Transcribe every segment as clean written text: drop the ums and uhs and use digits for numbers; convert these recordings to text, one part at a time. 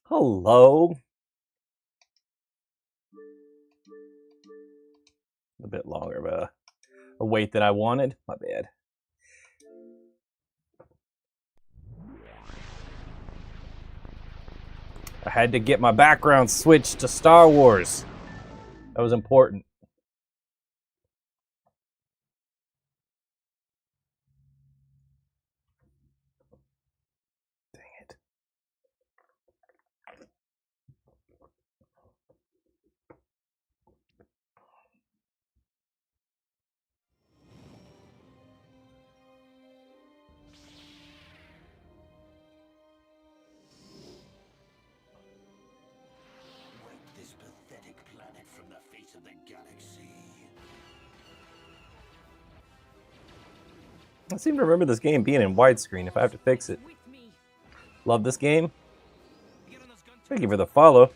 Hello. A bit longer of a wait than I wanted. My bad. I had to get my background switched to Star Wars. That was important. Dang it. Wipe this pathetic planet from the face of the galaxy. I seem to remember this game being in widescreen if I have to fix it. Love this game. Thank you for the follow.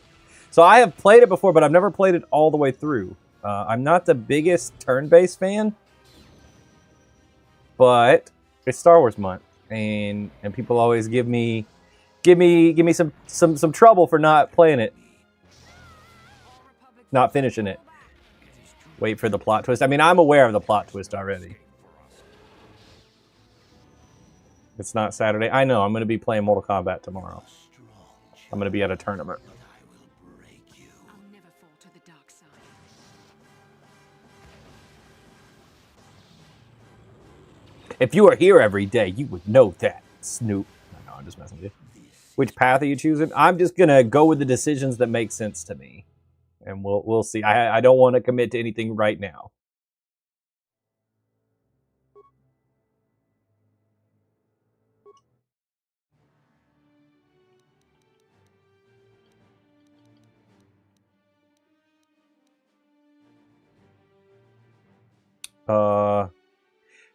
So I have played it before, but I've never played it all the way through. I'm not the biggest turn-based fan, but it's Star Wars month, and people always give me some trouble for not playing it, not finishing it. Wait for the plot twist. I mean, I'm aware of the plot twist already. It's not Saturday. I know. I'm going to be playing Mortal Kombat tomorrow. I'm going to be at a tournament. I'll never fall to the dark side. If you were here every day, you would know that, Snoop. No, I'm just messing with you. Which path are you choosing? I'm just going to go with the decisions that make sense to me. And we'll see. I don't want to commit to anything right now.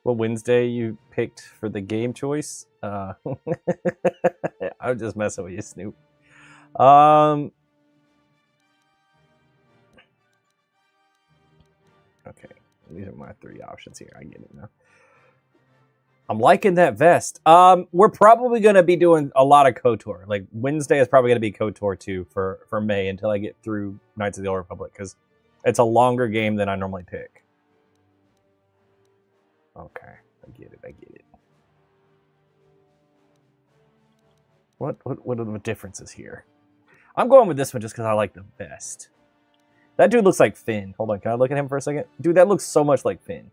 What Wednesday you picked for the game choice? I'm just messing with you, Snoop. Okay, these are my three options here. I get it now. I'm liking that vest. We're probably going to be doing a lot of KOTOR. Like, Wednesday is probably going to be KOTOR 2 for May until I get through Knights of the Old Republic, because it's a longer game than I normally pick. Okay, I get it. What are the differences here? I'm going with this one just because I like the vest. That dude looks like Finn. Hold on, can I look at him for a second? Dude, that looks so much like Finn.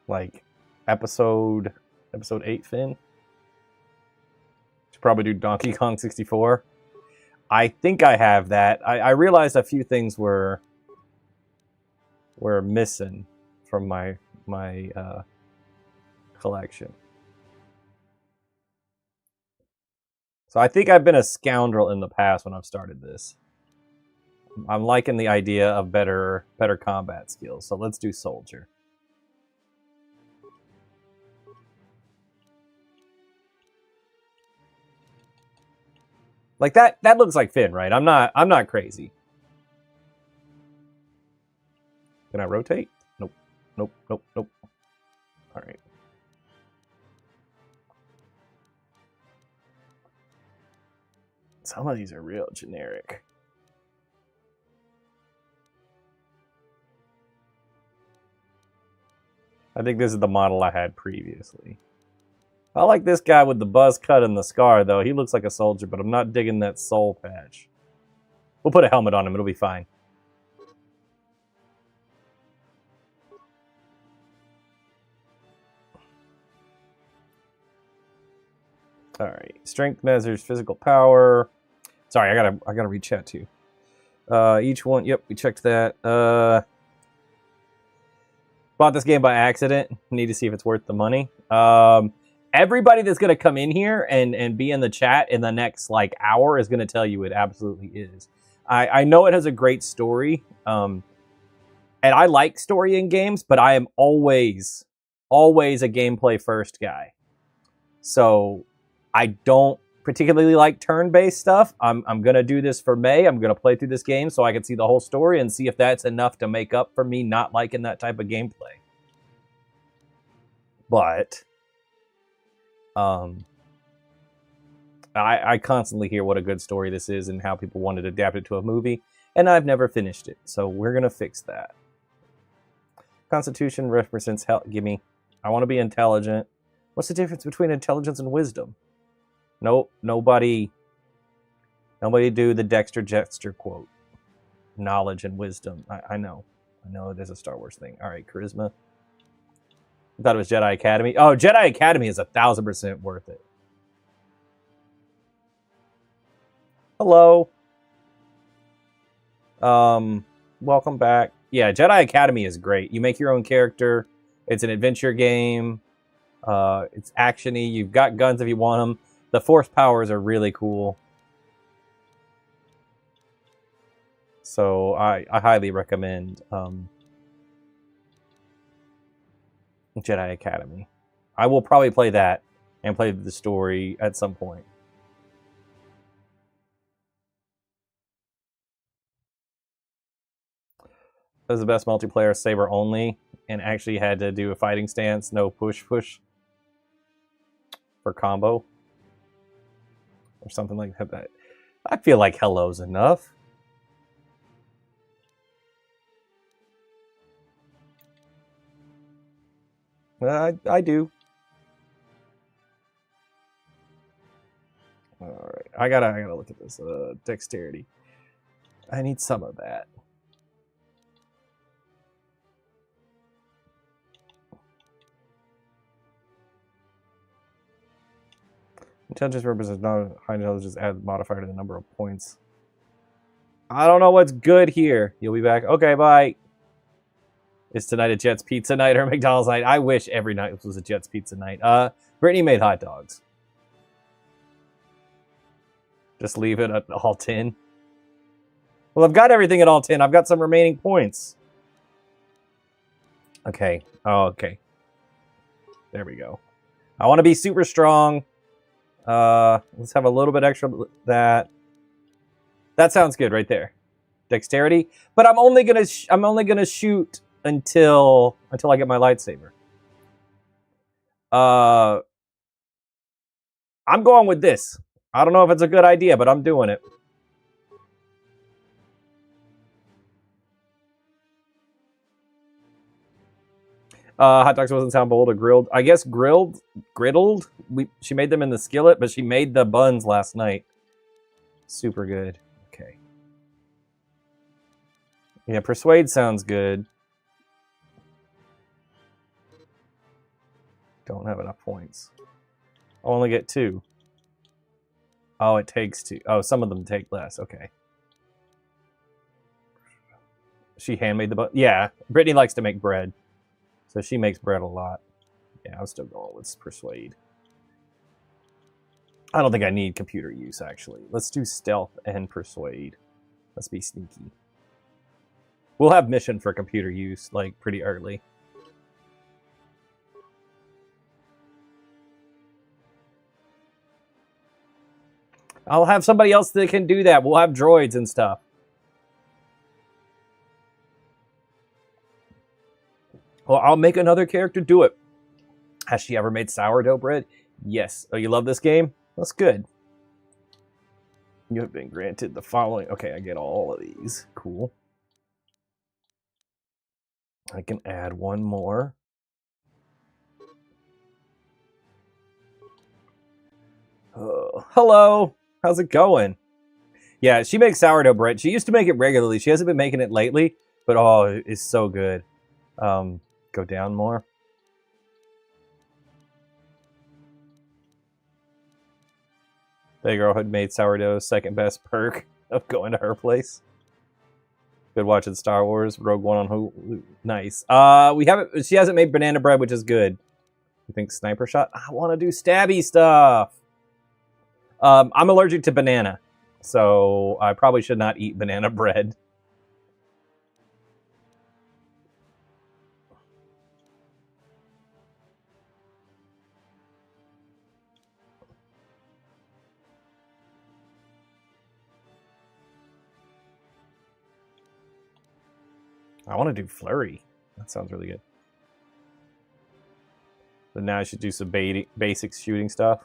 Like episode 8 Finn. Should probably do Donkey Kong 64. I think I have that. I realized a few things were missing from my collection. So I think I've been a scoundrel in the past when I've started this. I'm liking the idea of better combat skills. So let's do soldier. Like that looks like Finn, right? I'm not crazy. Can I rotate? Nope. All right. Some of these are real generic. I think this is the model I had previously. I like this guy with the buzz cut and the scar, though. He looks like a soldier, but I'm not digging that soul patch. We'll put a helmet on him. It'll be fine. All right. Strength measures physical power. Sorry, I gotta read chat too. Each one. Yep, we checked that. Bought this game by accident. Need to see if it's worth the money. Everybody that's going to come in here and be in the chat in the next like hour is going to tell you it absolutely is. I know it has a great story, and I like story in games, but I am always a gameplay first guy. So I don't particularly like turn-based stuff. I'm going to do this for May. I'm going to play through this game so I can see the whole story and see if that's enough to make up for me not liking that type of gameplay. But I constantly hear what a good story this is and how people wanted to adapt it to a movie, and I've never finished it, so we're gonna fix that. Constitution represents health. Gimme. I want to be intelligent. What's the difference between intelligence and wisdom? Nope. Nobody do the Dexter Jettster quote. Knowledge and wisdom. I know. I know it is a Star Wars thing. All right, charisma. I thought it was Jedi Academy. Oh, Jedi Academy is 1,000% worth it. Hello. Welcome back. Yeah, Jedi Academy is great. You make your own character. It's an adventure game. It's actiony. You've got guns if you want them. The Force powers are really cool. So I highly recommend Jedi Academy. I will probably play that and play the story at some point. That was the best multiplayer, saber only, and actually had to do a fighting stance, no push for combo or something like that. I feel like hello's enough. I do. All right, I gotta look at this dexterity. I need some of that. Intelligence represents not high intelligence. Add modifier to the number of points. I don't know what's good here. You'll be back. Okay, bye. Is tonight a Jets Pizza night or a McDonald's night? I wish every night was a Jets Pizza night. Brittany made hot dogs. Just leave it at all 10. Well, I've got everything at all 10. I've got some remaining points. Okay. Oh, okay. There we go. I want to be super strong. Let's have a little bit extra that. That sounds good right there. Dexterity, but I'm only gonna shoot until I get my lightsaber. I'm going with this. I don't know if it's a good idea, but I'm doing it. Hot dogs wasn't sound bold or grilled. I guess griddled. She made them in the skillet, but she made the buns last night. Super good. Okay. Yeah, persuade sounds good. Don't have enough points. I'll only get 2. Oh, it takes 2. Oh, some of them take less. Okay. She handmade the bun. Yeah, Brittany likes to make bread. So she makes bread a lot. Yeah, I'm still going with persuade. I don't think I need computer use, actually. Let's do stealth and persuade. Let's be sneaky. We'll have mission for computer use, like, pretty early. I'll have somebody else that can do that. We'll have droids and stuff. Well, I'll make another character do it. Has she ever made sourdough bread? Yes. Oh, you love this game? That's good. You have been granted the following. Okay, I get all of these. Cool. I can add one more. Hello. How's it going? Yeah, she makes sourdough bread. She used to make it regularly. She hasn't been making it lately, but oh, it's so good. Go down more. The girl had made sourdough second best perk of going to her place. Good watching Star Wars Rogue One on Hulu. Nice. We haven't. She hasn't made banana bread, which is good. You think sniper shot? I want to do stabby stuff. I'm allergic to banana, so I probably should not eat banana bread. I want to do flurry. That sounds really good. But now I should do some basic shooting stuff.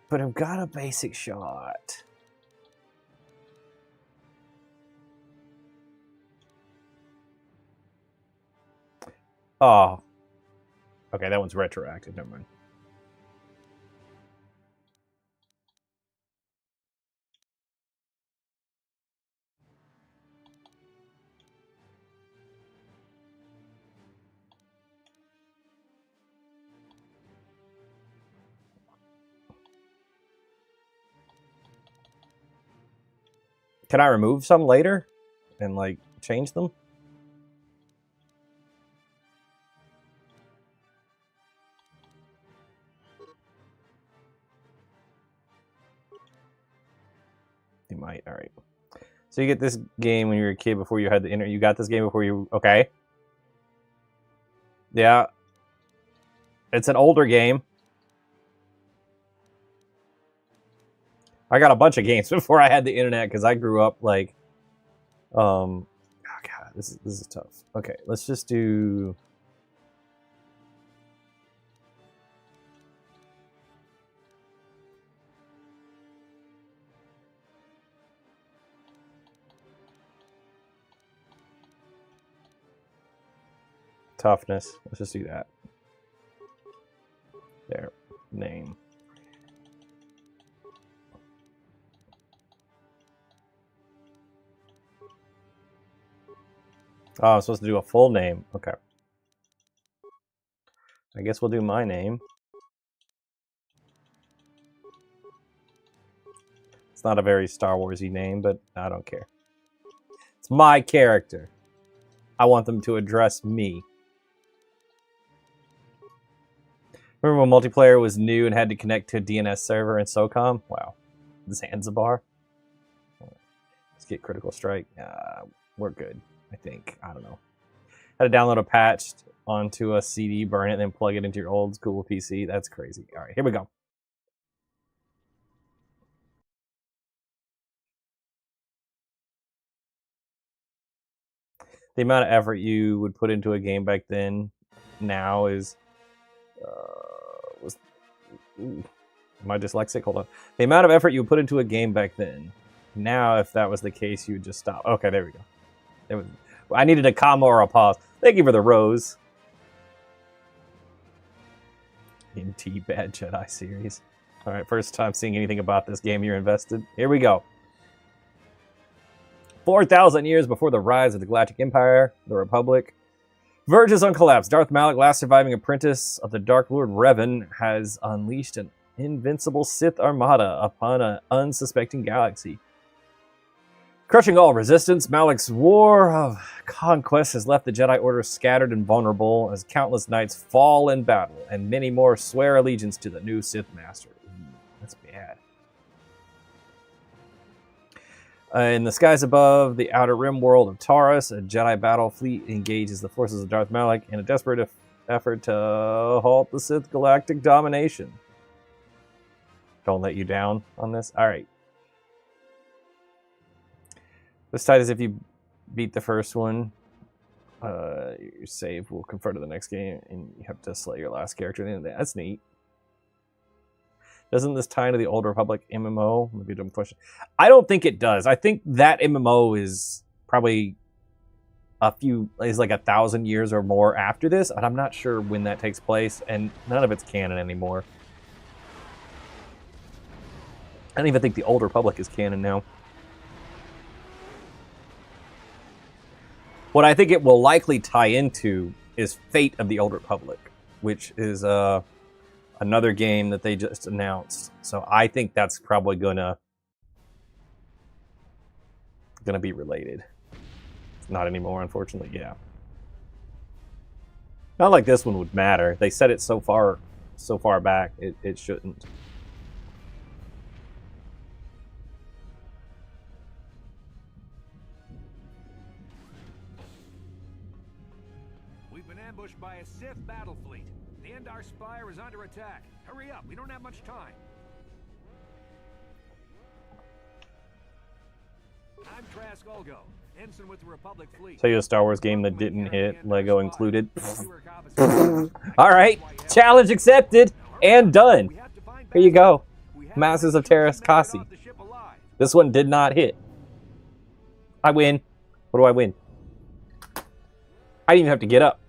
But I've got a basic shot. Oh. Okay, that one's retroactive. Never mind. Can I remove some later and like change them? You might. All right. So you get this game when you were a kid before you had the internet. You got this game before you. Okay. Yeah. It's an older game. I got a bunch of games before I had the internet because I grew up like, oh god, this is tough. Okay, let's just do. Toughness. Let's just do that. There. Name. Oh, I'm supposed to do a full name. Okay. I guess we'll do my name. It's not a very Star Wars-y name, but I don't care. It's my character. I want them to address me. Remember when multiplayer was new and had to connect to a DNS server in SOCOM? Wow. Zanzibar. Let's get Critical Strike. We're good, I think. I don't know. Had to download a patch onto a CD, burn it, and then plug it into your old school PC. That's crazy. All right, here we go. The amount of effort you would put into a game back then now is... am I dyslexic? Hold on. The amount of effort you would put into a game back then. Now, if that was the case, you would just stop. Okay, there we go. I needed a comma or a pause. Thank you for the rose. NT Bad Jedi series. All right, first time seeing anything about this game. You're invested. Here we go. 4,000 years before the rise of the Galactic Empire, the Republic verges on collapse. Darth Malak, last surviving apprentice of the Dark Lord Revan, has unleashed an invincible Sith armada upon an unsuspecting galaxy. Crushing all resistance, Malak's war of conquest has left the Jedi Order scattered and vulnerable as countless knights fall in battle, and many more swear allegiance to the new Sith Master. That's bad. In the skies above the Outer Rim world of Taurus, a Jedi battle fleet engages the forces of Darth Malak in a desperate effort to halt the Sith galactic domination. Don't let you down on this? Alright. This tight as if you beat the first one. Your save will confer to the next game, and you have to slay your last character at the end of that. That's neat. Doesn't this tie into the Old Republic MMO? Maybe a dumb question. I don't think it does. I think that MMO is probably like 1,000 years or more after this, and I'm not sure when that takes place, and none of it's canon anymore. I don't even think the Old Republic is canon now. What I think it will likely tie into is Fate of the Old Republic, which is another game that they just announced. So I think that's probably gonna be related. Not anymore, unfortunately. Yeah. Not like this one would matter. They said it so far back. It shouldn't. We've been ambushed by a Sith battle fleet. The Endar Spire is under attack. Hurry up, we don't have much time. I'm Trask Olgo, ensign with the Republic Fleet. Tell you a Star Wars game that didn't hit, Lego included. Alright, challenge accepted and done. Here you go. Masters of Terras Kasi. This one did not hit. I win. What do I win? I didn't even have to get up.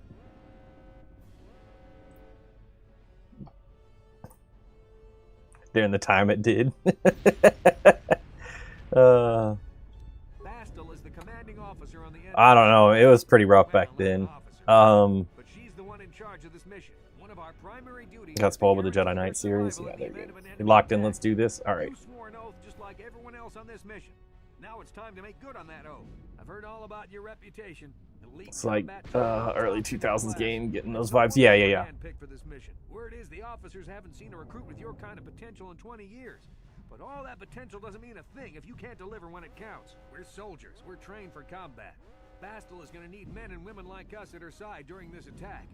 During the time it did. I don't know. It was pretty rough back then. Got spoiled with the Jedi Knight series. Yeah, there you go. You're locked in. Let's do this. All right. Now it's time to make good on that oath. I've heard all about your reputation. It's like early 2000s game, getting those vibes. Yeah. For this mission. Word is the officers haven't seen a recruit with your kind of potential in 20 years. But all that potential doesn't mean a thing if you can't deliver when it counts. We're soldiers. We're trained for combat. Bastel is going to need men and women like us at her side during this attack.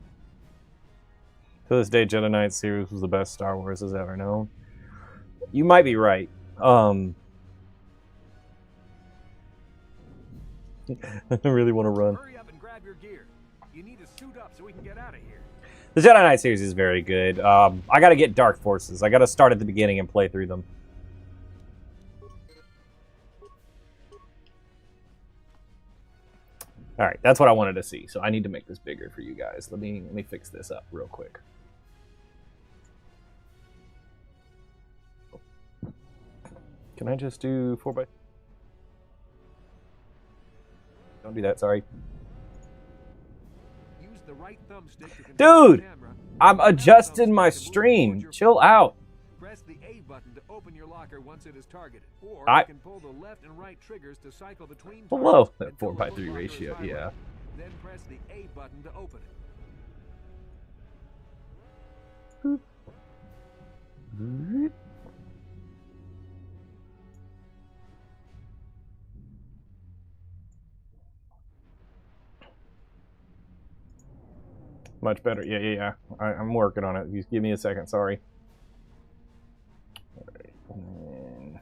To this day, Jedi Knight series was the best Star Wars has ever known. You might be right. I really want to run. Hurry up and grab your gear. You need to suit up so we can get out of here. The Jedi Knight series is very good. I got to get Dark Forces. I got to start at the beginning and play through them. All right, that's what I wanted to see. So I need to make this bigger for you guys. Let me fix this up real quick. Can I just do 4x? Don't do that, sorry. Use the right thumbstick to Dude, the camera. I'm adjusting my stream. Chill out. Press the A button to open your locker once it is targeted. Or I you can pull the left and right triggers to cycle between below targets that until the 4x3 locker is ratio, highlighted. yeah. Then press the A button to open it. Much better. Yeah. I'm working on it. Just give me a second. Sorry. All right. And then...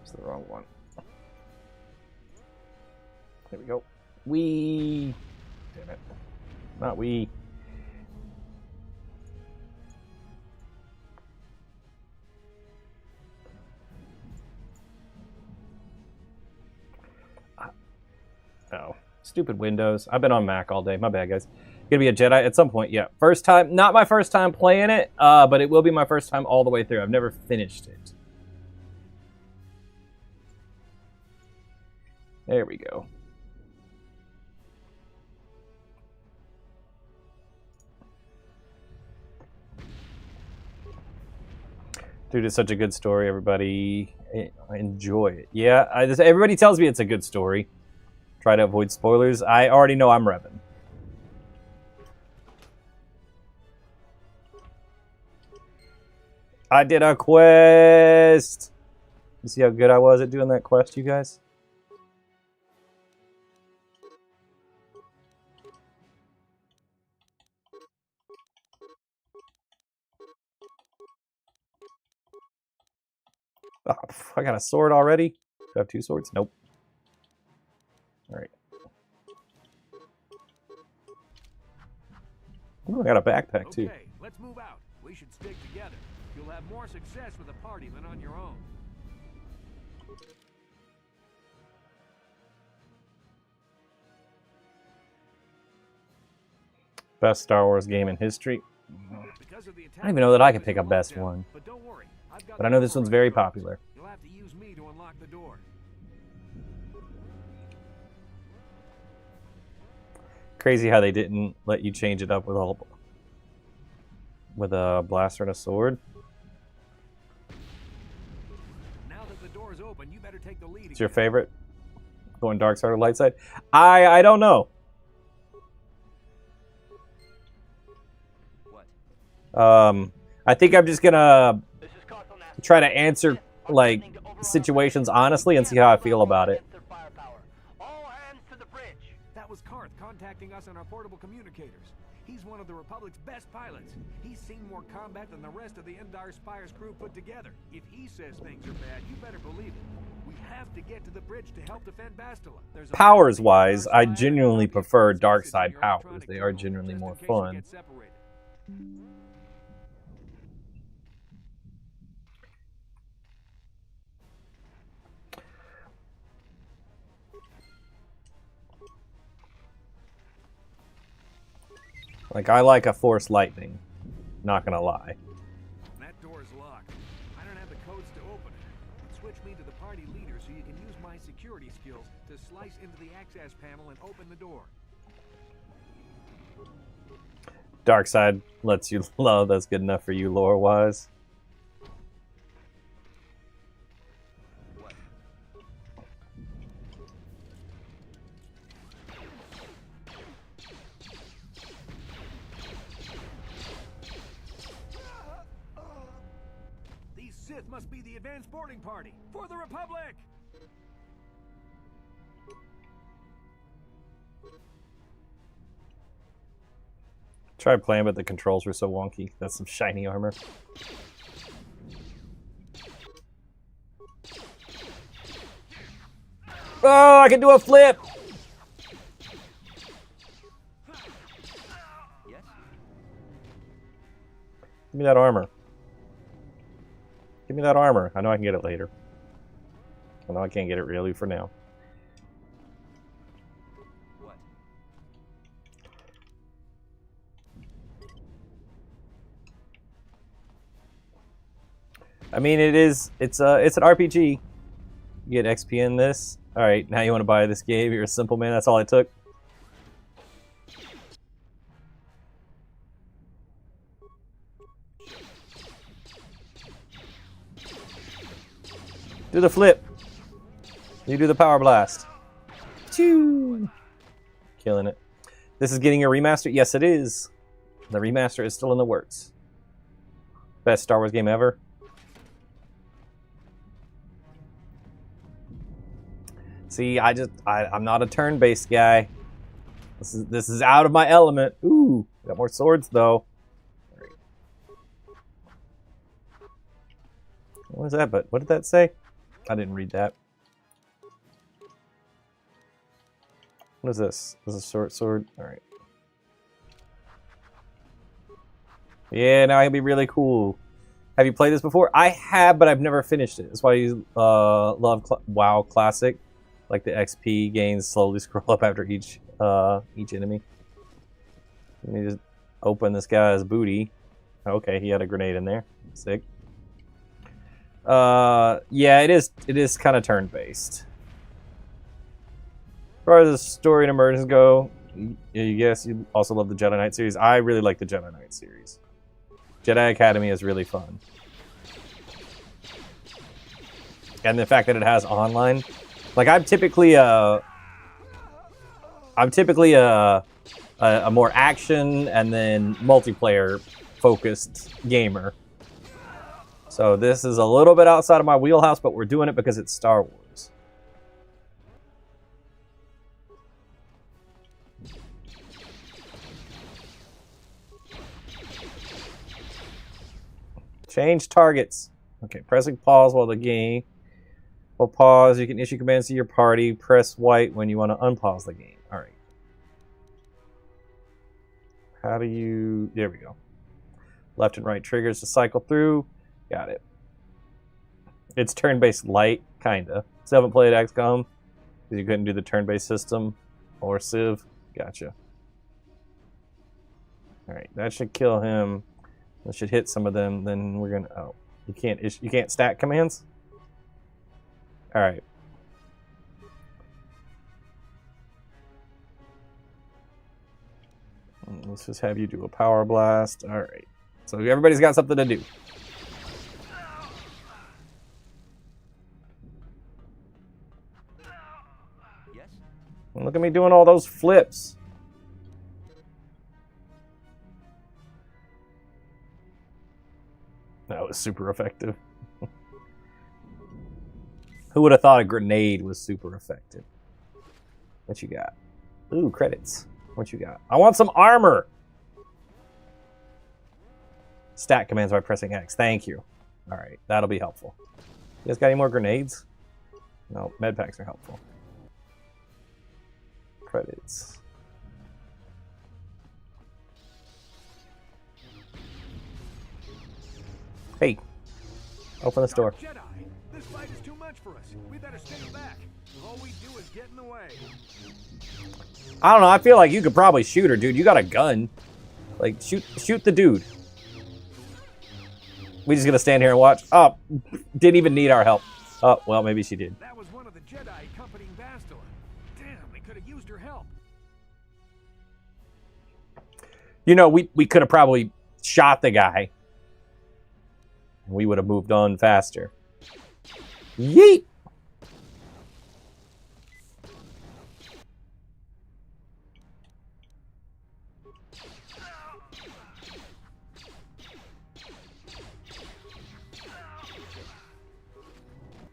It's the wrong one. There we go. We. Damn it. Not we. Oh, stupid Windows. I've been on Mac all day. My bad, guys. Gonna be a Jedi at some point. Yeah, first time. Not my first time playing it, but it will be my first time all the way through. I've never finished it. There we go. Dude, it's such a good story. Everybody enjoy it. Yeah, everybody tells me it's a good story. Try to avoid spoilers. I already know I'm revving. I did a quest. You see how good I was at doing that quest, you guys? Oh, I got a sword already. Do I have 2 swords? Nope. All right. Ooh, I got a backpack too. Okay, let's move out. We should stick together. You'll have more success with a party than on your own. Best Star Wars game in history. Because of the I don't even know that I can pick a best one. But don't worry. I've got But I know this one's very popular. You'll have to use me to unlock the door. Crazy how they didn't let you change it up with a blaster and a sword. Now that the door's open, you better take the lead. It's your favorite? Going dark side or light side? I don't know. What? I think I'm just gonna try to answer like situations honestly and see how I feel about it. That was Karth contacting us on our portable communicators. He's one of the Republic's best pilots. He's seen more combat than the rest of the Endar Spire's crew put together. If he says things are bad, you better believe it. We have to get to the bridge to help defend Bastila. Powers-wise, I genuinely prefer dark side powers. They are genuinely more fun. Like, I like a Force Lightning. Not gonna lie. That door's locked. I don't have the codes to open it. Switch me to the party leader so you can use my security skills to slice into the access panel and open the door. Dark side lets you love. That's good enough for you, lore-wise. Must be the advanced boarding party for the Republic. Tried playing, but the controls were so wonky. That's some shiny armor. Oh, I can do a flip! Yes. Give me that armor. Give me that armor. I know I can get it later. I know I can't get it really for now. What? I mean, it's an RPG. You get XP in this. All right, now you want to buy this game. You're a simple man. That's all it took. Do the flip. You do the power blast. Choo! Killing it. This is getting a remaster? Yes, it is. The remaster is still in the works. Best Star Wars game ever. See, I'm not a turn-based guy. This is out of my element. Ooh, got more swords though. What was that? But what did that say? I didn't read that. What is this? This is a short sword. All right. Yeah, now it'll be really cool. Have you played this before? I have, but I've never finished it. That's why you love WoW Classic. Like the XP gains slowly scroll up after each enemy. Let me just open this guy's booty. Okay, he had a grenade in there. Sick. Yeah, it is kind of turn-based. As far as the story and immersions go, you guess you also love the Jedi Knight series. I really like the Jedi Knight series. Jedi Academy is really fun. And the fact that it has online, like I'm typically a more action and then multiplayer focused gamer. So this is a little bit outside of my wheelhouse, but we're doing it because it's Star Wars. Change targets. Okay, pressing pause while the game will pause. You can issue commands to your party. Press white when you want to unpause the game. All right. How do you... There we go. Left and right triggers to cycle through. Got it. It's turn-based light, kinda. Still haven't played XCOM because you couldn't do the turn-based system or Civ. Gotcha. All right, that should kill him. That should hit some of them. Then we're gonna. Oh, you can't stack commands. All right. Let's just have you do a power blast. All right. So everybody's got something to do. And look at me doing all those flips. That was super effective. Who would have thought a grenade was super effective? What you got? Ooh, credits. What you got? I want some armor. Stat commands by pressing X. Thank you. All right, that'll be helpful. You guys got any more grenades? No, med packs are helpful. Credits. Hey, open this door. Jedi, this fight is too much for us. We better stay back. All we do is get in the way. I don't know. I feel like you could probably shoot her, dude. You got a gun. Like, shoot the dude. We just gonna stand here and watch? Oh, didn't even need our help. Oh, well, maybe she did. That was one of the Jedi accompanying Bastila. Damn, we could have used her help. You know, we could have probably shot the guy. We would have moved on faster. Yeet!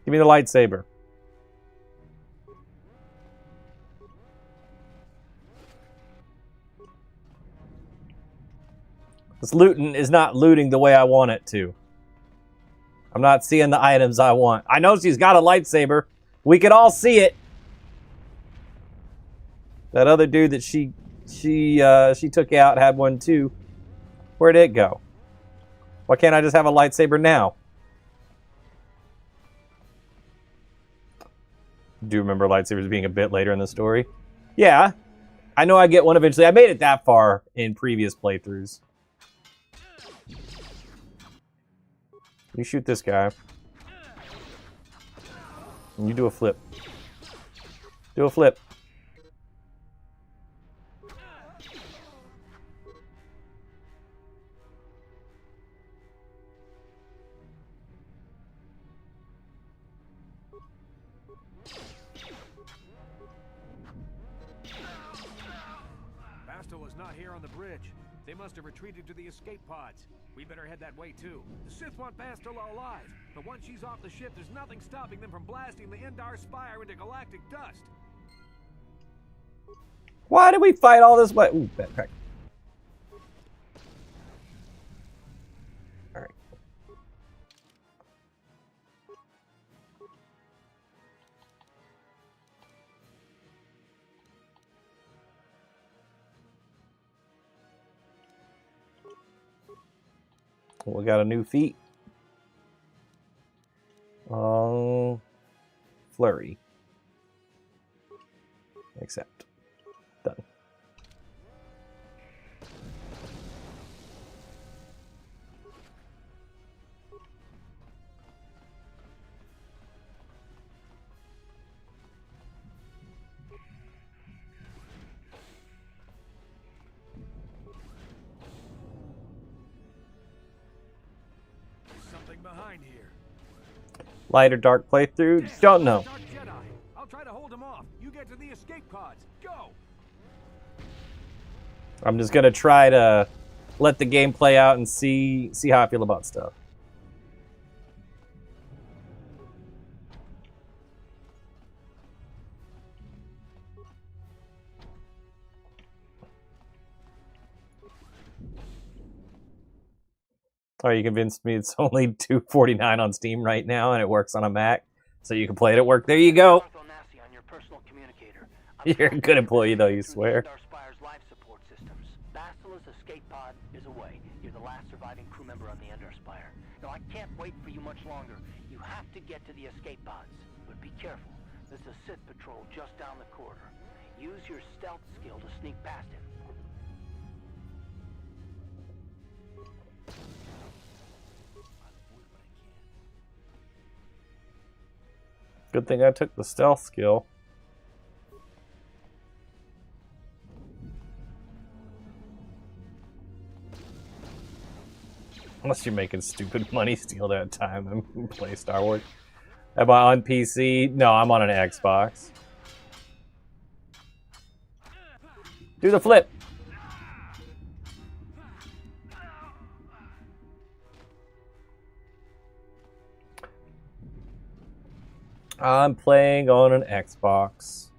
Give me the lightsaber. This looting is not looting the way I want it to. I'm not seeing the items I want. I know she's got a lightsaber. We could all see it. That other dude that she took out had one too. Where'd it go? Why can't I just have a lightsaber now? Do you remember lightsabers being a bit later in the story? Yeah. I know I get one eventually. I made it that far in previous playthroughs. You shoot this guy. And you do a flip. Do a flip. Bastila's not here on the bridge. They must have retreated to the escape pods. We better head that way too. The Sith want Bastila alive, but once she's off the ship, there's nothing stopping them from blasting the Endar Spire into galactic dust. Why did we fight all this way? Ooh, backpack. All right. We got a new feat. Flurry. Accept. Done. Something behind here. Light or dark playthrough? Don't know. Dark Jedi. I'll try to hold him off. You get to the escape pods. Go. I'm just gonna try to let the game play out and see how I feel about stuff. Oh, you convinced me it's only $2.49 on Steam right now, and it works on a Mac, so you can play it at work. There you go. You're a good employee, though, you swear. Bastila's escape pod is away. You're the last surviving crew member on the Endar Spire. Now, I can't wait for you much longer. You have to get to the escape pods. But be careful. There's a Sith patrol just down the corridor. Use your stealth skill to sneak past him. Good thing I took the stealth skill. Unless you're making stupid money, steal that time and play Star Wars. Am I on PC? No, I'm on an Xbox. Do the flip. I'm playing on an Xbox.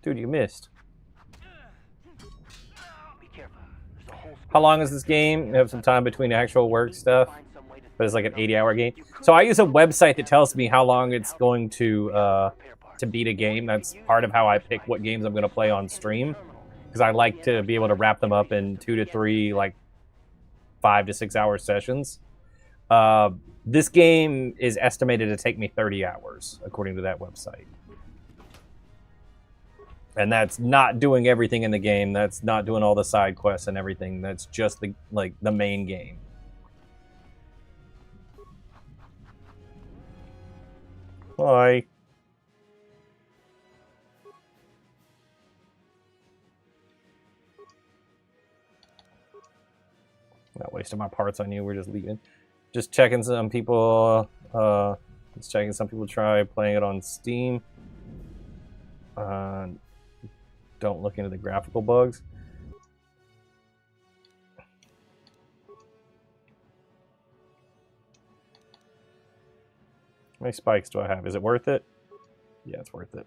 Dude, you missed. Be careful. There's a whole How long is this game? You have some time between actual work stuff, but it's like an 80-hour game. So I use a website that tells me how long it's going to beat a game. That's part of how I pick what games I'm going to play on stream, because I like to be able to wrap them up in 2 to 3, like 5 to 6 hour sessions. This game is estimated to take me 30 hours, according to that website. And that's not doing everything in the game. That's not doing all the side quests and everything. That's just the main game. Hi. Not wasting my parts on you. We're just leaving. Just checking some people. Just checking some people try playing it on Steam. Don't look into the graphical bugs. How many spikes do I have? Is it worth it? Yeah, it's worth it.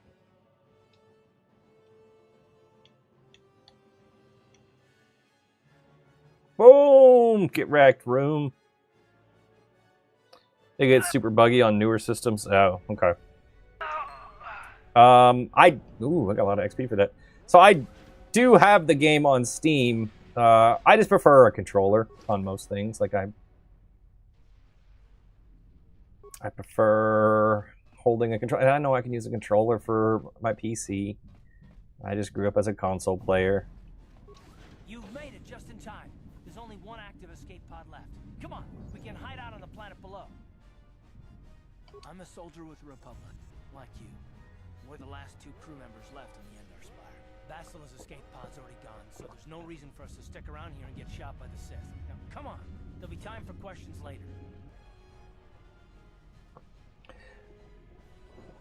Boom! Get wrecked, room. It gets super buggy on newer systems. Oh, okay. I got a lot of XP for that. So I do have the game on Steam. I just prefer a controller on most things. Like I prefer holding a controller. And I know I can use a controller for my PC. I just grew up as a console player. You've made it just in time. There's only one active escape pod left. Come on, we can hide out on the planet below. I'm a soldier with the Republic, like you. We're the last 2 crew members left in the Endar Spire. Basila's escape pod's already gone, so there's no reason for us to stick around here and get shot by the Sith. Now, come on. There'll be time for questions later.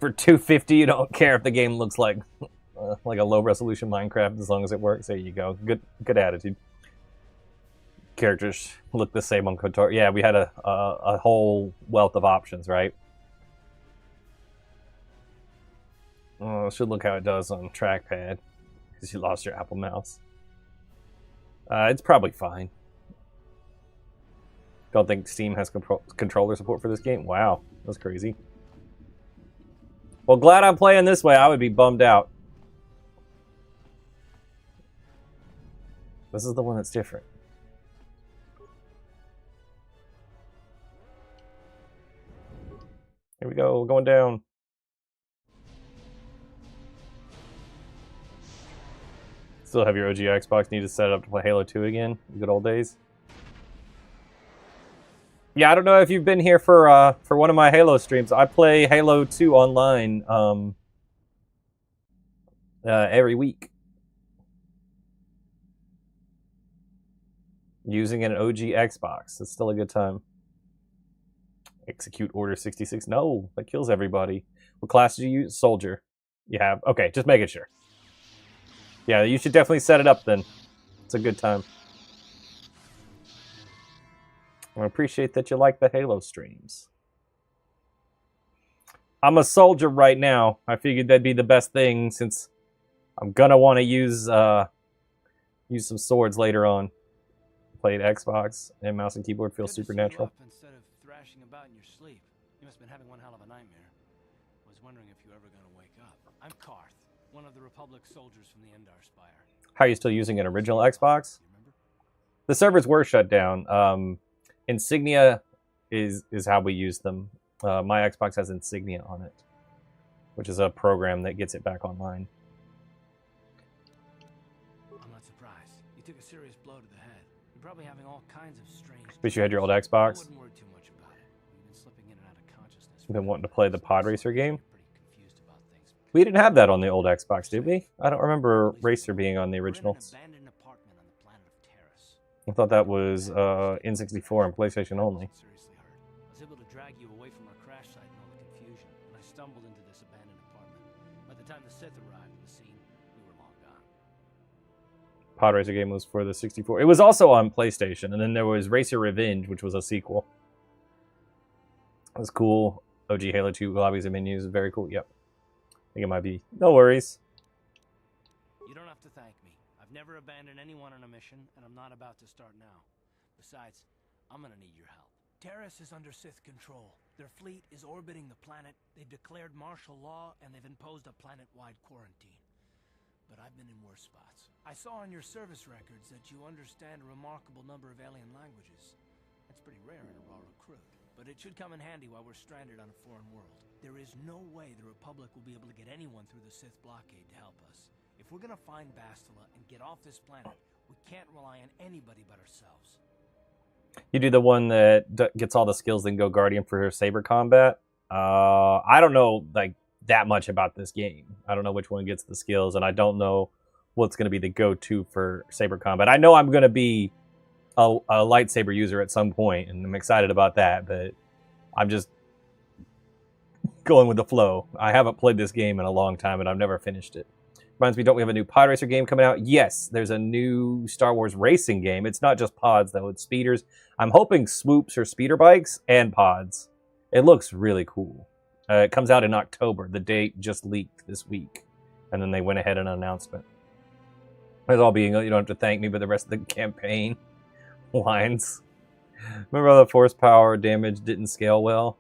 For $250, you don't care if the game looks like a low-resolution Minecraft as long as it works. There you go. Good attitude. Characters look the same on KOTOR. Yeah, we had a whole wealth of options, right? Oh, it should look how it does on trackpad, because you lost your Apple mouse. It's probably fine. Don't think Steam has controller support for this game? Wow, that's crazy. Well, glad I'm playing this way. I would be bummed out. This is the one that's different. Here we go, going down. Still have your OG Xbox. Need to set it up to play Halo 2 again. Good old days. Yeah, I don't know if you've been here for one of my Halo streams. I play Halo 2 online every week. Using an OG Xbox. It's still a good time. Execute Order 66. No, that kills everybody. What class did you use? Soldier. You have? Okay, just making sure. Yeah, you should definitely set it up then. It's a good time. I appreciate that you like the Halo streams. I'm a soldier right now. I figured that'd be the best thing since I'm gonna want to use some swords later on. Played Xbox and mouse and keyboard feels supernatural. Instead of thrashing about in your sleep, you must have been having one hell of a nightmare. I was wondering if you were ever gonna wake up. I'm Karth, one of the Republic soldiers from the Endar Spire. How are you still using an original Xbox? The servers were shut down. Insignia is how we use them. My Xbox has Insignia on it, which is a program that gets it back online. I'm not surprised. You took a serious blow to the head. You're probably having all kinds of strange... Wish you had your old Xbox. I wouldn't worry too much about it. You've been slipping in and out of consciousness. You've been wanting to play the Pod Racer game? Pretty confused about things. We didn't have that on the old Xbox, did we? I don't remember Racer being on the originals. We're in an abandoned apartment on the planet of Terrace. I thought that was N64 and PlayStation only. Seriously hurt. I was able to drag you away from our crash site in all the confusion, and I stumbled into this abandoned apartment. By the time the Sith arrived at the scene, we were long gone. Pod Racer game was for the 64. It was also on PlayStation, and then there was Racer Revenge, which was a sequel. It was cool. OG Halo 2 lobbies and menus, very cool. Yep. I think it might be. No worries. thank me. I've never abandoned anyone on a mission, and I'm not about to start now. Besides, I'm gonna need your help. Terrace is under Sith control. Their fleet is orbiting the planet. They've declared martial law, and they've imposed a planet-wide quarantine. But I've been in worse spots. I saw on your service records that you understand a remarkable number of alien languages. That's pretty rare in a raw recruit. But it should come in handy while we're stranded on a foreign world. There is no way the Republic will be able to get anyone through the Sith blockade to help us. If we're gonna find Bastila and get off this planet, we can't rely on anybody but ourselves. You do the one that gets all the skills, then go Guardian for saber combat. I don't know like that much about this game. I don't know which one gets the skills, and I don't know what's going to be the go-to for saber combat. I know I'm going to be a lightsaber user at some point, and I'm excited about that, but I'm just going with the flow. I haven't played this game in a long time, and I've never finished it. Reminds me, don't we have a new pod racer game coming out? Yes, there's a new Star Wars racing game. It's not just pods, though. It's speeders. I'm hoping swoops or speeder bikes and pods. It looks really cool. It comes out in October. The date just leaked this week. And then they went ahead and announced it. It's all being, you don't have to thank me, but the rest of the campaign lines. Remember how the force power damage didn't scale well?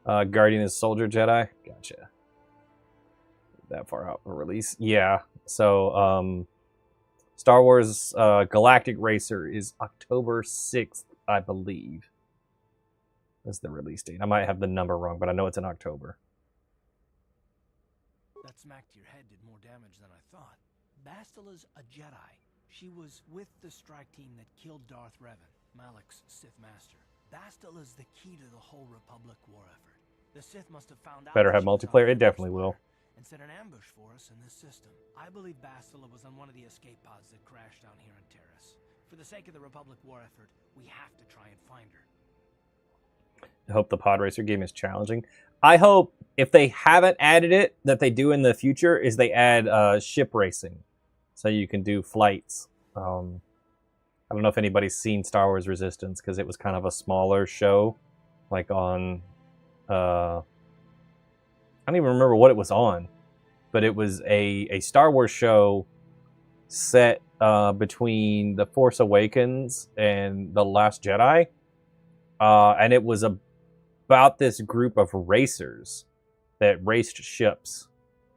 Guardian is Soldier Jedi? Gotcha. That far out for release? Yeah. So, Star Wars Galactic Racer is October 6th, I believe. That's the release date. I might have the number wrong, but I know it's in October. That smack to your head did more damage than I thought. Bastila's a Jedi. She was with the strike team that killed Darth Revan, Malak's Sith master. Bastila's the key to the whole Republic war effort. The Sith must have found out. Better have multiplayer. It definitely will. And set an ambush for us in this system. I believe Bastila was on one of the escape pods that crashed down here on Terrace. For the sake of the Republic war effort, we have to try and find her. I hope the pod racer game is challenging. I hope if they haven't added it, that they do in the future, is they add ship racing. So you can do flights. I don't know if anybody's seen Star Wars Resistance, because it was kind of a smaller show. Like on... I don't even remember what it was on. But it was a Star Wars show set between The Force Awakens and The Last Jedi. And it was about this group of racers that raced ships.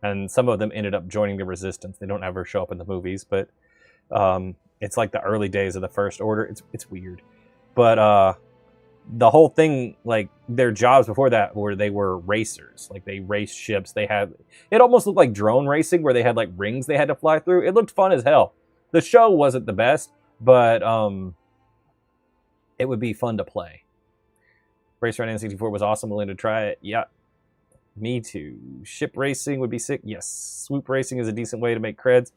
And some of them ended up joining the Resistance. They don't ever show up in the movies, but it's like the early days of the First Order. It's weird. But the whole thing, like, their jobs before that were they were racers. Like, they raced ships. It almost looked like drone racing, where they had, like, rings they had to fly through. It looked fun as hell. The show wasn't the best, but it would be fun to play. Racer on N64 was awesome. Willing to try it. Yeah. Me too. Ship racing would be sick. Yes. Swoop racing is a decent way to make creds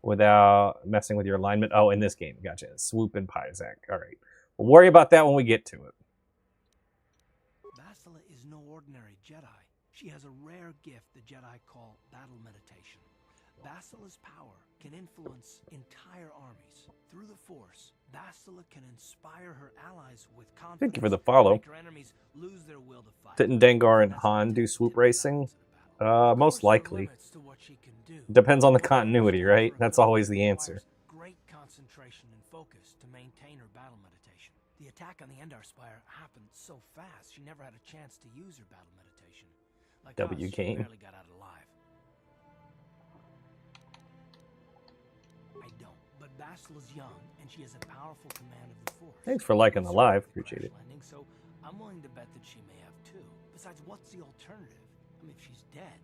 without messing with your alignment. Oh, in this game. Gotcha. Swoop and Pyzak. All right. We'll worry about that when we get to it. Bastila is no ordinary Jedi. She has a rare gift the Jedi call battle meditation. Bastila's power can influence entire armies. Through the Force, Bastila can inspire her allies with confidence. Thank you for the follow. Make her enemies lose their will to fight. Didn't Dengar and Han do swoop racing? Most likely. Depends on the continuity, right? That's always the answer. Great concentration and focus to maintain her battle meditation. The attack on the Endar Spire happened so fast, she never had a chance to use her battle meditation. Like W us, she game. barely got out alive. I don't, but Bastila's young, and she has a powerful command of the Force. Thanks for liking the live. Appreciate it. Landing, so I'm willing to bet that she may have too. Besides, what's the alternative? I mean, if she's dead,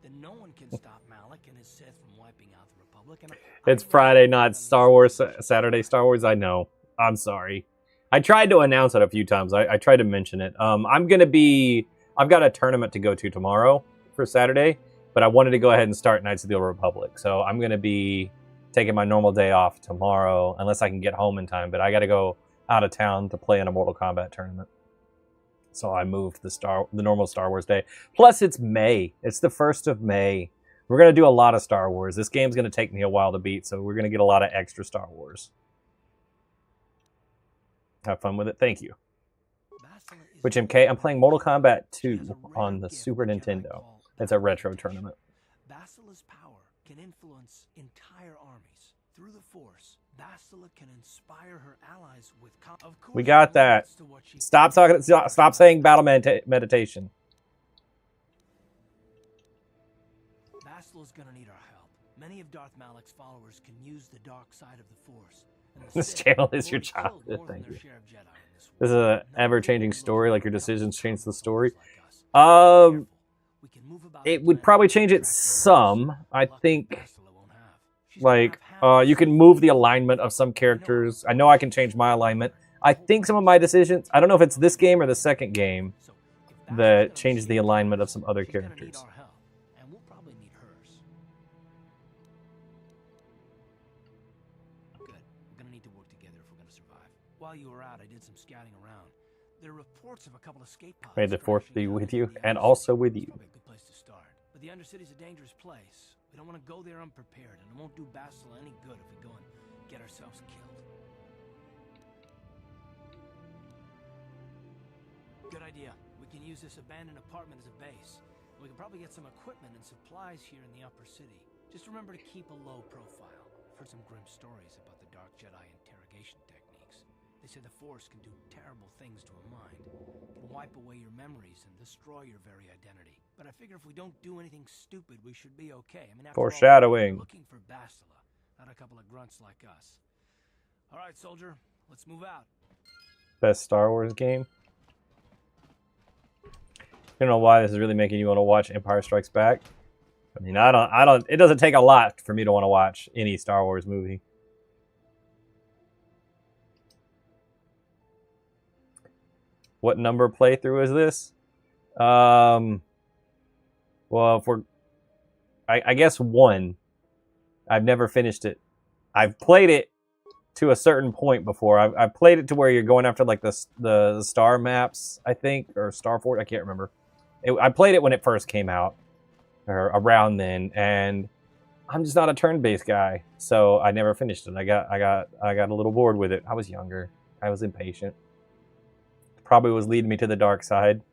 then no one can stop Malak and his Sith from wiping out the Republic. And It's Friday, not Star Wars, Saturday Star Wars. I know. I'm sorry. I tried to announce it a few times. I tried to mention it. I've got a tournament to go to tomorrow for Saturday, but I wanted to go ahead and start Knights of the Old Republic. So I'm going to be taking my normal day off tomorrow, unless I can get home in time. But I got to go out of town to play in a Mortal Kombat tournament. So I moved the normal Star Wars day. Plus, it's May. It's the 1st of May. We're going to do a lot of Star Wars. This game's going to take me a while to beat, so we're going to get a lot of extra Star Wars. Have fun with it. Thank you. Which MK? I'm playing Mortal Kombat 2 on the Super Nintendo. It's a retro tournament. Bastila's power can influence entire armies. Through the Force, Bastila can inspire her allies with... Of course, We got that. to what she Stop talking. Stop saying battle meditation. Bastila's gonna need our help. Many of Darth Malak's followers can use the dark side of the Force. And the This Sith channel is will your have killed childhood. more than Thank their you. share of Jedi in this This is war. an None ever-changing will story. Like your look decisions like change the us. story. Careful. We can move about It the would planet probably without change it attracting some. notice. I Lucky think, Bastila won't have. She's gonna like, have half you the can Sith move the people. alignment of some characters. I know I can change my alignment. I think some of my decisions, I don't know if it's this game or the second game, So, if Bastila's that gonna changes the escape, alignment of some other she's gonna need characters. our help, and we'll probably need hers. Good. We're gonna need to work together if we're gonna survive. While you were out, I did some scouting around. There are reports of a couple of escape pods. May the fourth be crashing down with in you, the and Undercity. also with It's you. probably a good place to start. But the Undercity's a dangerous place. We don't want to go there unprepared, and it won't do Bastila any good if we go and get ourselves killed. Good idea. We can use this abandoned apartment as a base. We can probably get some equipment and supplies here in the upper city. Just remember to keep a low profile. I've heard some grim stories about the Dark Jedi interrogation techniques. They say the Force can do terrible things to a mind. It can wipe away your memories and destroy your very identity. But I figure if we don't do anything stupid, we should be okay. I mean, after all, Foreshadowing. we're looking for Bastila, not a couple of grunts like us. All right, soldier, let's move out. Best Star Wars game. I don't know why this is really making you want to watch Empire Strikes Back. I mean, I don't, it doesn't take a lot for me to want to watch any Star Wars movie. What number playthrough is this? Well, if we're, I guess 1. I've never finished it. I've played it to a certain point before. I've played it to where you're going after like the star maps, I think, or Star Fort. I can't remember. I played it when it first came out, or around then, and I'm just not a turn-based guy, so I never finished it. I got a little bored with it. I was younger. I was impatient. Probably was leading me to the dark side.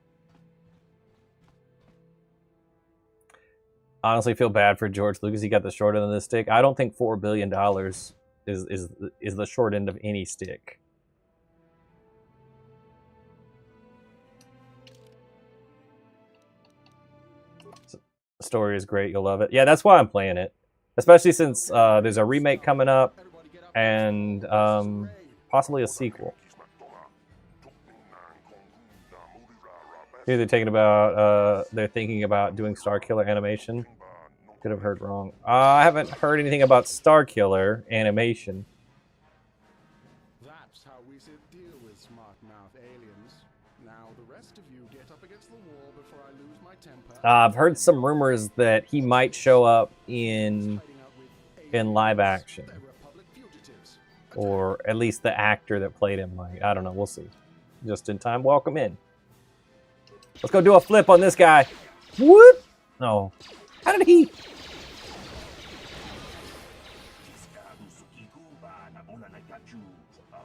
Honestly, feel bad for George Lucas. He got the short end of the stick. I don't think $4 billion is the short end of any stick. The story is great. You'll love it. Yeah, that's why I'm playing it. Especially since there's a remake coming up and possibly a sequel. Here they're they're thinking about doing Starkiller animation. Could have heard wrong. I haven't heard anything about Starkiller animation. That's how we should deal with smart-mouth aliens. Now the rest of you get up against the wall before I lose my temper. I've heard some rumors that he might show up in live action, or at least the actor that played him might. I don't know. We'll see. Just in time. Welcome in. Let's go do a flip on this guy. Whoop! No. How did he?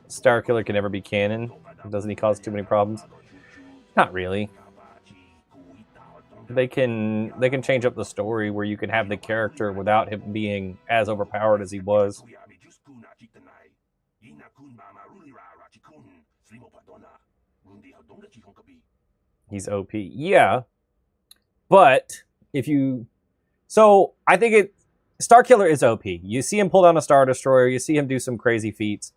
Starkiller can never be canon. Doesn't he cause too many problems? Not really. They can change up the story where you can have the character without him being as overpowered as he was. He's OP. Yeah. But if you... So, I think Starkiller is OP. You see him pull down a Star Destroyer. You see him do some crazy feats.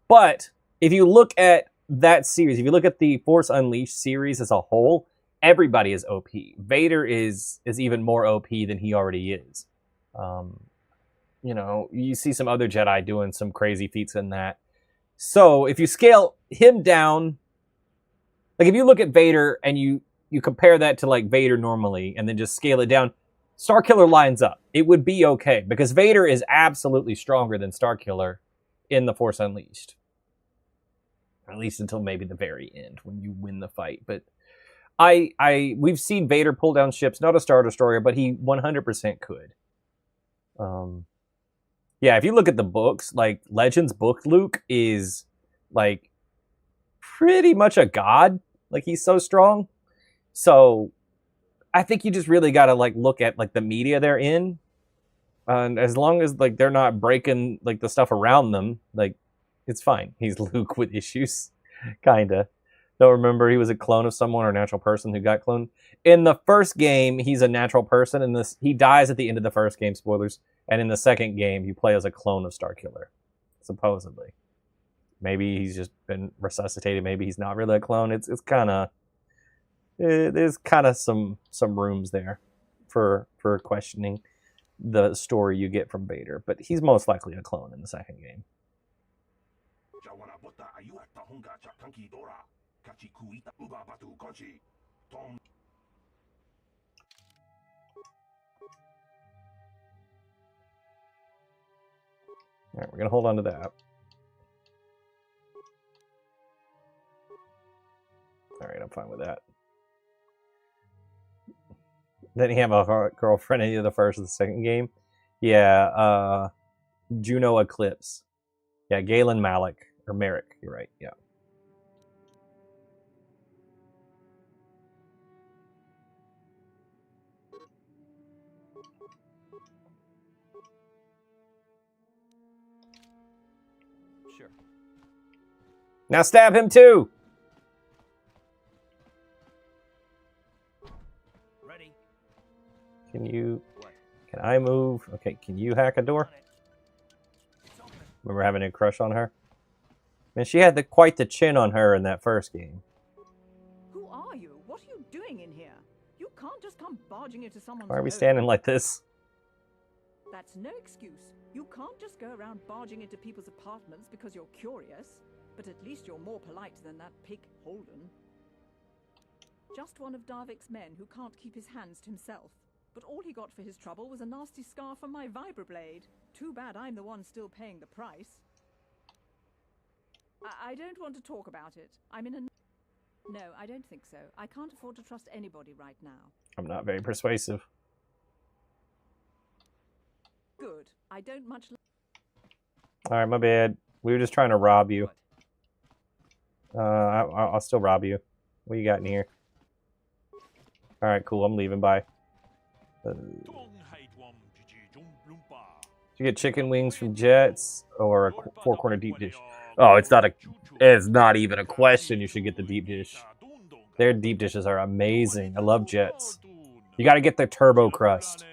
But if you look at that series, if you look at the Force Unleashed series as a whole, everybody is OP. Vader is even more OP than he already is. You know, you see some other Jedi doing some crazy feats in that. So, if you scale him down... Like, if you look at Vader and you compare that to, like, Vader normally and then just scale it down, Starkiller lines up. It would be okay, because Vader is absolutely stronger than Starkiller in The Force Unleashed. At least until maybe the very end, when you win the fight. But we've seen Vader pull down ships, not a Star Destroyer, but he 100% could. Yeah, if you look at the books, like, Legends book Luke is, like, pretty much a god. Like, he's so strong. So I think you just really got to, like, look at, like, the media they're in And as long as like they're not breaking like the stuff around them, like it's fine. He's Luke with issues, kinda. Don't remember he was a clone of someone or a natural person who got cloned. In the first game, he's a natural person, and this he dies at the end of the first game. Spoilers. And in the second game, you play as a clone of Starkiller, supposedly. Maybe he's just been resuscitated. Maybe he's not really a clone. It's kind of there's kind of some rooms there for questioning the story you get from Vader, but he's most likely a clone in the second game. All right, we're gonna hold on to that. All right, I'm fine with that. Didn't he have a girlfriend in either the first or the second game? Yeah, Juno Eclipse. Yeah, Galen Malik or Merrick. You're right. Yeah. Sure. Now stab him too. Ready. Can I move? Okay, can you hack a door? Remember having a crush on her? Man, she had quite the chin on her in that first game. Who are you? What are you doing in here? You can't just come barging into someone's Why are we home. standing like this? That's no excuse. You can't just go around barging into people's apartments because you're curious. But at least you're more polite than that pig Holden. Just one of Darvik's men who can't keep his hands to himself. But all he got for his trouble was a nasty scar from my vibroblade. Too bad I'm the one still paying the price. I don't want to talk about it. I'm in a... No, I don't think so. I can't afford to trust anybody right now. I'm not very persuasive. Good. I don't much... Alright, my bad. We were just trying to rob you. I'll still rob you. What you got in here? Alright, cool. I'm leaving. Bye. Did you get chicken wings from Jets or a four-corner deep dish? Oh, it's not even a question. You should get the deep dish. Their deep dishes are amazing. I love Jets. You got to get the turbo crust.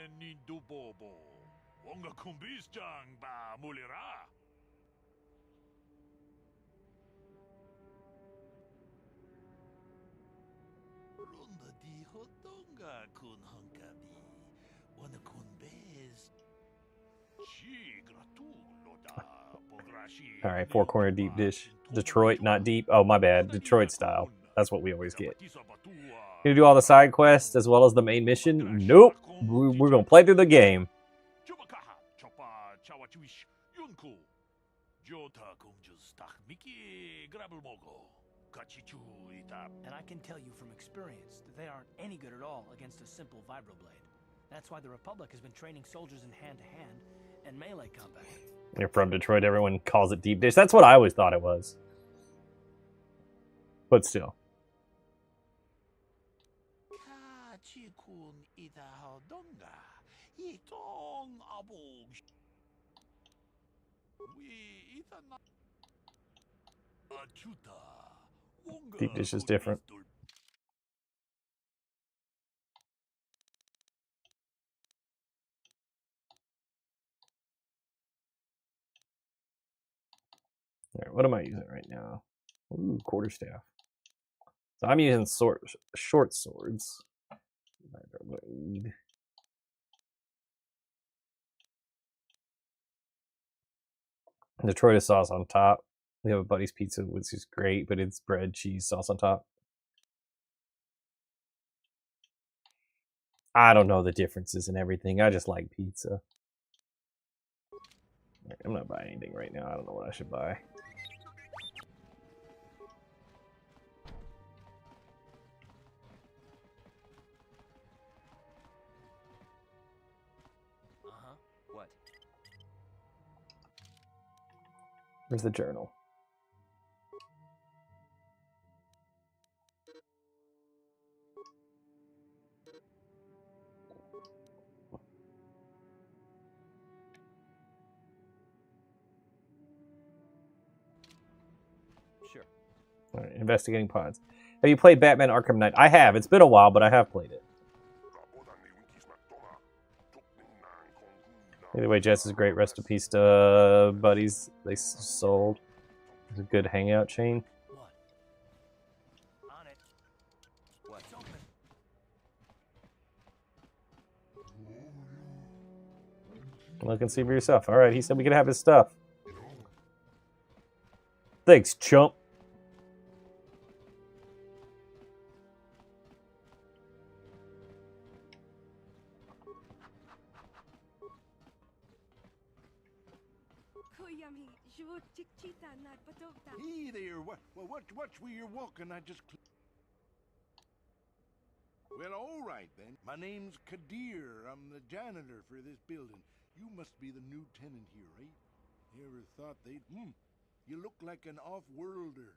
All right, four-corner deep dish. Detroit, not deep. Oh, my bad. Detroit style. That's what we always get. Gonna do all the side quests as well as the main mission? Nope. We're gonna play through the game. And I can tell you from experience that they aren't any good at all against a simple vibroblade. That's why the Republic has been training soldiers in hand-to-hand and melee combat. You're from Detroit, everyone calls it deep dish. That's what I always thought it was. But still. Deep dish is different. All right, what am I using right now? Ooh, quarterstaff. So I'm using short swords. Detroit sauce on top. We have a Buddy's Pizza, which is great, but it's bread, cheese, sauce on top. I don't know the differences in everything. I just like pizza. Right, I'm not buying anything right now. I don't know what I should buy. What? Where's the journal? All right, investigating pods. Have you played Batman Arkham Knight? I have. It's been a while, but I have played it. Either way, Jess is great. Rest in peace to buddies they sold. It's a good hangout chain. What? On it. What's open? Look and see for yourself. All right, he said we could have his stuff. Thanks, chump. Hey there, watch where you're walking. Well, all right then. My name's Kadir. I'm the janitor for this building. You must be the new tenant here, right? You ever thought they'd... You look like an off-worlder.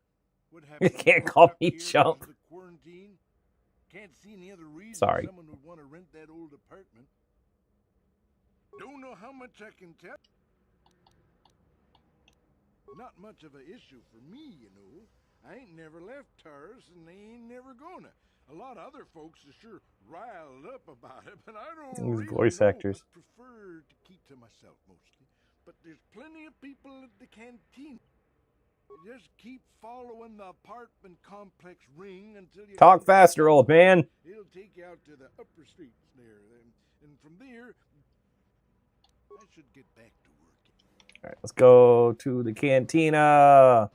What happened? You can't call me chump. The quarantine? Can't see any other reason Sorry. someone would want to rent that old apartment. Don't know how much I can tell. Not much of an issue for me, you know. I ain't never left Taurus, and they ain't never gonna. A lot of other folks are sure riled up about it, but I don't These really voice know. actors. I prefer to keep to myself mostly. But there's plenty of people at the canteen. Just keep following the apartment complex ring until you... Talk faster, old man. It'll take you out to the upper streets there. And from there, I should get back to work. All right, let's go to the cantina.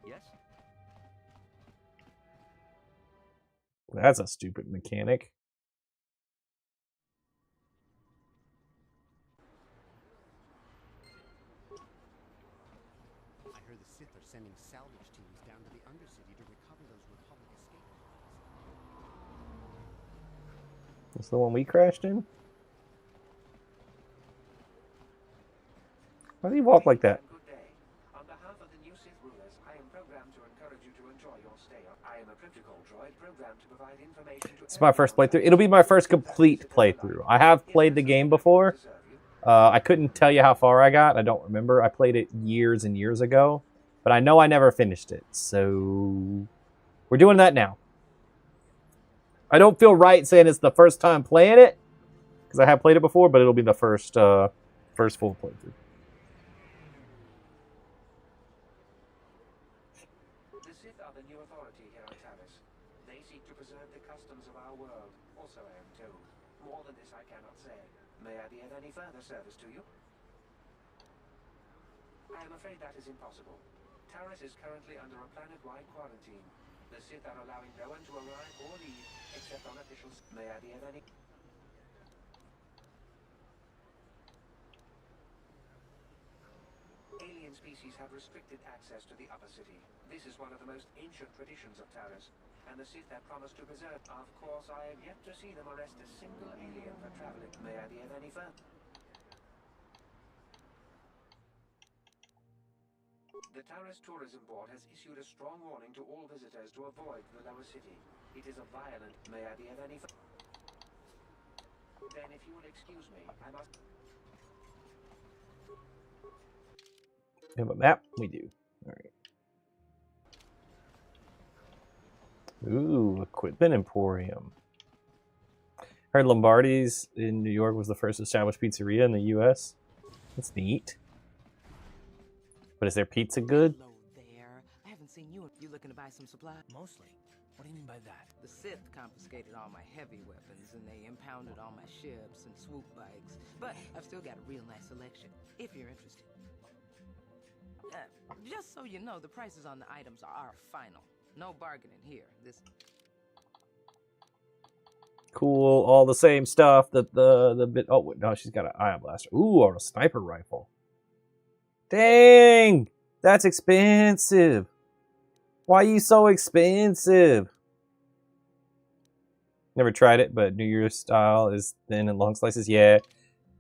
Yes? That's a stupid mechanic. I heard the Sith are sending salvage teams down to the Undercity to recover those Republic escape pods. That's the one we crashed in? Why do you walk like that? Good day. On behalf of the new Sith rulers, I am programmed to encourage you to enjoy your stay. I am a protocol droid programmed to provide information to... It's my first playthrough. It'll be my first complete playthrough. I have played the game before. I couldn't tell you how far I got. I don't remember. I played it years and years ago. But I know I never finished it. So we're doing that now. I don't feel right saying it's the first time playing it, because I have played it before, but it'll be the first full playthrough. The Sith are the new authority here on Tavis. They seek to preserve the customs of our world. Also, I am told. More than this I cannot say. May I be of any further service to you? I am afraid that is impossible. Taris is currently under a planet-wide quarantine. The Sith are allowing no one to arrive or leave, except on officials. May I be of any... Alien species have restricted access to the upper city. This is one of the most ancient traditions of Taris, and the Sith have promised to preserve. Of course, I have yet to see them arrest a single alien for traveling. May I be of any further? The Taris Tourism Board has issued a strong warning to all visitors to avoid the lower city. It is a violent... May I be of any... Then if you will excuse me, I must... We have a map? We do. Alright. Ooh, Equipment Emporium. Heard Lombardi's in New York was the first established pizzeria in the U.S. That's neat. But is their pizza good? Hello there. I haven't seen you. You looking to buy some supplies? Mostly. What do you mean by that? The Sith confiscated all my heavy weapons, and they impounded all my ships and swoop bikes. But I've still got a real nice selection, if you're interested. Just so you know, the prices on the items are final. No bargaining here. This... Cool, all the same stuff. The bit. Oh wait, no, she's got an ion blaster. Ooh, or a sniper rifle. Dang, that's expensive. Why are you so expensive? Never tried it, but New Year's style is thin and long slices. Yeah,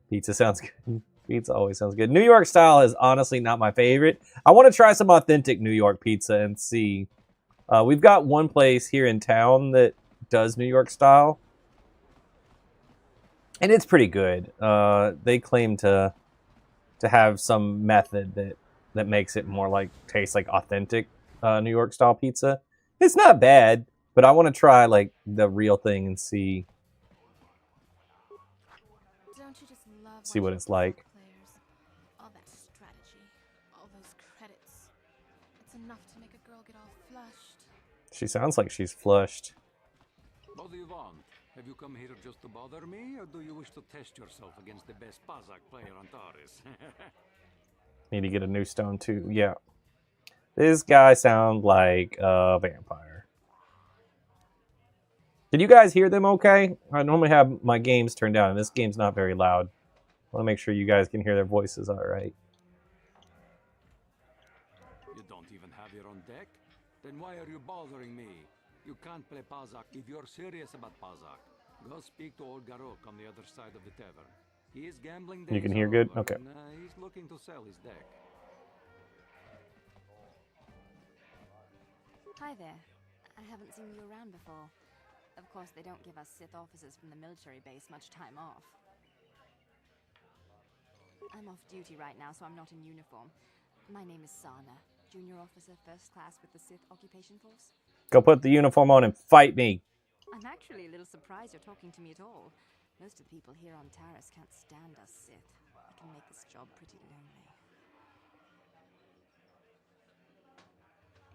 Pizza sounds good. Pizza always sounds good. New York style is honestly not my favorite. I want to try some authentic New York pizza and see. We've got one place here in town that does New York style, and it's pretty good. They claim to have some method that makes it more like taste like authentic New York style pizza. It's not bad, but I want to try like the real thing and see Don't you just love what it's like. players? All that strategy, all those credits. It's enough to make a girl get all flushed. She sounds like she's flushed. What do you want? Have you come here just to bother me, or do you wish to test yourself against the best Pazak player on Taurus? Need to get a new stone too. Yeah. This guy sounds like a vampire. Did you guys hear them okay? I normally have my games turned down, and this game's not very loud. I want to make sure you guys can hear their voices all right. You don't even have your own deck? Then why are you bothering me? You can't play Pazak if you're serious about Pazak. Go speak to old Garok on the other side of the tavern. He is gambling. You can hear good? Over, okay. And, he's looking to sell his deck. Hi there. I haven't seen you around before. Of course, they don't give us Sith officers from the military base much time off. I'm off duty right now, so I'm not in uniform. My name is Sana, junior officer, first class with the Sith occupation force. Go put the uniform on and fight me. I'm actually a little surprised you're talking to me at all. Most of the people here on Taris can't stand us Sith. It can make this job pretty lonely.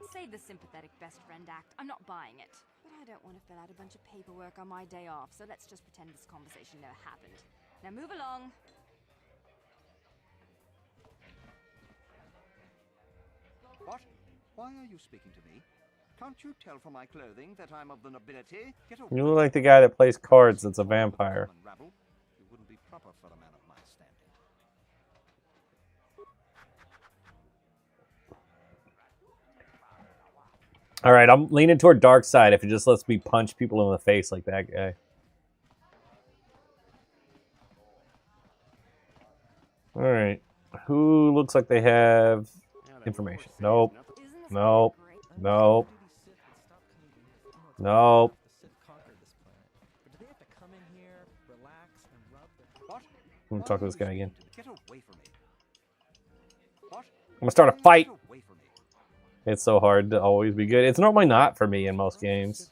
Save the sympathetic best friend act. I'm not buying it. But I don't want to fill out a bunch of paperwork on my day off, so let's just pretend this conversation never happened. Now move along. What? Why are you speaking to me? Can't you tell from my clothing that I'm of the nobility? Get away. You look like the guy that plays cards that's a vampire. You wouldn't be proper for a man of my standing. All right, I'm leaning toward dark side if it just lets me punch people in the face like that guy. All right, who looks like they have information? Nope. Nope. Nope. Nope. I'm gonna talk to this guy again. I'm gonna start a fight. It's so hard to always be good. It's normally not for me in most games.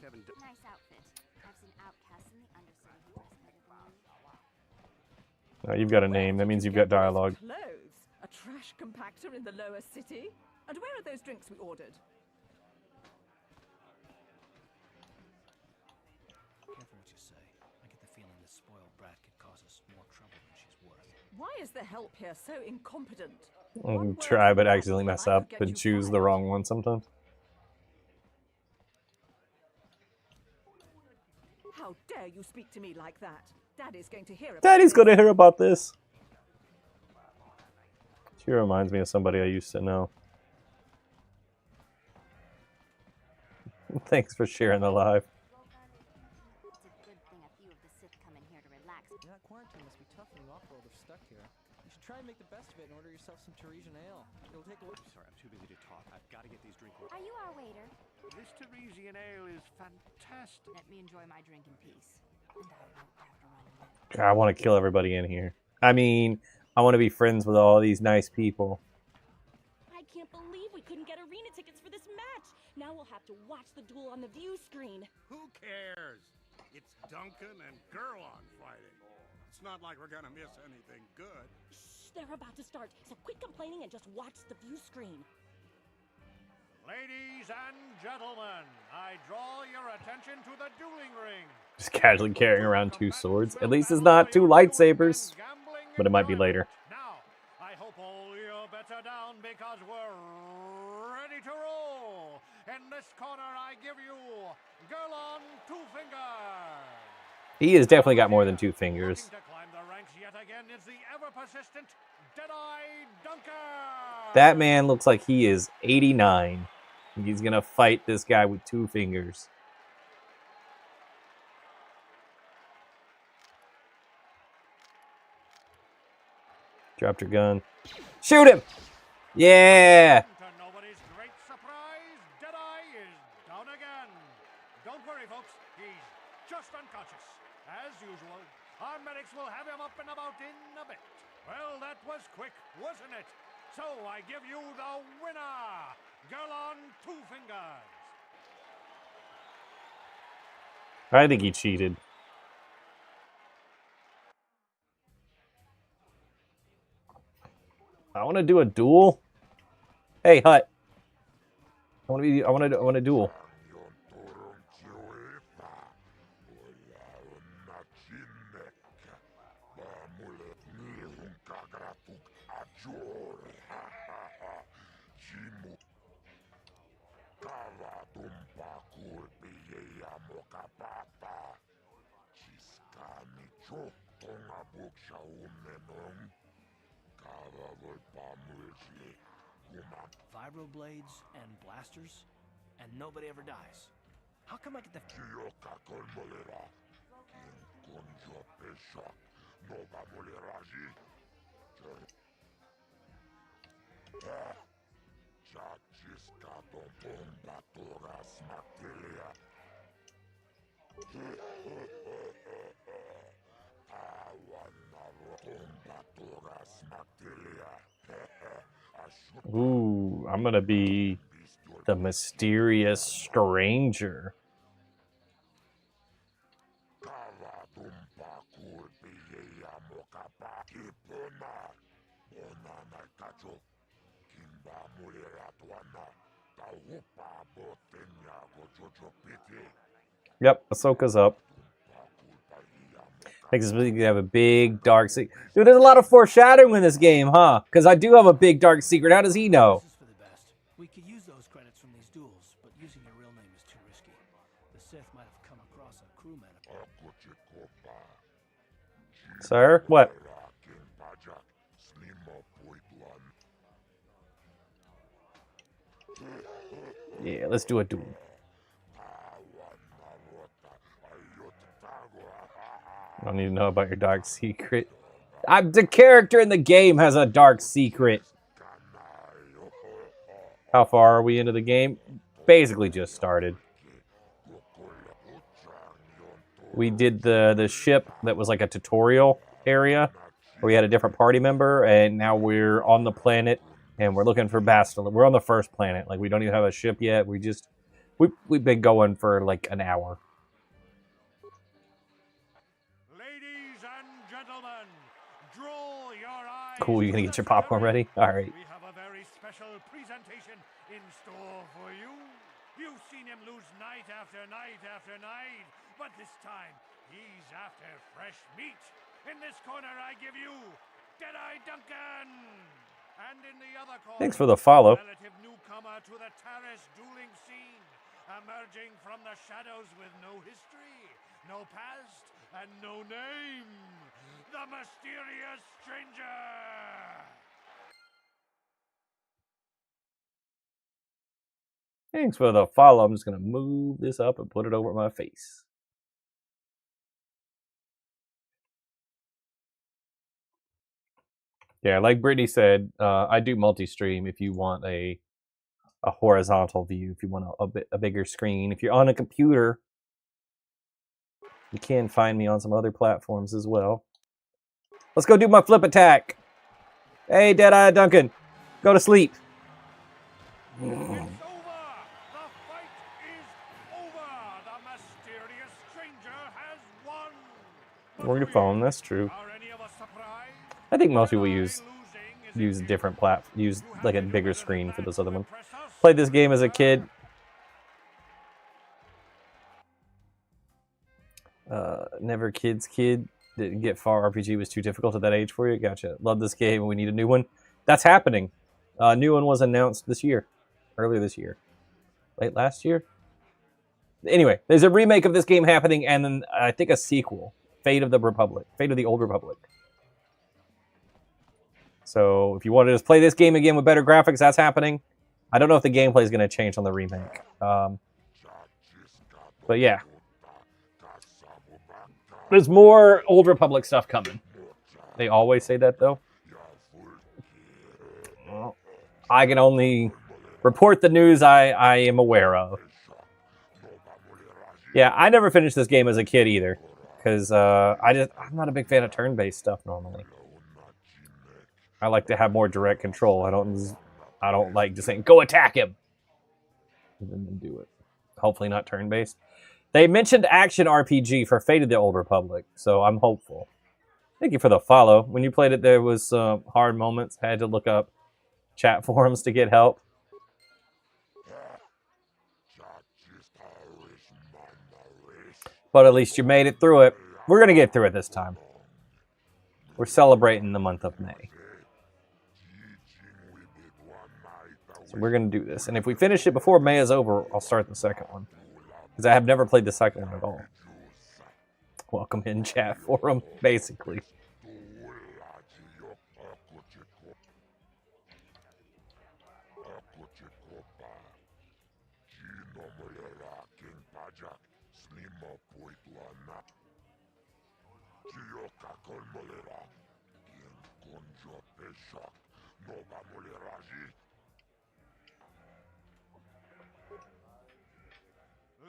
Oh, you've got a name. That means you've got dialogue. Clothes? A trash compactor in the lower city? And where are those drinks we ordered? Careful what you say. I get the feeling this spoiled brat could cause us more trouble than she's worth. Why is the help here so incompetent? Try but accidentally mess up and choose the wrong one sometimes. How dare you speak to me like that? Daddy's going to hear about Daddy's this. gonna hear about this. She reminds me of somebody I used to know. Thanks for sharing the live. It's a good thing a few of the Sith come in here to relax. Yeah, quarantine must be tough when you off-world are stuck here. You should try and make the best of it and order yourself some Teresian ale. It'll take a while. Sorry, I'm too busy to talk. I've got to get these drink orders. Are you our waiter? This Teresian ale is fantastic. Let me enjoy my drink in peace. And I won't have to run away. God, I want to kill everybody in here. I mean, I want to be friends with all these nice people. I can't believe we couldn't get arena tickets for this match. Now we'll have to watch the duel on the view screen. Who cares? It's Duncan and Gerlon fighting. It's not like we're gonna miss anything good. Shh, they're about to start, so quit complaining and just watch the view screen. Ladies and gentlemen, I draw your attention to the dueling ring. Just casually carrying around 2 swords. At least it's not 2 lightsabers. But it might be later. Now, I hope all your bets are down because we're ready to roll. In this corner, I give you Gerlon 2 Fingers. He has definitely got more than 2 fingers. To climb the ranks yet again is the ever-persistent Deadeye Dunker. That man looks like he is 89. He's gonna fight this guy with 2 fingers. Dropped your gun. Shoot him! Yeah! To nobody's great surprise, Deadeye is down again. Don't worry, folks. He's just unconscious. As usual, our medics will have him up and about in a bit. Well, that was quick, wasn't it? So I give you the winner, Girl on Two Fingers. I think he cheated. I want to do a duel. Hey, Hut. I want to duel. Vibroblades and blasters, and nobody ever dies. How come I get the... Ooh, I'm gonna be the mysterious stranger. Yep, Ahsoka's up. Makes us think you have a big dark secret. Dude, there's a lot of foreshadowing in this game, huh? Because I do have a big dark secret. How does he know? This is for the best. We could use those credits from these duels, but using your real name is too risky. The Sith might have come across a crewman. Sir? What? Yeah, let's do a duel. I don't need to know about your dark secret. The character in the game has a dark secret. How far are we into the game? Basically just started. We did the ship that was like a tutorial area where we had a different party member, and now we're on the planet and we're looking for Bastila. We're on the first planet. Like, we don't even have a ship yet. We've been going for like an hour. Ladies and gentlemen, draw your eyes. Cool, you gonna get your popcorn ready? All right. We have a very special presentation in store for you. You've seen him lose night after night after night, but this time he's after fresh meat. In this corner, I give you Deadeye Duncan. And in the other corner, Thanks for the follow. relative newcomer to the Taris dueling scene, emerging from the shadows with no history, no past, and no name, the mysterious stranger. Thanks for the follow. I'm just gonna move this up and put it over my face. Yeah, like Brittany said, I do multi-stream if you want a horizontal view, if you want a bigger screen. If you're on a computer, you can find me on some other platforms as well. Let's go do my flip attack. Hey, Deadeye Duncan, go to sleep. Or your phone, that's true. I think most people use different use like a bigger screen for this other one. Played this game as a kid. Never kid's kid. Didn't get far. RPG was too difficult at that age for you. Gotcha. Love this game. We need a new one. That's happening. A new one was announced this year. Earlier this year. Late last year? Anyway, there's a remake of this game happening, and then I think a sequel. Fate of the Republic. Fate of the Old Republic. So if you want to just play this game again with better graphics, that's happening. I don't know if the gameplay is going to change on the remake. But yeah. There's more Old Republic stuff coming. They always say that, though. I can only report the news I am aware of. Yeah, I never finished this game as a kid either, because I'm not a big fan of turn-based stuff normally. I like to have more direct control. I don't like just saying go attack him and then do it. Hopefully not turn-based. They mentioned action RPG for Fate of the Old Republic, so I'm hopeful. Thank you for the follow. When you played it, there was some hard moments. I had to look up chat forums to get help. But at least you made it through it. We're going to get through it this time. We're celebrating the month of May. So we're going to do this. And if we finish it before May is over, I'll start the second one. Because I have never played the second one at all. Welcome in chat forum, basically.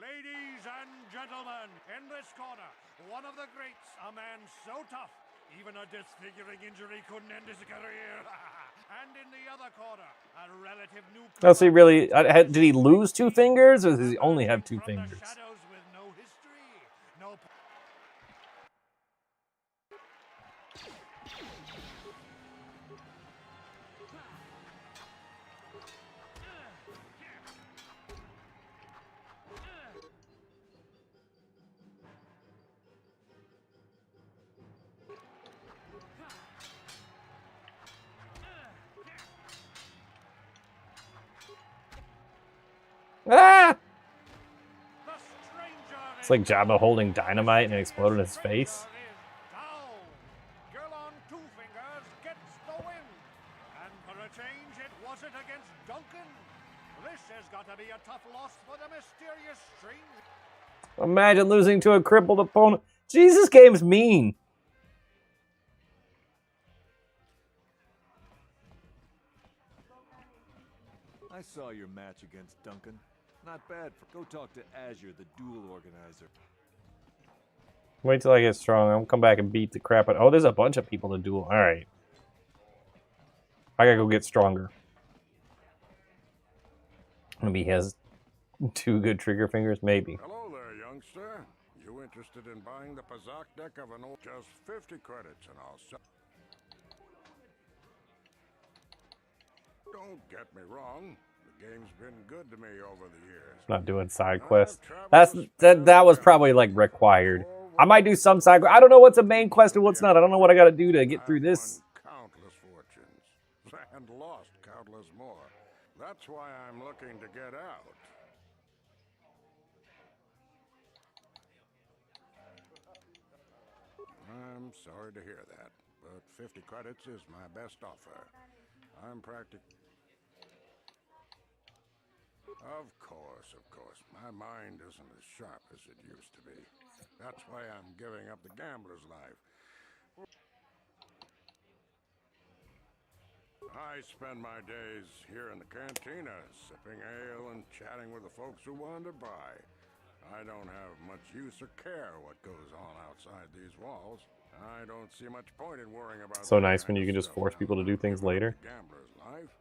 Ladies and gentlemen, in this corner, one of the greats, a man so tough, even a disfiguring injury couldn't end his career. And in the other corner, a relative new... Oh, so he really... did he lose 2 fingers, or does he only have 2 fingers? With no history, no... Ah! It's like Jabba holding dynamite and it exploded in his face. Girl on 2 fingers gets the win. And for a change, it wasn't against Duncan. This has got to be a tough loss for the mysterious stranger. Imagine losing to a crippled opponent. Jesus, game's mean. I saw your match against Duncan. Not bad. Go talk to Azure, the duel organizer. Wait till I get strong. I'll come back and beat the crap out. Oh, there's a bunch of people to duel. All right. I gotta go get stronger. Maybe he has 2 good trigger fingers. Maybe. Hello there, youngster. You interested in buying the Pazak deck of an old... Just 50 credits and I'll sell... Don't get me wrong. The game's been good to me over the years. Not doing side quests. That was probably like required. I might do some side quests. I don't know what's a main quest and what's not. I don't know what I got to do to get through this. Countless fortunes and lost countless more. That's why I'm looking to get out. I'm sorry to hear that, but 50 credits is my best offer. I'm practically... Of course. My mind isn't as sharp as it used to be. That's why I'm giving up the gambler's life. I spend my days here in the cantina, sipping ale and chatting with the folks who wanted to buy. I don't have much use or care what goes on outside these walls. I don't see much point in worrying about... So nice when you can just force people to do things later. Gambler's life.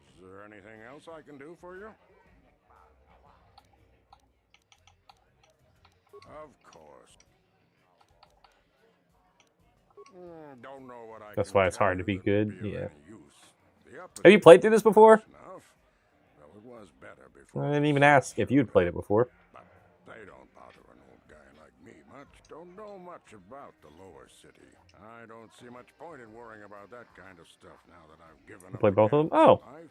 Is there anything else I can do for you? Of course. Don't know what I That's why it's hard to be good. be Yeah. The Have you played through this before? enough. Well, it was better before. I didn't even ask if you'd played it before. But they don't bother an old guy like me much. Don't know much about the lower city. I don't see much point in worrying about that kind of stuff now that I've given You up. played the both of them? gambler's Oh. life.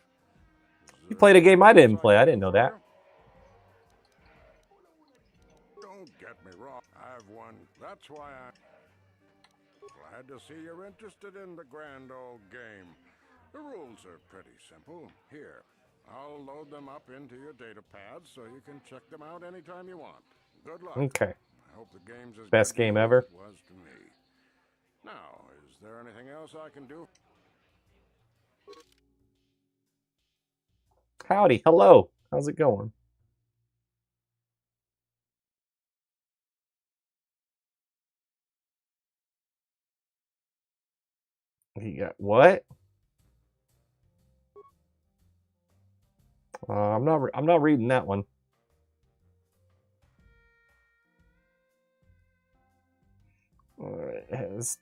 You played a game I didn't play. I didn't know that. Don't get me wrong. I've won. That's why I'm glad to see you're interested in the grand old game. The rules are pretty simple. Here, I'll load them up into your data pads so you can check them out anytime you want. Good luck. Okay. I hope the game's as Best good to game you ever. as it was to me. Now, is there anything else I can do? Howdy, hello. How's it going? You got what? I'm not reading that one. It has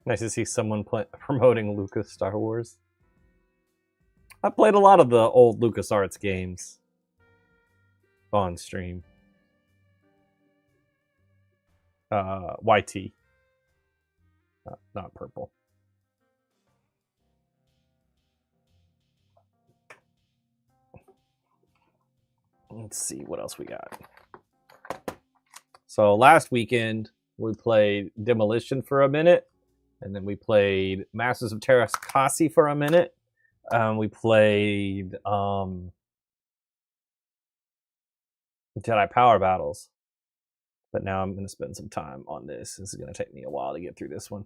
nice to see someone promoting Lucas Star Wars. I played a lot of the old LucasArts games on stream. YT. Not purple. Let's see what else we got. So last weekend we played Demolition for a minute, and then we played Masters of Terraskasi for a minute. We played Jedi Power Battles. But now I'm going to spend some time on this. This is going to take me a while to get through this one.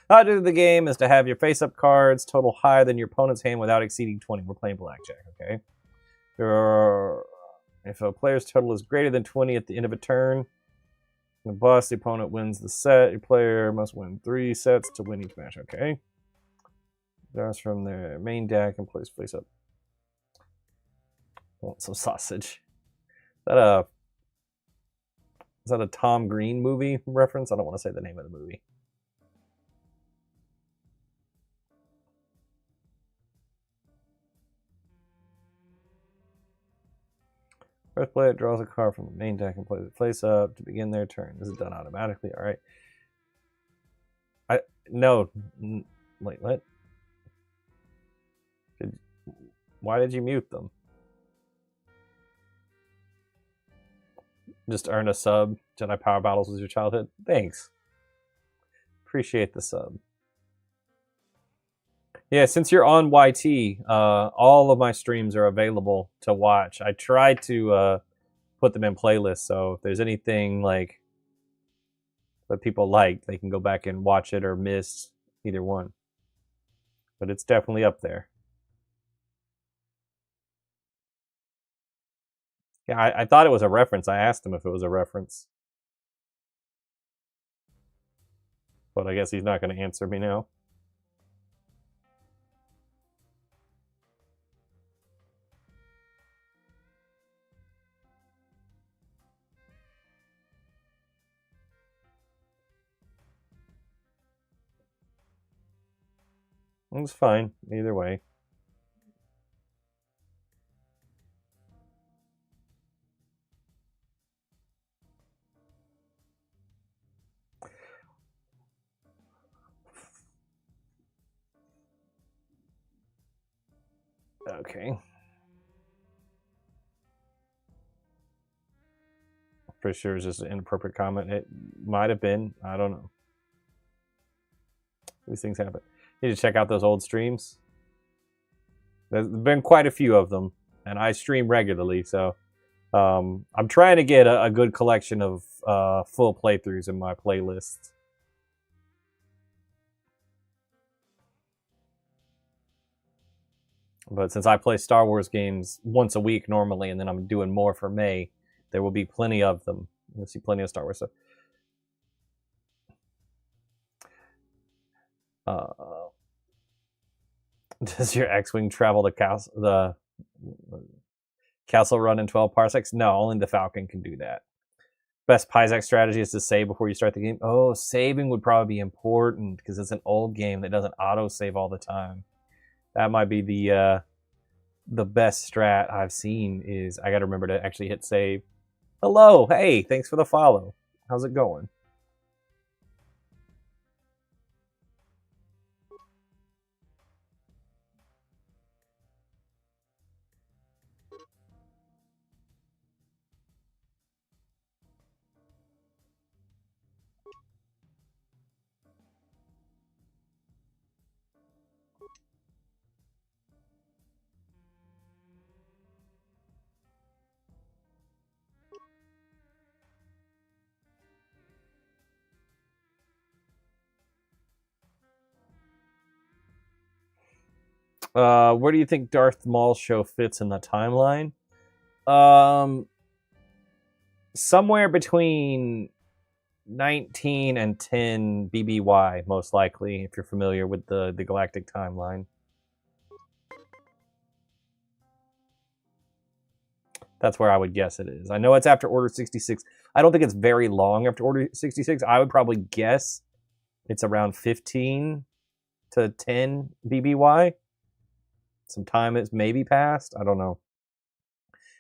The object of the game is to have your face-up cards total higher than your opponent's hand without exceeding 20. We're playing blackjack, okay? If a player's total is greater than 20 at the end of a turn, the boss, the opponent wins the set. Your player must win 3 sets to win each match, okay? Draws from their main deck and plays face-up. Want some sausage. Is that a Tom Green movie reference? I don't want to say the name of the movie. First player draws a card from the main deck and plays it face up to begin their turn. This is done automatically. All right. No. Wait, what? Why did you mute them? Just earn a sub. Jedi Power Battles was your childhood. Thanks. Appreciate the sub. Yeah, since you're on YT, all of my streams are available to watch. I try to put them in playlists, so if there's anything like that people like, they can go back and watch it or miss either one. But it's definitely up there. Yeah, I thought it was a reference. I asked him if it was a reference. But I guess he's not going to answer me now. It's fine, either way. Okay. For sure it's just an inappropriate comment. It might have been. I don't know. These things happen. You need to check out those old streams. There's been quite a few of them, and I stream regularly, so I'm trying to get a good collection of full playthroughs in my playlists. But since I play Star Wars games once a week normally, and then I'm doing more for May, there will be plenty of them. You'll see plenty of Star Wars stuff. Does your X-Wing travel the castle run in 12 parsecs? No, only the Falcon can do that. Best Pyzak strategy is to save before you start the game. Oh, saving would probably be important because it's an old game that doesn't auto-save all the time. That might be the best strat I've seen is I got to remember to actually hit save. Hello, hey, thanks for the follow. How's it going? Where do you think Darth Maul's show fits in the timeline? Somewhere between 19 and 10 BBY, most likely, if you're familiar with the galactic timeline. That's where I would guess it is. I know it's after Order 66. I don't think it's very long after Order 66. I would probably guess it's around 15 to 10 BBY. Some time has maybe passed. I don't know.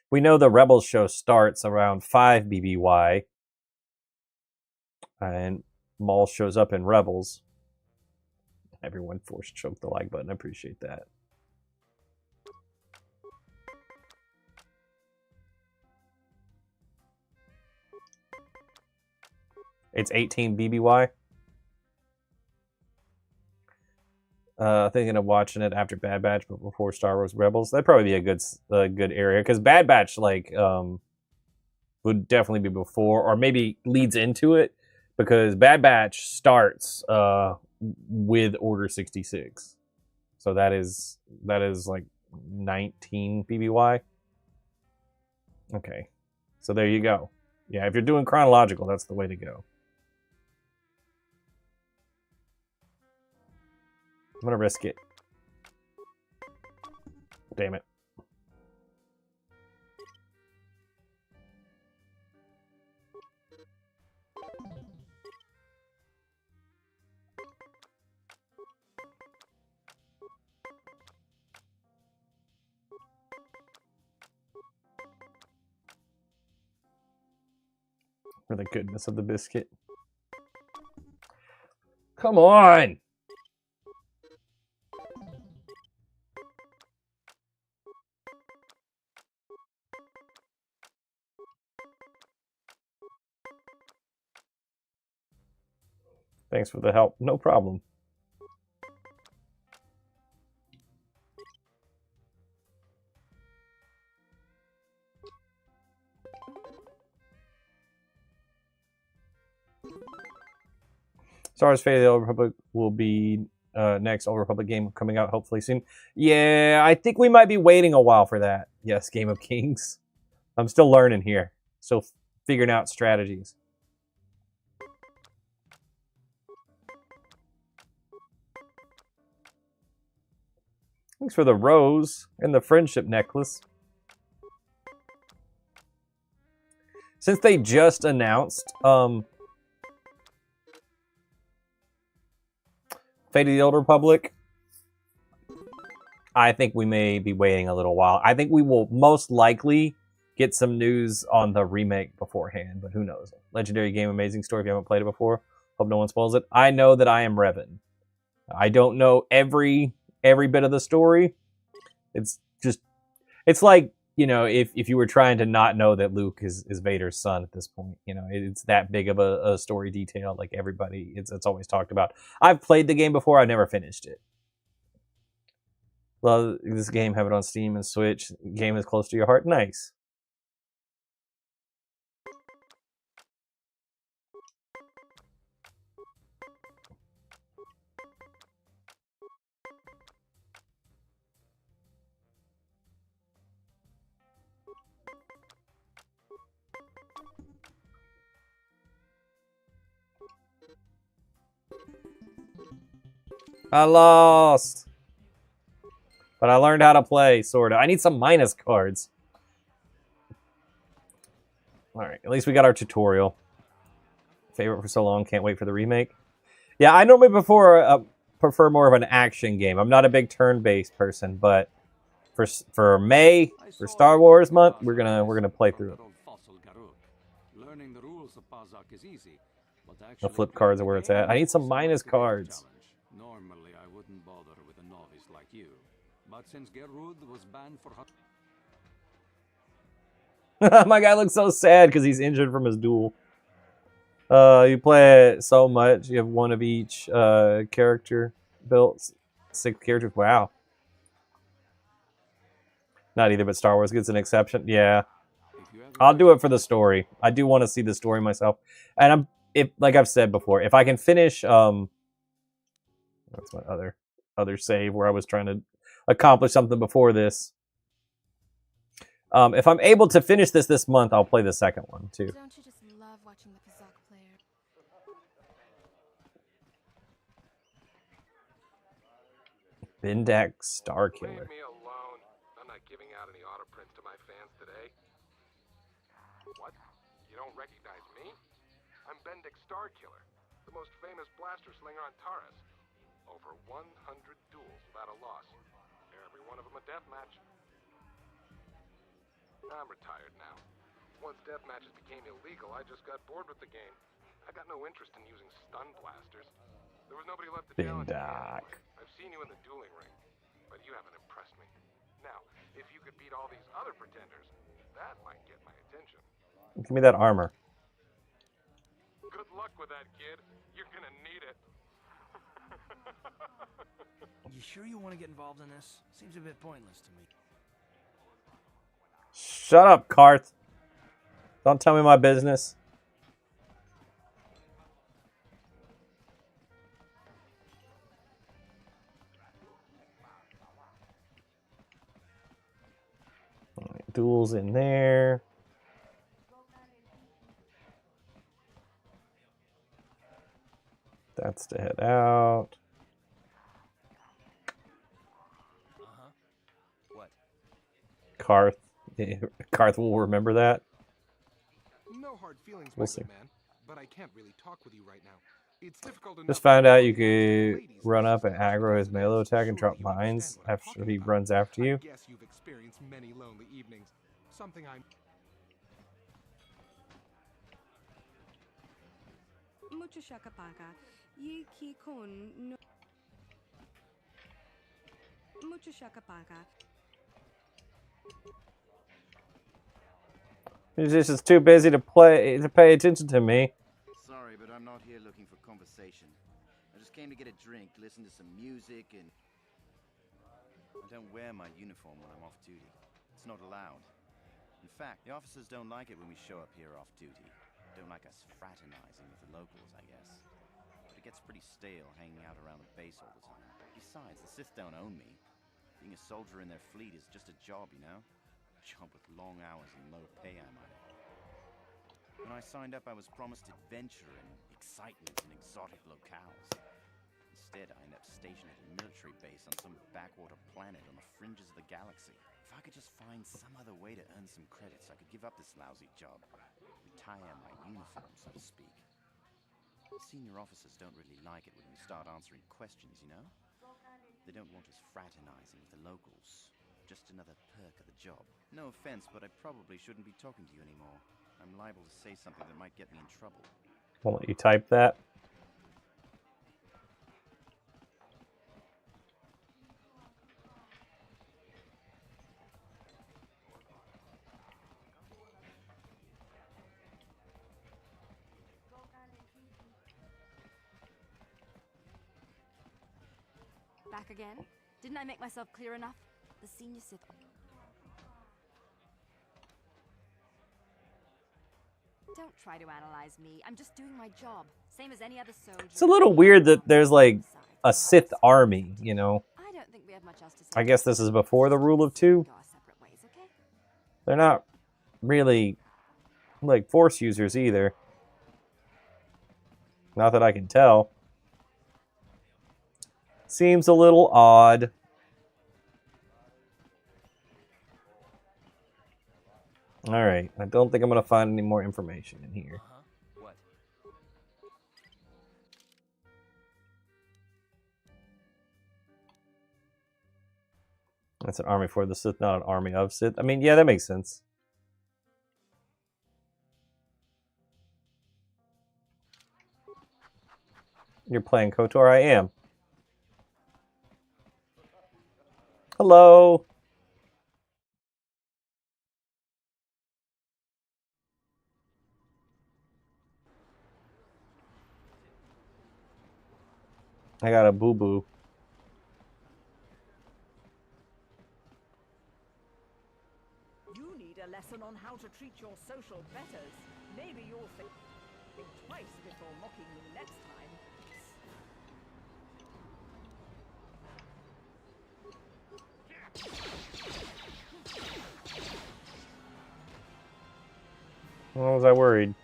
We know the Rebels show starts around 5 BBY. And Maul shows up in Rebels. Everyone force choke the like button. I appreciate that. It's 18 BBY. Thinking of watching it after Bad Batch, but before Star Wars Rebels. That'd probably be a good area, because Bad Batch would definitely be before, or maybe leads into it, because Bad Batch starts with Order 66. So that is like 19 BBY. Okay, so there you go. Yeah, if you're doing chronological, that's the way to go. I'm gonna risk it. Damn it. For the goodness of the biscuit. Come on! Thanks for the help. No problem. Star Wars: Fate of the Old Republic will be next Old Republic game coming out hopefully soon. Yeah, I think we might be waiting a while for that. Yes, Game of Kings. I'm still learning here. Still figuring out strategies. Thanks for the rose and the friendship necklace. Since they just announced Fate of the Old Republic, I think we may be waiting a little while. I think we will most likely get some news on the remake beforehand, but who knows? Legendary game, amazing story. If you haven't played it before, hope no one spoils it. I know that I am Revan. I don't know every bit of the story. It's like, you know, if you were trying to not know that Luke is Vader's son at this point, you know, it's that big of a story detail. Like everybody, it's always talked about. I've played the game before. I never finished it. Love this game. Have it on Steam and Switch. Game is close to your heart. Nice. I lost. But I learned how to play, sort of. I need some minus cards. Alright, at least we got our tutorial. Favorite for so long, can't wait for the remake. Yeah, I normally prefer more of an action game. I'm not a big turn-based person, but for May, for Star Wars month, we're gonna play through it. Learning the rules of Pazak is easy, but The flip cards are where it's at. I need some minus cards. Normally, I wouldn't bother with a novice like you, but since Gerud was banned for My guy looks so sad because he's injured from his duel. You play it so much. You have one of each character built. 6 characters. Wow. Not either, but Star Wars gets an exception. Yeah. I'll do it for the story. I do want to see the story myself. And like I've said before, if I can finish that's my other save where I was trying to accomplish something before this. If I'm able to finish this month, I'll play the second one too. Don't you just love watching the Kazakh player? Bindak Star Killer. Leave me alone. I'm not giving out any auto prints to my fans today. What? You don't recognize me? I'm Bendik Star Killer, the most famous blaster slinger on Taurus. Over 100 duels without a loss. Every one of them a death match. I'm retired now. Once death matches became illegal, I just got bored with the game. I got no interest in using stun blasters. There was nobody left to challenge me anyway. I've seen you in the dueling ring, but you haven't impressed me. Now, if you could beat all these other pretenders, that might get my attention. Give me that armor. Good luck with that, kid. You're gonna need it. You sure you want to get involved in this? Seems a bit pointless to me. Shut up, Karth. Don't tell me my business. All right, duels in there. That's to head out. What? Karth. Karth will remember that. No hard feelings, We'll my see. good man, but I can't really talk with you right now. It's difficult enough. Just found out you could run up and aggro his melee attack and drop mines after he runs after you. I guess you've experienced many lonely evenings. Something I'm... Mucho shakapaka. Ye ki kun no. Mucho shakapaka. Musician's too busy to pay attention to me. Sorry, but I'm not here looking for conversation. I just came to get a drink, listen to some music, and... I don't wear my uniform when I'm off duty. It's not allowed. In fact, the officers don't like it when we show up here off duty. Don't like us fraternizing with the locals, I guess. But it gets pretty stale hanging out around the base all the time. Besides, the Sith don't own me. Being a soldier in their fleet is just a job, you know? A job with long hours and low pay, I might add. When I signed up, I was promised adventure and excitement in exotic locales. Instead, I ended up stationed at a military base on some backwater planet on the fringes of the galaxy. If I could just find some other way to earn some credits, I could give up this lousy job. Retire my uniform, so to speak. The senior officers don't really like it when we start answering questions, you know? They don't want us fraternizing with the locals. Just another perk of the job. No offense, but I probably shouldn't be talking to you anymore. I'm liable to say something that might get me in trouble. Won't let you type that. Back again? Didn't I make myself clear enough? The senior Sith... Don't try to analyze me. I'm just doing my job. Same as any other soldier. It's a little weird that there's like a Sith army, you know? I don't think we have much else to say. I guess this is before the rule of two. Go our separate ways, okay? They're not really like Force users either. Not that I can tell. Seems a little odd. All right, I don't think I'm going to find any more information in here. What? That's an army for the Sith, not an army of Sith. I mean, yeah, that makes sense. You're playing KOTOR? I am. Hello. I got a boo-boo. You need a lesson on how to treat your social betters. Maybe you'll think twice before mocking me next time. Why was I worried?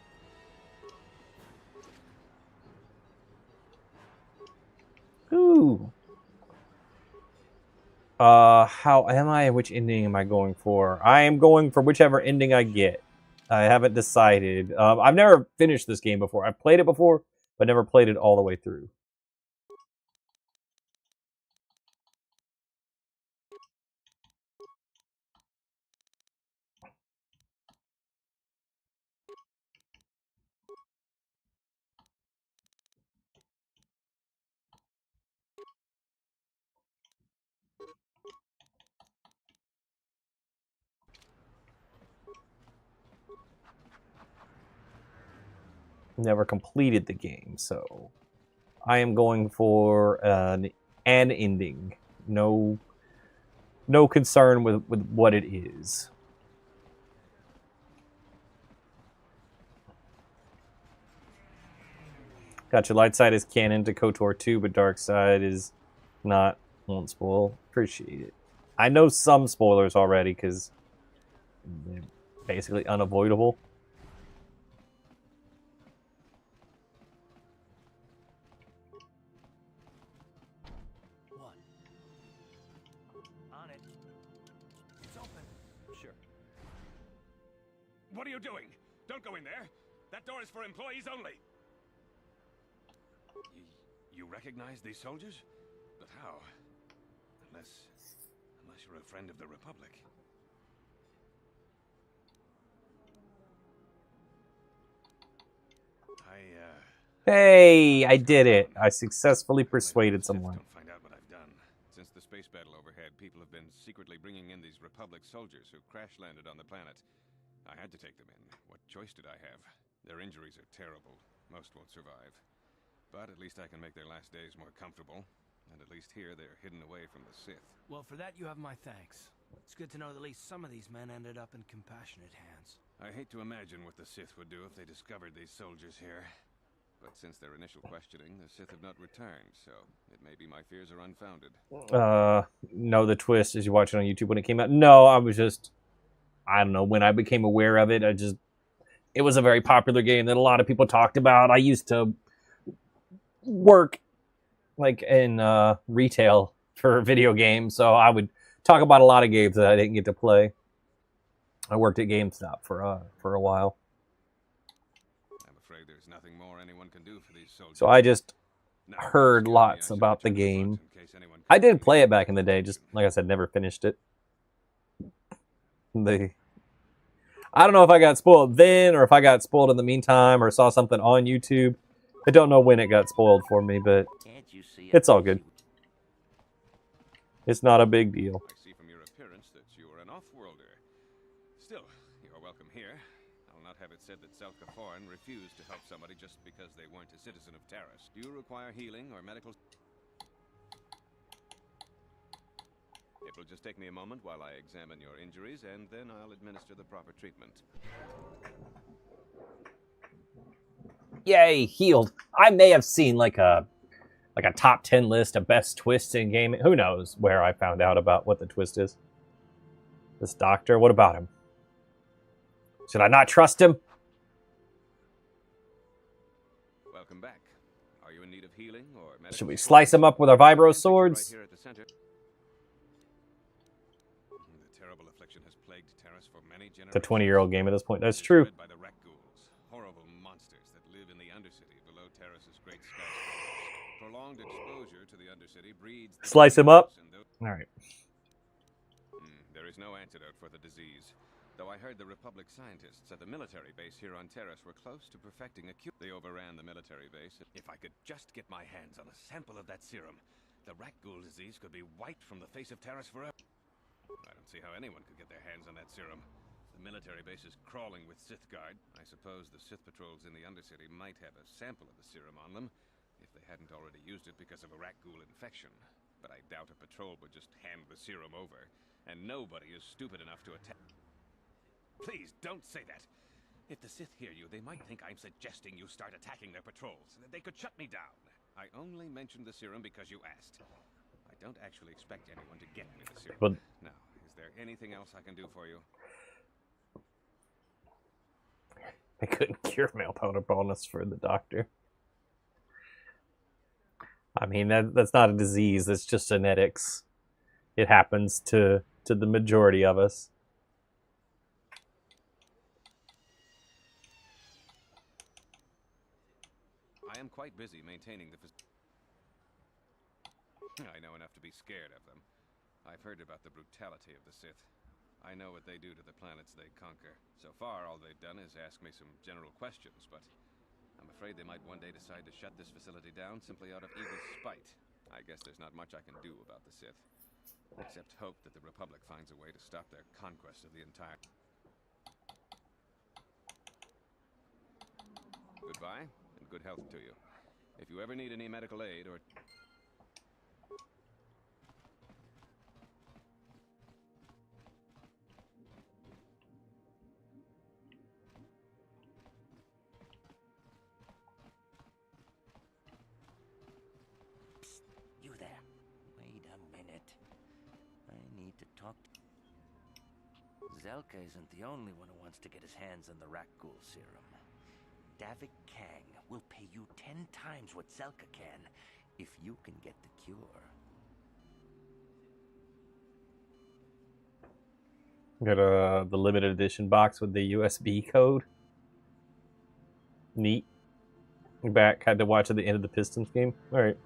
Ooh. How am I? Which ending am I going for? I am going for whichever ending I get. I haven't decided. I've never finished this game before. I've played it before, but never played it all the way through. Never completed the game, so I am going for an ending. No concern with what it is. Gotcha. Light side is canon to KOTOR 2, but dark side is not. Won't spoil. Appreciate it. I know some spoilers already because they're basically unavoidable. What? On it. It's open. Sure. What are you doing? Don't go in there. That door is for employees only. You recognize these soldiers? But how? Unless you're a friend of the Republic. Hey, I did it. I successfully persuaded someone. Don't find out what I've done. Since the space battle overhead, people have been secretly bringing in these Republic soldiers who crash-landed on the planet. I had to take them in. What choice did I have? Their injuries are terrible. Most won't survive. But at least I can make their last days more comfortable. And at least here, they're hidden away from the Sith. Well, for that, you have my thanks. It's good to know that at least some of these men ended up in compassionate hands. I hate to imagine what the Sith would do if they discovered these soldiers here. But since their initial questioning, the Sith have not returned, so it may be my fears are unfounded. No, the twist is you watch it on YouTube when it came out. No, I was just, I don't know, when I became aware of it, it was a very popular game that a lot of people talked about. I used to work like in retail for video games, so I would talk about a lot of games that I didn't get to play. I worked at GameStop for a while. I'm afraid there's nothing more anyone can do for these soldiers. So I just heard lots about the game. I did play it back in the day, just like I said, never finished it. I don't know if I got spoiled then or if I got spoiled in the meantime or saw something on YouTube. I don't know when it got spoiled for me, but it's all good. It's not a big deal. I see from your appearance that you are an off-worlder. Still, you're welcome here. I'll not have it said that Selkaforan refused to help somebody just because they weren't a citizen of Taris. Do you require healing or medical? It will just take me a moment while I examine your injuries, and then I'll administer the proper treatment. Yay, healed. I may have seen like a top 10 list of best twists in gaming. Who knows where I found out about what the twist is. This doctor, what about him? Should I not trust him? Welcome back. Are you in need of healing or medical? Should we slice him up with our vibro swords? Right here at the center. The terrible affliction has plagued Taris for many generations. It's a 20-year-old game at this point. That's true. By the rat ghouls, horrible monsters that live in the Undercity below Taris's great skyscrapers. Prolonged exposure to the Undercity breeds. Slice him up. All right. There is no antidote for the disease. Though I heard the Republic scientists at the military base here on Taris were close to perfecting a cure. They overran the military base. If I could just get my hands on a sample of that serum, the rat ghoul disease could be wiped from the face of Taris forever. I don't see how anyone could get their hands on that serum. The military base is crawling with Sith guard. I suppose the Sith patrols in the Undercity might have a sample of the serum on them, if they hadn't already used it because of a rat ghoul infection. But I doubt a patrol would just hand the serum over, and nobody is stupid enough to attack. Please, don't say that. If the Sith hear you, they might think I'm suggesting you start attacking their patrols. They could shut me down. I only mentioned the serum because you asked. I don't actually expect anyone to get me the serum. But now, is there anything else I can do for you? I couldn't cure male powder baldness for the doctor. I mean, that's not a disease. That's just genetics. It happens to the majority of us. I am quite busy maintaining the I know enough to be scared of them. I've heard about the brutality of the Sith. I know what they do to the planets they conquer. So far, all they've done is ask me some general questions, but I'm afraid they might one day decide to shut this facility down simply out of evil spite. I guess there's not much I can do about the Sith, except hope that the Republic finds a way to stop their conquest of the entire... Goodbye, and good health to you. If you ever need any medical aid or... You there. Wait a minute. I need to talk to... Zelka isn't the only one who wants to get his hands on the Rakghoul serum. Davik Kang will pay you 10 times what Zelka can if you can get the cure. Got the limited edition box with the USB code. Neat. Back, had to watch at the end of the Pistons game. Alright.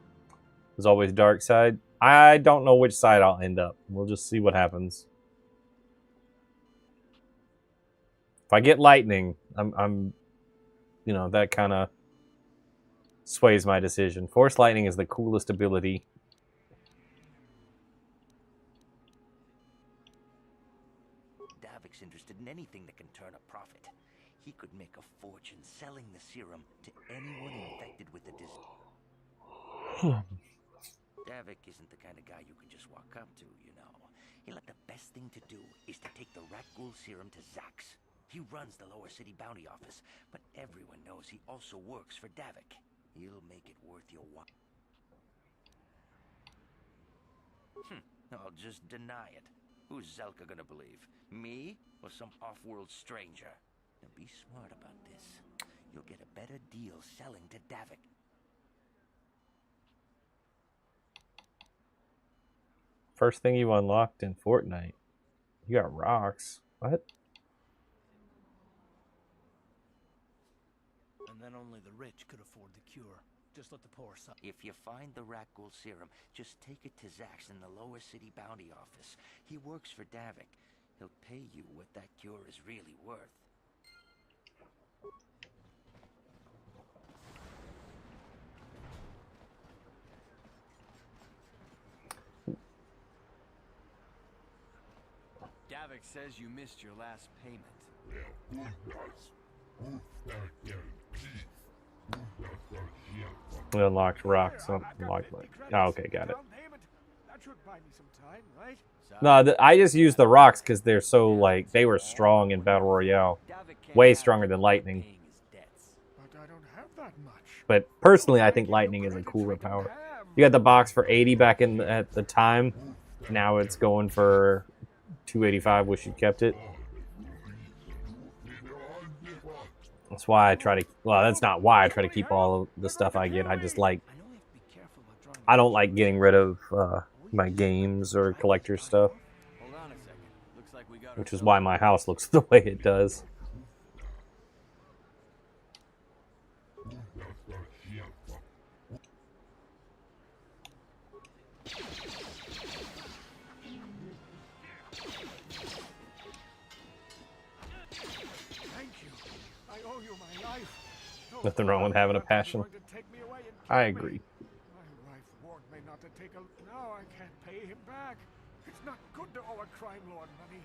There's always dark side. I don't know which side I'll end up. We'll just see what happens. If I get lightning, I'm you know, that kind of sways my decision. Force lightning is the coolest ability. Davik's interested in anything that can turn a profit. He could make a fortune selling the serum to anyone infected with the disease. Davik isn't the kind of guy you can just walk up to, you know. The best thing to do is to take the Rakghoul serum to Zax. He runs the Lower City Bounty Office, but everyone knows he also works for Davik. He'll make it worth your while. I'll just deny it. Who's Zelka gonna believe? Me or some off-world stranger? Now be smart about this. You'll get a better deal selling to Davik. First thing you unlocked in Fortnite. You got rocks. What? And then only the rich could afford the cure. Just let the poor suffer. If you find the Rakghoul serum, just take it to Zax in the Lower City Bounty Office. He works for Davik. He'll pay you what that cure is really worth. Davik says you missed your last payment. We unlocked rocks. Unlocked like, oh, okay, got it. That should buy me some time, right? No, I just used the rocks because they're so, like, they were strong in Battle Royale. Way stronger than lightning. But I don't have that much. But personally, I think lightning is a cooler power. You got the box for 80 back in at the time. Now it's going for 285. Wish you kept it. That's why I try to... Well, that's not why I try to keep all of the stuff I get. I just like... I don't like getting rid of my games or collector stuff. Which is why my house looks the way it does. Nothing wrong with having a passion. I agree. My wife warned me not to take a... Now I can't pay him back. It's not good to owe a crime lord money.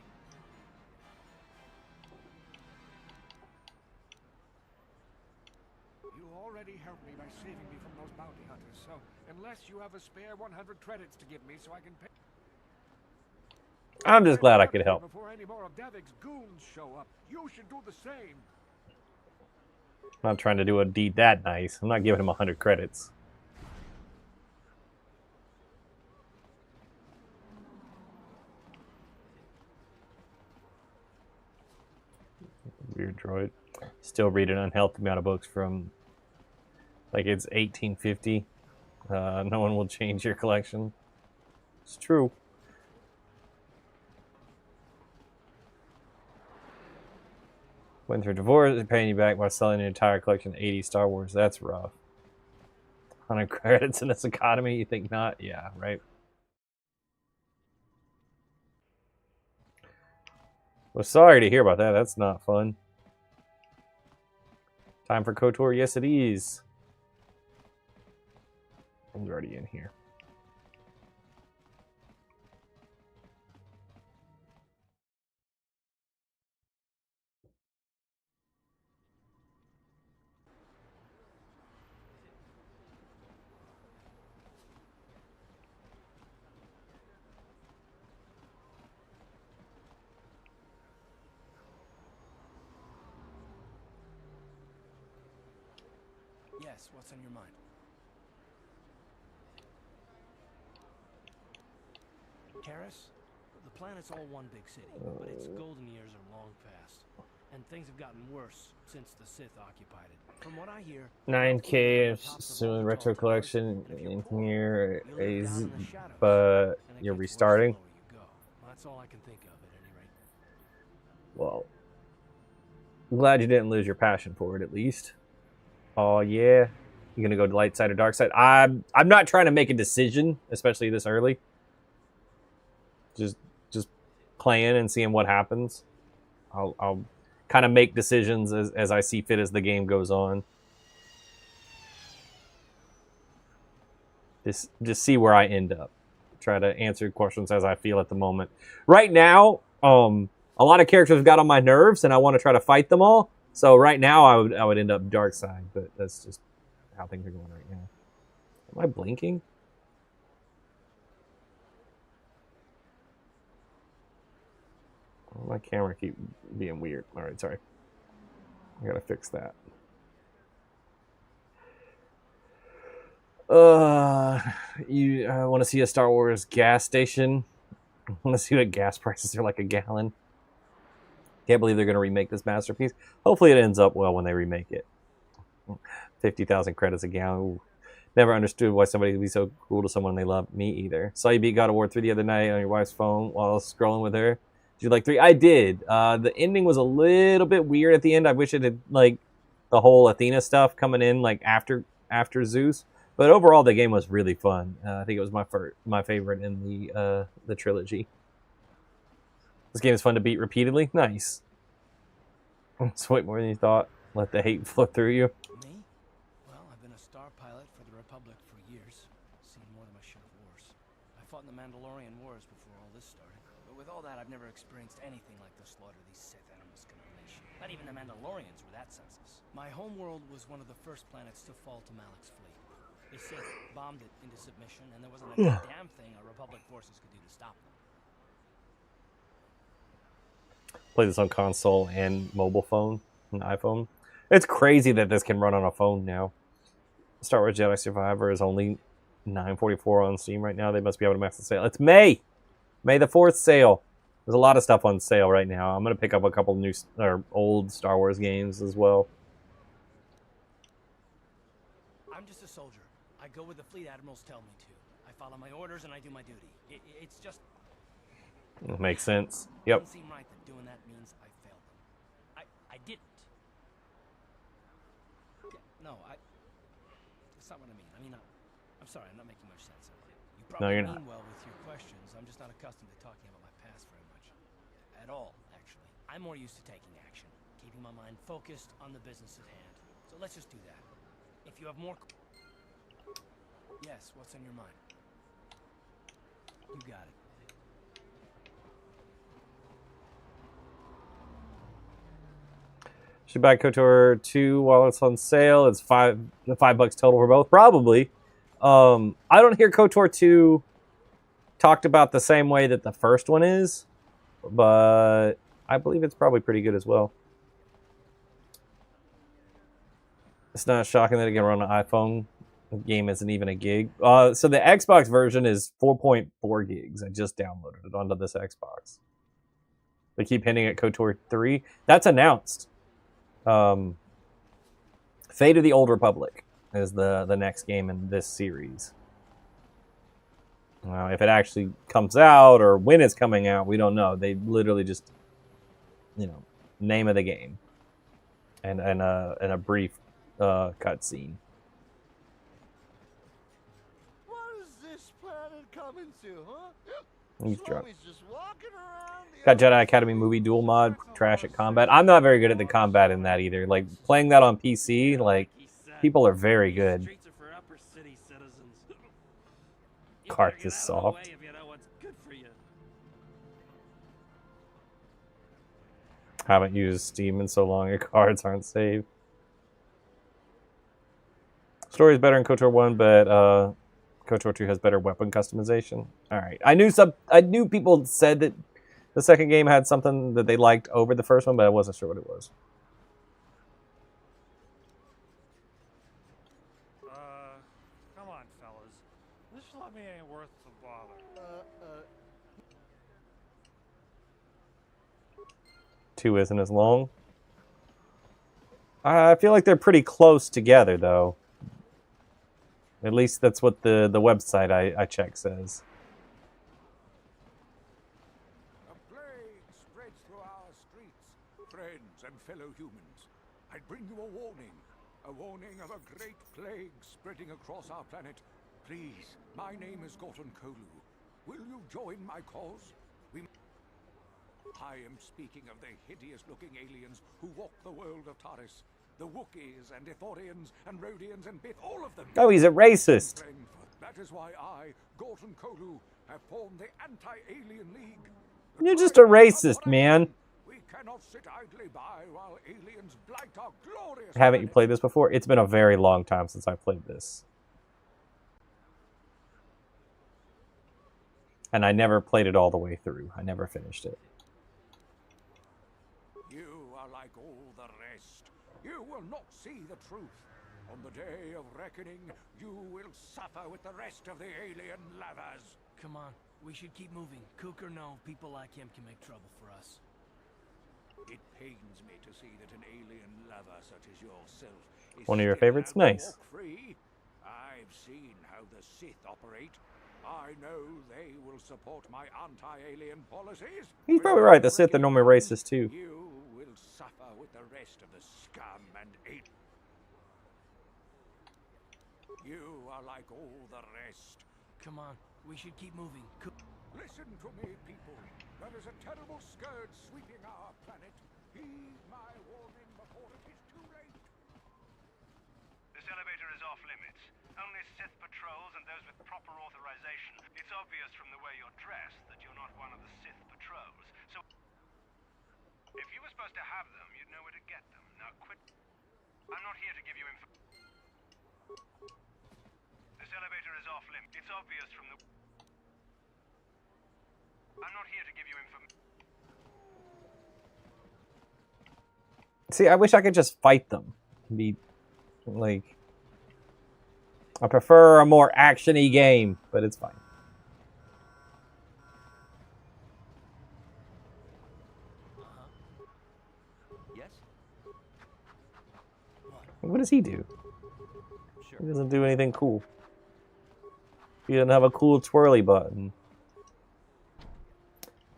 You already helped me by saving me from those bounty hunters, so unless you have a spare 100 credits to give me so I can pay... I'm just glad I could help. Before any more of Davik's goons show up, you should do the same. I'm not trying to do a deed that nice. I'm not giving him 100 credits. Weird droid. Still read an unhealthy amount of books from, like, it's 1850. No one will change your collection. It's true. Went through divorce and paying you back by selling an entire collection of 80 Star Wars. That's rough. 100 credits in this economy? You think not? Yeah, right. Well, sorry to hear about that. That's not fun. Time for KOTOR? Yes, it is. I'm already in here. Yes, what's on your mind? Karis? The planet's all one big city, but its golden years are long past. And things have gotten worse since the Sith occupied it. From what I hear, 9K soon retro collection in here is, but you're restarting. That's all I can think of at any rate. Well, I'm glad you didn't lose your passion for it at least. Oh yeah, you're gonna go to light side or dark side. I'm not trying to make a decision, especially this early. Just playing and seeing what happens. I'll kind of make decisions as I see fit as the game goes on. Just see where I end up. Try to answer questions as I feel at the moment. Right now, a lot of characters have got on my nerves, and I want to try to fight them all. So right now, I would end up dark side, but that's just how things are going right now. Am I blinking? Oh, my camera keep being weird. All right, sorry. I gotta fix that. You want to see a Star Wars gas station? Want to see what gas prices are like a gallon? Can't believe they're going to remake this masterpiece. Hopefully it ends up well when they remake it. 50,000 credits a gallon. Ooh. Never understood why somebody would be so cool to someone they love. Me either. Saw you beat God of War 3 the other night on your wife's phone while I was scrolling with her. Did you like 3? I did. The ending was a little bit weird at the end. I wish it had, like, the whole Athena stuff coming in, like, after Zeus. But overall, the game was really fun. I think it was my favorite in the trilogy. This game is fun to beat repeatedly. Nice. It's way more than you thought. Let the hate flow through you. Me? Well, I've been a star pilot for the Republic for years. Seen more than my share of wars. I fought in the Mandalorian Wars before all this started. But with all that, I've never experienced anything like the slaughter these Sith animals can unleash. Not even the Mandalorians were that senseless. My home world was one of the first planets to fall to Malik's fleet. The Sith bombed it into submission, and there wasn't a damn thing our Republic forces could do to stop them. Play this on console and mobile phone, an iPhone. It's crazy that this can run on a phone now. Star Wars Jedi Survivor is only $9.44 on Steam right now. They must be able to max the sale. It's May the 4th sale. There's a lot of stuff on sale right now. I'm gonna pick up a couple new or old Star Wars games as well. I'm just a soldier. I go where the fleet admirals tell me to. I follow my orders and I do my duty. It's just. It makes sense. Yep. It doesn't seem right that doing that means I failed them. I didn't. No, that's not what I mean. I mean, I'm sorry, I'm not making much sense of it. You probably No, you're not. mean well with your questions. I'm just not accustomed to talking about my past very much. At all, actually. I'm more used to taking action, keeping my mind focused on the business at hand. So let's just do that. If you have more... Yes, what's on your mind? You got it. Should buy KOTOR 2 while it's on sale. It's $5 total for both. Probably. I don't hear KOTOR 2 talked about the same way that the first one is, but I believe it's probably pretty good as well. It's not shocking that it can run on an iPhone. The game isn't even a gig. So the Xbox version is 4.4 gigs. I just downloaded it onto this Xbox. They keep hinting at KOTOR 3. That's announced. Fate of the Old Republic is the next game in this series. If it actually comes out or when it's coming out, we don't know. They literally just, name of the game and a brief cutscene. What is this planet coming to, huh? He's drunk. Slovy's just walking around. Got Jedi Academy movie dual mod, trash at combat. I'm not very good at the combat in that either. Like playing that on PC, like people are very good. Cart is soft. Haven't used Steam in so long. Your cards aren't saved. Story is better in KOTOR 1, but KOTOR 2 has better weapon customization. All right. I knew people said that the second game had something that they liked over the first one, but I wasn't sure what it was. Come on, fellas. This lobby ain't worth the bother. 2 isn't as long. I feel like they're pretty close together, though. At least that's what the website I checked says. A plague spreads through our streets. Friends and fellow humans, I bring you a warning of a great plague spreading across our planet. Please, my name is Gorton Kolu. Will you join my cause? I am speaking of the hideous-looking aliens who walk the world of Taris. The Wookiees and Ithorians and Rhodians and Bith, all of them. Oh, he's a racist. That is why I, Gorton Kolu, have formed the Anti-Alien League. You're just a racist, man. We cannot sit idly by while aliens blight our glorious. Haven't you played this before? It's been a very long time since I played this. And I never played it all the way through. I never finished it. You are like all the rest. You will not see the truth. On the day of reckoning, you will suffer with the rest of the alien lovers. Come on, we should keep moving. Kook or no, people like him can make trouble for us. It pains me to see that an alien lover such as yourself is One of your still favorites? allowed to Nice. walk free. I've seen how the Sith operate. I know they will support my anti-alien policies. He's probably right. The Sith are normally racist, too. You will suffer with the rest of the scum and hate. You are like all the rest. Come on, we should keep moving. Listen to me, people. There is a terrible scourge sweeping our planet. Heed my warning before it is too late. This elevator is off limits. Only Sith patrols and those with proper authorization. It's obvious from the way you're dressed that you're not one of the Sith patrols. So, if you were supposed to have them, you'd know where to get them. Now quit. I'm not here to give you info. This elevator is off limits. It's obvious from the... I'm not here to give you information. See, I wish I could just fight them. Be like... I prefer a more action-y game, but it's fine. Yes? What does he do? He doesn't do anything cool. He doesn't have a cool twirly button.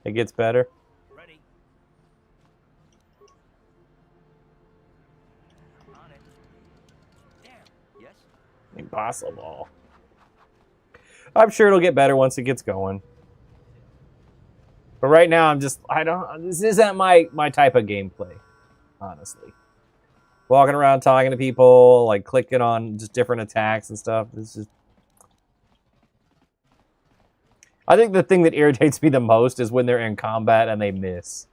It gets better. Ready. On it. Damn. Yes? Impossible. I'm sure it'll get better once it gets going. But right now, this isn't my type of gameplay, honestly. Walking around talking to people, like clicking on just different attacks and stuff. This is... I think the thing that irritates me the most is when they're in combat and they miss.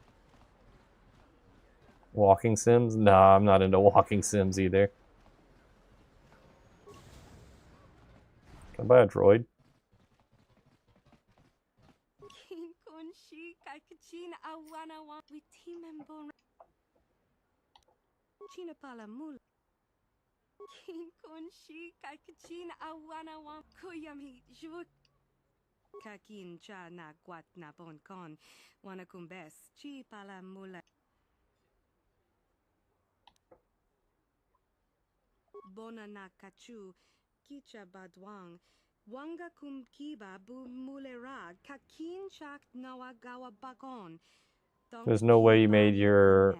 Walking sims? No, I'm not into walking sims either. Can I buy a droid? Kakin cha na guat na bon con, wanakumbes chi pala mula. bonanakachu kicha badwang wanga kum kiba bu mulera kakin chak nawagawa bagon. There's no way you made your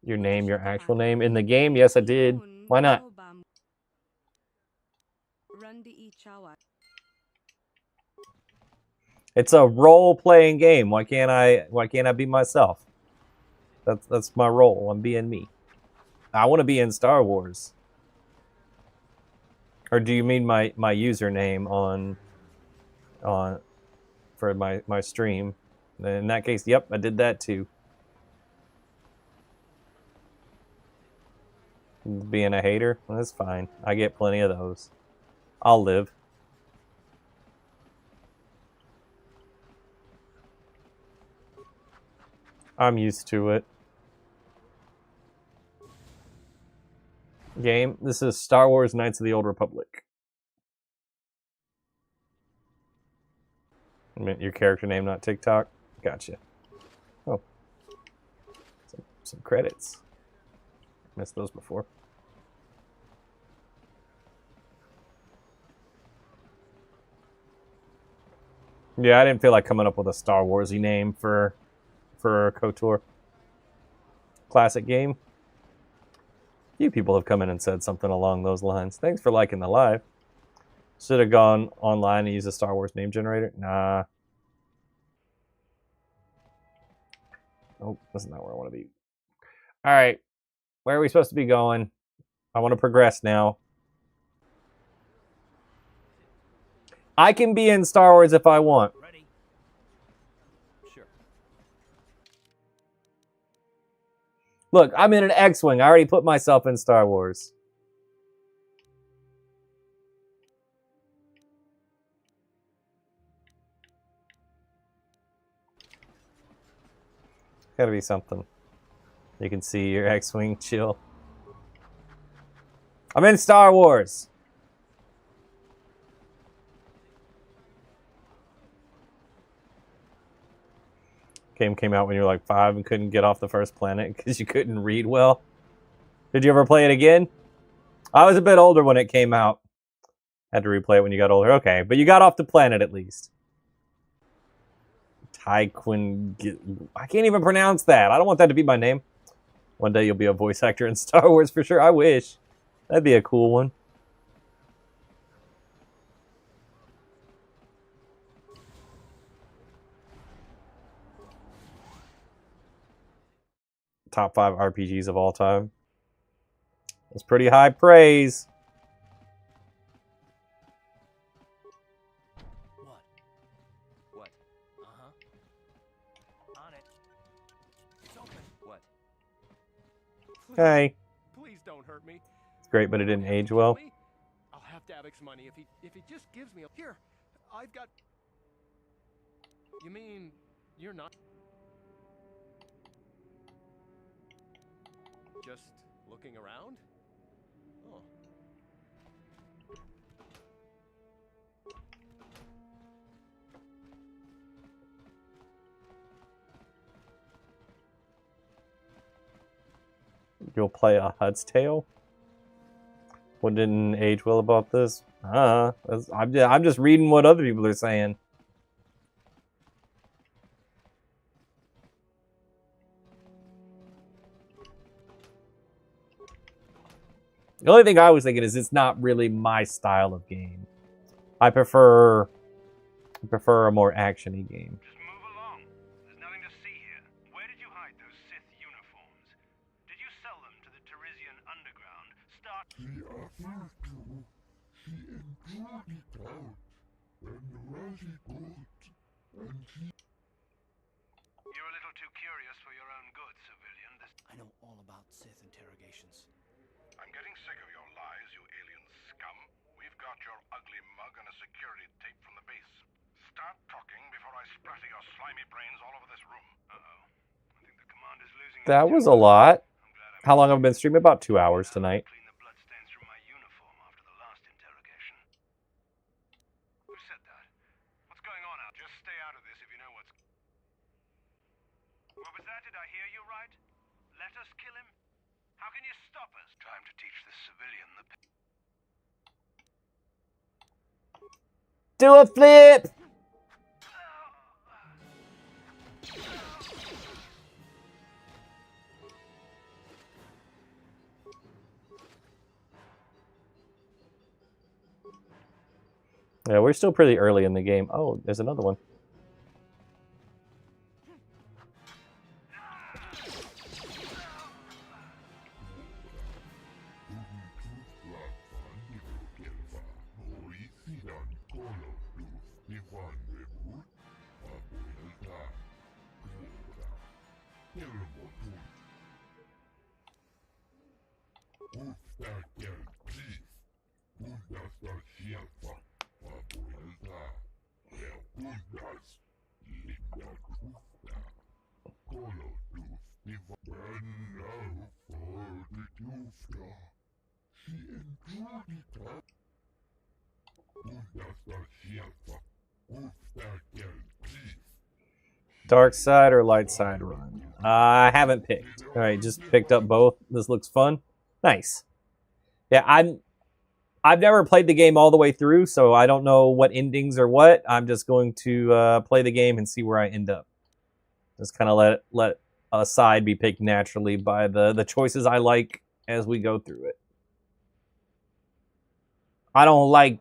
name your actual name in the game. Yes, I did. Why not? It's a role-playing game. Why can't I be myself? That's my role. I'm being me. I want to be in Star Wars. Or do you mean my username on for my stream? In that case, yep, I did that too. Being a hater, that's fine. I get plenty of those. I'll live. I'm used to it. Game. This is Star Wars Knights of the Old Republic. I mean, your character name, not TikTok? Gotcha. Oh. Some credits. Missed those before. Yeah, I didn't feel like coming up with a Star Warsy name for KOTOR. Classic game. Few people have come in and said something along those lines. Thanks for liking the live. Should have gone online and used a Star Wars name generator. Nah. Oh, that's not where I want to be. All right. Where are we supposed to be going? I want to progress now. I can be in Star Wars if I want. Ready? Sure. Look, I'm in an X-Wing. I already put myself in Star Wars. Gotta be something. You can see your X-Wing chill. I'm in Star Wars. Game came out when you were like 5 and couldn't get off the first planet because you couldn't read well. Did you ever play it again? I was a bit older when it came out. Had to replay it when you got older. Okay, but you got off the planet at least. Tyquin. I can't even pronounce that. I don't want that to be my name. One day you'll be a voice actor in Star Wars for sure. I wish. That'd be a cool one. Top 5 RPGs of all time. That's pretty high praise. What? Uh-huh. On it. It's open. What? Hey. Please don't hurt me. It's great, but it didn't age well. I'll have Davic's money if he just gives me a... Here, I've got... You mean you're not... Just looking around? Oh. You'll play a Hud's Tale? What didn't age well about this? I'm just reading what other people are saying. The only thing I was thinking is it's not really my style of game. I prefer a more action-y game. Just move along. There's nothing to see here. Where did you hide those Sith uniforms? Did you sell them to the Teresian underground? You're a little too curious for your own good, civilian. I know all about Sith interrogations. I'm getting sick of your lies, you alien scum. We've got your ugly mug and a security tape from the base. Start talking before I splatter your slimy brains all over this room. Uh-oh. I think the commander's losing his That was a temper. lot. How long have I been streaming? About 2 hours tonight. Clean the bloodstains from my uniform after the last interrogation. Who said that? What's going on out? Just stay out of this if you know what's... What was that? Did I hear you right? Let us kill him? How can you stop us? Time to teach this civilian the... Do a flip! Yeah, we're still pretty early in the game. Oh, there's another one. Dark side or light side run? I haven't picked. All right, just picked up both. This looks fun. Nice. Yeah, I've never played the game all the way through, so I don't know what endings or what. I'm just going to play the game and see where I end up. Just kind of let a side be picked naturally by the choices I like as we go through it. I don't like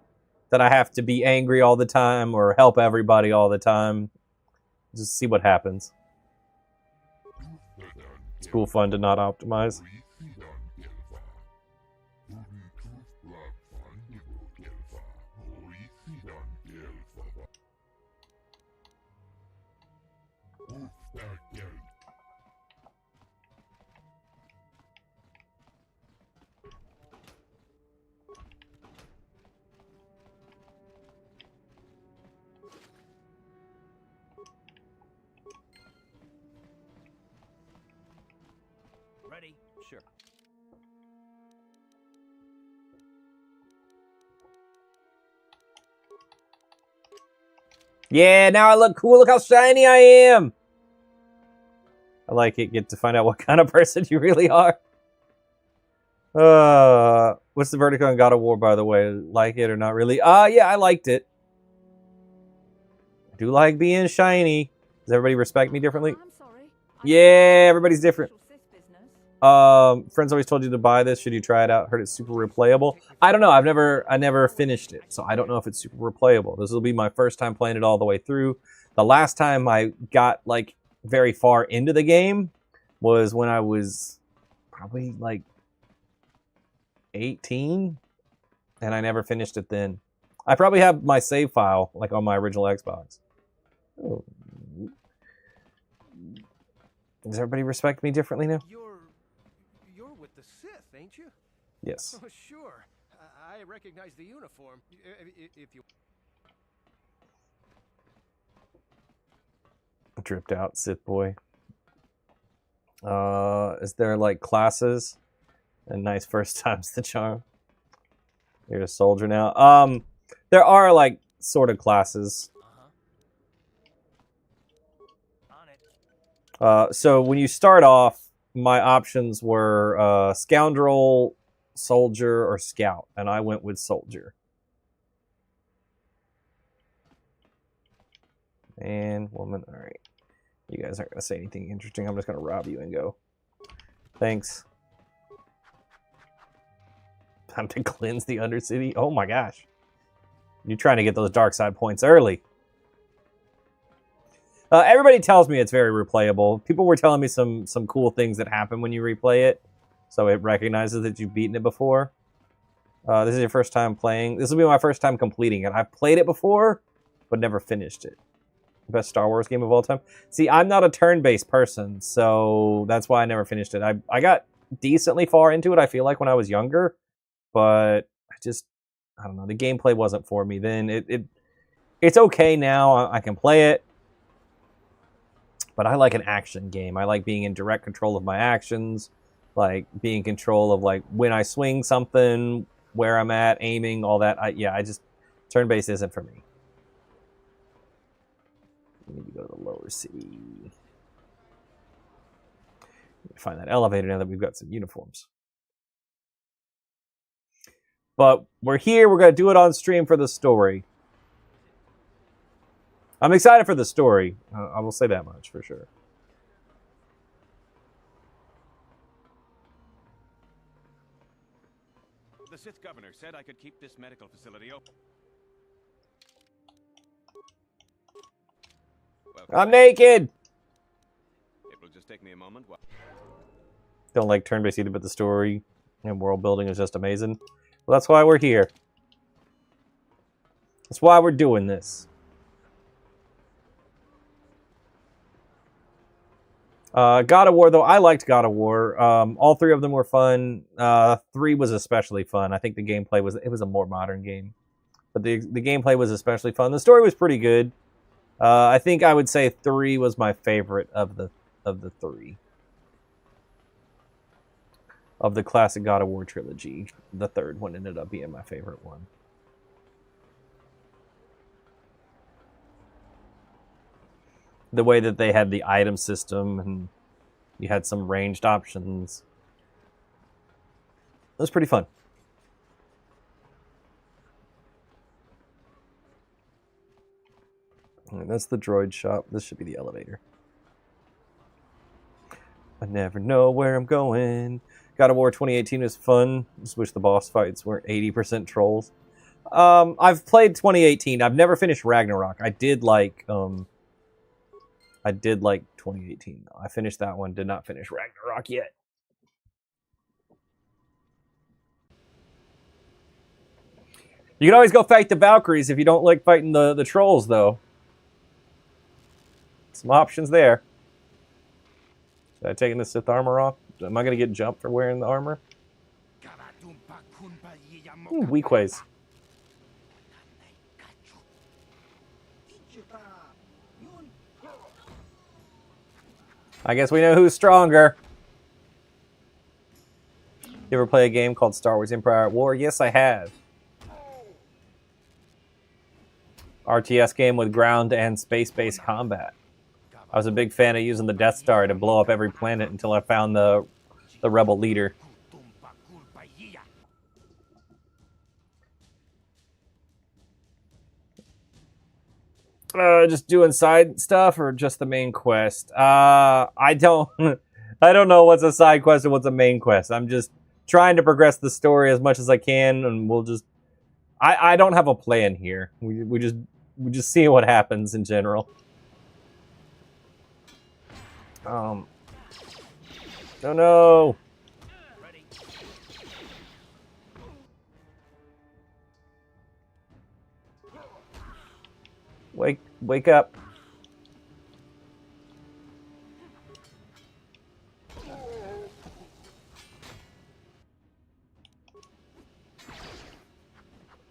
that I have to be angry all the time or help everybody all the time. Just see what happens. It's cool fun to not optimize. Ready? Sure. Yeah, now I look cool. Look how shiny I am. I like it. Get to find out what kind of person you really are. What's the verdict on God of War, by the way? Like it or not really? Yeah, I liked it. I do like being shiny. Does everybody respect me differently? Yeah, everybody's different. Friends always told you to buy this. Should you try it out? Heard it's super replayable. I don't know. I never finished it, so I don't know if it's super replayable. This will be my first time playing it all the way through. The last time I got like very far into the game was when I was probably like 18, and I never finished it then. I probably have my save file like on my original Xbox. Oh. Does everybody respect me differently now? You're with the Sith, ain't you? Yes. Oh, sure. I recognize the uniform. If you... Dripped out Sith boy. Is there like classes? And nice first time's the charm. You're a soldier now. There are like sort of classes. So when you start off, my options were scoundrel, soldier, or scout, and I went with soldier. Man, woman, all right. You guys aren't gonna say anything interesting. I'm just gonna rob you and go. Thanks. Time to cleanse the Undercity. Oh my gosh. You're trying to get those dark side points early. Everybody tells me it's very replayable. People were telling me some cool things that happen when you replay it. So it recognizes that you've beaten it before. This is your first time playing. This will be my first time completing it. I've played it before, but never finished it. Best Star Wars game of all time. See, I'm not a turn-based person, so that's why I never finished it. I got decently far into it, I feel like, when I was younger. But I don't know. The gameplay wasn't for me then. It's okay now. I can play it. But I like an action game. I like being in direct control of my actions, like being in control of like when I swing something, where I'm at, aiming, all that. Turn-based isn't for me. We need to go to the lower city. Find that elevator now that we've got some uniforms. But we're here. We're going to do it on stream for the story. I'm excited for the story. I will say that much for sure. The Sith governor said I could keep this medical facility open. I'm naked! It will just take me a moment. Don't like turn-based either, but the story and world building is just amazing. Well, that's why we're here. That's why we're doing this. God of War, though, I liked God of War. All three of them were fun. 3 was especially fun. I think the gameplay was a more modern game, but the gameplay was especially fun. The story was pretty good. I think I would say 3 was my favorite of the 3 of the classic God of War trilogy. The third one ended up being my favorite one. The way that they had the item system and you had some ranged options. It was pretty fun. All right, that's the droid shop. This should be the elevator. I never know where I'm going. God of War 2018 was fun. Just wish the boss fights weren't 80% trolls. I've played 2018. I've never finished Ragnarok. I did like 2018 though. I finished that one, did not finish Ragnarok yet. You can always go fight the Valkyries if you don't like fighting the trolls though. Some options there. Should I take the Sith armor off? Am I going to get jumped for wearing the armor? Ooh, weak ways. I guess we know who's stronger. You ever play a game called Star Wars Empire at War? Yes, I have. RTS game with ground and space-based combat. I was a big fan of using the Death Star to blow up every planet until I found the rebel leader. Just doing side stuff or just the main quest? I don't know what's a side quest and what's a main quest. I'm just trying to progress the story as much as I can, and we'll just. I don't have a plan here. We just see what happens in general. Oh no! Wake up!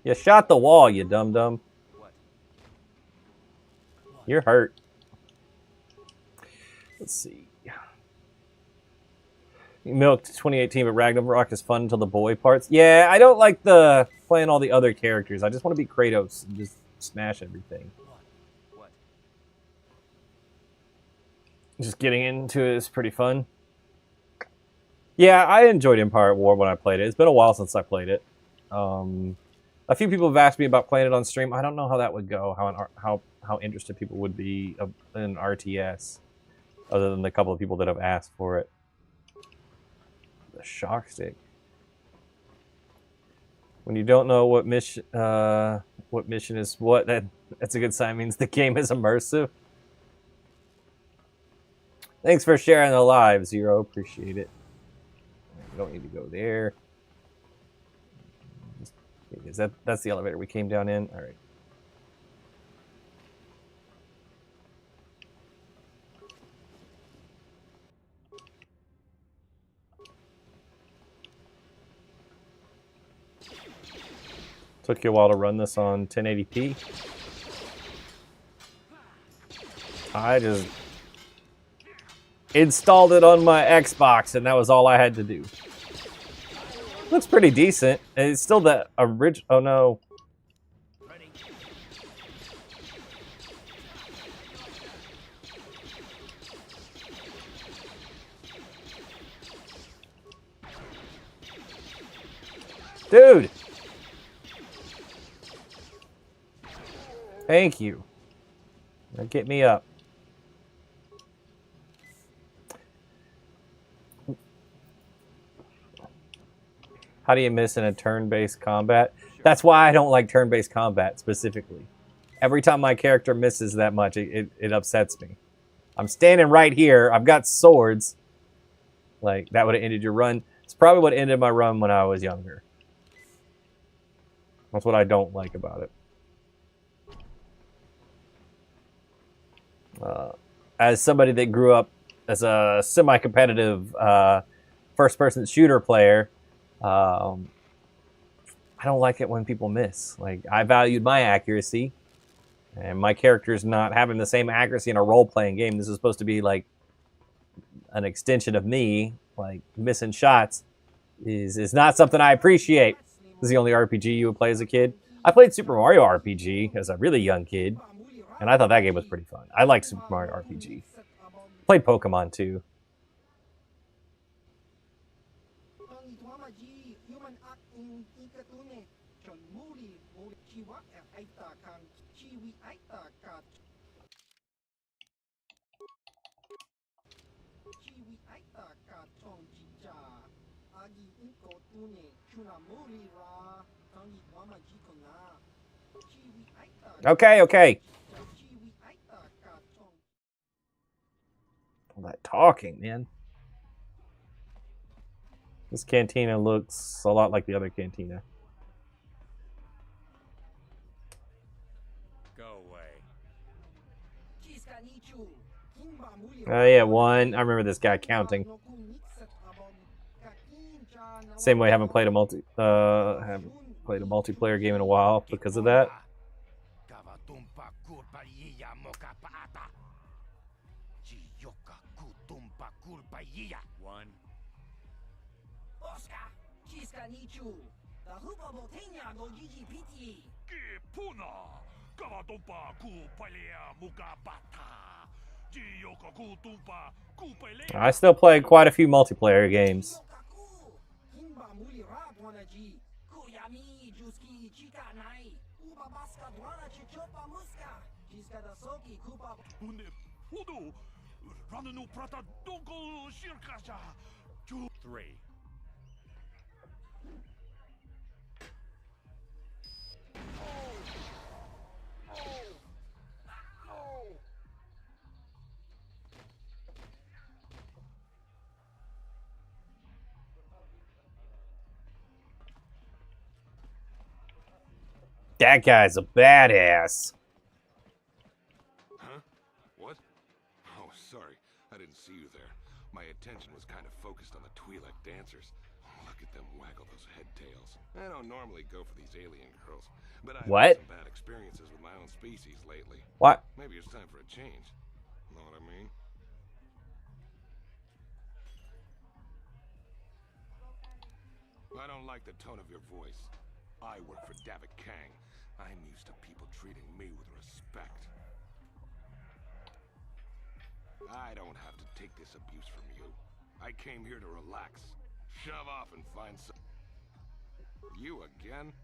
You shot the wall, you dum-dum. You're hurt. Let's see. You milked 2018, but Ragnarok is fun until the boy parts. Yeah, I don't like playing all the other characters. I just want to be Kratos and just smash everything. Just getting into it is pretty fun. Yeah, I enjoyed Empire at War when I played it. It's been a while since I played it. A few people have asked me about playing it on stream. I don't know how that would go. How interested people would be in RTS, other than the couple of people that have asked for it. The shock stick. When you don't know what mission is what, that's a good sign. It means the game is immersive. Thanks for sharing the live, Zero. Appreciate it. We don't need to go there. That's the elevator we came down in. All right. Took you a while to run this on 1080p. I just installed it on my Xbox, and that was all I had to do. Looks pretty decent. It's still the original. Oh no. Dude! Thank you. Now get me up. How do you miss in a turn-based combat? That's why I don't like turn-based combat specifically. Every time my character misses that much, it upsets me. I'm standing right here. I've got swords. Like, that would have ended your run. It's probably what ended my run when I was younger. That's what I don't like about it. As somebody that grew up as a semi-competitive first-person shooter player, I don't like it when people miss. Like, I valued my accuracy, and my character's not having the same accuracy in a role-playing game. This is supposed to be like an extension of me. Like, missing shots is not something I appreciate. This is the only RPG you would play as a kid. I played Super Mario RPG as a really young kid, and I thought that game was pretty fun. I like Super Mario RPG. Played Pokemon too. Okay, okay. All that talking, man. This cantina looks a lot like the other cantina. Go away. Oh yeah, one. I remember this guy counting. Same way I haven't played a multiplayer game in a while because of that. One. I still play quite a few multiplayer games. Three. That guy's a badass. Huh? What? Oh, sorry. I didn't see you there. My attention was kind of focused on the Twi'lek dancers. Look at them waggle those head tails. I don't normally go for these alien girls, but I've had some bad experiences with my own species lately. What? Maybe it's time for a change. Know what I mean? I don't like the tone of your voice. I work for Davik Kang. I'm used to people treating me with respect. I don't have to take this abuse from you. I came here to relax. Shove off and find some... You again?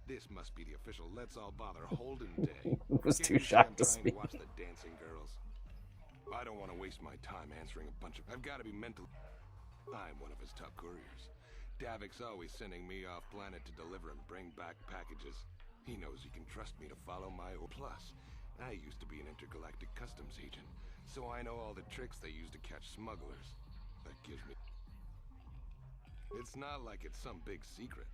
This must be the official Let's All Bother Holden Day. Was too shocked to speak. Watch the dancing girls. I don't want to waste my time answering a bunch of... I've got to be mental... I'm one of his top couriers. Davik's always sending me off planet to deliver and bring back packages. He knows he can trust me to follow my own. Plus, I used to be an intergalactic customs agent, so I know all the tricks they use to catch smugglers. That gives me... It's not like it's some big secret.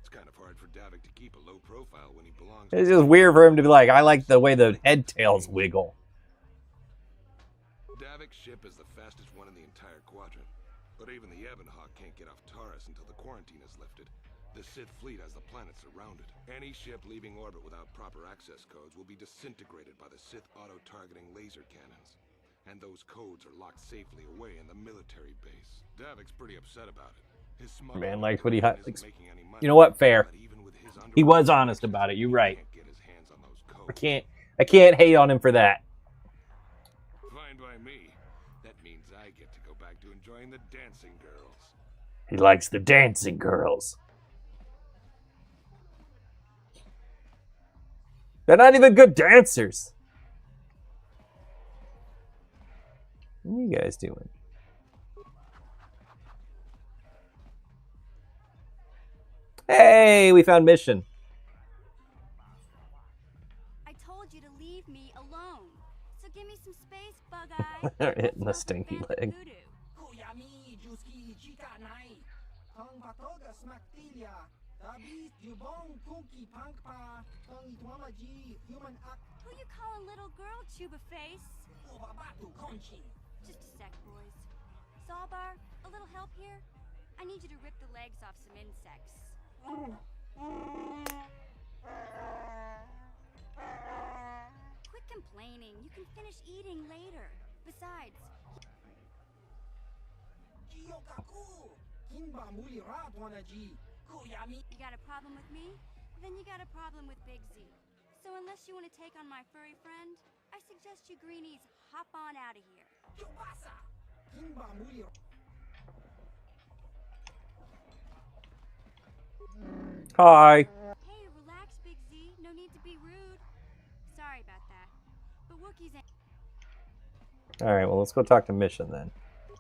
It's kind of hard for Davik to keep a low profile when he belongs... It's just weird for him to be like, I like the way the head tails wiggle. Davik's ship is the fastest one in the entire quadrant. But even the Ebonhawk can't get off Taurus until the quarantine is lifted. The Sith fleet has the planet surrounded. Any ship leaving orbit without proper access codes will be disintegrated by the Sith auto-targeting laser cannons. And those codes are locked safely away in the military base. Davik's pretty upset about it. His Man likes what he likes. You know what? Fair. He was honest about it. You're right. I can't hate on him for that. Fine by me. That means I get to go back to enjoying the dancing girls. He likes the dancing girls. They're not even good dancers. What are you guys doing? Hey, we found mission. I told you to leave me alone. So give me some space, Bug-Eye. They're hitting the stinky leg. Who you calling little girl, Chuba Face? Just a sec, boys. Zalbar, a little help here? I need you to rip the legs off some insects. Quit complaining. You can finish eating later. Besides, you got a problem with me? Then you got a problem with Big Z. So unless you want to take on my furry friend, I suggest you greenies hop on out of here. Hi. Hey, relax, Big Z. No need to be rude. Sorry about that. But Wookiees ain't... Alright, well, let's go talk to Mission then.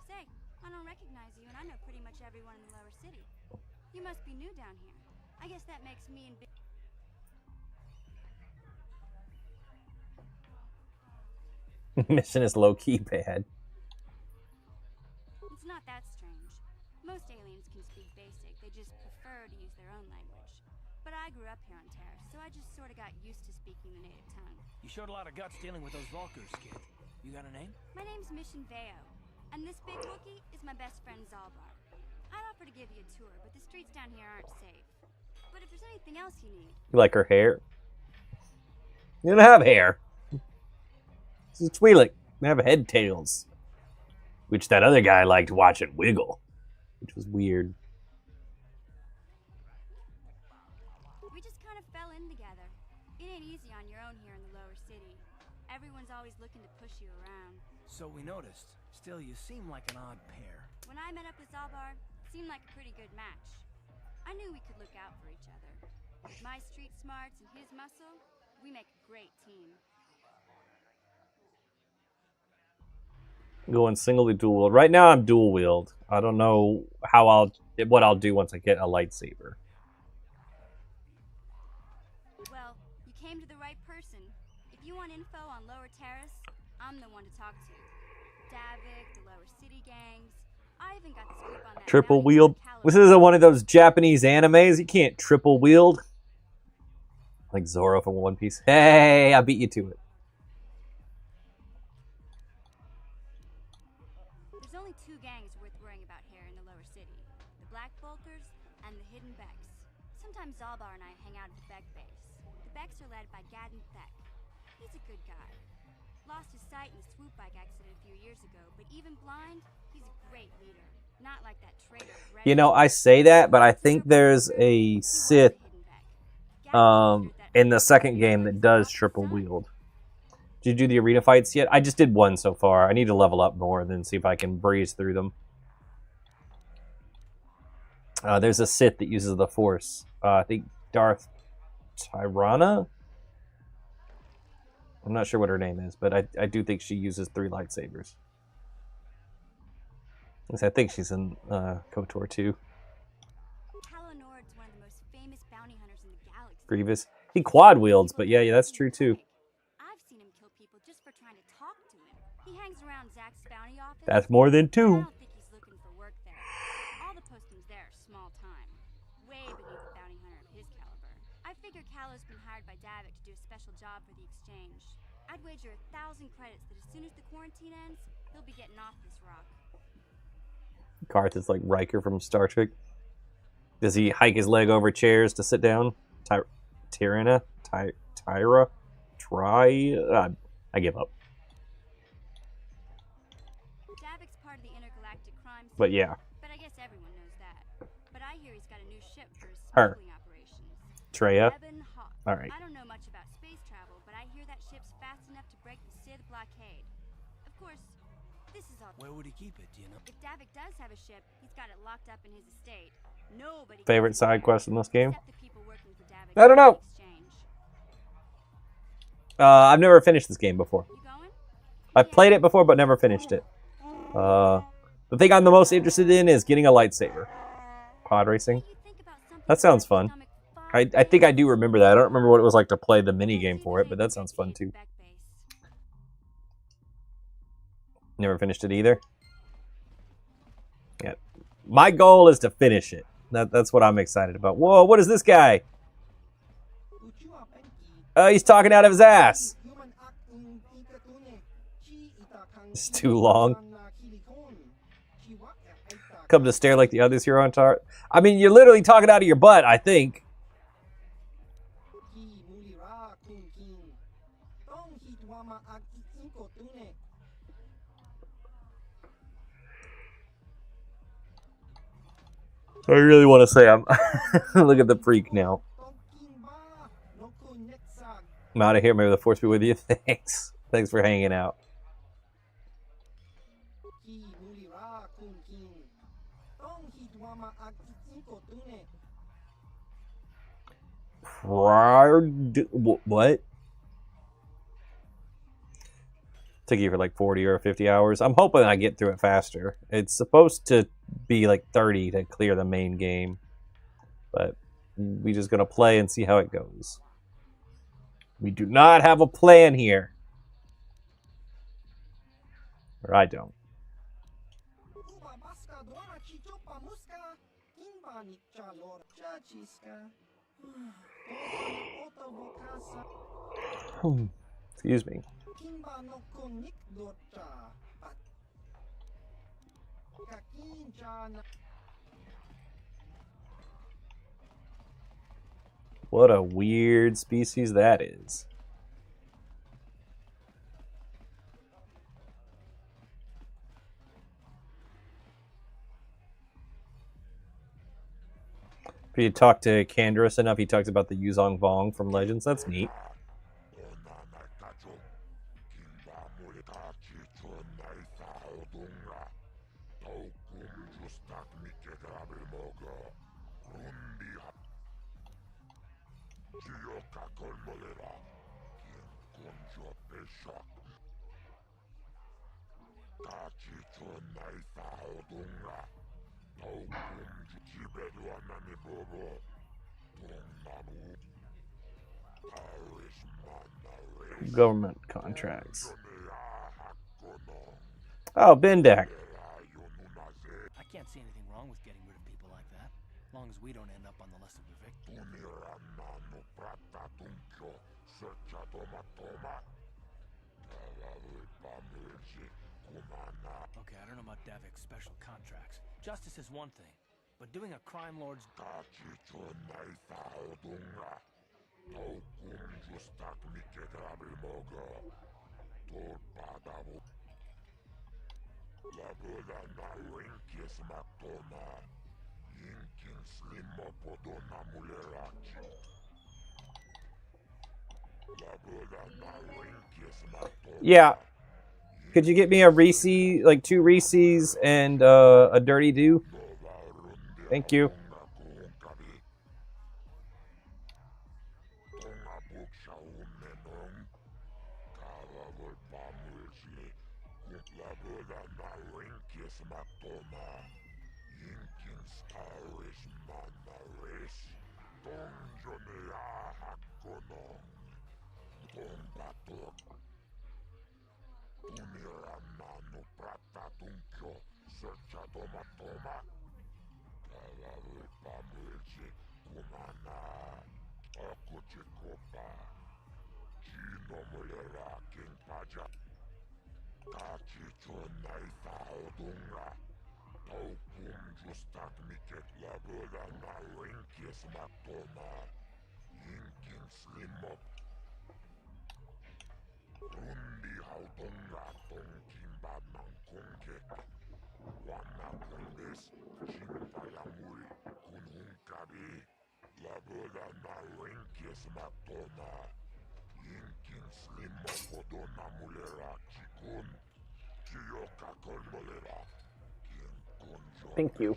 Say, I don't recognize you, and I know pretty much everyone in the lower city. You must be new down here. I guess that makes me and Big... Mission is low-key bad. It's not that strange. Most aliens can speak basic, they just prefer to use their own language. But I grew up here on Terrace, so I just sort of got used to speaking the native tongue. You showed a lot of guts dealing with those Vulkars, kid. You got a name? My name's Mission Veo, and this big Wookiee is my best friend Zalbar. I'd offer to give you a tour, but the streets down here aren't safe. But if there's anything else you need... You like her hair? You don't have hair. This is Twi'lek. They have head tails. Which that other guy liked watching wiggle. Which was weird. We just kind of fell in together. It ain't easy on your own here in the lower city. Everyone's always looking to push you around. So we noticed. Still, you seem like an odd pair. When I met up with Zalbar, it seemed like a pretty good match. I knew we could look out for each other. With my street smarts and his muscle, we make a great team. Going singly dual wield. Right now I'm dual wield. I don't know what I'll do once I get a lightsaber. Well, you came to the right person. If you want info on Lower Terrace, I'm the one to talk to. Davik, the Lower City gangs. I even got the scoop on that. Triple wield. This isn't one of those Japanese animes. You can't triple wield. Like Zoro from One Piece. Hey, I beat you to it. There's only two gangs worth worrying about here in the Lower City. The Black Vulkars and the Hidden Becks. Sometimes Zalbar and I hang out at the Beck base. The Becks are led by Gadden Beck. He's a good guy. Lost his sight in a swoop bike accident a few years ago, but even blind, he's a great leader. Not like that traitor. You know, I say that, but I think there's a Sith in the second game that does triple wield. Did you do the arena fights yet? I just did one so far. I need to level up more and then see if I can breeze through them. There's a Sith that uses the Force. I think Darth Tyrana? I'm not sure what her name is, but I do think she uses 3 lightsabers. I think she's in KOTOR 2. Nord's one of the most famous bounty hunters in the galaxy. Grievous. He quad wields, but yeah, that's true too. I've seen him kill people just for trying to talk to him. He hangs around Zach's bounty office. That's more than 2. I don't think he's looking for work there. All the postings there are small time. Way beneath a bounty hunter of his caliber. I figure Callow's been hired by Davik to do a special job for the exchange. I'd wager 1,000 credits that as soon as the quarantine ends, he'll be getting off this rock. Karth is like Riker from Star Trek. Does he hike his leg over chairs to sit down? Tyra? I give up. Davik's part of the intergalactic crime But yeah. But I guess everyone knows that. But I hear he's got a new ship for his Her. smuggling operations. Treya? Hawk. Alright. I don't know much about space travel, but I hear that ship's fast enough to break the Sith blockade. Of course, this is all... Where would he keep it, do you know? If Davik does have a ship, he's got it locked up in his estate. Nobody Favorite side quest in this game? except the people working for Davik I don't know. in exchange. I've never finished this game before. I've played it before, but never finished it. The thing I'm the most interested in is getting a lightsaber. Pod racing. That sounds fun. I think I do remember that. I don't remember what it was like to play the mini game for it, but that sounds fun too. Never finished it either. Yeah. My goal is to finish it. That's what I'm excited about. Whoa, what is this guy? He's talking out of his ass. It's too long. Come to stare like the others here on tar. I mean, you're literally talking out of your butt, I think. I really want to say I'm... Look at the freak now. I'm out of here. Maybe the force be with you. Thanks. Thanks for hanging out. What? Took you for like 40 or 50 hours. I'm hoping I get through it faster. It's supposed to be like 30 to clear the main game. But we're just going to play and see how it goes. We do not have a plan here. Or I don't. Excuse me. What a weird species that is. If you talk to Canderous enough, he talks about the Yuzong Vong from Legends. That's neat. Government contracts. Oh, Bendak. I can't see anything wrong with getting rid of people like that, as long as we don't end up on the list of the victims. Okay, I don't know about Davik's special contracts. Justice is one thing, but doing a crime lord's... Yeah. Could you get me a Reese, like 2 Reese's and a Dirty Dew? Thank you. Thank you.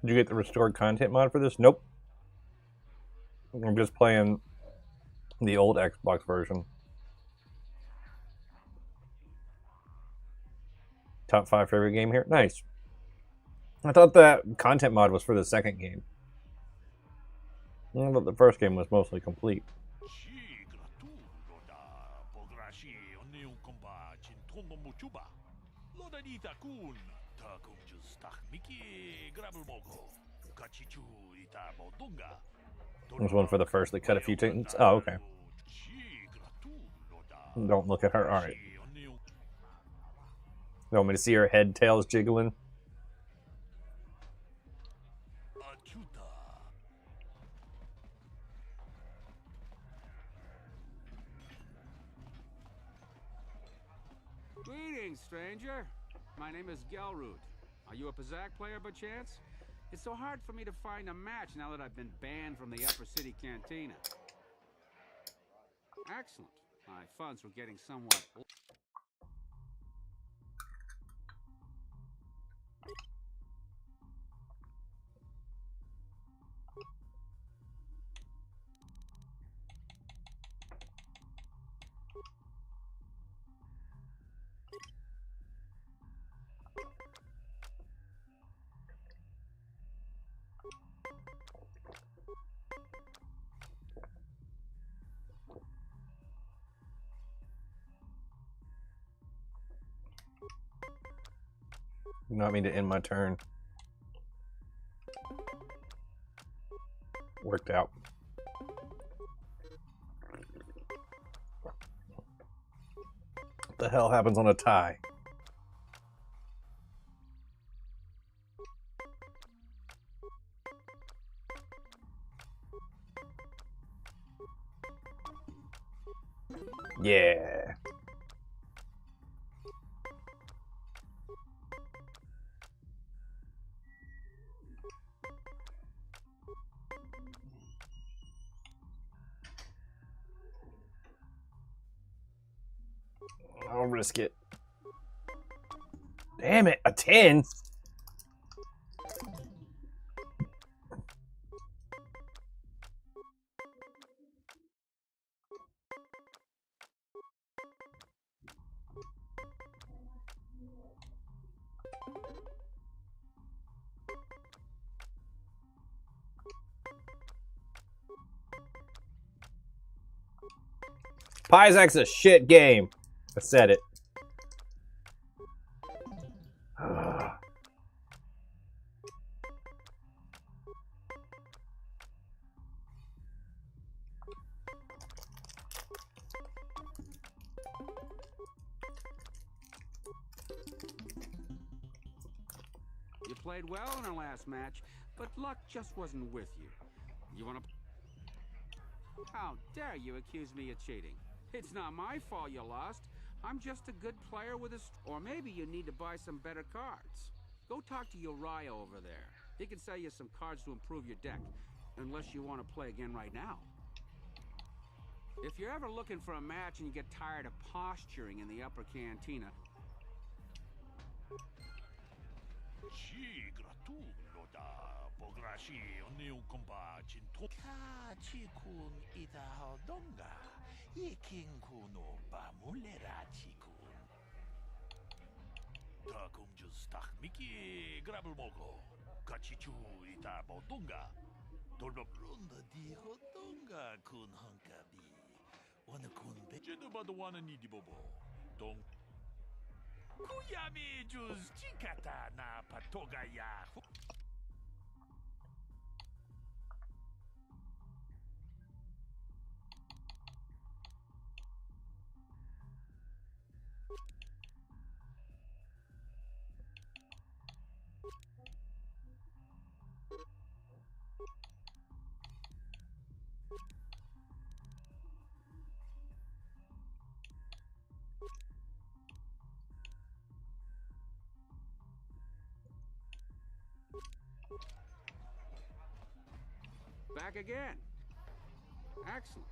Did you get the restored content mod for this? Nope. I'm just playing the old Xbox version. Top 5 favorite game here? Nice. I thought that content mod was for the second game. I thought the first game was mostly complete. There's one for the first that cut a few things. Oh, okay. Don't look at her. All right. You want me to see her head tails jiggling? Greetings, stranger. My name is Gelroot. Are you a Pazak player by chance? It's so hard for me to find a match now that I've been banned from the Upper City Cantina. Excellent. My funds were getting somewhat... You want me to end my turn? Worked out. What the hell happens on a tie? Yeah. I'll risk it. Damn it, a 10? Pyzak's a shit game. I said it. You played well in our last match, but luck just wasn't with you. You want to... How dare you accuse me of cheating? It's not my fault you lost. I'm just a good player with a... Or maybe you need to buy some better cards. Go talk to Uriah over there. He can sell you some cards to improve your deck, unless you want to play again right now. If you're ever looking for a match and you get tired of posturing in the upper cantina... Back again. Excellent.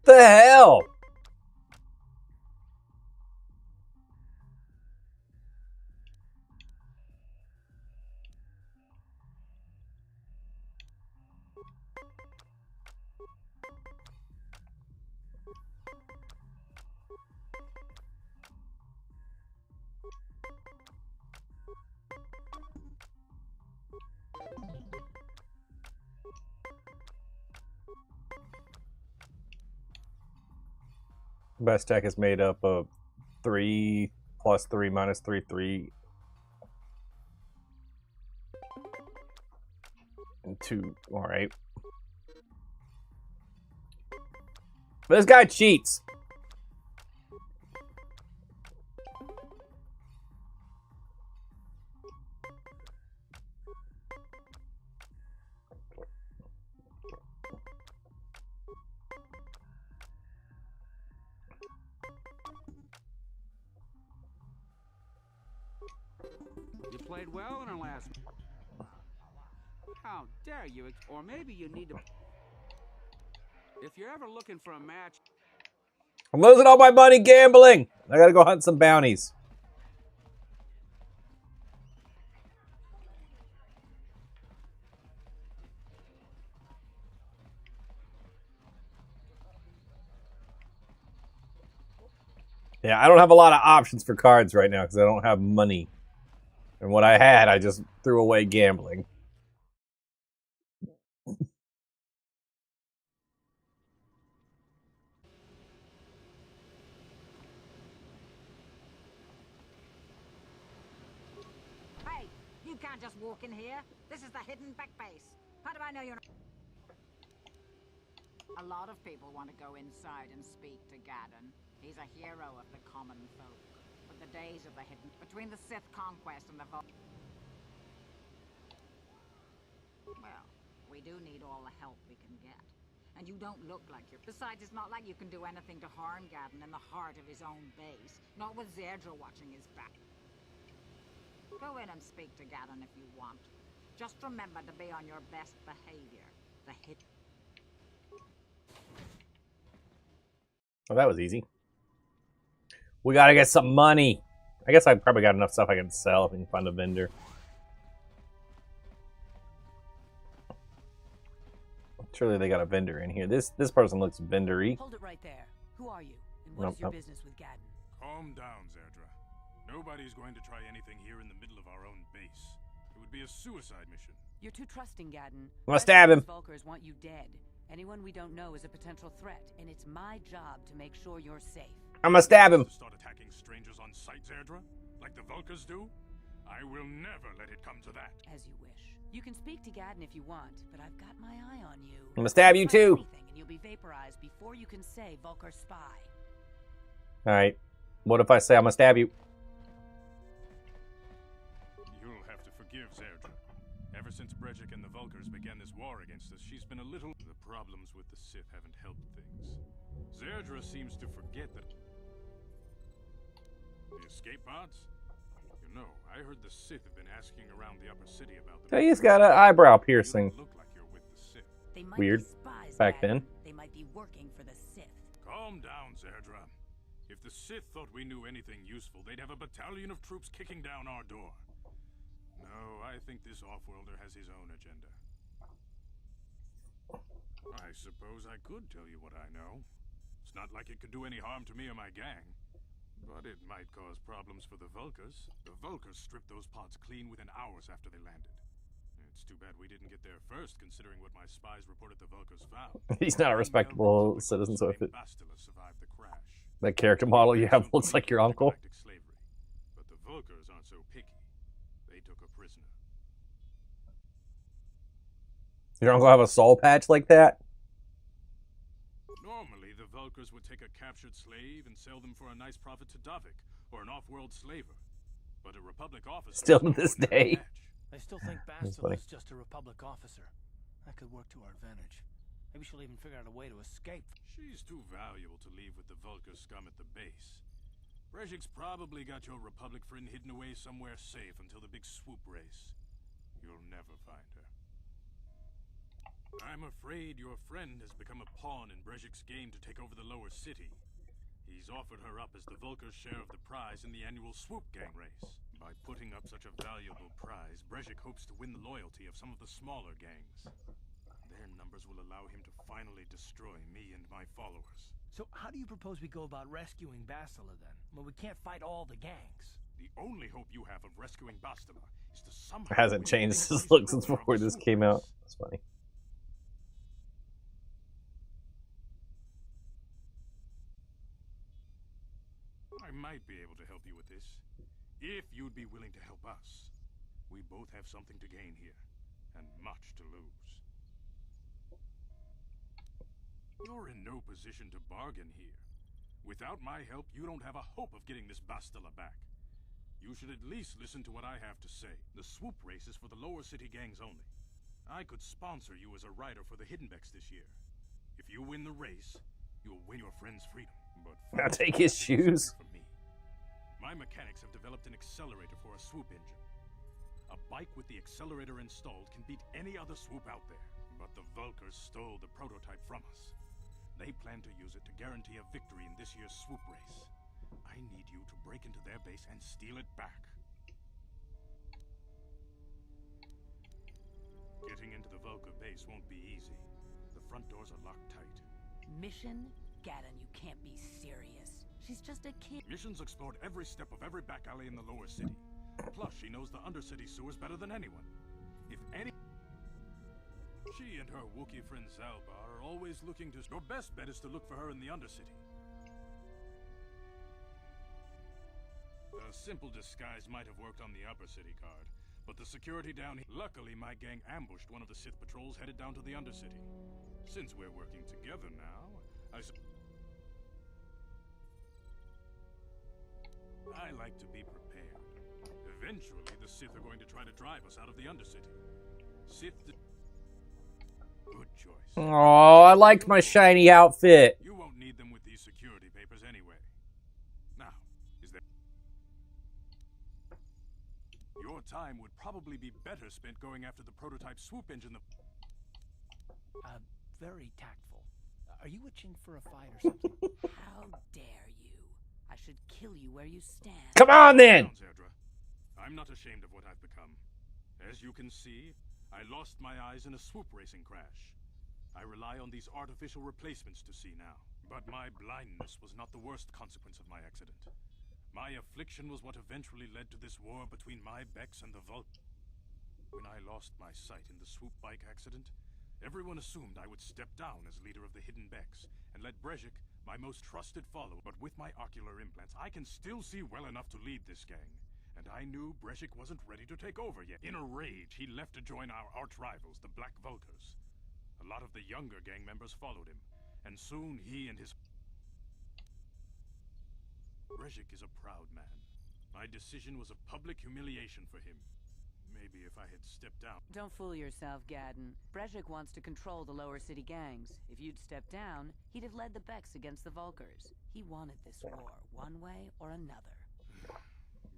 The hell? Best deck is made up of 3 plus 3 minus 3, 3. And 2. Alright. This guy cheats. You played well in our last... How dare you? Or maybe you need to... If you're ever looking for a match... I'm losing all my money gambling. I gotta go hunt some bounties. Yeah, I don't have a lot of options for cards right now because I don't have money. And what I had, I just threw away gambling. Hey, you can't just walk in here. This is the hidden back base. How do I know you're not... A lot of people want to go inside and speak to Gaddon. He's a hero of the common folk. But the days of the hidden... Between the Sith conquest and the... Well, we do need all the help we can get. And you don't look like you're... Besides, it's not like you can do anything to harm Gaddon in the heart of his own base. Not with Zerdra watching his back. Go in and speak to Gaddon if you want. Just remember to be on your best behavior. The hidden... Well, that was easy. We gotta get some money. I guess I probably got enough stuff I can sell if I can find a vendor. Surely they got a vendor in here. This person looks vendory. Hold it right there. Who are you? And what is your business with Gaddon? Calm down, Zerdra. Nobody's going to try anything here in the middle of our own base. It would be a suicide mission. You're too trusting, Gaddon. I'm gonna stab him. Vulkars want you dead. Anyone we don't know is a potential threat, and it's my job to make sure you're safe. I'm gonna stab him. Start attacking strangers on sight, Zerdra? Like the Vulkars do? I will never let it come to that. As you wish. You can speak to Gaddon if you want, but I've got my eye on you. I'm gonna stab you too. And you'll be vaporized before you can say Vulkar spy. Alright. What if I say I'm gonna stab you? You'll have to forgive Zerdra. Ever since Brejik and the Vulkars began this war against us, she's been a little... The problems with the Sith haven't helped things. Zerdra seems to forget that... The escape pods? You know, I heard the Sith have been asking around the upper city about the... He's got an eyebrow piercing. Look like you're with the Sith. They might Weird. Be spies, Back Gaddon. then. They might be working for the Sith. Calm down, Zerdra. If the Sith thought we knew anything useful, they'd have a battalion of troops kicking down our door. No, I think this off-worlder has his own agenda. I suppose I could tell you what I know. It's not like it could do any harm to me or my gang. But it might cause problems for the Vulkars. The Vulkars stripped those pods clean within hours after they landed. It's too bad we didn't get there first, considering what my spies reported the Vulkars found. He's not a respectable citizen, so if it... Bastila survived the crash. That character model you have looks like your uncle. Slavery. But the Vulkars aren't so picky. They took a prisoner. Your uncle have a soul patch like that? Normally, the Vulkars would take a captured slave and sell them for a nice profit to Davik, or an off-world slaver. But a Republic officer... Still to this day. I still think Bastila is just a Republic officer. That could work to our advantage. Maybe she'll even figure out a way to escape. She's too valuable to leave with the Vulkar scum at the base. Brejik's probably got your Republic friend hidden away somewhere safe until the big swoop race. You'll never find her. I'm afraid your friend has become a pawn in Brejik's game to take over the lower city. He's offered her up as the Vulkar's share of the prize in the annual swoop gang race. By putting up such a valuable prize, Brejik hopes to win the loyalty of some of the smaller gangs. Their numbers will allow him to finally destroy me and my followers. So how do you propose we go about rescuing Bastila then? Well, we can't fight all the gangs. The only hope you have of rescuing Bastila is to somehow... Hasn't changed his look since before this came out. That's funny. I might be able to help you with this, if you'd be willing to help us. We both have something to gain here, and much to lose. You're in no position to bargain here. Without my help, you don't have a hope of getting this Bastila back. You should at least listen to what I have to say. The swoop race is for the lower city gangs only. I could sponsor you as a rider for the Hiddenbecks this year. If you win the race, you'll win your friend's freedom. But now take his shoes. For me. My mechanics have developed an accelerator for a swoop engine. A bike with the accelerator installed can beat any other swoop out there. But the Vulkars stole the prototype from us. They plan to use it to guarantee a victory in this year's swoop race. I need you to break into their base and steal it back. Getting into the Vulkar base won't be easy. The front doors are locked tight. Mission? Gaddon, you can't be serious. She's just a kid. Mission's explored every step of every back alley in the lower city. Plus, she knows the undercity sewers better than anyone. If any... She and her Wookiee friend Zalbar are always looking to... Your best bet is to look for her in the undercity. A simple disguise might have worked on the upper city guard, but the security down here... Luckily, my gang ambushed one of the Sith patrols headed down to the undercity. Since we're working together now, I like to be prepared. Eventually, the Sith are going to try to drive us out of the Undercity. Good choice. Oh, I liked my shiny outfit. You won't need them with these security papers anyway. Now, is there... Your time would probably be better spent going after the prototype swoop engine Very tactful. Are you itching for a fight or something? How dare you? I should kill you where you stand. Come on, then! I'm not ashamed of what I've become. As you can see, I lost my eyes in a swoop racing crash. I rely on these artificial replacements to see now. But my blindness was not the worst consequence of my accident. My affliction was what eventually led to this war between my Becks and the Vulcan. When I lost my sight in the swoop bike accident, everyone assumed I would step down as leader of the hidden Becks and let Brezhik, my most trusted follower. But with my ocular implants, I can still see well enough to lead this gang. And I knew Brezhik wasn't ready to take over yet. In a rage, he left to join our arch-rivals, the Black Vulkars. A lot of the younger gang members followed him, and soon he and his... Brezhik is a proud man. My decision was a public humiliation for him. Maybe if I had stepped down... Don't fool yourself, Gadden. Brezhik wants to control the lower city gangs. If you'd stepped down, he'd have led the Becks against the Vulkars. He wanted this war, one way or another.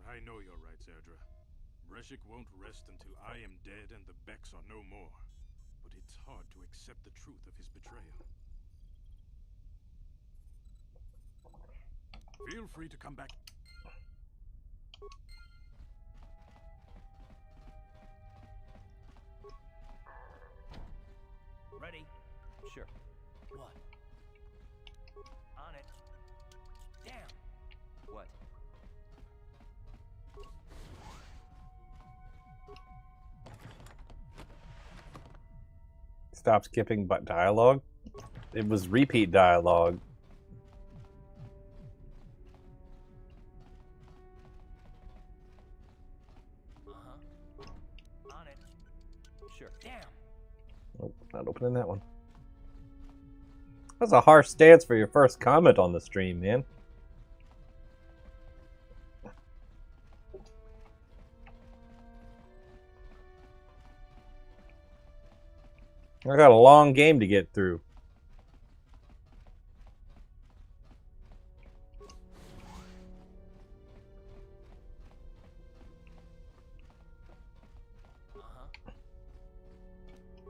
I know you're right, Zerdra. Brezhik won't rest until I am dead and the Becks are no more. But it's hard to accept the truth of his betrayal. Feel free to come back. Ready? Sure. What? On it. Damn! What? Stop skipping but dialogue. It was repeat dialogue. On it. Sure. Damn! Nope, not opening that one. That's a harsh stance for your first comment on the stream, man. I got a long game to get through.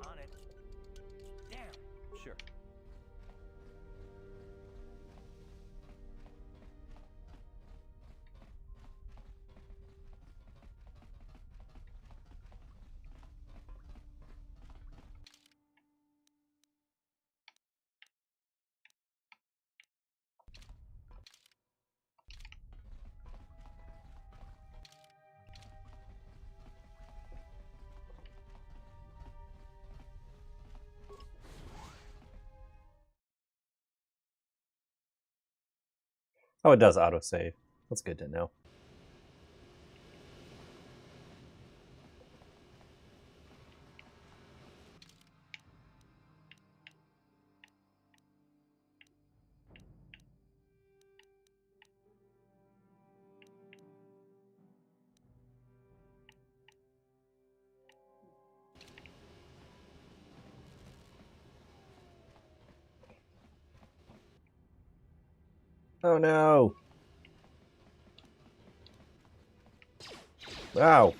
On it. Damn! Sure. Oh, it does autosave. That's good to know. Oh no! Wow.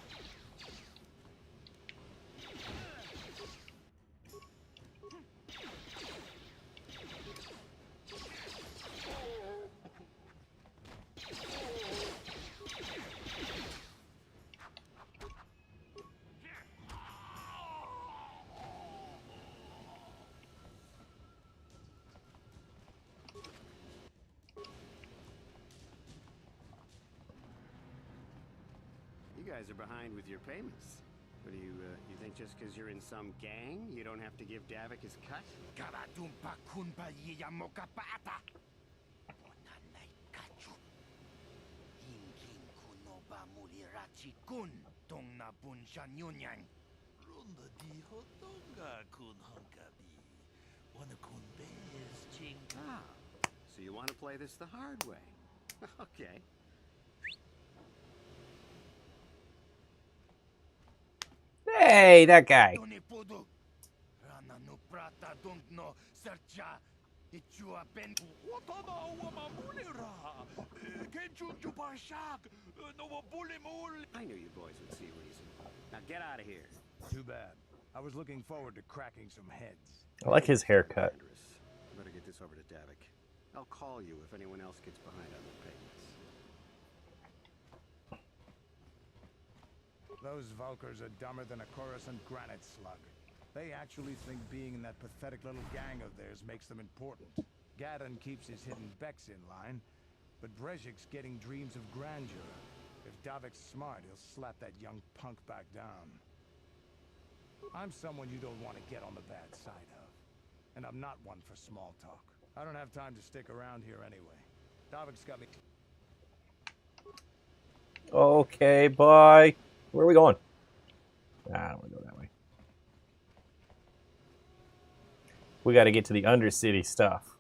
You guys are behind with your payments. What do you think just because you're in some gang, you don't have to give Davik his cut? Ah, so you want to play this the hard way. Okay. Hey, that guy. I knew you boys would see reason. Now get out of here. Too bad. I was looking forward to cracking some heads. I like his haircut. Better get this over to Davik. I'll call you if anyone else gets behind on their payments. Those Vulkars are dumber than a Coruscant granite slug. They actually think being in that pathetic little gang of theirs makes them important. Gaddon keeps his hidden Becks in line, but Brezhik's getting dreams of grandeur. If Davik's smart, he'll slap that young punk back down. I'm someone you don't want to get on the bad side of. And I'm not one for small talk. I don't have time to stick around here anyway. Davik's got me... Okay, bye. Where are we going? I don't want to go that way. We got to get to the Undercity stuff.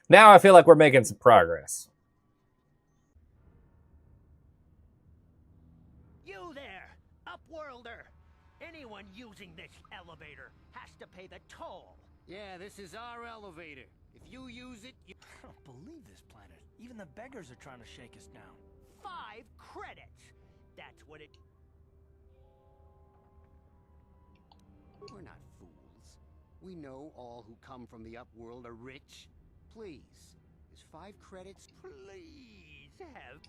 Now I feel like we're making some progress. You there, Upworlder! Anyone using this elevator has to pay the toll. Yeah, this is our elevator. If you use it, you... I don't believe this planet. Even the beggars are trying to shake us down. 5 credits! That's what it... We're not fools. We know all who come from the Upworld are rich. Please, is 5 credits? Please have...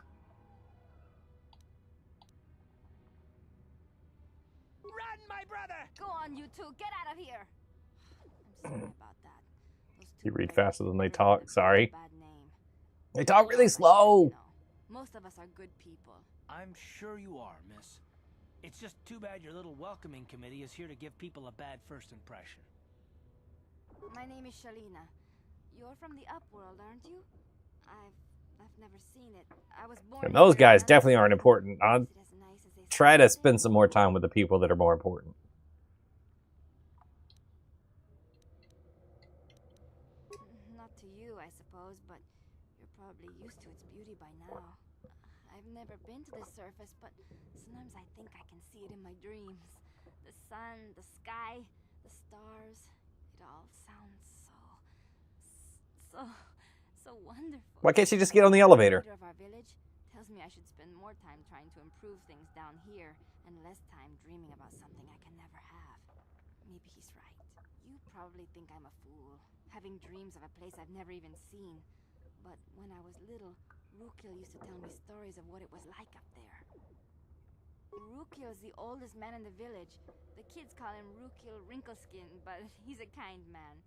Run, my brother! Go on, you two. Get out of here. I'm sorry about that. You read faster than they talk. Sorry. They talk really slow. Most of us are good people. I'm sure you are, miss. It's just too bad your little welcoming committee is here to give people a bad first impression. My name is Shalina. You're from the Upworld, aren't you? I've never seen it. I was born. And those guys definitely aren't important. I'll try to spend some more time with the people that are more important. Not to you, I suppose, but you're probably used to its beauty by now. I've never been to the surface, but sometimes I think I can see it in my dreams. The sun, the sky, the stars. It all sounds so wonderful. Why can't she just get on the elevator? The leader of our village tells me I should spend more time trying to improve things down here and less time dreaming about something I can never have. Maybe he's right. You probably think I'm a fool, having dreams of a place I've never even seen. But when I was little, Rukil used to tell me stories of what it was like up there. Rukil is the oldest man in the village. The kids call him Rukil Wrinkleskin, but he's a kind man.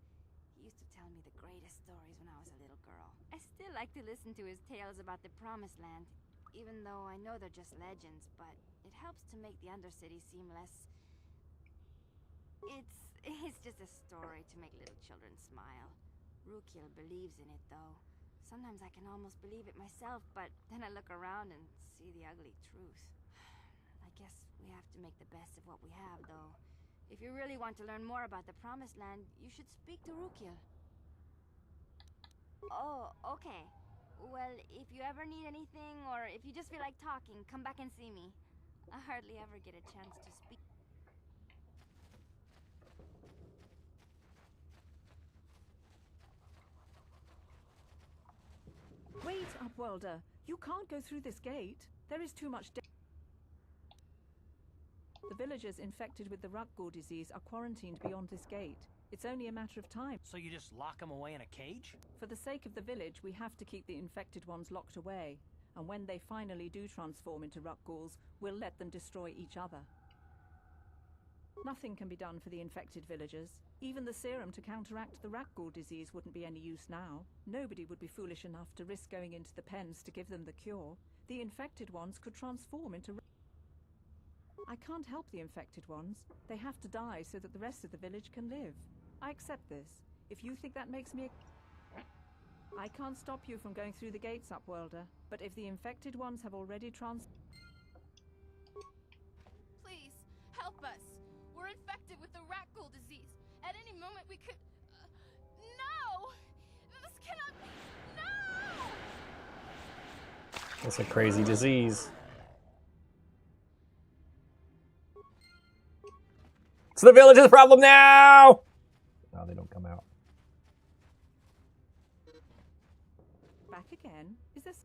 He used to tell me the greatest stories when I was a little girl. I still like to listen to his tales about the Promised Land, even though I know they're just legends, but it helps to make the Undercity seem less... It's just a story to make little children smile. Rukil believes in it, though. Sometimes I can almost believe it myself, but then I look around and see the ugly truth. I guess we have to make the best of what we have, though. If you really want to learn more about the Promised Land, you should speak to Rukil. Oh, okay. Well, if you ever need anything, or if you just feel like talking, come back and see me. I hardly ever get a chance to speak. Wait, Upworlder. You can't go through this gate. There is too much The villagers infected with the Rukgul disease are quarantined beyond this gate. It's only a matter of time. So you just lock them away in a cage? For the sake of the village, we have to keep the infected ones locked away. And when they finally do transform into Rukguls, we'll let them destroy each other. Nothing can be done for the infected villagers. Even the serum to counteract the Rukgul disease wouldn't be any use now. Nobody would be foolish enough to risk going into the pens to give them the cure. the infected ones could transform into... I can't help the infected ones. They have to die so that the rest of the village can live. I accept this. If you think that makes me... I can't stop you from going through the gates, Upworlder. But if the infected ones have already Please, help us. We're infected with the rat ghoul disease. At any moment we could... no! This cannot be... No! It's a crazy disease. It's the village's problem now! No, they don't come out. Back again? Is this...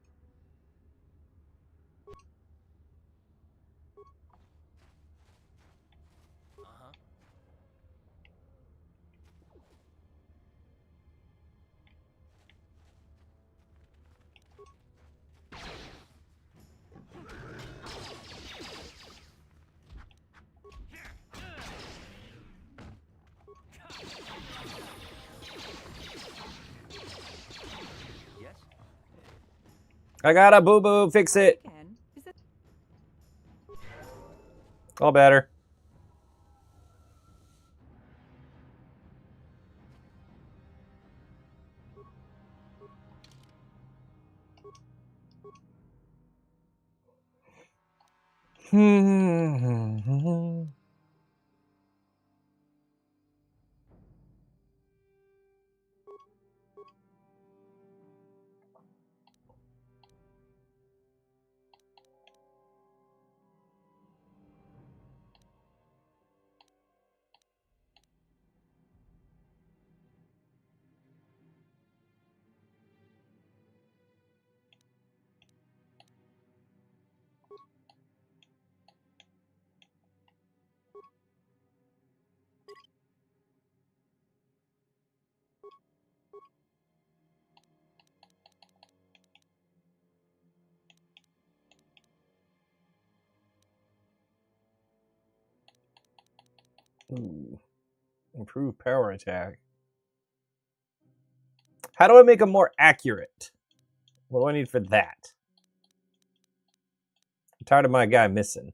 I got a boo-boo, fix it. All better. Ooh. Improve power attack. How do I make them more accurate? What do I need for that? I'm tired of my guy missing.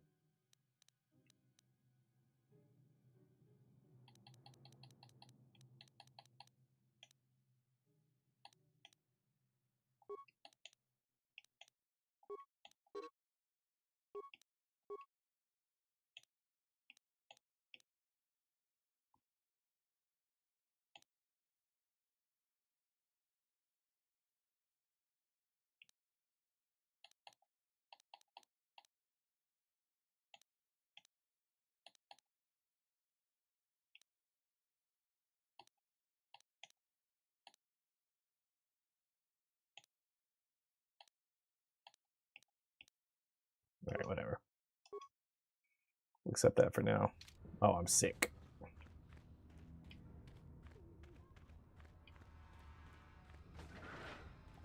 All right, whatever. We'll accept that for now. Oh, I'm sick.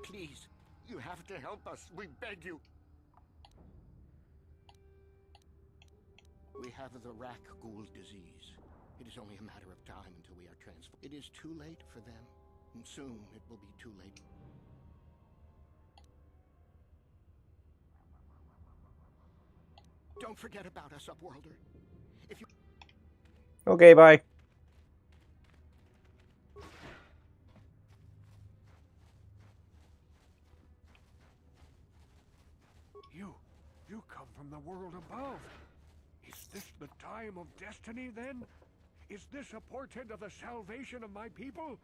Please, you have to help us. We beg you. We have the rat ghoul disease. It is only a matter of time until we are transformed. It is too late for them, and soon it will be too late. Don't forget about us, Upworlder. If you... Okay, bye. You come from the world above. Is this the time of destiny, then? Is this a portent of the salvation of my people?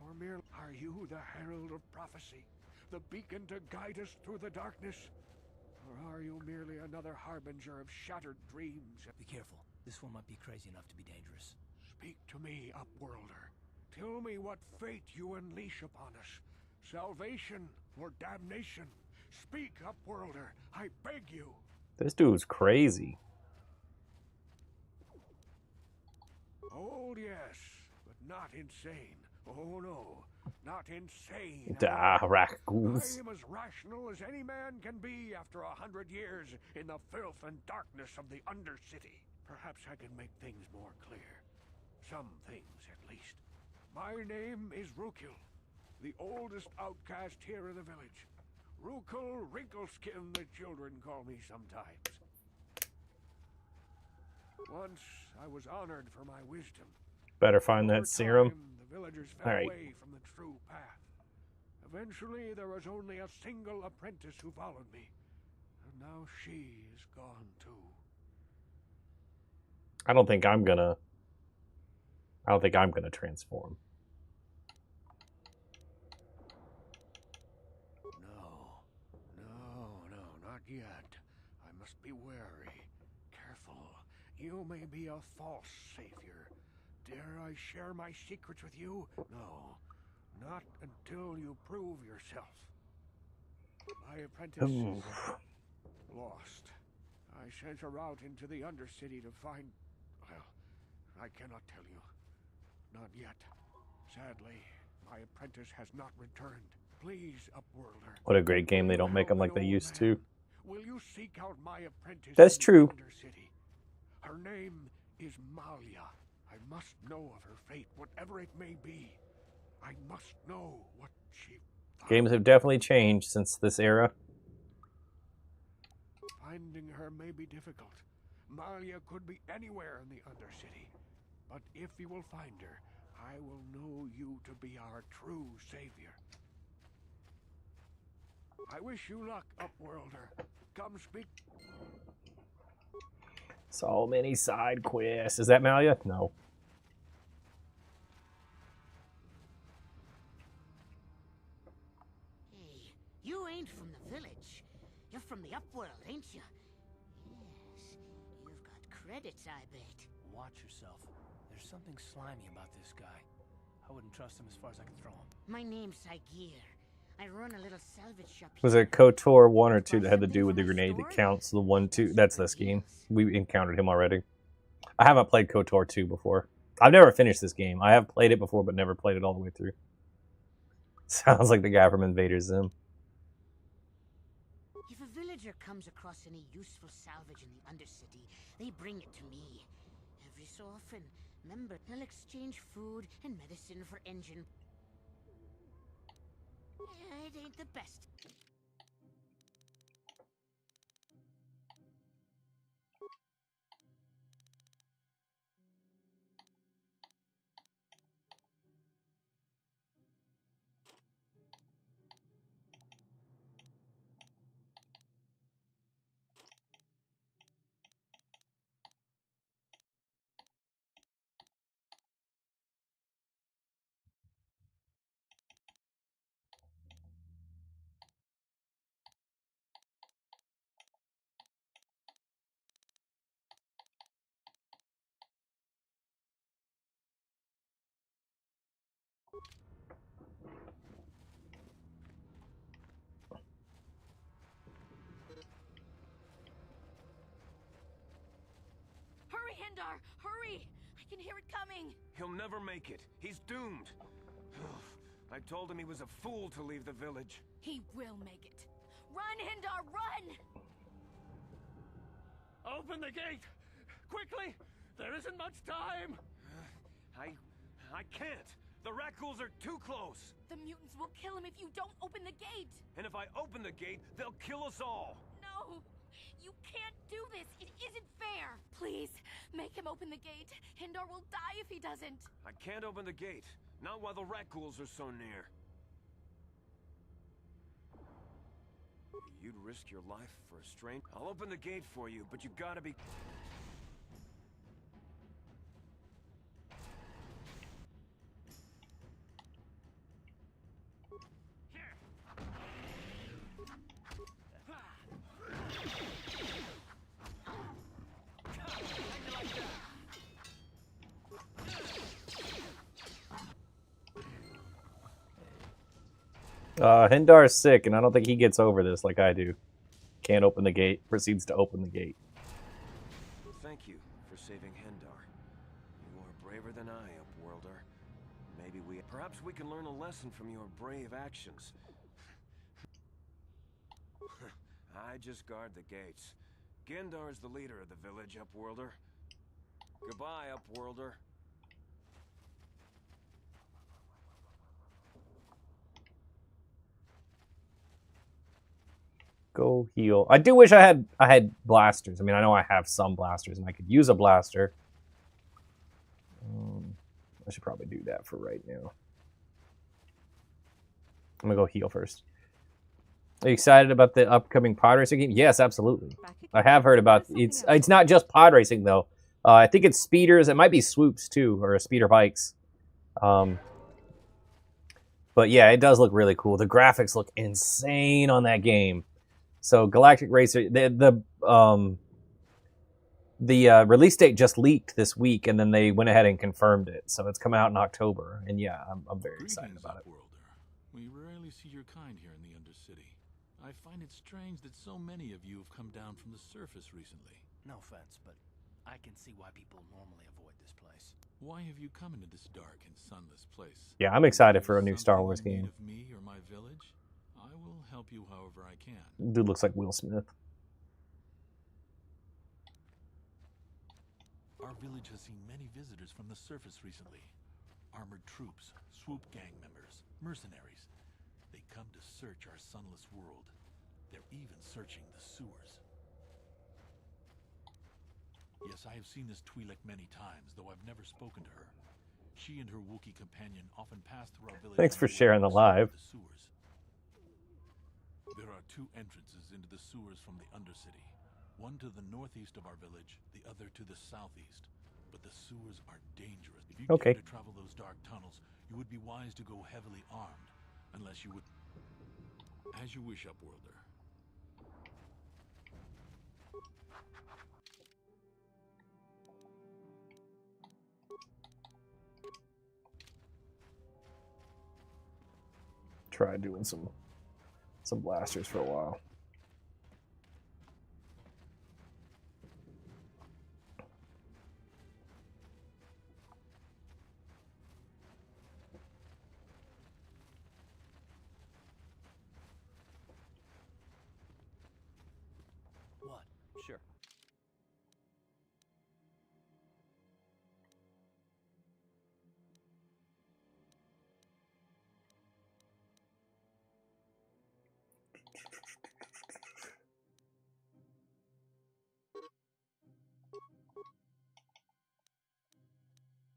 Or merely are you the herald of prophecy, the beacon to guide us through the darkness? Or are you merely another harbinger of shattered dreams? Be careful. This one might be crazy enough to be dangerous. Speak to me, Upworlder. Tell me what fate you unleash upon us. Salvation or damnation? Speak, Upworlder. I beg you. This dude's crazy. Oh, yes, but not insane. Oh, no, not insane. Rat ghouls. I am as rational as any man can be after 100 years in the filth and darkness of the Undercity. Perhaps I can make things more clear. Some things, at least. My name is Rukil, the oldest outcast here in the village. Rukul Wrinkleskin, the children call me sometimes. Once I was honored for my wisdom. Better find that serum. The villagers fell away from the true path. Eventually, there was only a single apprentice who followed me. And now she is gone too. I don't think I'm gonna transform. No, not yet. I must be wary. Careful. You may be a false savior. Dare I share my secrets with you? No. Not until you prove yourself. My apprentice is lost. I sent her out into the Undercity to find... Well, I cannot tell you. Not yet. Sadly, my apprentice has not returned. Please, Upworlder. What a great game. They don't make them like they used to. Will you seek out my apprentice? That's true. Undercity? Her name is Malia. I must know of her fate, whatever it may be. I must know what she... Games have definitely changed since this era. Finding her may be difficult. Malia could be anywhere in the Undercity. But if you will find her, I will know you to be our true savior. I wish you luck, Upworlder. Come speak. So many side quests. Is that Malia? No. Hey, you ain't from the village. You're from the Upworld, ain't you? Yes, you've got credits, I bet. Watch yourself. There's something slimy about this guy. I wouldn't trust him as far as I can throw him. My name's Saigir. I run a little salvage shop. Was it KOTOR 1 or 2 that had to do with the grenade that counts? The 1, 2. That's this game. We encountered him already. I haven't played KOTOR 2 before. I've never finished this game. I have played it before, but never played it all the way through. Sounds like the guy from Invader Zim. If a villager comes across any useful salvage in the Undercity, they bring it to me. Every so often, remember, they'll exchange food and medicine for engine. It ain't the best. Hurry, Hindar! Hurry! I can hear it coming! He'll never make it. He's doomed. I told him he was a fool to leave the village. He will make it. Run, Hindar, run! Open the gate! Quickly! There isn't much time! I can't! The Rakghouls are too close! The mutants will kill him if you don't open the gate! And if I open the gate, they'll kill us all! No! You can't do this! It isn't fair! Please, make him open the gate. Hindar will die if he doesn't. I can't open the gate. Not while the Rakghouls are so near. You'd risk your life for a stranger? I'll open the gate for you, but you gotta be... Hindar is sick, and I don't think he gets over this like I do. Can't open the gate. Proceeds to open the gate. Thank you for saving Hindar. You are braver than I, Upworlder. Maybe perhaps we can learn a lesson from your brave actions. I just guard the gates. Gendar's the leader of the village, Upworlder. Goodbye, Upworlder. Go heal. I do wish I had blasters. I mean, I know I have some blasters, and I could use a blaster. I should probably do that for right now. I'm gonna go heal first. Are you excited about the upcoming pod racing game? Yes, absolutely. I have heard about it's not just pod racing though. I think it's speeders. It might be swoops too, or speeder bikes. But yeah, it does look really cool. The graphics look insane on that game. So Galactic Racer, the release date just leaked this week, and then they went ahead and confirmed it. So it's coming out in October, and yeah, I'm very excited about it. We rarely see your kind here in the Undercity. I find it strange that so many of you have come down from the surface recently. No offense, but I can see why people normally avoid this place. Why have you come into this dark and sunless place? Yeah, I'm excited for a new Star Wars game. Of me or my village, I will help you however I can. Dude looks like Will Smith. Our village has seen many visitors from the surface recently. Armored troops, swoop gang members, mercenaries. They come to search our sunless world. They're even searching the sewers. Yes, I have seen this Twi'lek many times, though I've never spoken to her. She and her Wookiee companion often pass through our village. Thanks for sharing the live. There are two entrances into the sewers from the Undercity. One to the northeast of our village, the other to the southeast. But the sewers are dangerous. If you care to travel those dark tunnels, you would be wise to go heavily armed. Unless you would... As you wish, Upworlder. Try doing some blasters for a while. What? Sure.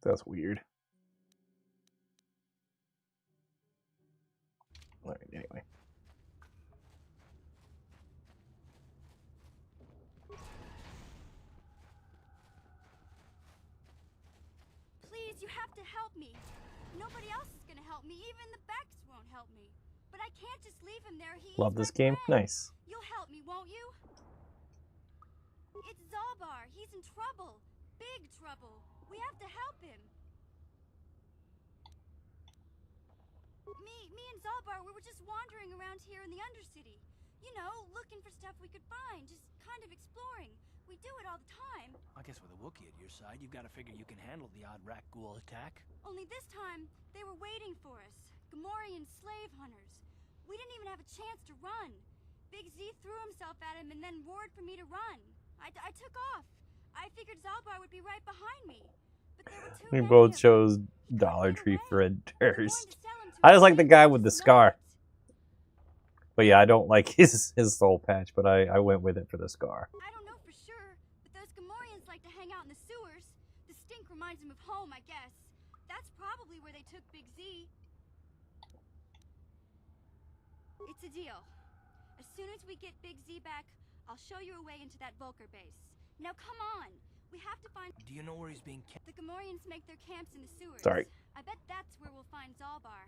That's weird. All right, anyway. Please, you have to help me. Nobody else is gonna help me. Even the Becks won't help me. But I can't just leave him there. Love this game. Nice. You'll help me, won't you? It's Zalbar. He's in trouble. Big trouble. We have to help him. Me and Zalbar, we were just wandering around here in the Undercity. You know, looking for stuff we could find. Just kind of exploring. We do it all the time. I guess with a Wookiee at your side, you've got to figure you can handle the odd rat ghoul attack. Only this time, they were waiting for us. Gamorrean slave hunters. We didn't even have a chance to run. Big Z threw himself at him and then roared for me to run. I took off. I figured Zalbar would be right behind me. But there were too We many both of them. chose Dollar Tree Fritters. I just like the guy with the scar. But yeah, I don't like his soul patch, but I went with it for the scar. I don't know for sure, but those Gamorreans like to hang out in the sewers. The stink reminds them of home, I guess. That's probably where they took Big Z. It's a deal. As soon as we get Big Z back, I'll show you a way into that Vulcar base. Now come on! We have to find... Do you know where he's being kept? The Gamorreans make their camps in the sewers. Sorry. I bet that's where we'll find Zalbar.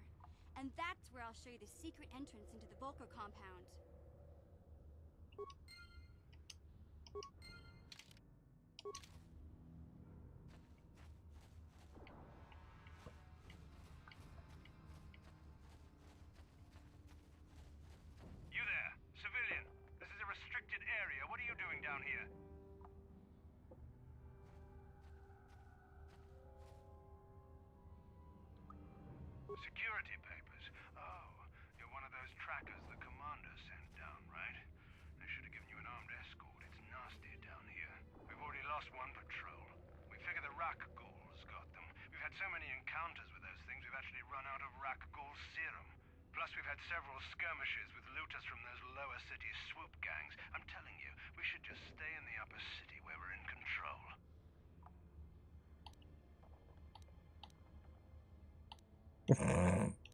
And that's where I'll show you the secret entrance into the Vulcar compound. You there, civilian. This is a restricted area. What are you doing down here? Security papers. Oh, you're one of those trackers the commander sent down, right? They should have given you an armed escort. It's nasty down here. We've already lost one patrol. We figure the Rak ghouls got them. We've had so many encounters with those things, we've actually run out of Rak ghoul serum. Plus, we've had several skirmishes with looters from those lower city swoop gangs. I'm telling you, we should just stay in the upper city where we're in control.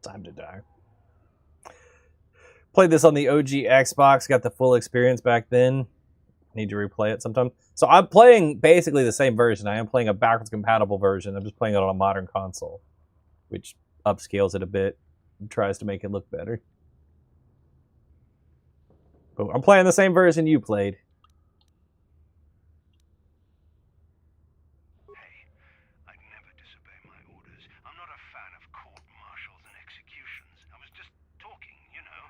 Time to die. Played this on the OG Xbox, got the full experience back then. Need to replay it sometime. So I'm playing basically the same version. I am playing a backwards compatible version. I'm just playing it on a modern console, which upscales it a bit and tries to make it look better. But I'm playing the same version you played. Hey, I'd never disobey my orders. I'm not a fan of court-martials and executions. I was just talking, you know.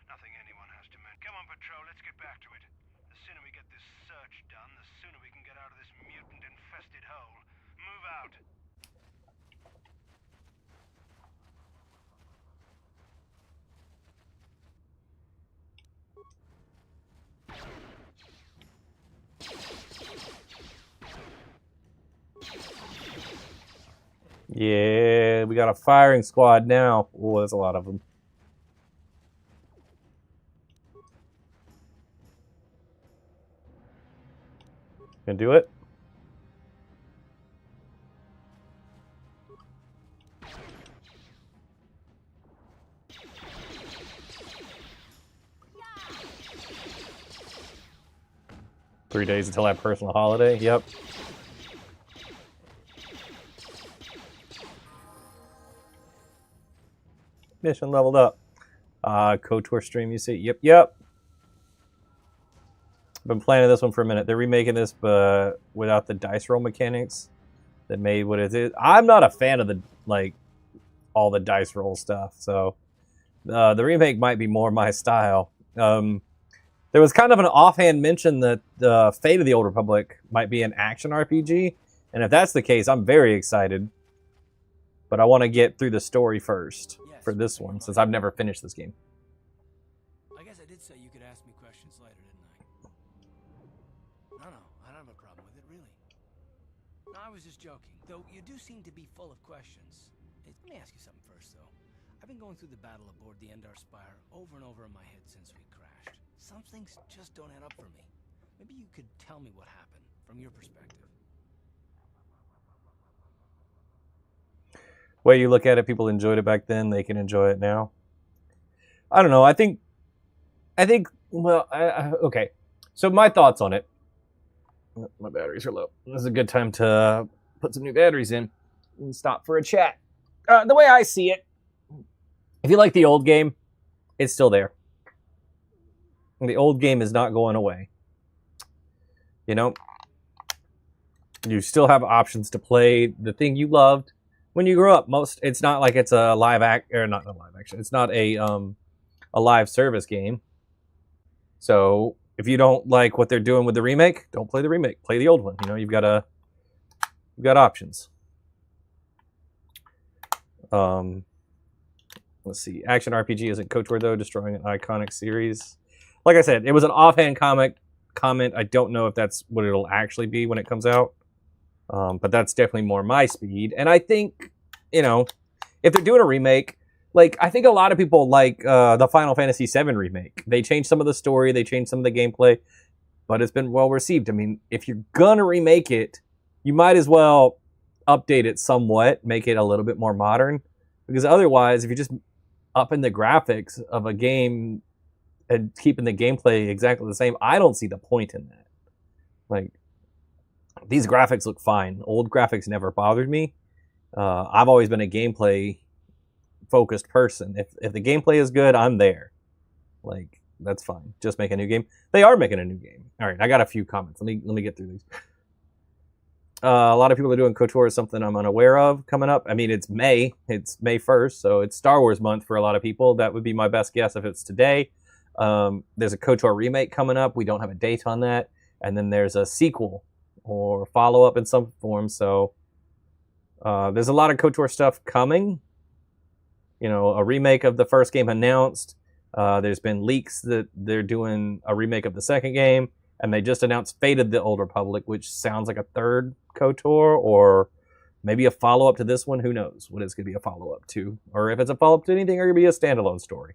Nothing anyone has to mention. Come on, Patrol, let's get back to it. The sooner we get this search done, the sooner we can get out of this mutant-infested hole. Move out. Yeah, we got a firing squad now. Oh, there's a lot of them. Gonna do it? Three days until that personal holiday. Yep. Mission leveled up. KOTOR stream, you see? Yep. Been playing this one for a minute. They're remaking this, but without the dice roll mechanics that made what it is. I'm not a fan of all the dice roll stuff, so the remake might be more my style. There was kind of an offhand mention that the Fate of the Old Republic might be an action RPG, and if that's the case, I'm very excited. But I want to get through the story first for this one, since I've never finished this game. I guess I did say you could ask me questions later, didn't I? No, I don't have a problem with it, really. No, I was just joking. Though you do seem to be full of questions. Let me ask you something first, though. I've been going through the battle aboard the Endar Spire over and over in my head since we crashed. Some things just don't add up for me. Maybe you could tell me what happened, from your perspective. Way you look at it, people enjoyed it back then, they can enjoy it now. I don't know, I think, well, okay. So my thoughts on it. My batteries are low. This is a good time to put some new batteries in and stop for a chat. The way I see it, if you like the old game, it's still there. The old game is not going away. You know? You still have options to play the thing you loved when you grew up. It's not like it's a not a live action. It's not a live service game. So if you don't like what they're doing with the remake, don't play the remake. Play the old one. You know, you've got options. Let's see. Action RPG isn't KOTOR though, destroying an iconic series. Like I said, it was an offhand comment. I don't know if that's what it'll actually be when it comes out. But that's definitely more my speed. And I think, you know, if they're doing a remake, like, I think a lot of people like the Final Fantasy VII remake. They changed some of the story, they changed some of the gameplay, but it's been well received. I mean, if you're gonna remake it, you might as well update it somewhat, make it a little bit more modern. Because otherwise, if you're just upping the graphics of a game and keeping the gameplay exactly the same, I don't see the point in that. Like, these graphics look fine. Old graphics never bothered me. I've always been a gameplay focused person. If the gameplay is good, I'm there. Like, that's fine. Just make a new game. They are making a new game. All right, I got a few comments. Let me get through these. A lot of people are doing KOTOR is something I'm unaware of coming up. I mean, it's May. It's May 1st, so it's Star Wars month for a lot of people. That would be my best guess if it's today. There's a KOTOR remake coming up. We don't have a date on that. And then there's a sequel or follow-up in some form. So there's a lot of KOTOR stuff coming. You know, a remake of the first game announced. There's been leaks that they're doing a remake of the second game. And they just announced Fate of the Old Republic, which sounds like a third KOTOR or Maybe a follow-up to this one. Who knows what it's going to be a follow-up to. Or if it's a follow-up to anything, or going to be a standalone story.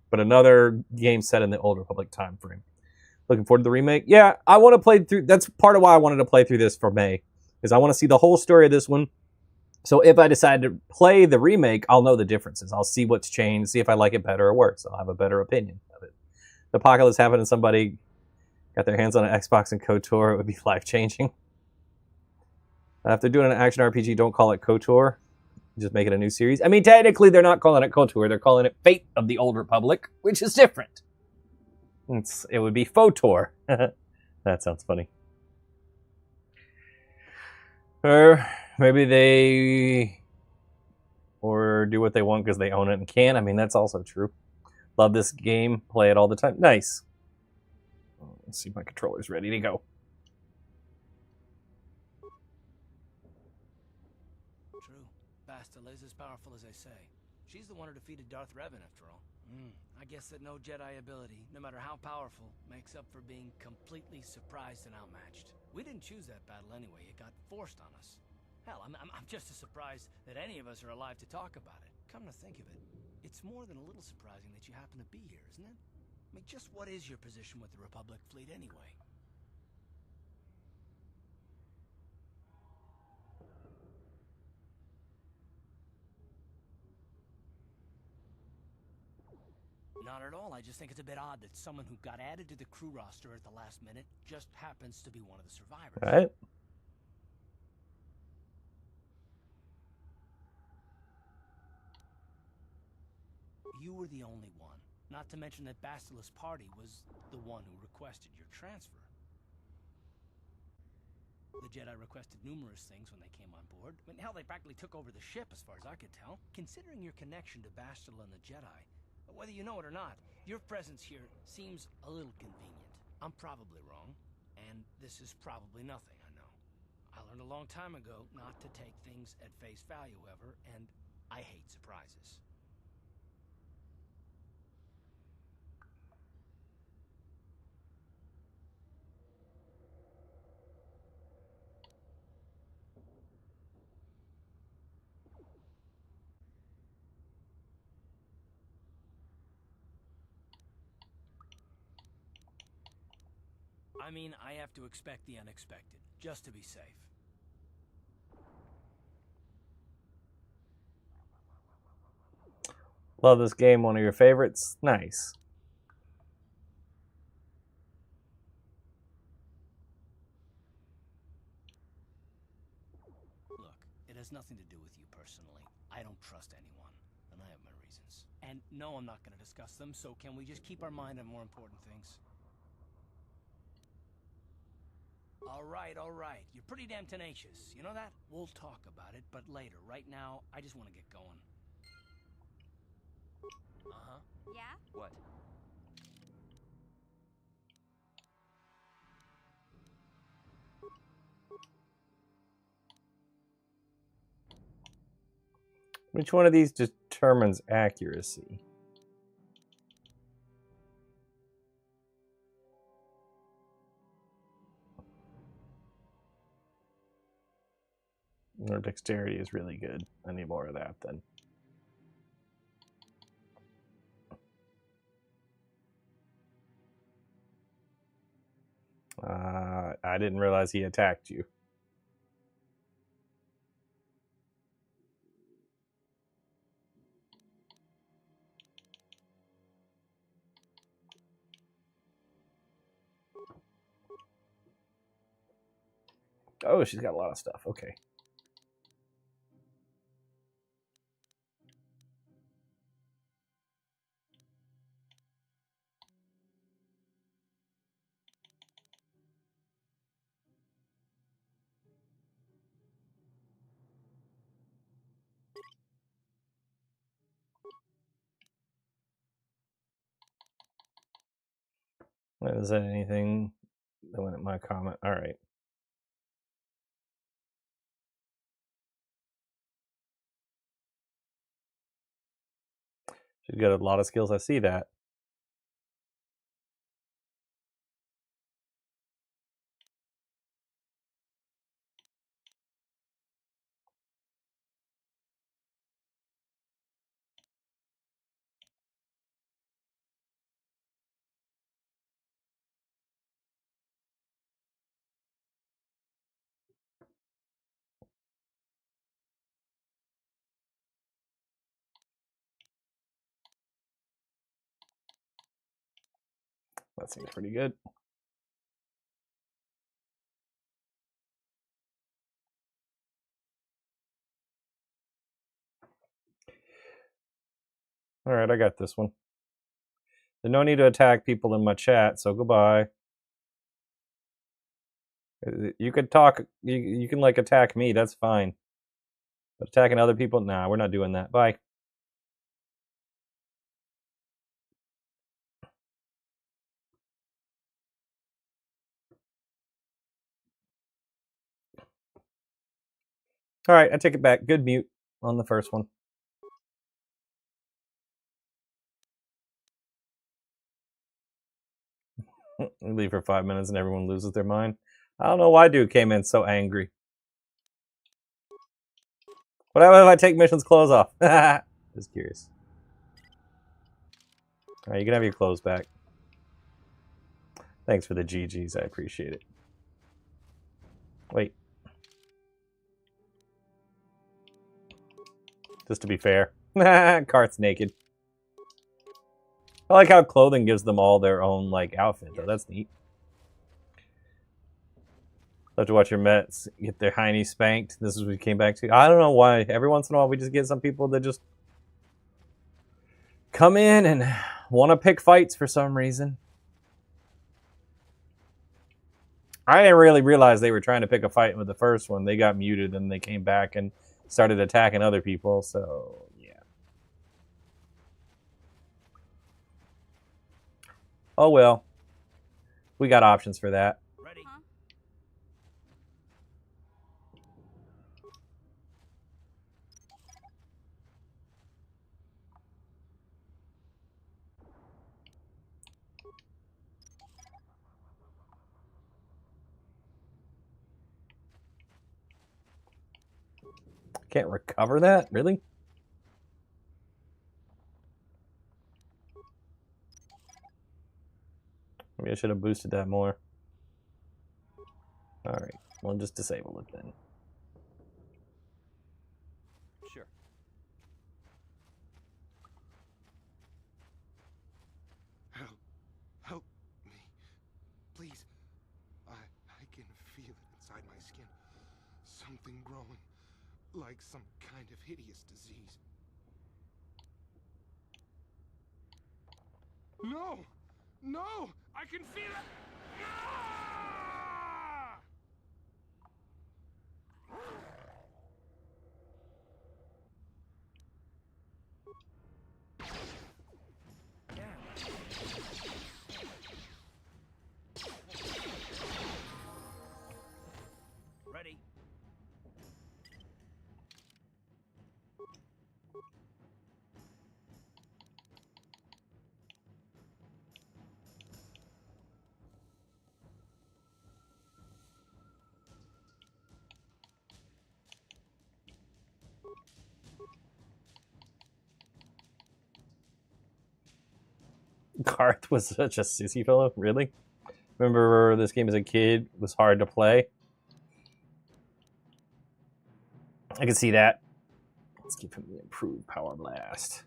But another game set in the Old Republic time frame. Looking forward to the remake. Yeah, I want to play through. That's part of why I wanted to play through this for May. Is I want to see the whole story of this one. So if I decide to play the remake, I'll know the differences. I'll see what's changed, see if I like it better or worse. I'll have a better opinion of it. The apocalypse happened and somebody got their hands on an Xbox and KOTOR, it would be life-changing. If they're doing an action RPG, don't call it KOTOR. Just make it a new series. I mean, technically, they're not calling it KOTOR. They're calling it Fate of the Old Republic, which is different. It would be FOTOR. That sounds funny. Or maybe they do what they want because they own it and can. I mean, that's also true. Love this game. Play it all the time. Nice. Let's see if my controller's ready to go. True. Bastila is as powerful as they say. She's the one who defeated Darth Revan, after all. I guess that no Jedi ability, no matter how powerful, makes up for being completely surprised and outmatched. We didn't choose that battle anyway. It got forced on us. Hell, I'm just as surprised that any of us are alive to talk about it. Come to think of it, it's more than a little surprising that you happen to be here, isn't it? I mean, just what is your position with the Republic fleet anyway? Not at all. I just think it's a bit odd that someone who got added to the crew roster at the last minute just happens to be one of the survivors. All right. You were the only one. Not to mention that Bastila's party was the one who requested your transfer. The Jedi requested numerous things when they came on board. I mean, hell, they practically took over the ship as far as I could tell. Considering your connection to Bastila and the Jedi, whether you know it or not, your presence here seems a little convenient. I'm probably wrong, and this is probably nothing, I know. I learned a long time ago not to take things at face value ever, and I hate surprises. I mean, I have to expect the unexpected, just to be safe. Love this game. One of your favorites. Nice. Look, it has nothing to do with you personally. I don't trust anyone, and I have my reasons. And no, I'm not going to discuss them, so can we just keep our mind on more important things? All right. You're pretty damn tenacious. You know that? We'll talk about it, but later. Right now, I just want to get going. Uh-huh. Yeah? What? Which one of these determines accuracy? Or dexterity is really good. I need more of that then. I didn't realize he attacked you. Oh, she's got a lot of stuff. Okay. Is that anything that went at my comment? All right. She's got a lot of skills. I see that. That seems pretty good. All right, I got this one. There's no need to attack people in my chat, so goodbye. You could talk. You can like attack me. That's fine. But attacking other people, nah, we're not doing that. Bye. All right, I take it back. Good mute on the first one. We leave for 5 minutes and everyone loses their mind. I don't know why dude came in so angry. What happens if I take Mission's clothes off? Just curious. All right, you can have your clothes back. Thanks for the GGs. I appreciate it. Wait. Just to be fair. Cart's naked. I like how clothing gives them all their own like outfit though. That's neat. Love to watch your Mets get their hiney spanked. This is what we came back to. I don't know why. Every once in a while we just get some people that just come in and want to pick fights for some reason. I didn't really realize they were trying to pick a fight with the first one. They got muted and they came back and started attacking other people, so yeah. Oh well. We got options for that. Ready? Huh? Can't recover that? Really? Maybe I should have boosted that more. Alright, we'll just disable it then. Sure. Help me. Please. I can feel it inside my skin. Something growing. Like some kind of hideous disease. No! No! I can feel it! Ah! Ready? Garth was such a sissy fellow, really? Remember this game as a kid was hard to play? I can see that. Let's give him the improved power blast.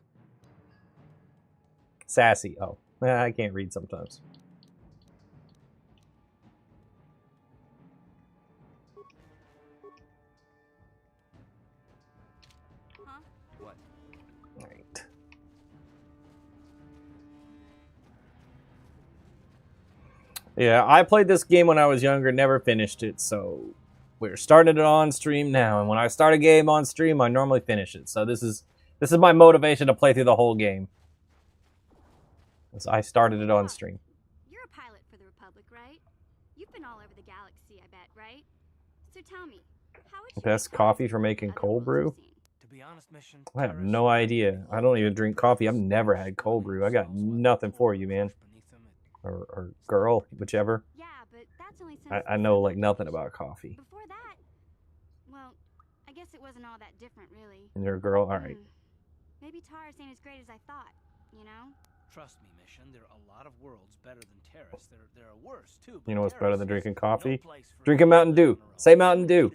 Sassy. Oh, I can't read sometimes. Huh? What? Right. Yeah, I played this game when I was younger, never finished it, so we're starting it on stream now. And when I start a game on stream, I normally finish it. So this is my motivation to play through the whole game. So I started it on stream. You're a pilot for the Republic, right? You've been all over the galaxy, I bet, right? So tell me, how would you Best coffee for making cold brew? To be honest, Mission, I have no idea. I don't even drink coffee. I've never had cold brew. I got nothing for you, man. Or girl, whichever. Yeah, but that's only since I know like nothing about coffee. before that, well, I guess it wasn't all that different, really. And you're a girl? Alright. Maybe Taurus ain't as great as I thought, you know? Trust me, Mission, there are a lot of worlds better than Terrace. There are worse, too. You know what's better than drinking coffee? No Drinking Mountain Dew. Say Mountain Dew.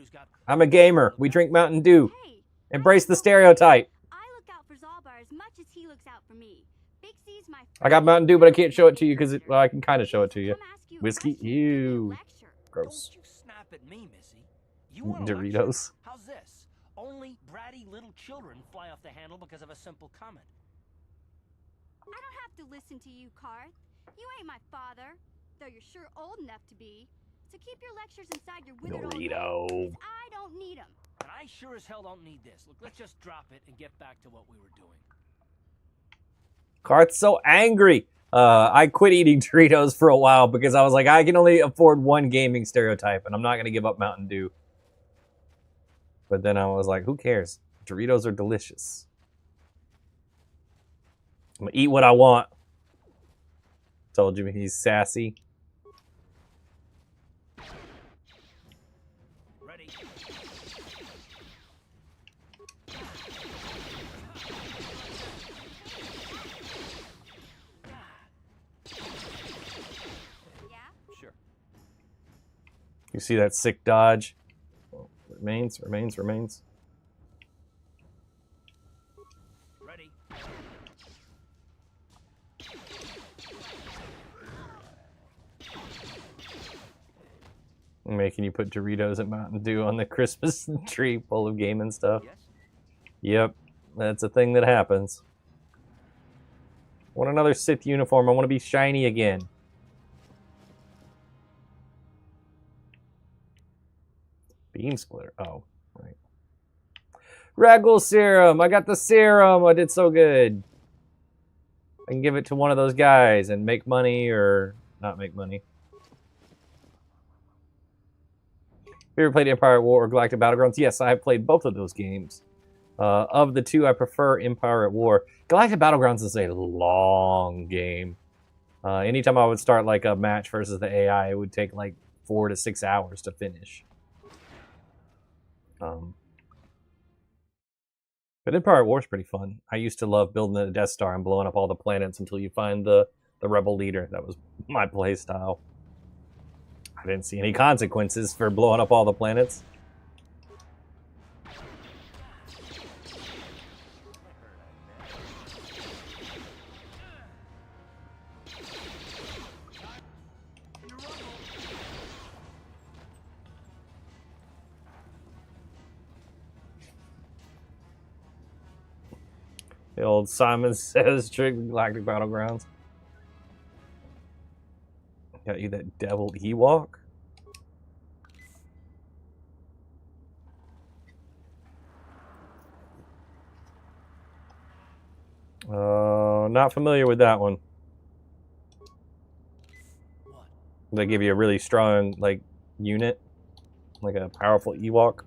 I'm a gamer. We drink Mountain Dew. Embrace the stereotype. I look out for Zalbar as much as he looks out for me. Big C's my I got Mountain Dew, but I can't show it to you because well, I can kind of show it to you. Whiskey, ew, gross. Don't you snap at me, Missy. You want a lecture? Doritos. How's this? Only bratty little children fly off the handle because of a simple comment. I don't have to listen to you, Karth. You ain't my father, though you're sure old enough to be. So keep your lectures inside your withered old head, Dorito. 'cause I don't need them. And I sure as hell don't need this. Look, let's just drop it and get back to what we were doing. Karth's so angry. I quit eating Doritos for a while because I was like, I can only afford one gaming stereotype, and I'm not going to give up Mountain Dew. But then I was like, who cares? Doritos are delicious. I'm going to eat what I want. Told you he's sassy. Ready? Sure. You see that sick dodge? Remains. Ready? Making you put Doritos and Mountain Dew on the Christmas tree full of game and stuff. Yes? Yep, that's a thing that happens. I want another Sith uniform. I want to be shiny again. Beam splitter. Oh, right. Ragul serum. I got the serum. I did so good. I can give it to one of those guys and make money or not make money. Have you ever played Empire at War or Galactic Battlegrounds? Yes, I have played both of those games. Of the two, I prefer Empire at War. Galactic Battlegrounds is a long game. Anytime I would start like a match versus the AI, it would take like 4 to 6 hours to finish. But Empire at War is pretty fun. I used to love building the Death Star and blowing up all the planets until you find the rebel leader. That was my play style. I didn't see any consequences for blowing up all the planets. The old Simon Says trick with Galactic Battlegrounds. Got you that devil Ewok. Not familiar with that one. They give you a really strong, like, unit. Like a powerful Ewok.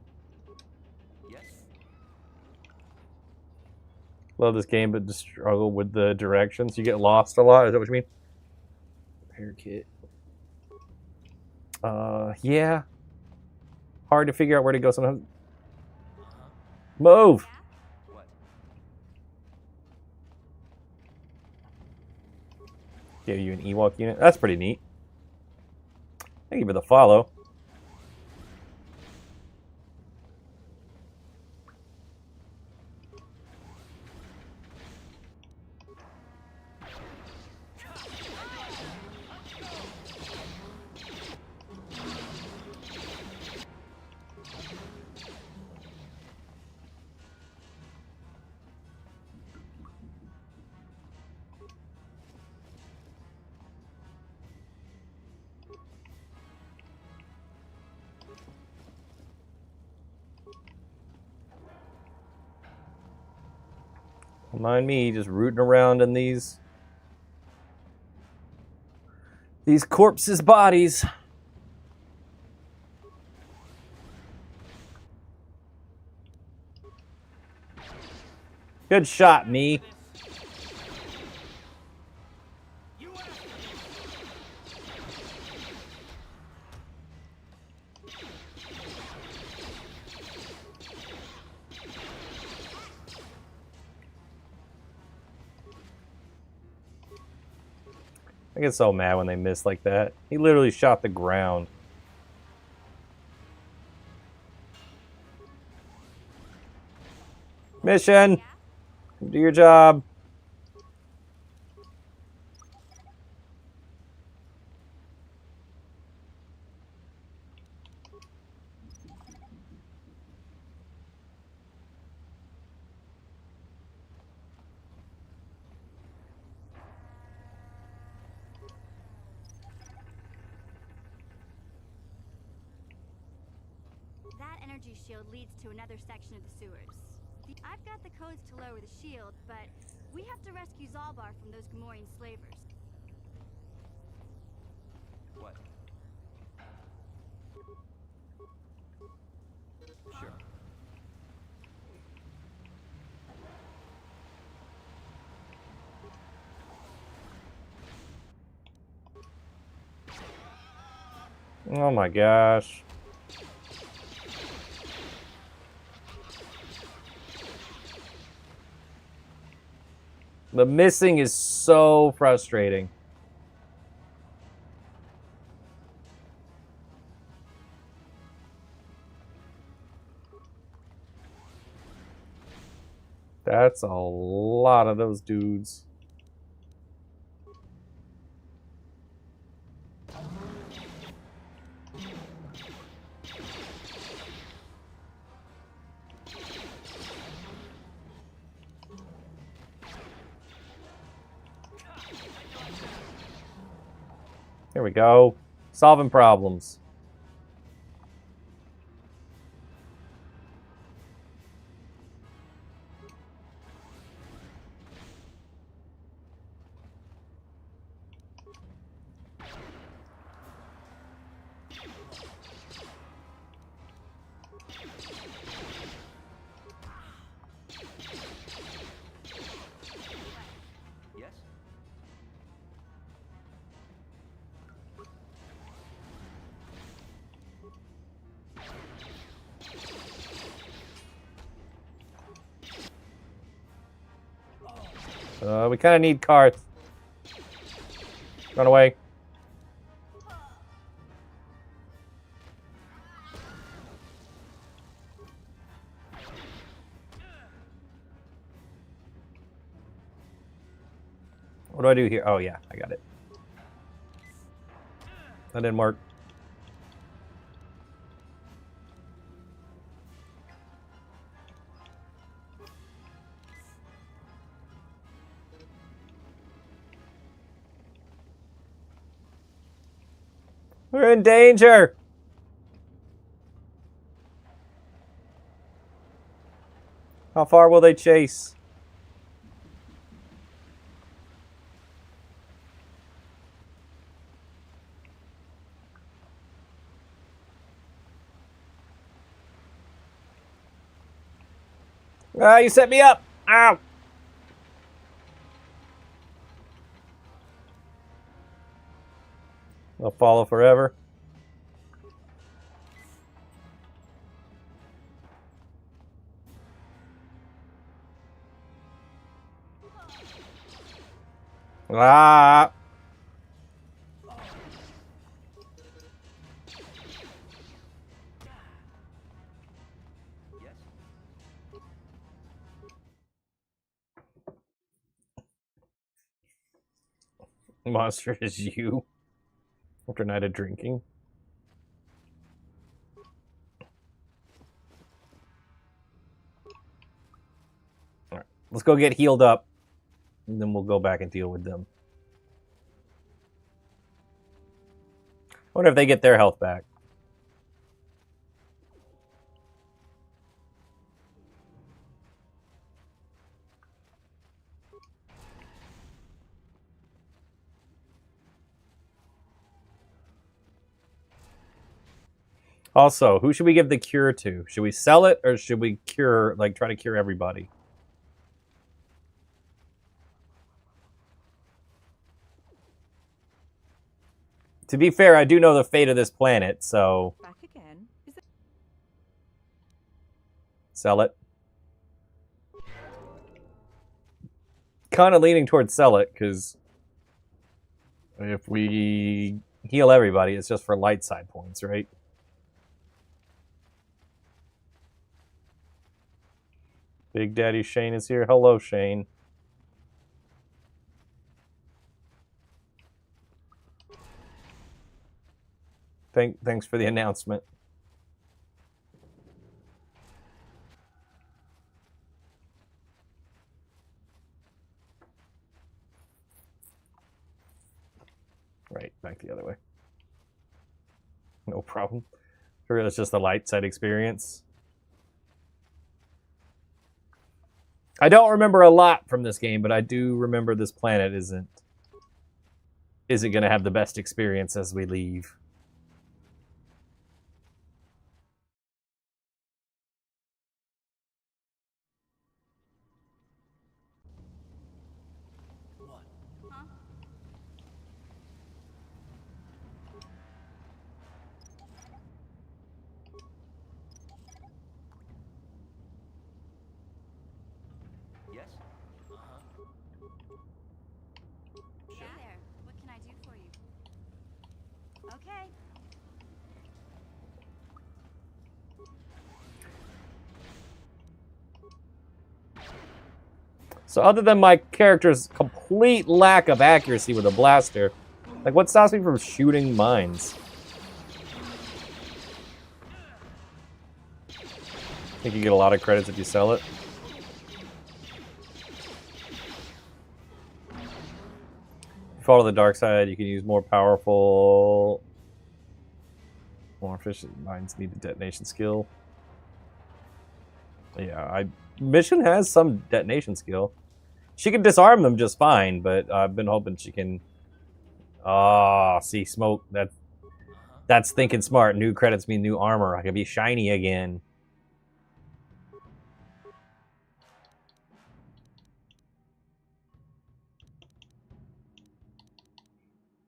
Love this game, but just struggle with the directions. You get lost a lot. Is that what you mean? Repair kit. Yeah. Hard to figure out where to go sometimes. Move! Give you an Ewok unit. That's pretty neat. Thank you for the follow. Don't mind me just rooting around in these corpses' bodies. Good shot, me. I get so mad when they miss like that. He literally shot the ground. Mission! Do your job. energy shield leads to another section of the sewers. I've got the codes to lower the shield, but we have to rescue Zalbar from those Gamorrean slavers. What? Sure. Oh my gosh. The missing is so frustrating. That's a lot of those dudes. Here we go. Solving problems. Yes? We kind of need carts. Run away. What do I do here? Oh, yeah, I got it. That didn't work. We're in danger! How far will they chase? Ah, you set me up! Ow! I'll follow forever. Ah! Yes? Monster is you. After a night of drinking. Alright, let's go get healed up. And then we'll go back and deal with them. I wonder if they get their health back. Also, who should we give the cure to? Should we sell it or should we cure, like, try to cure everybody? To be fair, I do know the fate of this planet, so... Back again. Is that... Sell it. Kind of leaning towards sell it, because... if we heal everybody, it's just for light side points, right? Big Daddy Shane is here. Hello, Shane. Thanks for the announcement. Right, back the other way. No problem. Or it's just the light side experience. I don't remember a lot from this game, but I do remember this planet isn't going to have the best experience as we leave. Yes? Hey there. What can I do for you? Okay. So other than my character's complete lack of accuracy with a blaster, like what stops me from shooting mines? I think you get a lot of credits if you sell it. Fall to the dark side, you can use more powerful, more efficient mines need a detonation skill. Yeah, Mission has some detonation skill. She can disarm them just fine, but I've been hoping she can. Ah, see smoke. That's thinking smart. New credits mean new armor. I can be shiny again.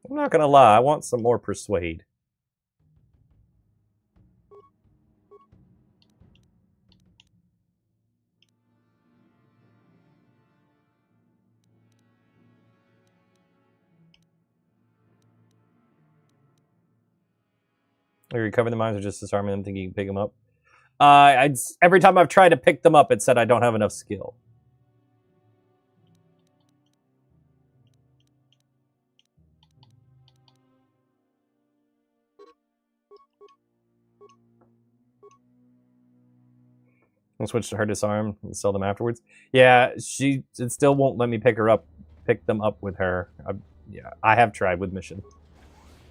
I'm not gonna lie, I want some more persuade. Are you recovering the mines or just disarming them, thinking you can pick them up? Every time I've tried to pick them up, it said I don't have enough skill. I'll switch to her disarm and sell them afterwards. Yeah, it still won't let me pick them up with her. Yeah, I have tried with Mission.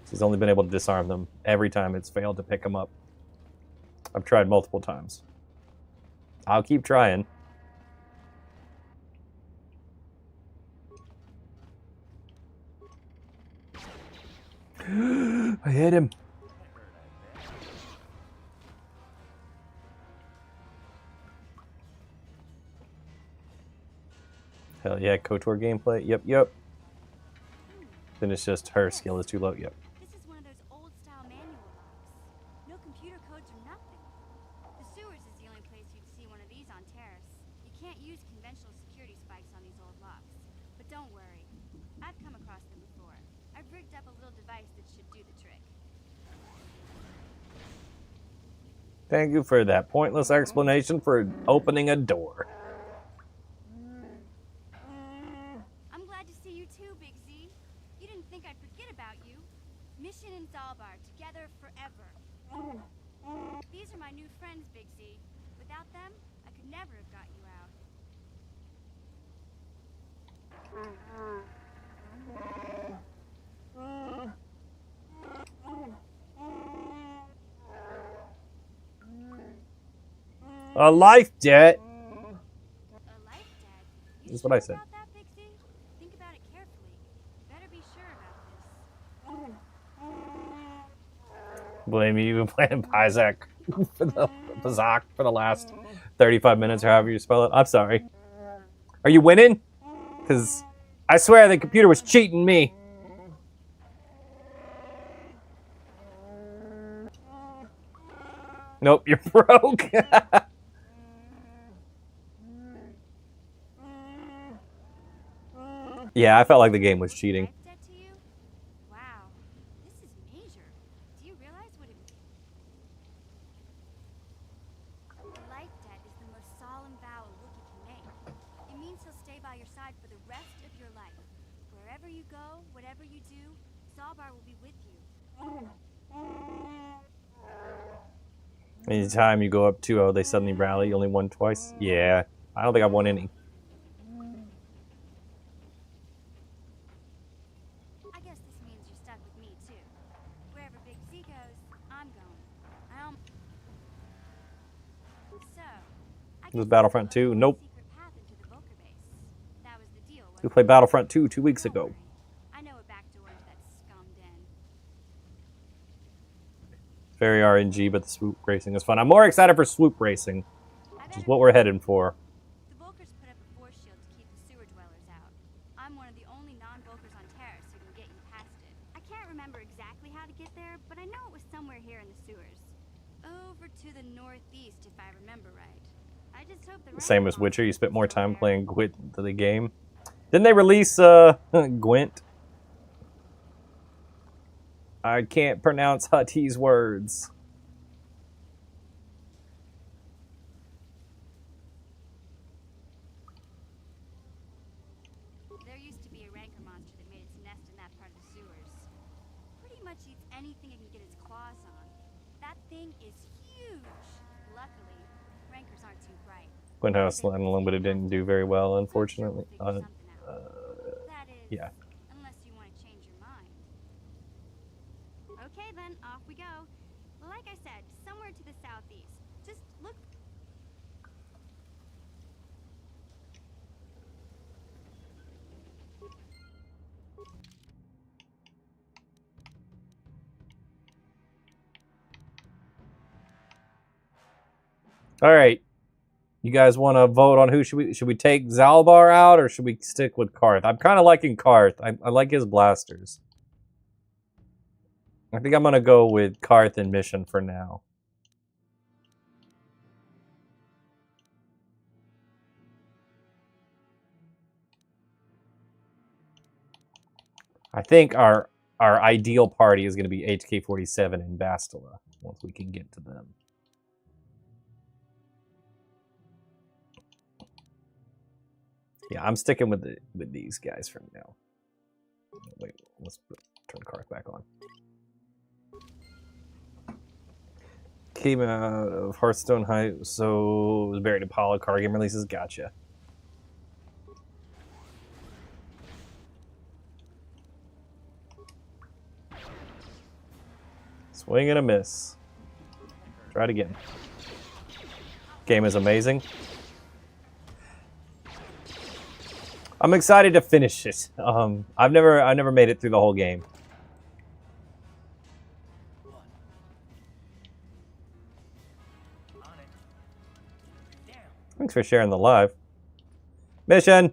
She's only been able to disarm them. Every time it's failed to pick them up. I've tried multiple times. I'll keep trying. I hit him. Hell yeah, KOTOR gameplay. Yep. Then it's just her skill is too low. Yep. This is one of those old-style manual locks. No computer codes or nothing. The sewers is the only place you'd see one of these on Terrace. You can't use conventional security spikes on these old locks. But don't worry. I've come across them before. I've rigged up a little device that should do the trick. Thank you for that pointless explanation for opening a door. I'm glad to see you too, Big Z. You didn't think I'd forget about you. Mission and Zalbar, together forever. These are my new friends, Big Z. Without them, I could never have got you out. A life debt. A life debt? That's what I said. About that, Big Z? Think about it carefully. Better be sure about this. Blame you. You've been playing Pazak for the last 35 minutes or however you spell it. I'm sorry. Are you winning? Because I swear the computer was cheating me. Nope, you're broke. Yeah, I felt like the game was cheating. Debt to you? Wow. This is major. Do you realize what it means? A life debt is the most solemn vow a Wookiee can make. It means he'll stay by your side for the rest of your life. Wherever you go, whatever you do, Zalbar will be with you. Anytime you go up 2-0, they suddenly rally. You only won twice? Yeah. I don't think I've won any. I guess this means you're stuck with me, too. Wherever Big Z goes, I'm going. This is Battlefront 2? Nope. That was the deal. We played Battlefront 2 2 weeks ago. I know a back door into that scum den. Very RNG, but the swoop racing is fun. I'm more excited for swoop racing, which is what we're heading for. The Volkers put up a force shield to keep the sewer dwellers out. I'm one of the only non-Volkers on Terrace who can get you past it. I can't remember exactly how to get there, but I know it was somewhere here in the sewers. Over to the northeast, if I remember right. I just hope the Same as Witcher, you spent more time playing Gwent than the game. Didn't they release Gwent? I can't pronounce Hutty's words. There used to be a rancor monster that made its nest in that part of the sewers. Pretty much eats anything it can get its claws on. That thing is huge. Luckily, rancors aren't too bright. Gwent House Unlimited didn't do very well, unfortunately. Yeah. Unless you want to change your mind. Okay then, off we go. Like I said, somewhere to the southeast. Just look. All right. You guys want to vote on who should we take Zalbar out or should we stick with Karth? I'm kind of liking Karth. I like his blasters. I think I'm going to go with Karth and Mission for now. I think our ideal party is going to be HK-47 and Bastila once we can get to them. Yeah, I'm sticking with these guys for now. Wait, let's turn Karth back on. Came out of Hearthstone Hype, so was buried in Apollo card game releases. Gotcha. Swing and a miss. Try it again. Game is amazing. I'm excited to finish it. I've never made it through the whole game. Thanks for sharing the live. Mission.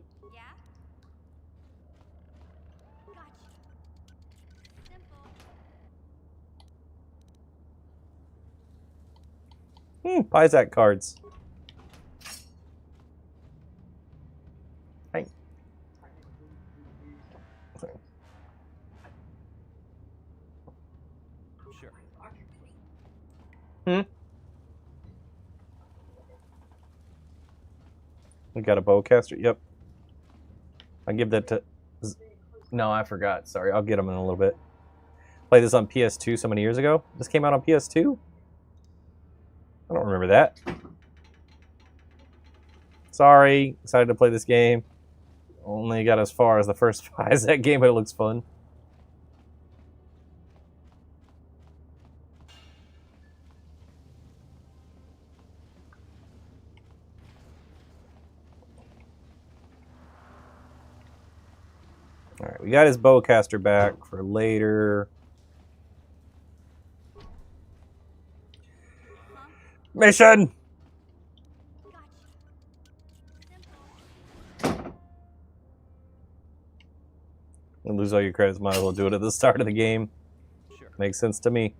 Pyzak cards. Hey. Sure. We got a bowcaster. Yep. I give that to. No, I forgot. Sorry, I'll get them in a little bit. Played this on PS2 so many years ago. This came out on PS2. I don't remember that. Sorry, excited to play this game. Only got as far as the first Pyzak game, but it looks fun. Alright, we got his bowcaster back for later. Mission! And lose all your credits, might as well do it at the start of the game. Sure. Makes sense to me.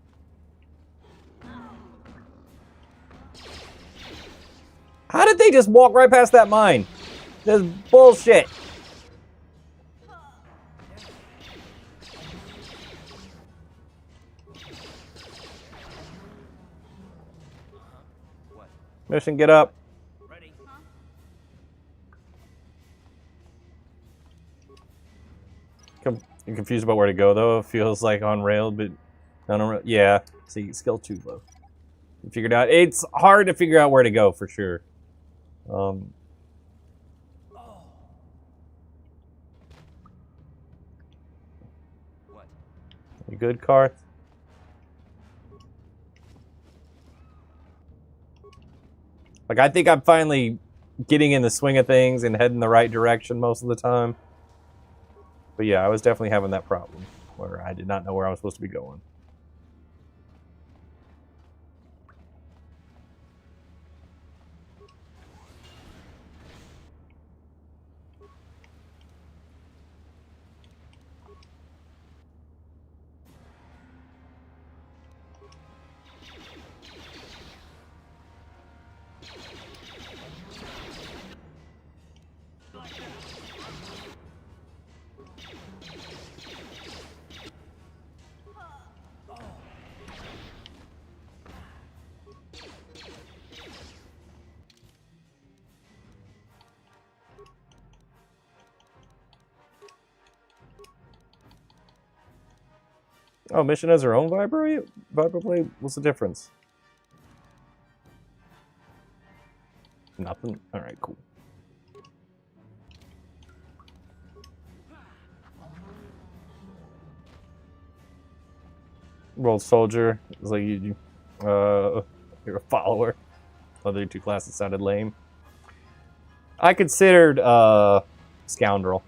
How did they just walk right past that mine? This is bullshit. Mission, get up. Ready. You're confused about where to go, though. It feels like on rail, but not on rail. Yeah. See, skill 2 low. You figured out. It's hard to figure out where to go for sure. What? You good, Karth? Like, I think I'm finally getting in the swing of things and heading the right direction most of the time. But yeah, I was definitely having that problem where I did not know where I was supposed to be going. Oh, Mission has her own vibroblade? What's the difference? Nothing? Alright, cool. World Soldier is like you're a follower. Other two classes sounded lame. I considered Scoundrel.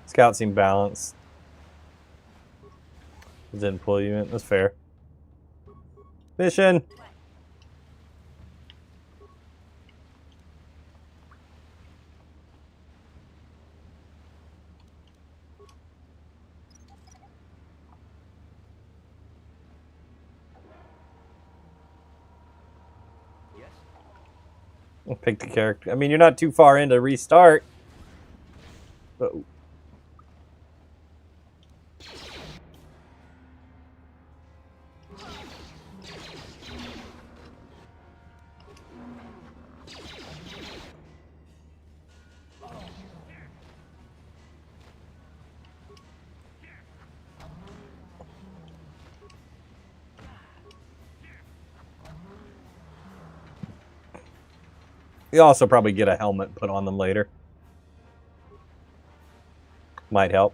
Scout seemed balanced. Didn't pull you in. That's fair. Mission! I'll pick the character. I mean, you're not too far in to restart. Uh-oh. You'll also probably get a helmet put on them later. Might help.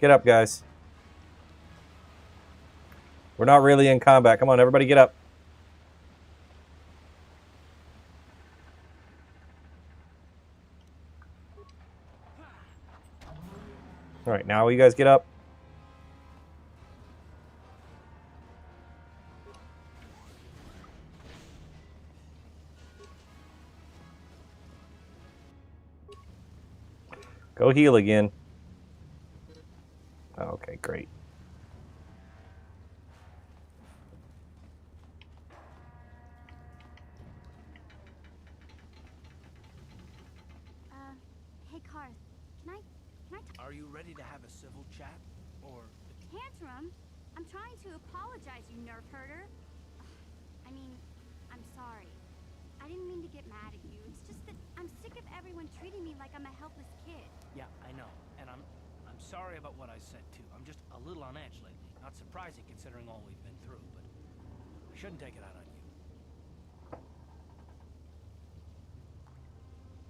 Get up, guys. We're not really in combat. Come on, everybody get up. Alright, now you guys get up. Go heal again. Okay, great. Hey, Karth, can I Are you ready to have a civil chat? Or... Tantrum? I'm trying to apologize, you nerf herder. I mean, I'm sorry. I didn't mean to get mad at you. It's just that I'm sick of everyone treating me like I'm a helpless kid. Yeah, I know. And I'm sorry about what I said, too. I'm just a little on edge lately. Not surprising considering all we've been through, but I shouldn't take it out on you.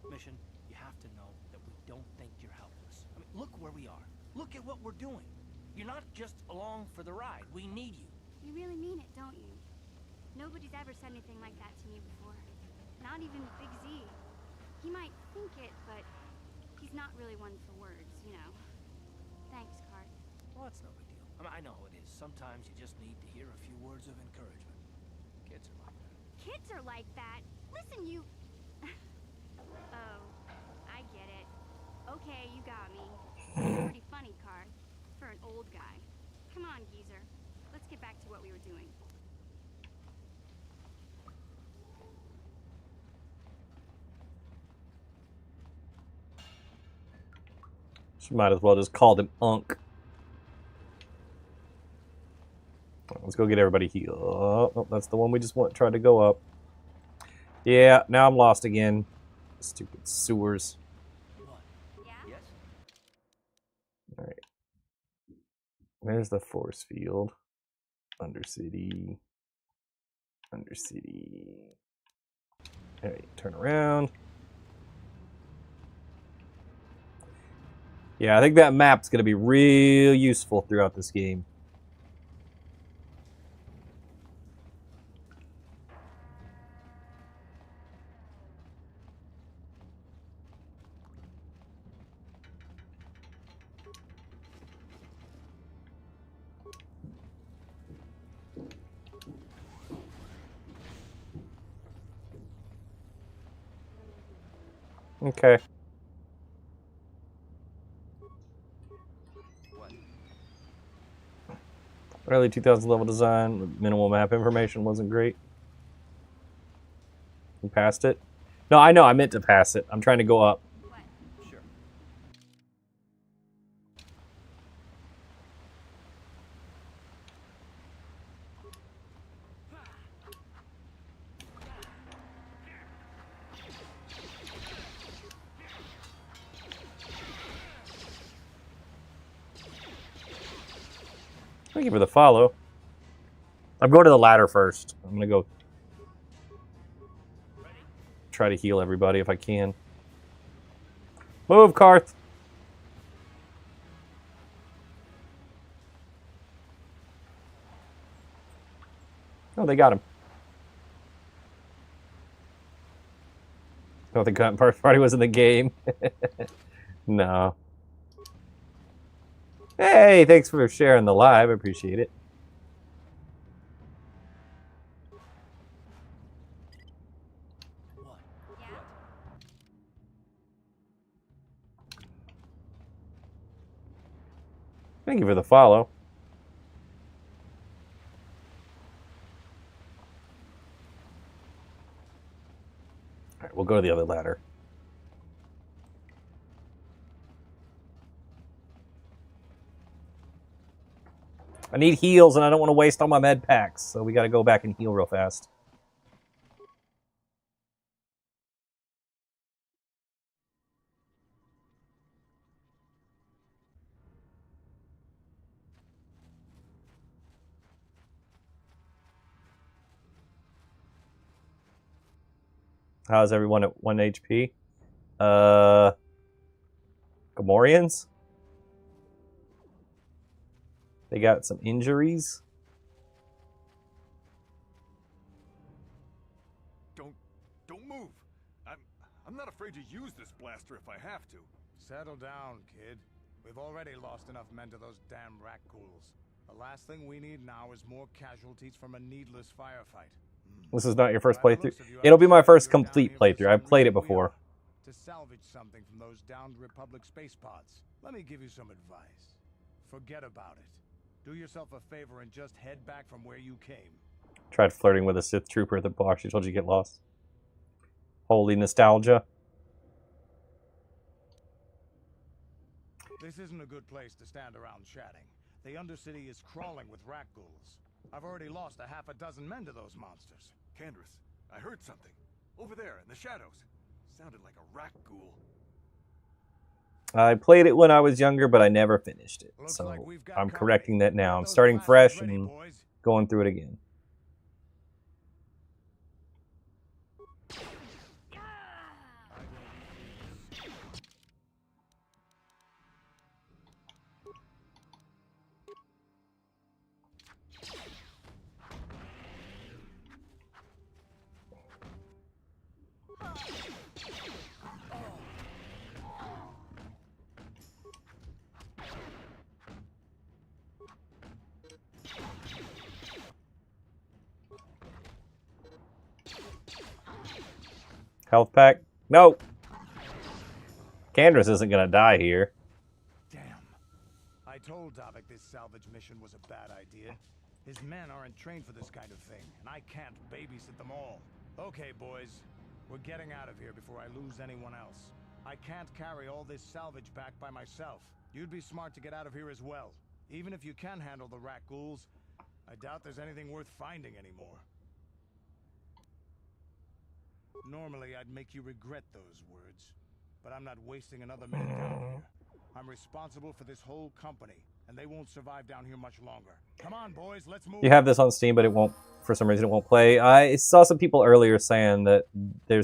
Mission, you have to know that we don't think you're helpless. I mean, look where we are. Look at what we're doing. You're not just along for the ride. We need you. You really mean it, don't you? Nobody's ever said anything like that to me before. Not even Big Z. He might think it, but he's not really one for words, you know. Thanks, Karth. Well, that's no big deal. I mean, I know how it is. Sometimes you just need to hear a few words of encouragement. Kids are like that. Kids are like that? Listen, you... Oh, I get it. Okay, you got me. You're pretty funny, Karth. For an old guy. Come on, geezer. Let's get back to what we were doing. She might as well just called him Unk. Let's go get everybody healed. Oh, that's the one we just tried to go up. Yeah, now I'm lost again. Stupid sewers. What? Yeah? Yes? Alright. Where's the force field? Undercity. Undercity. All right, turn around. Yeah, I think that map's going to be real useful throughout this game. Okay. Early 2000s level design with minimal map information wasn't great. You passed it? No, I know. I meant to pass it. I'm trying to go up. Sure. Thank you for the follow. I'm going to the ladder first. I'm going to go try to heal everybody if I can. Move, Karth. Oh, they got him. Oh, the gun party was in the game. No. Hey, thanks for sharing the live. I appreciate it. Thank you for the follow. All right, we'll go to the other ladder. I need heals, and I don't want to waste all my med packs, so we got to go back and heal real fast. How's everyone at 1 HP? Gamorreans? They got some injuries. Don't move. I'm not afraid to use this blaster if I have to. Settle down, kid. We've already lost enough men to those damn rat ghouls. The last thing we need now is more casualties from a needless firefight. This is not your first playthrough. It'll be my first complete playthrough. I've played it before. To salvage something from those downed Republic space pods. Let me give you some advice. Forget about it. Do yourself a favor and just head back from where you came. Tried flirting with a Sith trooper at the bar. She told you to get lost. Holy nostalgia. This isn't a good place to stand around chatting. The Undercity is crawling with rat ghouls. I've already lost a half a dozen men to those monsters. Candace, I heard something. Over there, in the shadows. Sounded like a rat ghoul. I played it when I was younger, but I never finished it. So I'm correcting that now. I'm starting fresh and going through it again. Health pack? No. Candace isn't going to die here. Damn. I told Davik this salvage mission was a bad idea. His men aren't trained for this kind of thing, and I can't babysit them all. Okay, boys. We're getting out of here before I lose anyone else. I can't carry all this salvage back by myself. You'd be smart to get out of here as well. Even if you can handle the rat ghouls, I doubt there's anything worth finding anymore. Normally, I'd make you regret those words, but I'm not wasting another minute down here. I'm responsible for this whole company, and they won't survive down here much longer. Come on, boys, let's move. You have this on Steam, but it won't, for some reason, it won't play. I saw some people earlier saying that they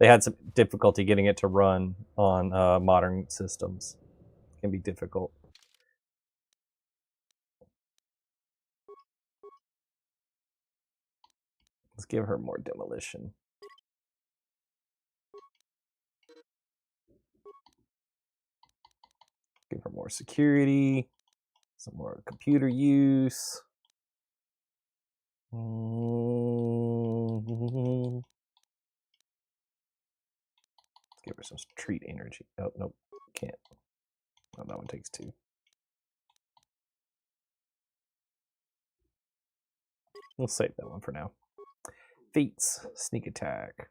had some difficulty getting it to run on modern systems. It can be difficult. Let's give her more demolition. Give her more security. Some more computer use. Let's give her some treat energy. Oh, nope. Can't. Oh, that one takes 2. We'll save that one for now. Feats. Sneak attack.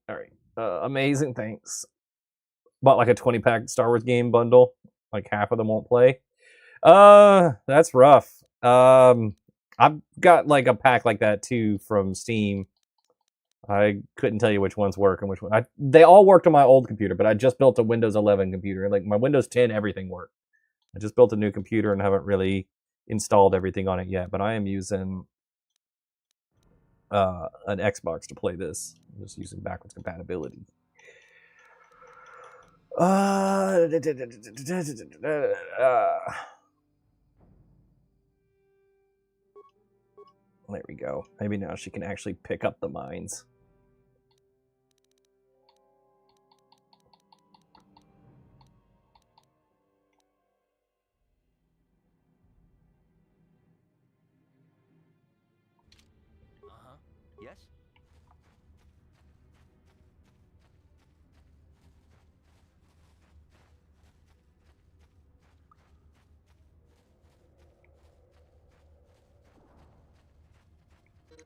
All right. Amazing, thanks. Bought like a 20-pack Star Wars game bundle. Like half of them won't play. That's rough. I've got like a pack like that too from Steam. I couldn't tell you which ones work and which one. They all worked on my old computer, but I just built a Windows 11 computer. Like my Windows 10, everything worked. I just built a new computer and haven't really installed everything on it yet. But I am using an Xbox to play this. I'm just using backwards compatibility. There we go. Maybe now she can actually pick up the mines. Yes?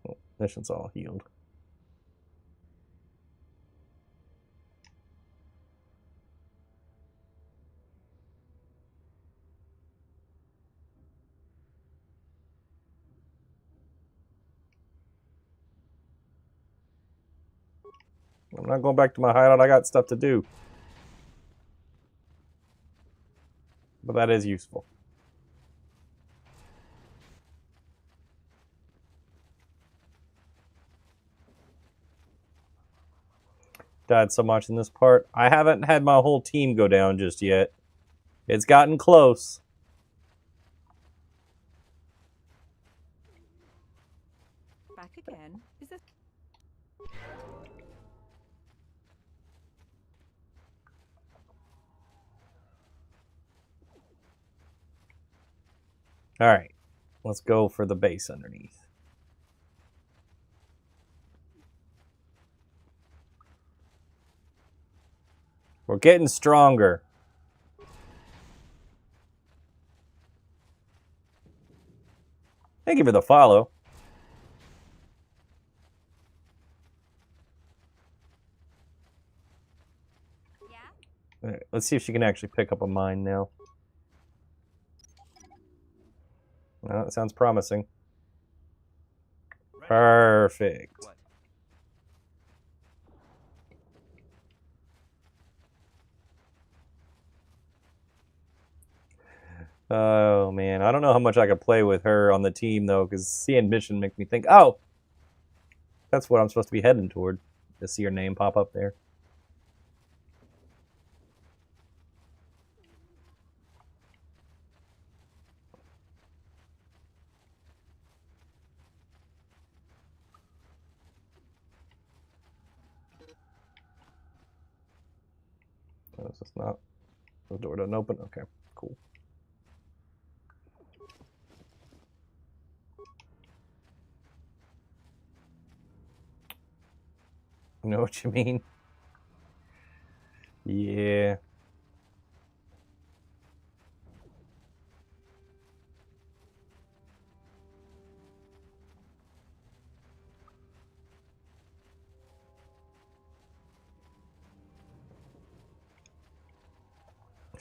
Oh, mission's all healed. I'm not going back to my hideout. I got stuff to do. But that is useful. Died so much in this part. I haven't had my whole team go down just yet. It's gotten close. Back again? Is this... All right. Let's go for the base underneath. We're getting stronger. Thank you for the follow. Yeah? All right, let's see if she can actually pick up a mine now. Well, that sounds promising. Perfect. Oh, man. I don't know how much I could play with her on the team, though, because seeing mission makes me think, oh, that's what I'm supposed to be heading toward. To see her name pop up there. Oh, is this not? The door doesn't open? Okay, cool. You know what you mean? Yeah.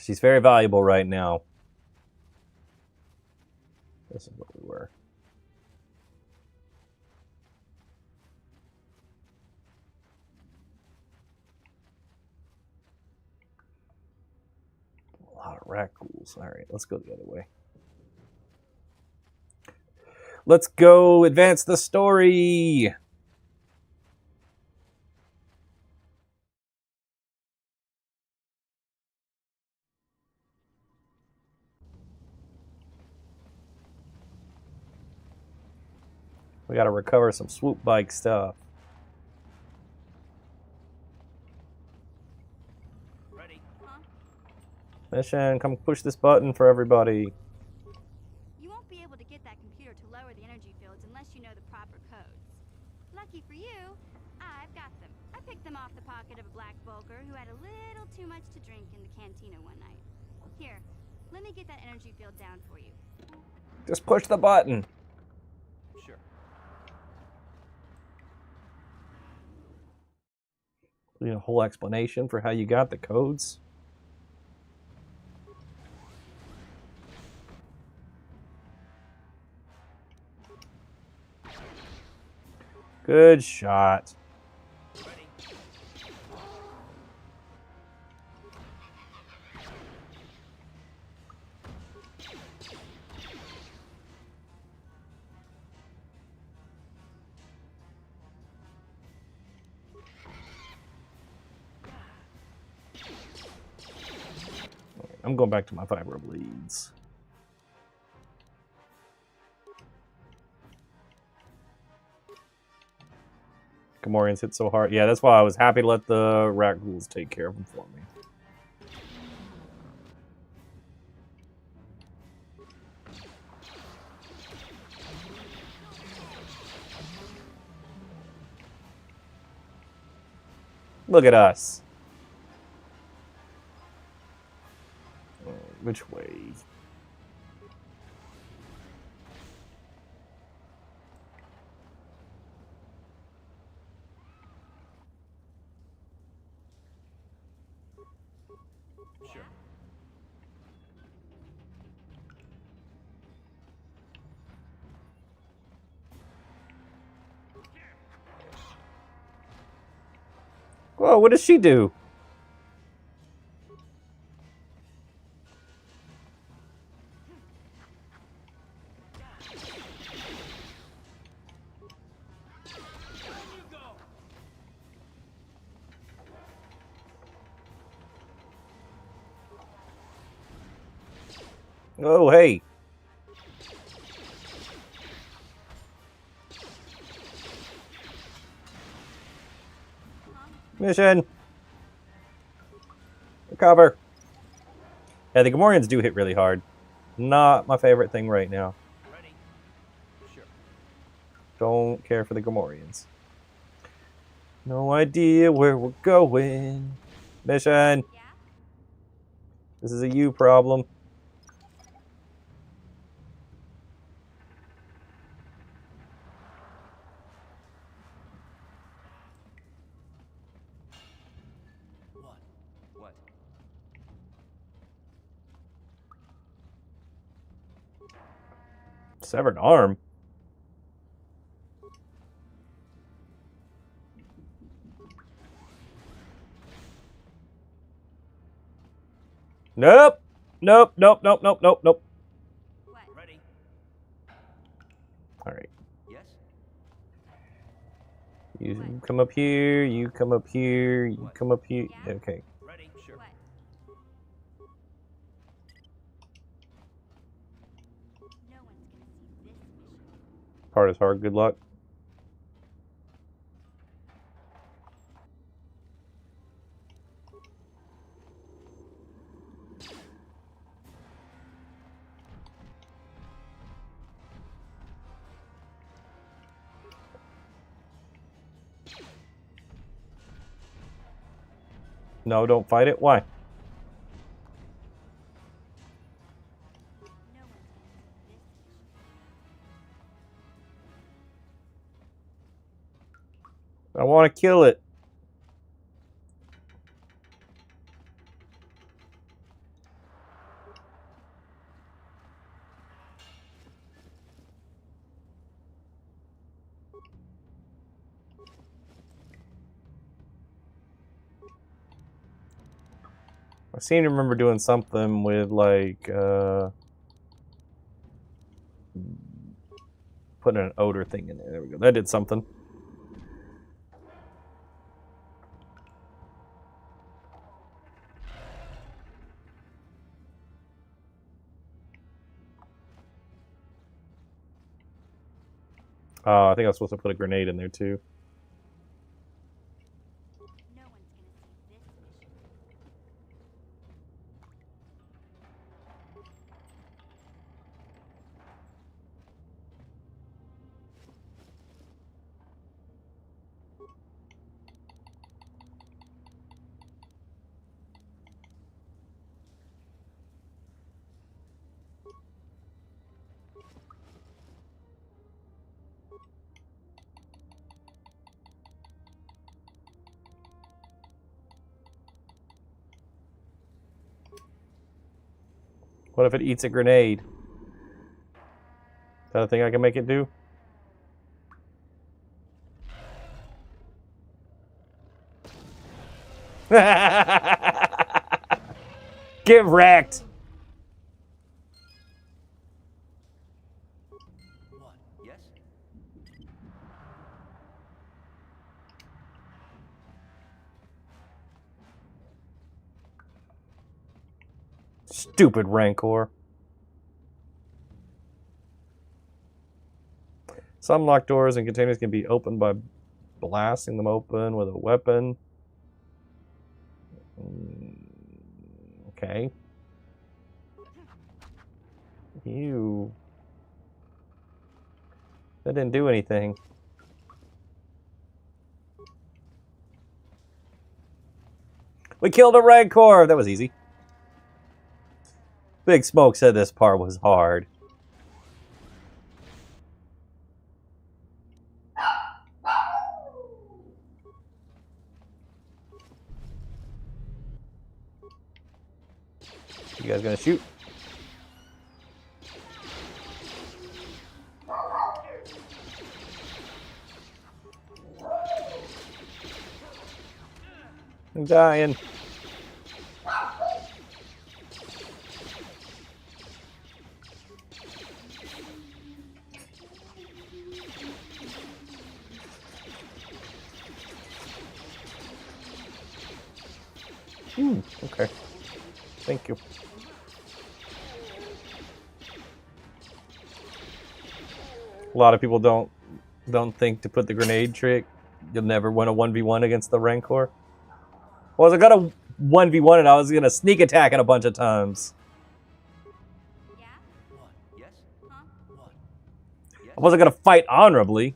She's very valuable right now. This is what we were. A lot of rat ghouls. All right, let's go the other way. Let's go advance the story. We got to recover some swoop bike stuff. Ready? Huh? Mission, come push this button for everybody. You won't be able to get that computer to lower the energy fields unless you know the proper codes. Lucky for you, I've got them. I picked them off the pocket of a black Volker who had a little too much to drink in the cantina one night. Here, let me get that energy field down for you. Just push the button. Sure. You need a whole explanation for how you got the codes. Good shot. I'm going back to my fiber bleeds. Gamorreans hit so hard. Yeah, that's why I was happy to let the rat ghouls take care of them for me. Look at us. Which way? Sure. Whoa, what does she do? Oh, hey. Mission. Recover. Yeah, the Gamorreans do hit really hard. Not my favorite thing right now. Ready? Sure. Don't care for the Gamorreans. No idea where we're going. Mission. Yeah? This is a you problem. What? Severed arm. Nope. Nope. Nope. Nope. Nope. Nope. Nope. What? Ready? All right. Yes? You come up here. You come up here. You come up here. Yeah? Okay. Ready? Sure. What? No one's gonna see this mission. Part is hard. Good luck. No, don't fight it. Why? No one's gonna see this mission. I want to kill it. seem to remember doing something with like putting an odor thing in there. There we go. That did something. I think I was supposed to put a grenade in there too. What if it eats a grenade? Is that a thing I can make it do? Get wrecked! What? Yes? Stupid Rancor. Some locked doors and containers can be opened by blasting them open with a weapon. Okay. Ew. That didn't do anything. We killed a Rancor! That was easy. Big Smoke said this part was hard. You guys gonna shoot? I'm dying. Okay. Thank you. A lot of people don't think to put the grenade trick. You'll never win a 1v1 against the Rancor. Well, I was gonna 1v1 and I was gonna sneak attack it a bunch of times. What? Yes? Huh? What? Yes? I wasn't gonna fight honorably.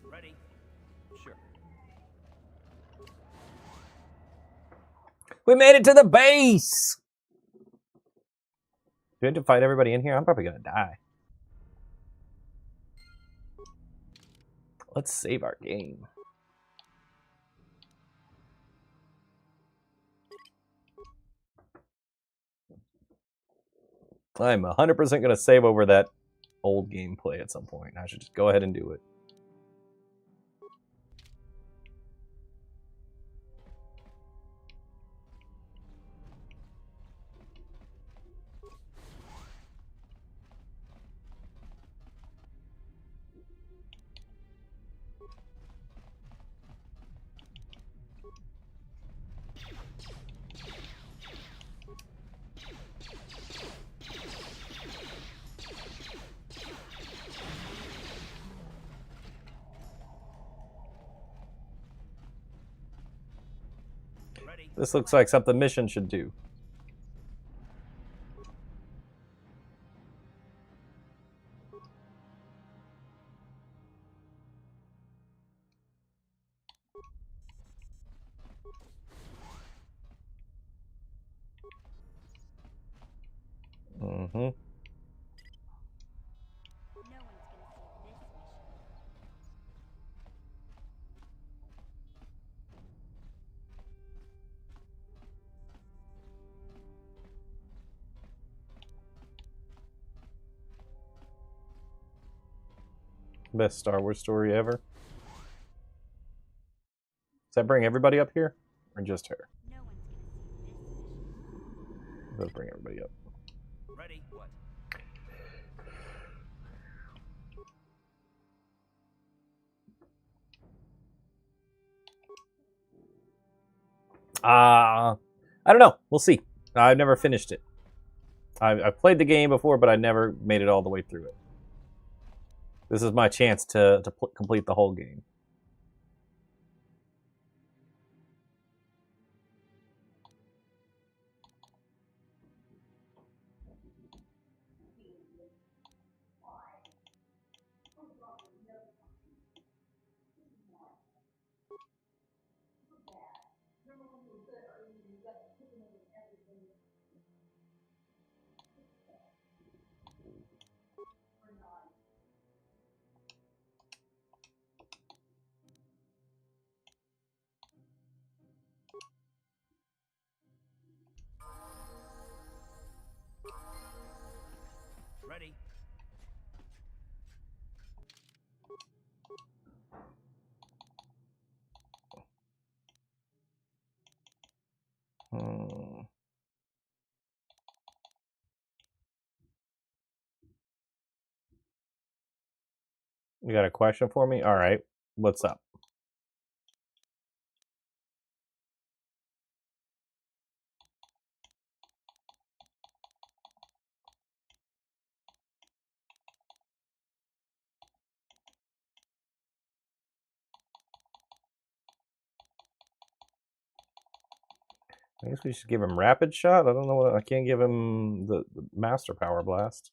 Ready? Sure. We made it to the base! Do we have to fight everybody in here? I'm probably gonna die. Let's save our game. I'm 100% gonna save over that old gameplay at some point. I should just go ahead and do it. This looks like something Mission should do. Mm-hmm. Best Star Wars story ever. Does that bring everybody up here? Or just her? Let's bring everybody up. Ready? What? I don't know. We'll see. I've never finished it. I've played the game before, but I never made it all the way through it. This is my chance to complete the whole game. Ready? You got a question for me? All right. What's up? I guess we should give him rapid shot. I don't know. I can't give him the master power blast.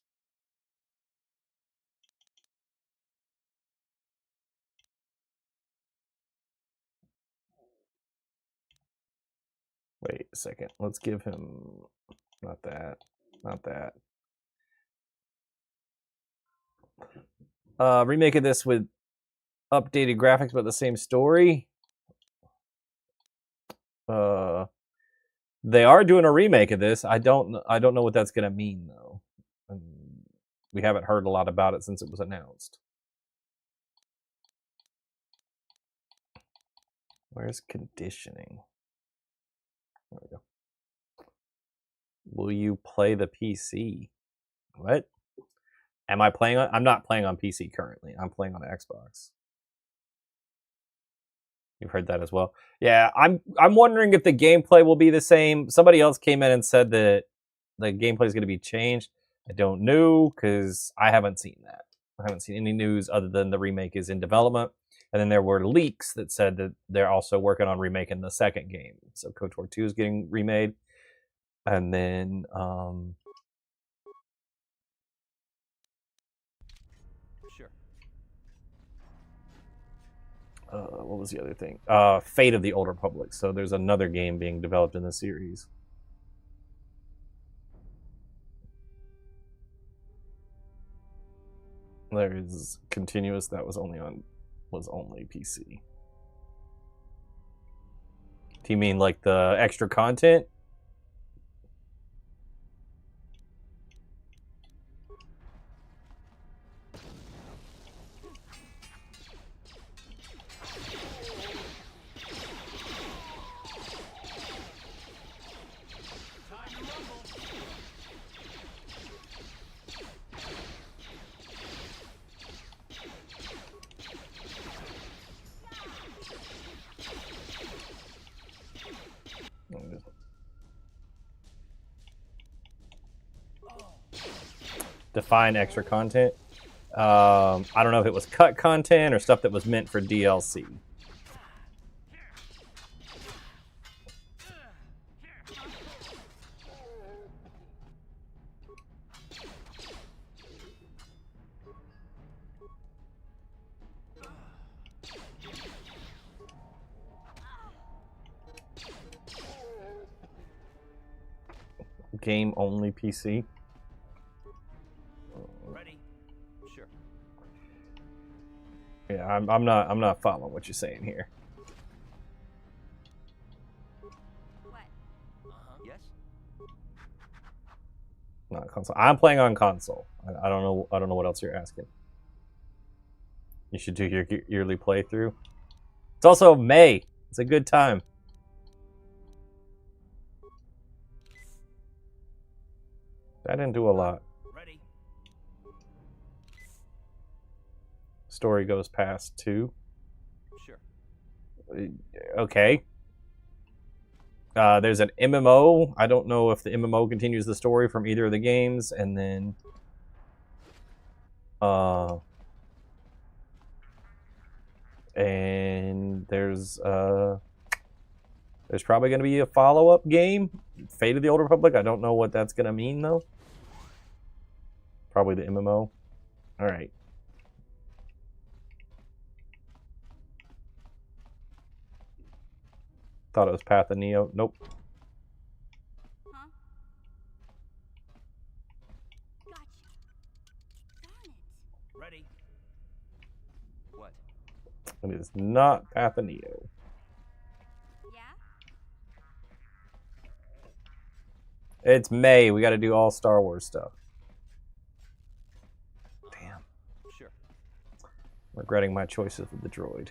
Wait a second. Let's give him not that. Not that. Remaking this with updated graphics but the same story. They are doing a remake of this. I don't know what that's gonna mean though. We haven't heard a lot about it since it was announced. Where's conditioning? There we go. Will you play the PC? What? Am I playing on? I'm not playing on PC currently. I'm playing on Xbox. You've heard that as well. Yeah, I'm wondering if the gameplay will be the same. Somebody else came in and said that the gameplay is going to be changed. I don't know because I haven't seen that. I haven't seen any news other than the remake is in development. And then there were leaks that said that they're also working on remaking the second game. So KOTOR 2 is getting remade. And then Sure. what was the other thing? Fate of the Old Republic. So there's another game being developed in the series. There is Continuous that was only PC. Do you mean like the extra content? Define extra content. I don't know if it was cut content or stuff that was meant for DLC. Game only PC. Ready? Sure. Yeah, I'm not following what you're saying here. What? Yes. Not console. I'm playing on console. I don't know what else you're asking. You should do your yearly playthrough. It's also May. It's a good time. I didn't do a lot. Ready. Story goes past 2. Sure. Okay. There's an MMO. I don't know if the MMO continues the story from either of the games, and then and there's probably going to be a follow-up game, Fate of the Old Republic. I don't know what that's going to mean though. Probably the MMO. All right. Thought it was Path of Neo. Nope. Huh? Gotcha. Darn it. Ready. What? It is not Path of Neo. Yeah? It's May. We got to do all Star Wars stuff. Damn. Sure. Regretting my choices with the droid.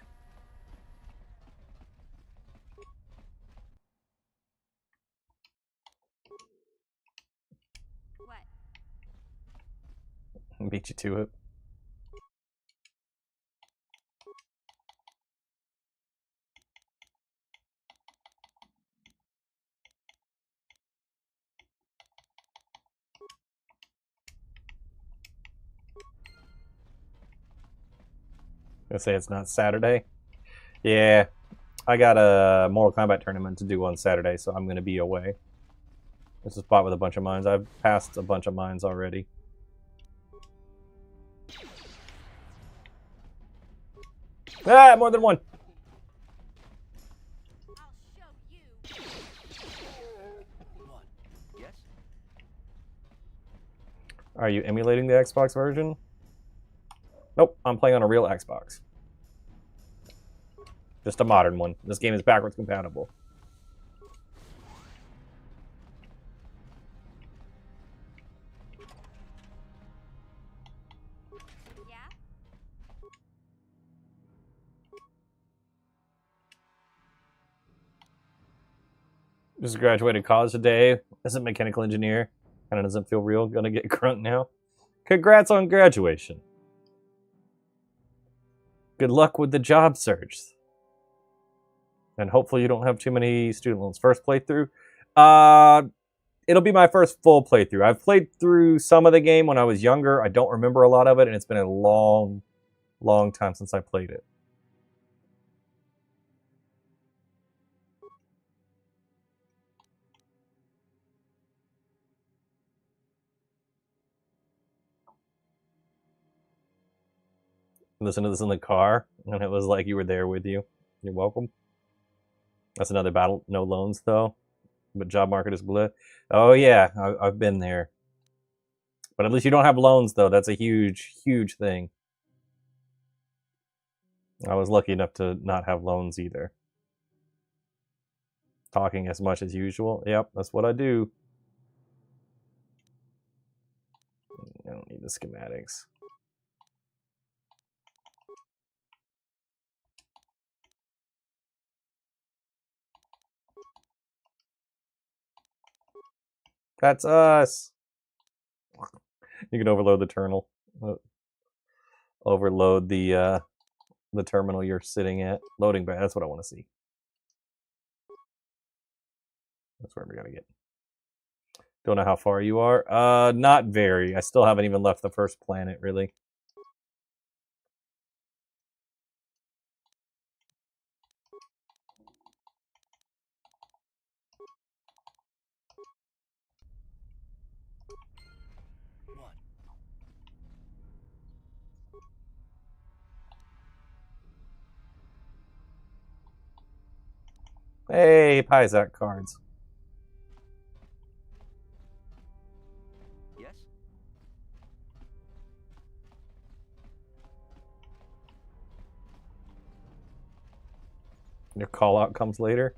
What? Beat you to it. Gonna say it's not Saturday. Yeah, I got a Mortal Kombat tournament to do on Saturday, so I'm gonna be away. It's a spot with a bunch of mines. I've passed a bunch of mines already. Ah, more than one. I'll show you. What? Yes? Are you emulating the Xbox version? Nope, I'm playing on a real Xbox. Just a modern one. This game is backwards compatible. Yeah? Just graduated college today as a mechanical engineer. Kinda doesn't feel real. Gonna get crunk now. Congrats on graduation. Good luck with the job search. And hopefully you don't have too many student loans. First playthrough? It'll be my first full playthrough. I've played through some of the game when I was younger. I don't remember a lot of it, and it's been a long, long time since I played it. Listen to this in the car, and it was like you were there with you. You're welcome. That's another battle. No loans, though. But job market is bleh. Oh, yeah. I've been there. But at least you don't have loans, though. That's a huge, huge thing. I was lucky enough to not have loans either. Talking as much as usual. Yep, that's what I do. I don't need the schematics. That's us. You can overload the terminal. Overload the terminal you're sitting at. Loading bay. That's what I want to see. That's where we gotta get. Don't know how far you are. Not very. I still haven't even left the first planet, really. What? Hey, Pyzak cards. Yes? Your call out comes later.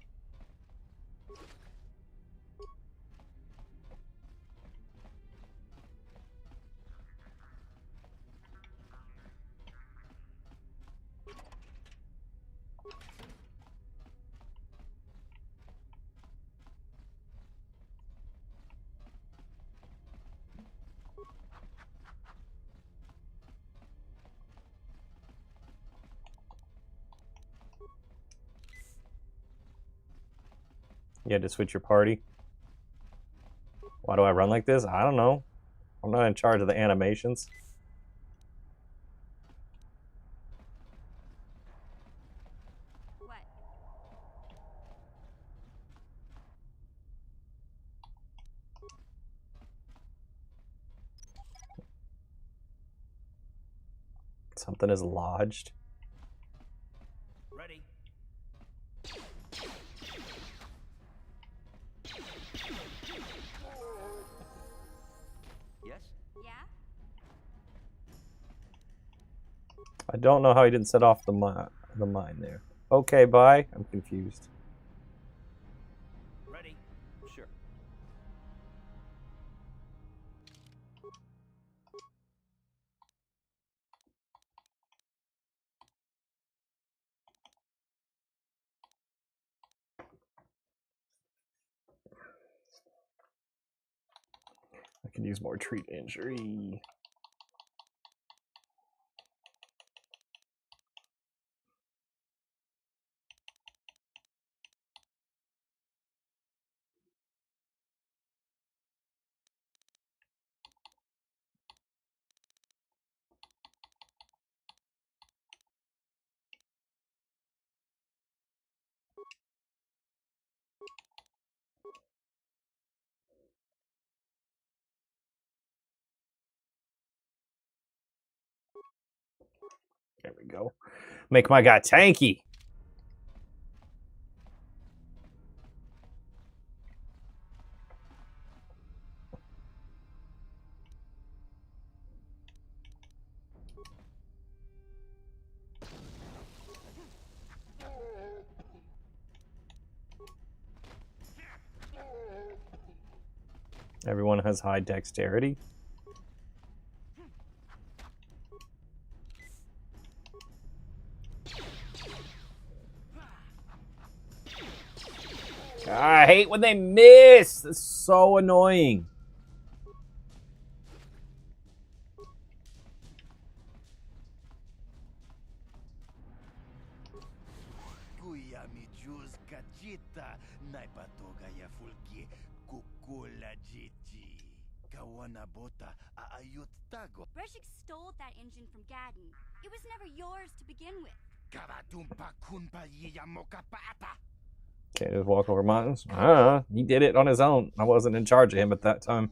You had to switch your party. Why do I run like this? I don't know. I'm not in charge of the animations. What? Something is lodged. Ready. Yes? Yeah? I don't know how he didn't set off the mine there. Okay, bye. I'm confused. Ready. Sure. I can use more treat injury. There we go. Make my guy tanky. Everyone has high dexterity. I hate when they miss. It's so annoying. Breshik stole that engine from Gaddon. It was never yours to begin with. Can't just walk over mountains. He did it on his own. I wasn't in charge of him at that time.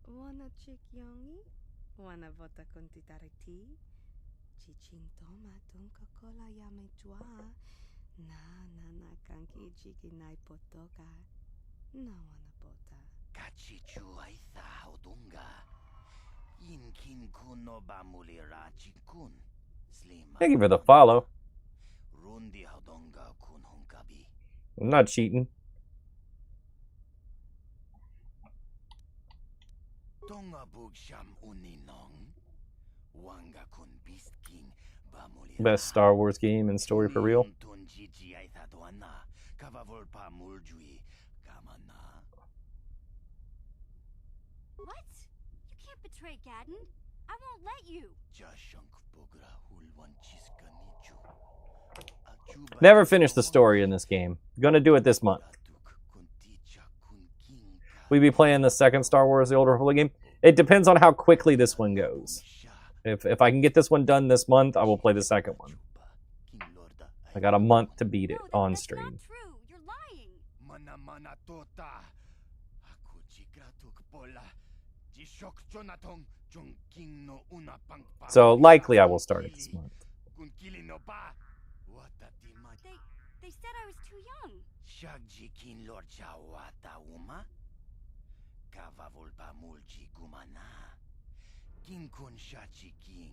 Wanna chick yongi? Wanna vota contitariti? Chichin toma tunka kola yame chua. Na kanki chiki nai potoka. Na wanna bota. Kachichu aitha odunga. Inkin kuno bamulira chikun. Thank you for the follow. Rundi hodonga kun hunkabi. I'm not cheating. Tonga bugsham uninong. Wanga kun beast king bamulira. Best Star Wars game and story for real. Tunjiji aitha doana. Kavavolpa muljui kamana. What? You can't betray Gaddon. I won't let you. Never finished the story in this game. Gonna do it this month. We be playing the second Star Wars: The Old Republic game. It depends on how quickly this one goes. If I can get this one done this month, I will play the second one. I got a month to beat it on stream. True, you're lying. So likely I will start it this month. They said I was too young. Shagjikin Lord Chawata Uma Kavavolpa Mulji Gumana Kinkun Shachiking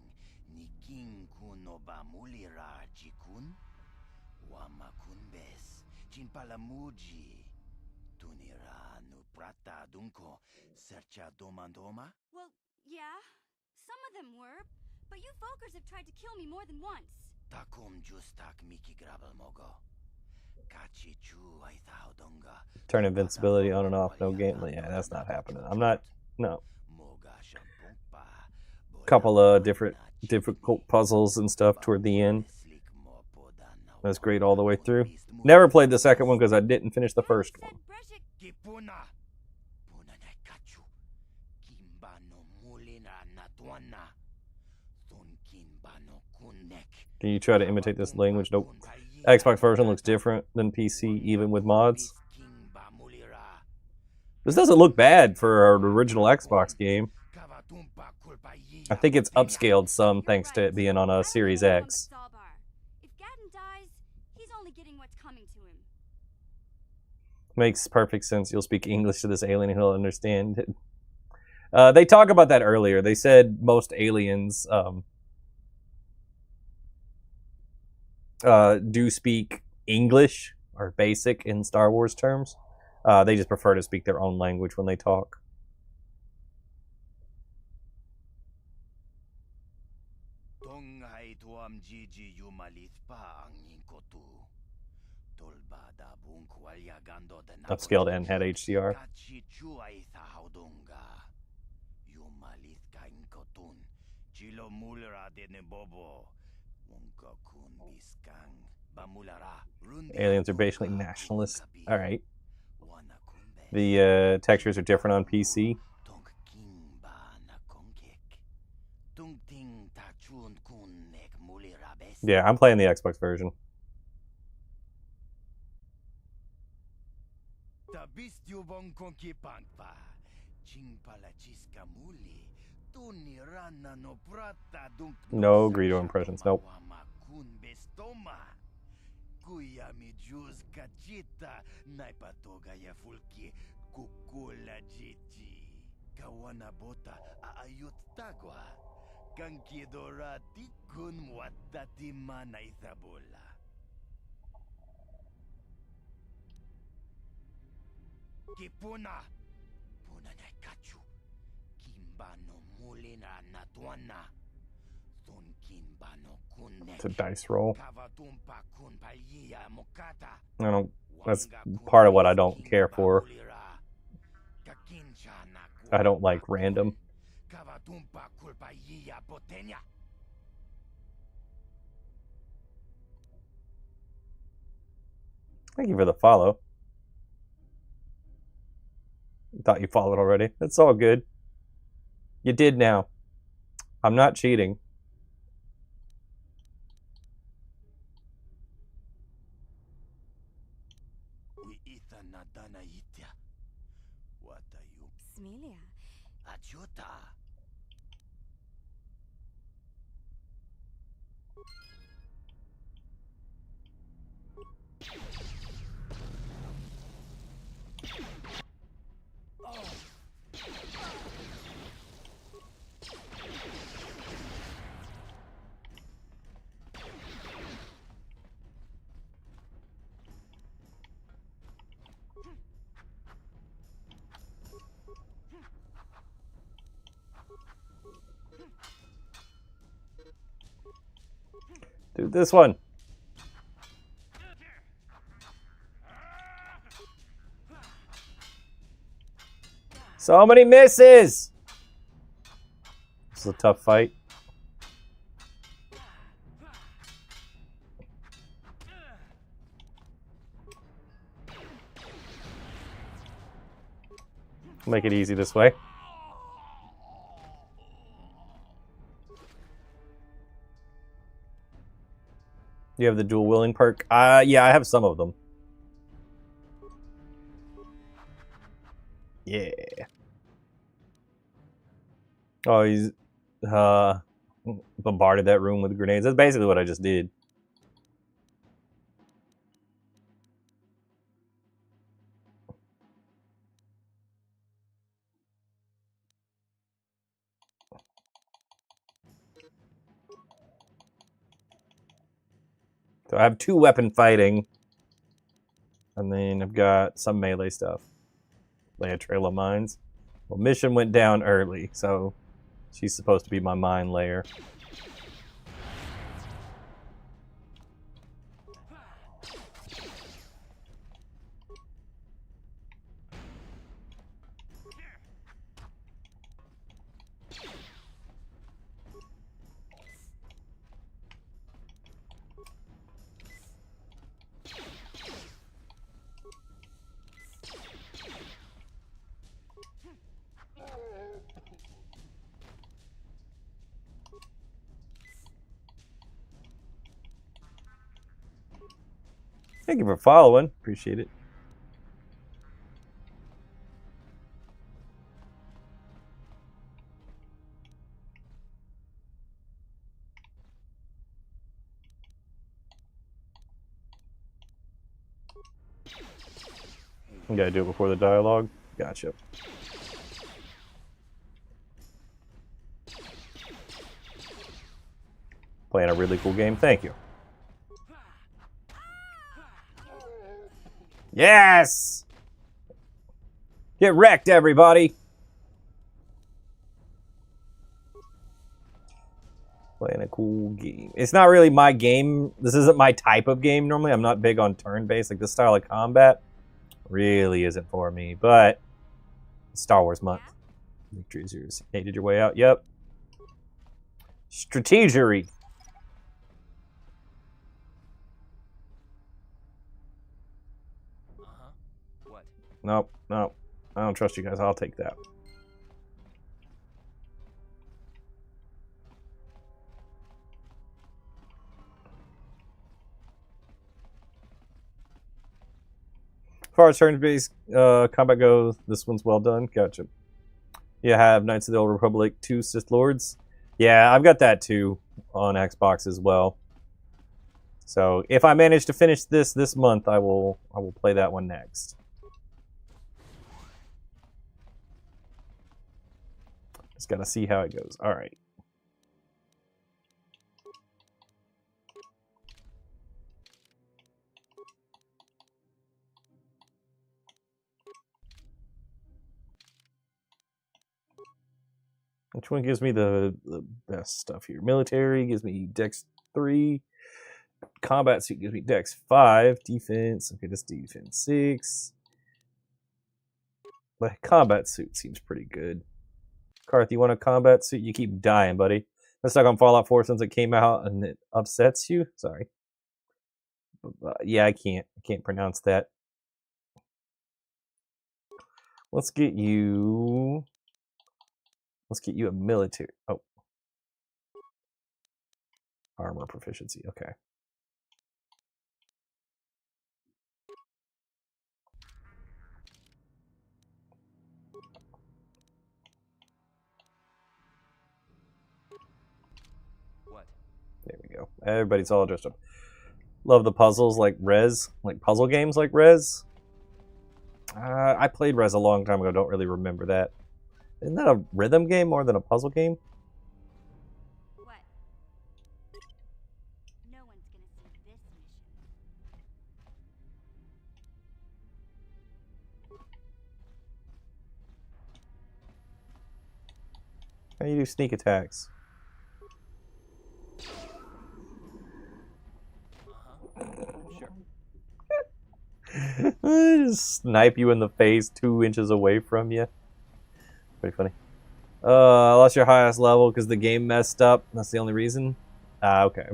Ni Kinkun Oba Mulira Jikun Wamakun Bes Chinpalamuji Tunira Nu Prata Dunko Sercha Domandoma. Well, yeah, some of them were, but you Folkers have tried to kill me more than once. Takum Justak Miki Grabel Mogo. Turn invincibility on and off, no game. Yeah, that's not happening. I'm not. No. Couple of different difficult puzzles and stuff toward the end. That's great all the way through. Never played the second one because I didn't finish the first one. Can you try to imitate this language? Nope. Xbox version looks different than PC, even with mods. This doesn't look bad for an original Xbox game. I think it's upscaled some thanks to it being on a Series X. If Gaddon dies, he's only getting what's coming to him. Makes perfect sense. You'll speak English to this alien and he'll understand it. They talk about that earlier. They said most aliens do speak English or basic in Star Wars terms. They just prefer to speak their own language when they talk. Upscaled and had HDR. Aliens are basically nationalists. Alright. The textures are different on PC. Yeah, I'm playing the Xbox version. No Greedo impressions, nope. It's a dice roll. That's part of what I don't care for. I don't like random. Thank you for the follow. Thought you followed already. It's all good. You did now. I'm not cheating. Smilia. Do this one. So many misses! This is a tough fight. Make it easy this way. You have the dual wielding perk? Yeah, I have some of them. Yeah. Oh, he's bombarded that room with grenades. That's basically what I just did. So I have 2 weapon fighting. And then I've got some melee stuff. Lay a trail of mines. Well, mission went down early, so she's supposed to be my mine layer. Thank you for following. Appreciate it. You gotta do it before the dialogue. Gotcha. Playing a really cool game. Thank you. Yes! Get wrecked, everybody! Playing a cool game. It's not really my game. This isn't my type of game normally. I'm not big on turn-based. Like, this style of combat really isn't for me. But, Star Wars month. Victory is yours. Hated your way out. Yep. Strategery. What? Nope, nope. I don't trust you guys. I'll take that. As far as turn-based combat goes, this one's well done. Gotcha. You have Knights of the Old Republic 2 Sith Lords. Yeah, I've got that too on Xbox as well. So if I manage to finish this month, I will play that one next. Just gotta see how it goes. All right. Which one gives me the best stuff here? Military gives me Dex 3. Combat suit gives me Dex 5. Defense. Okay, this defense 6. The combat suit seems pretty good. Karth, you want a combat suit? You keep dying, buddy. Been stuck on Fallout 4 since it came out and it upsets you? Sorry. Yeah, I can't pronounce that. Let's get you a military. Oh. Armor proficiency. Okay. What? There we go. Everybody's all dressed up. Love the puzzles like Rez, like puzzle games like Rez. I played Rez a long time ago. Don't really remember that. Isn't that a rhythm game more than a puzzle game? What? No one's gonna see this mission. How do you do sneak attacks? Just snipe you in the face 2 inches away from you. Pretty funny. I lost your highest level because the game messed up. That's the only reason? Okay.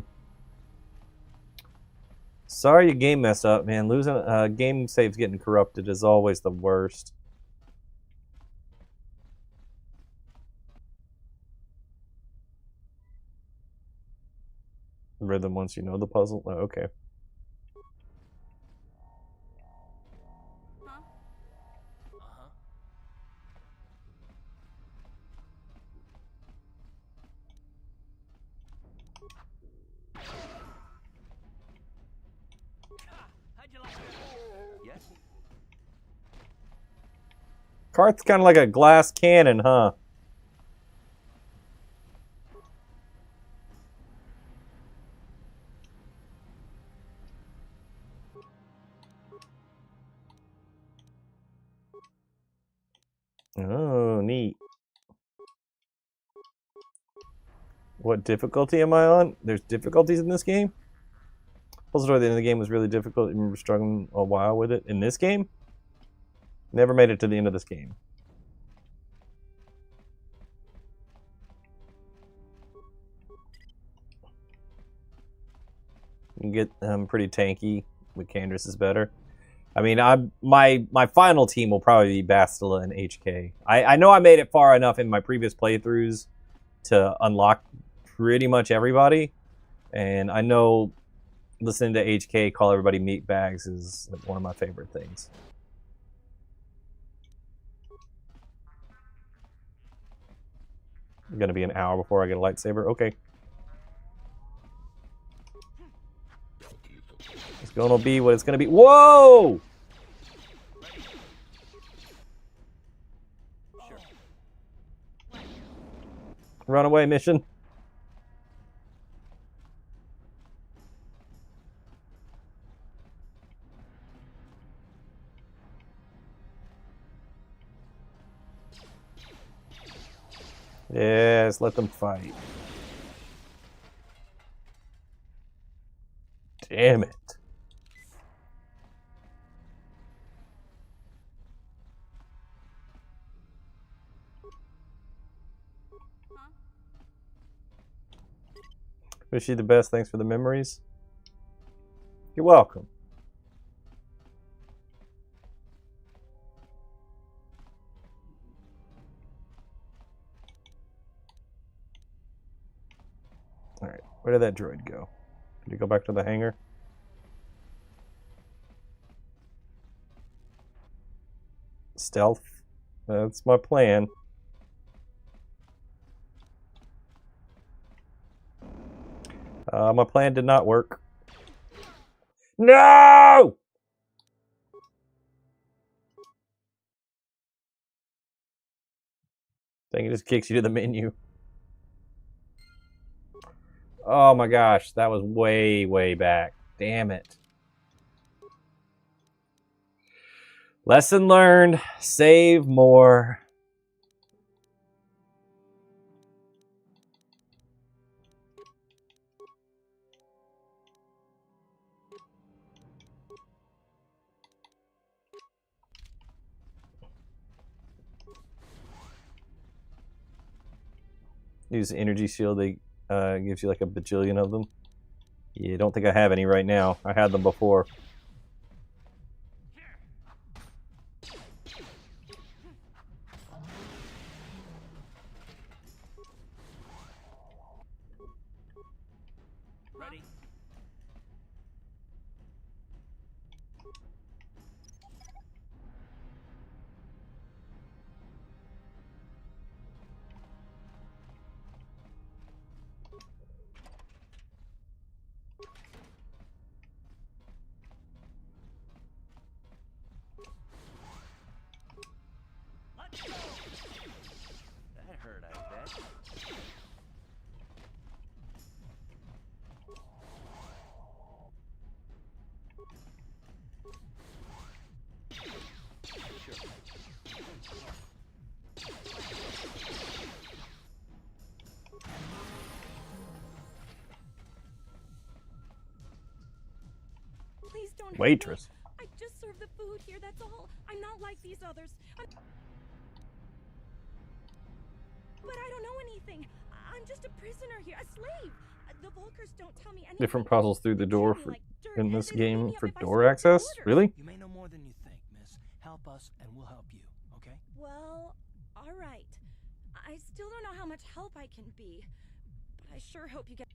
Sorry your game messed up, man. Losing game saves getting corrupted is always the worst. Rhythm once you know the puzzle? Oh, okay. Yes? Karth's kind of like a glass cannon, huh? Oh, neat. What difficulty am I on? There's difficulties in this game? Puzzle toward the end of the game was really difficult. I remember struggling a while with it. In this game? Never made it to the end of this game. You can get pretty tanky. With Candace is better. I mean, my final team will probably be Bastila and HK. I know I made it far enough in my previous playthroughs to unlock pretty much everybody, and I know listening to HK call everybody meat bags is one of my favorite things. It's gonna be an hour before I get a lightsaber. Okay. It's gonna be what it's gonna be. Whoa! Runaway mission. Yes, let them fight. Damn it. Wish you the best. Thanks for the memories. You're welcome. Alright, where did that droid go? Did he go back to the hangar? Stealth. That's my plan. My plan did not work. No! I think it just kicks you to the menu. Oh my gosh, that was way, way back. Damn it. Lesson learned. Save more. Use energy shield. They gives you like a bajillion of them. Yeah, don't think I have any right now. I had them before. Ready? That hurt, I bet. Please don't. Waitress. I just serve the food here, that's all. I'm not like these others. But I don't know anything. I'm just a prisoner here, a slave. The Volkers don't tell me anything. Different puzzles through the door for, in this game for door access? Really? You may know more than you think, miss. Help us and we'll help you, okay? Well, all right. I still don't know how much help I can be, but I sure hope you get...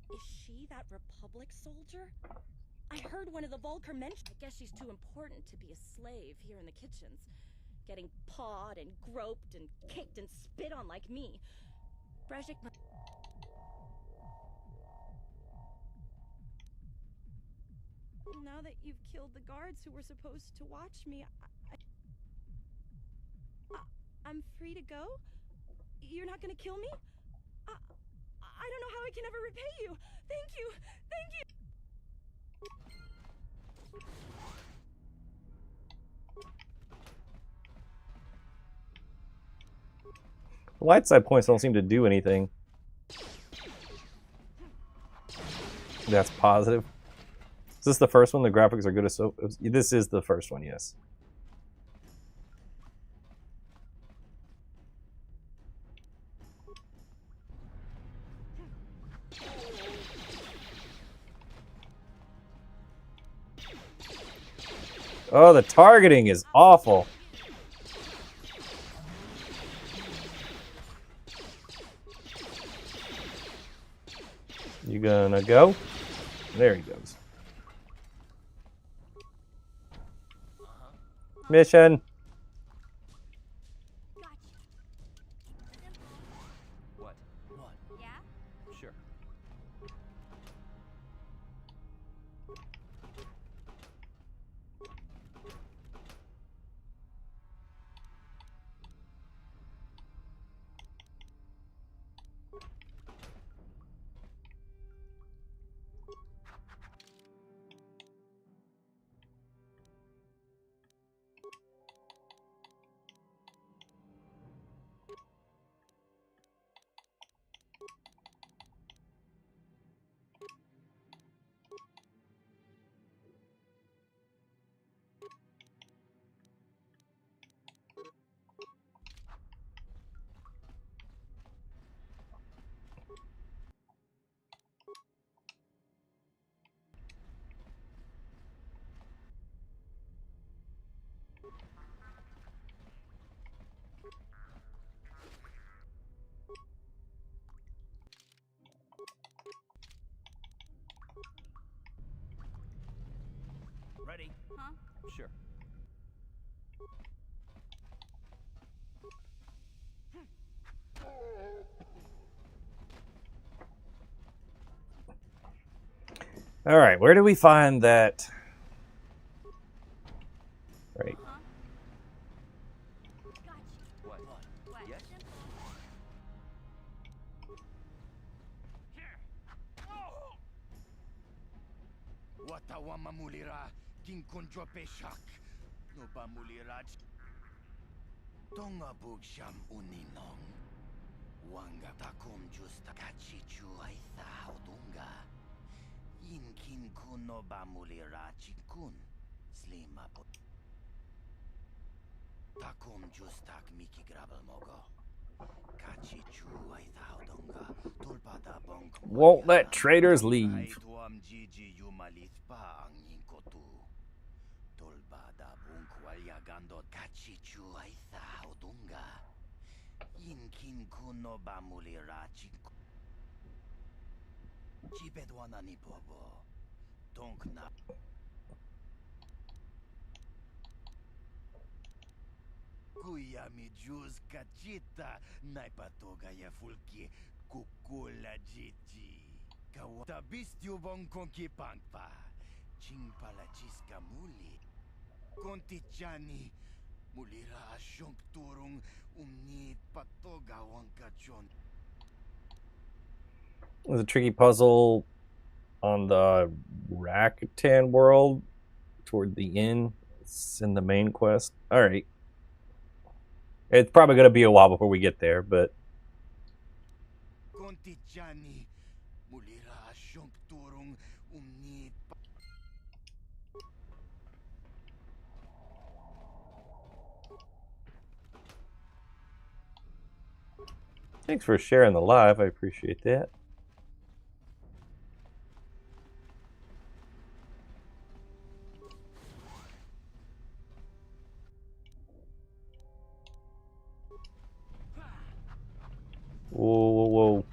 Is she that Republic soldier? I heard one of the Volker mention. I guess she's too important to be a slave here in the kitchens. Getting pawed and groped and kicked and spit on like me. Brezhik... Now that you've killed the guards who were supposed to watch me, I'm free to go? You're not gonna kill me? I don't know how I can ever repay you. Thank you. Thank you. The light side points don't seem to do anything. That's positive. Is this the first one? The graphics are good as so. This is the first one, yes. Oh, the targeting is awful. You gonna go. There he goes. Mission. What? Yeah? Sure. Ready? Huh? Sure. All right, where do we find that? Right. What? Yes? Watawama mulira kinkunjo peshak. No ba muliraj. Tonga bugsham uninong. Wanga takum justa kachichu aitha odunga. Inkin kuno ba mulira chikun. Slima po. Takum justak miki grabel mogo. Kachichu aitha odunga. Tulpada bonk. Won't let traders leave. Tuam Gigi Yumalit pa ang inkotu. Tolbada bunkwalya gando kachichu aitha odunga. Inkin kuno ba mulira chinku. Chipedwana ni bobo. Donk na. Kuya mi juz kachita. Naipatoga ya fulki. Kukula Gigi. Kawata bistyo bong konki pangpa. Chingpala chiska muli. Konti chani. Mulira asyong turong umnit patoga wang kachon. There's a tricky puzzle on the Rakuten world toward the end. It's in the main quest. All right. It's probably going to be a while before we get there, but Konti chani. Mulira asyong turong umnit thanks for sharing the live. I appreciate that. Whoa, whoa, whoa.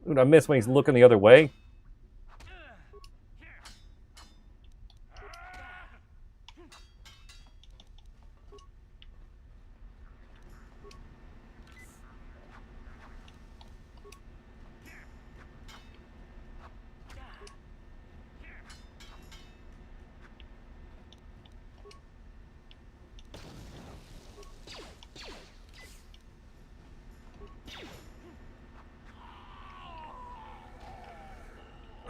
Dude, I missed when he's looking the other way.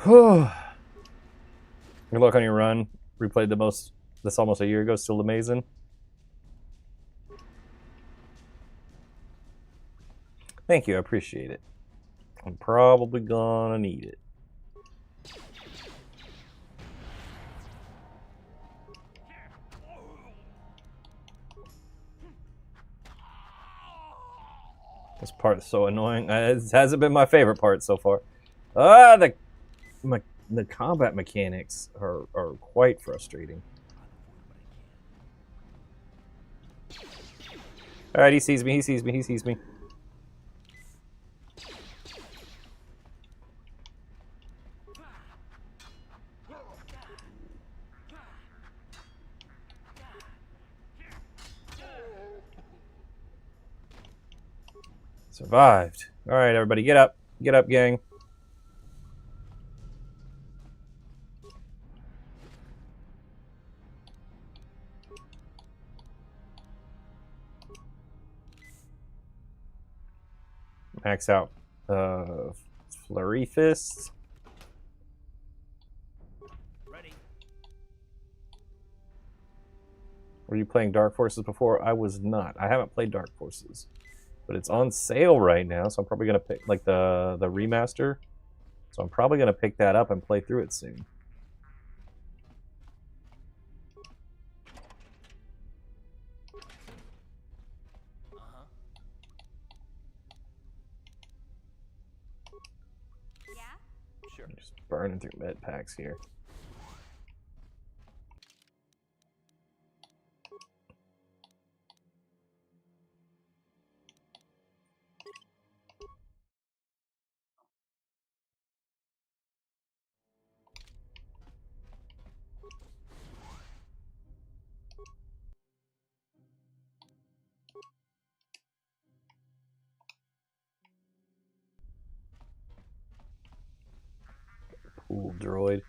Good luck on your run. Replayed this almost a year ago. Still amazing. Thank you. I appreciate it. I'm probably gonna need it. This part is so annoying. It hasn't been my favorite part so far. The combat mechanics are quite frustrating. All right, he sees me. He sees me. He sees me. Survived. All right, everybody, get up. Get up, gang. Max out. Flurry Fist. Ready. Were you playing Dark Forces before? I was not. I haven't played Dark Forces. But it's on sale right now, so I'm probably going to pick like the remaster. So I'm probably going to pick that up and play through it soon. Sure. Just burning through med packs here. Pool droid.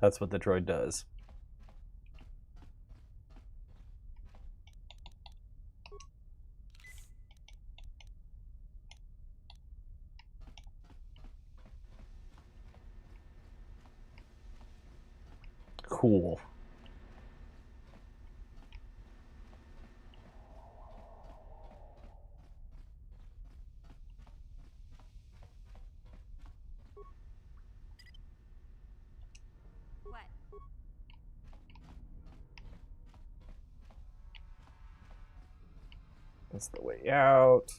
That's what the droid does. Cool. What? That's the way out.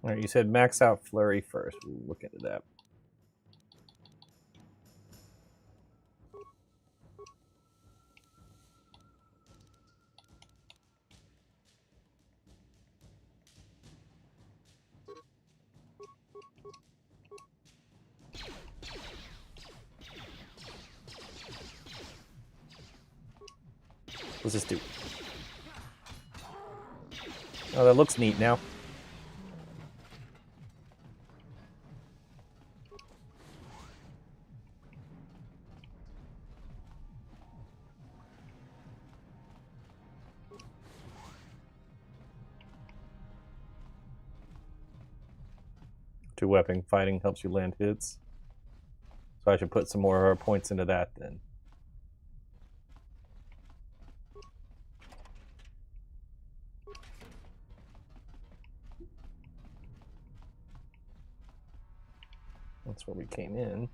All right, you said max out flurry first. We'll look into that. What's this do? Oh, that looks neat now. Two-weapon fighting helps you land hits. So I should put some more points into that then. That's where we came in.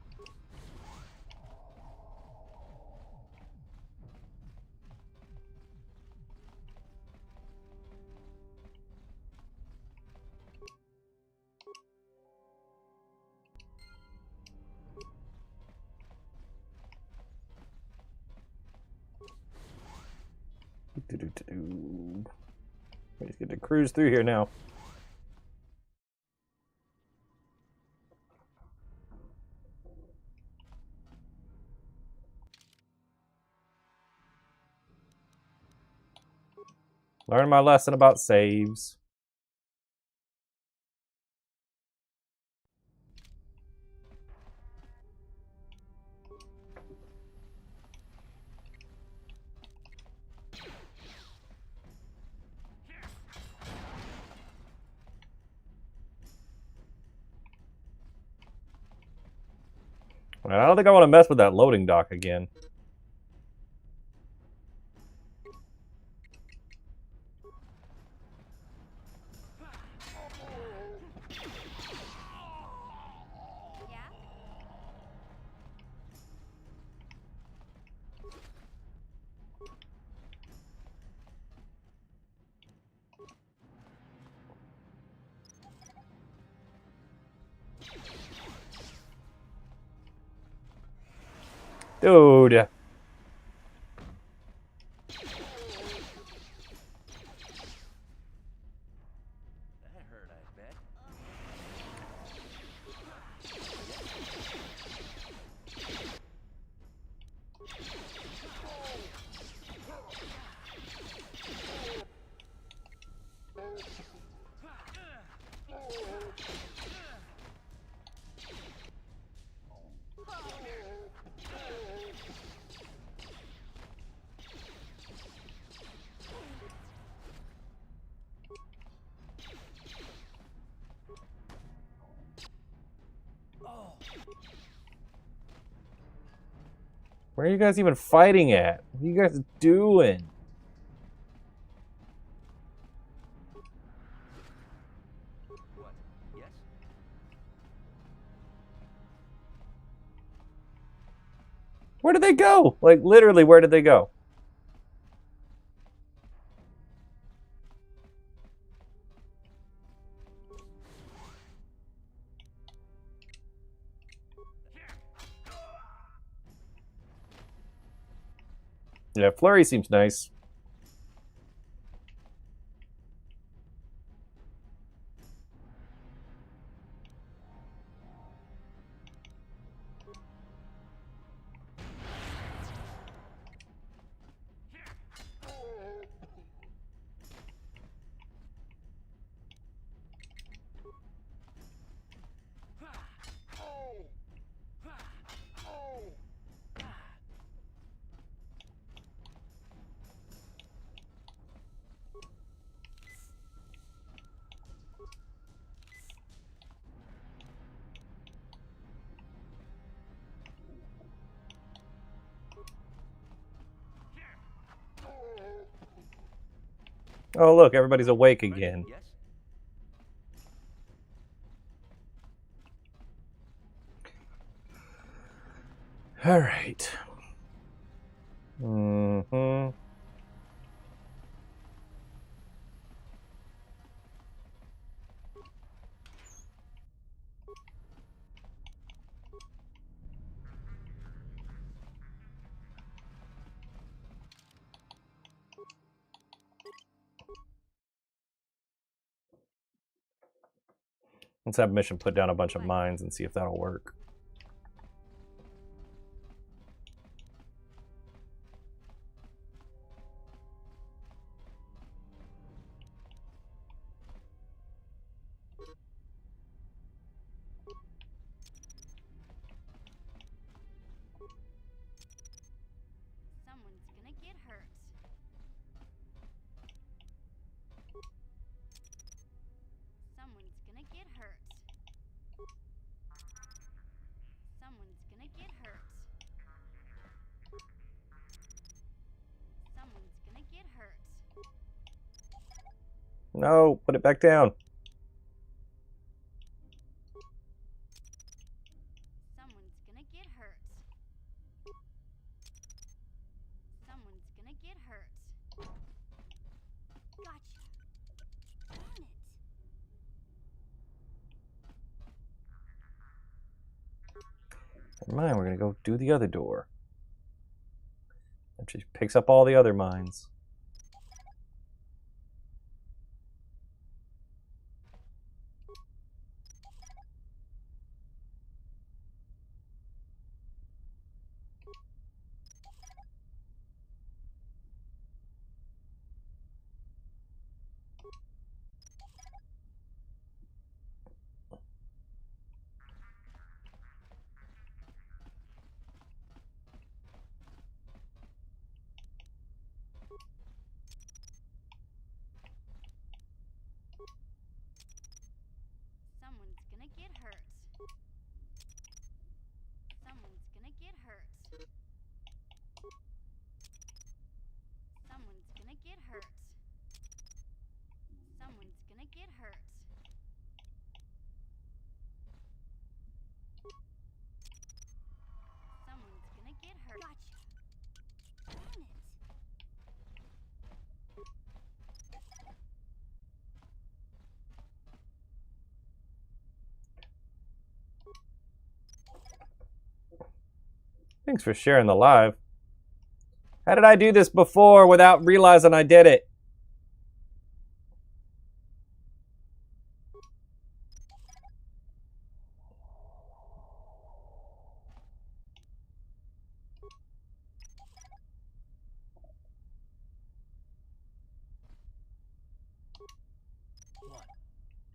We just get to cruise through here now. Learn my lesson about saves. I don't think I want to mess with that loading dock again. Dude. That hurt, I bet. Where are you guys even fighting at? What are you guys doing? What? Yes? Where did they go? Like, literally, where did they go? Yeah, Flurry seems nice. Oh, look, everybody's awake again. Yes? All right. Mm-hmm. Let's have Mission put down a bunch of mines and see if that'll work. Someone's gonna get hurt. Someone's gonna get hurt. Someone's gonna get hurt. Someone's gonna get hurt. No, put it back down. Never mind, we're gonna go do the other door. And she picks up all the other mines. Someone's gonna get hurt. Someone's gonna get hurt. Someone's gonna get hurt. Someone's gonna get hurt. Someone's gonna get hurt. Gotcha. Darn it. Thanks for sharing the live. How did I do this before without realizing I did it?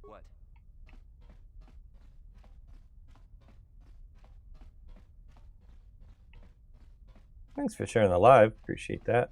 What? Thanks for sharing the live. Appreciate that.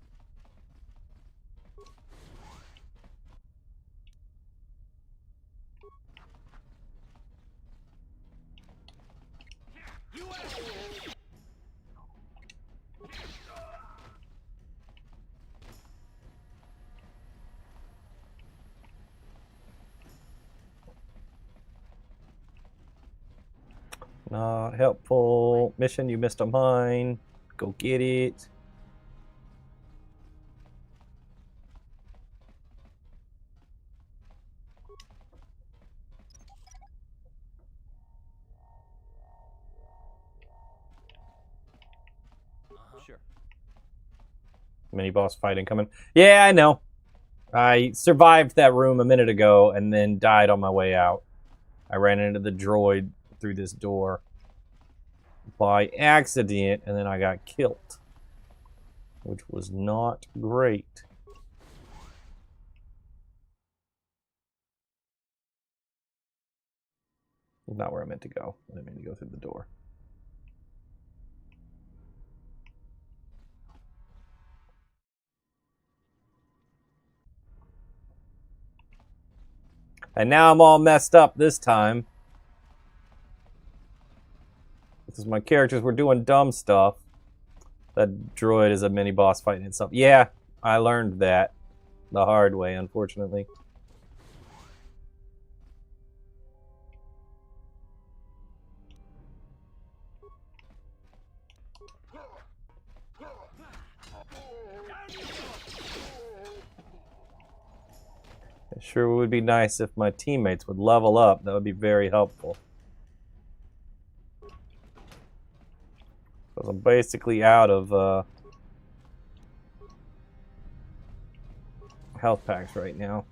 Not helpful. Mission, you missed a mine. Go get it. Sure. Mini boss fight incoming. Yeah, I know. I survived that room a minute ago and then died on my way out. I ran into the droid through this door by accident, and then I got killed, which was not great. Not where I meant to go. I didn't mean to go through the door. And now I'm all messed up this time. Because my characters were doing dumb stuff. That droid is a mini boss fighting itself. Yeah, I learned that the hard way, unfortunately. It sure would be nice if my teammates would level up. That would be very helpful. Because I'm basically out of health packs right now.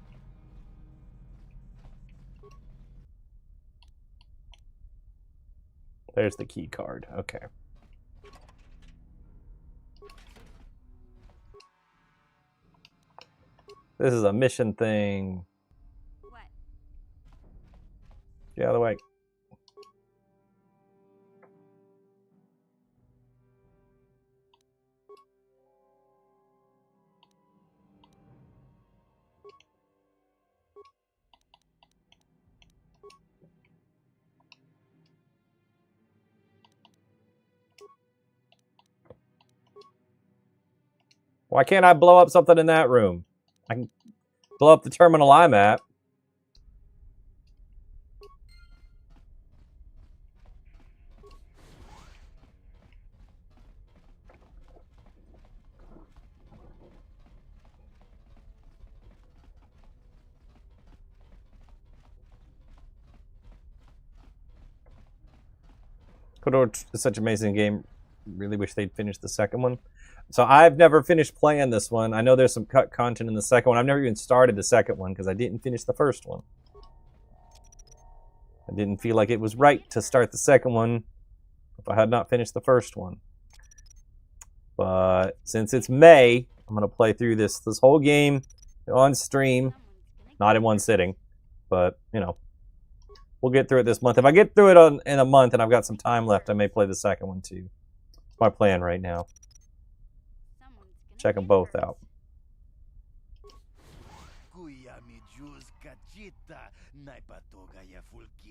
There's the key card. Okay. This is a mission thing. What? Get out of the way. Why can't I blow up something in that room? I can blow up the terminal I'm at. KOTOR is such an amazing game. Really wish they'd finish the second one. So I've never finished playing this one. I know there's some cut content in the second one. I've never even started the second one because I didn't finish the first one. I didn't feel like it was right to start the second one if I had not finished the first one. But since it's May, I'm going to play through this whole game on stream. Not in one sitting, but, you know, we'll get through it this month. If I get through it in a month and I've got some time left, I may play the second one too. That's my plan right now. Check them both out.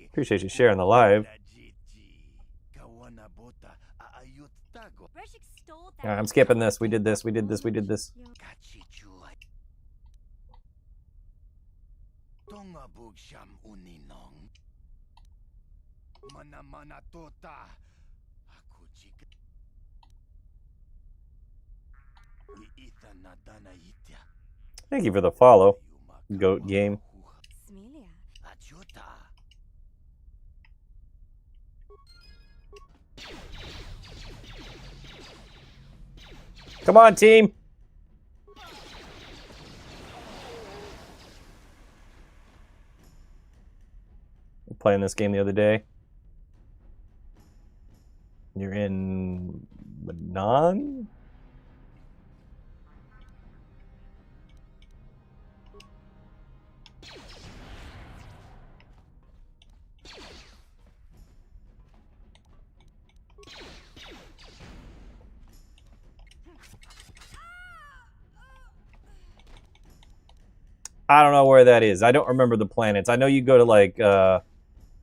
Appreciate you sharing the live. Alright, I'm skipping this. We did this. We did this. We did this. Thank you for the follow, Goat Game. Come on, team. Playing this game the other day. You're in Manon? I don't know where that is. I don't remember the planets. I know you go to, like,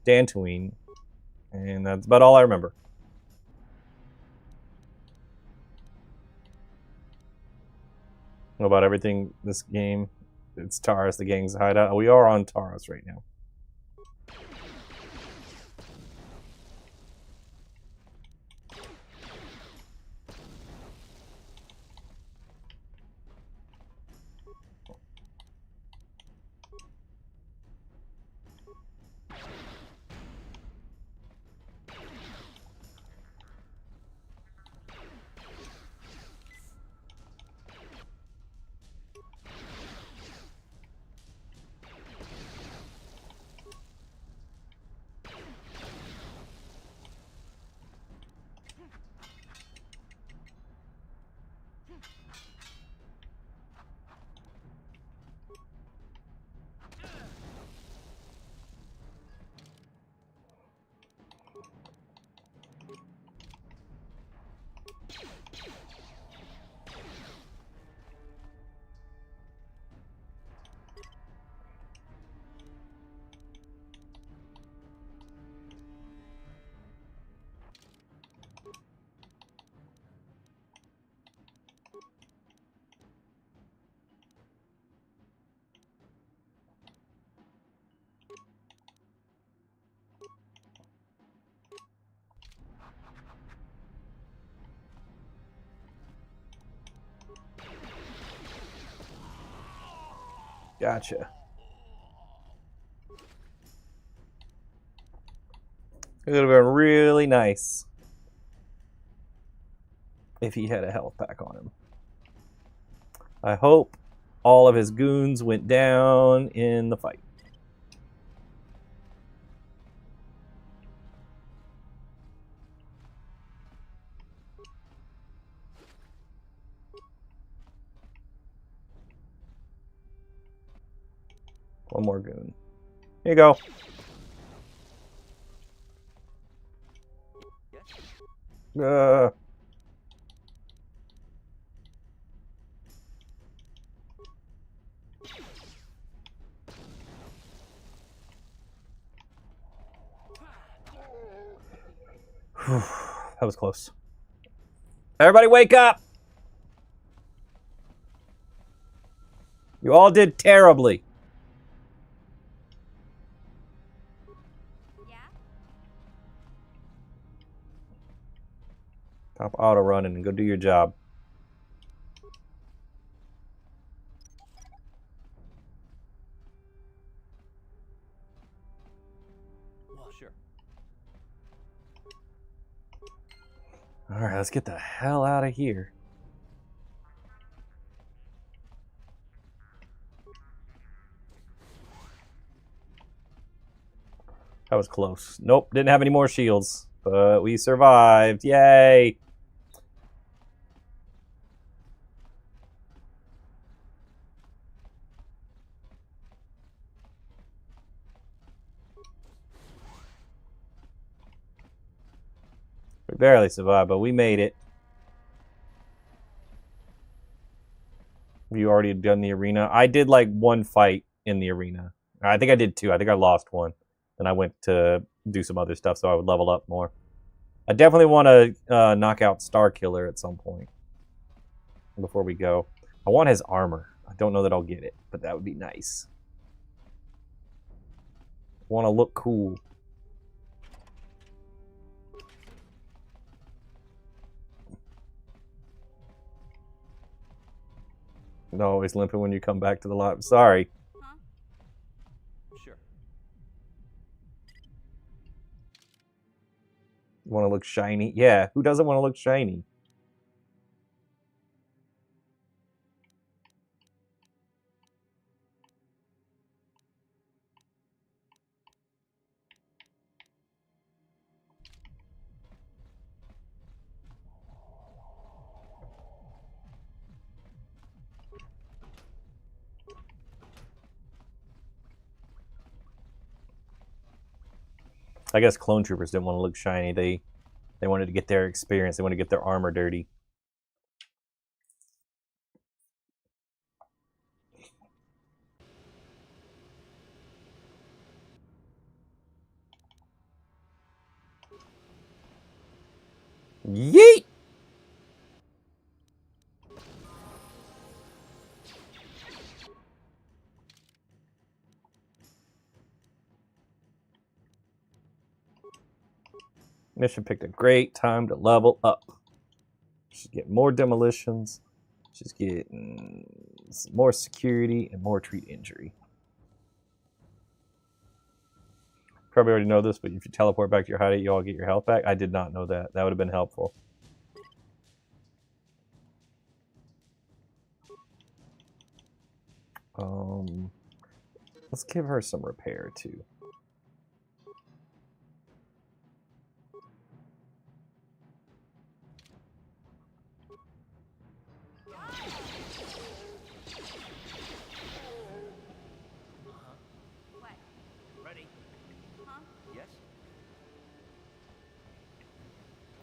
Dantooine, and that's about all I remember. Know about everything this game. It's Taurus, the gang's hideout. We are on Taurus right now. Gotcha. It would have been really nice if he had a health pack on him. I hope all of his goons went down in the fight. One more goon. Here you go. That was close. Everybody wake up! You all did terribly. Stop auto running and go do your job. Well, sure. Alright, let's get the hell out of here. That was close. Nope, didn't have any more shields. But we survived. Yay! We barely survived, but we made it. Have you already done the arena? I did like one fight in the arena. I think I did two. I think I lost one. Then I went to do some other stuff so I would level up more. I definitely want to knock out Star Killer at some point before we go. I want his armor. I don't know that I'll get it, but that would be nice. I want to look cool. No, always limping when you come back to the lot. Sorry. Huh? Sure. Want to look shiny? Yeah, who doesn't want to look shiny? I guess clone troopers didn't want to look shiny. They wanted to get their experience. They wanted to get their armor dirty. Yeet! Mission picked a great time to level up. She's getting more demolitions. She's getting more security and more treat injury. Probably already know this, but if you teleport back to your hideout, you all get your health back. I did not know that. That would have been helpful. Let's give her some repair too. What? Ready? Huh? Yes?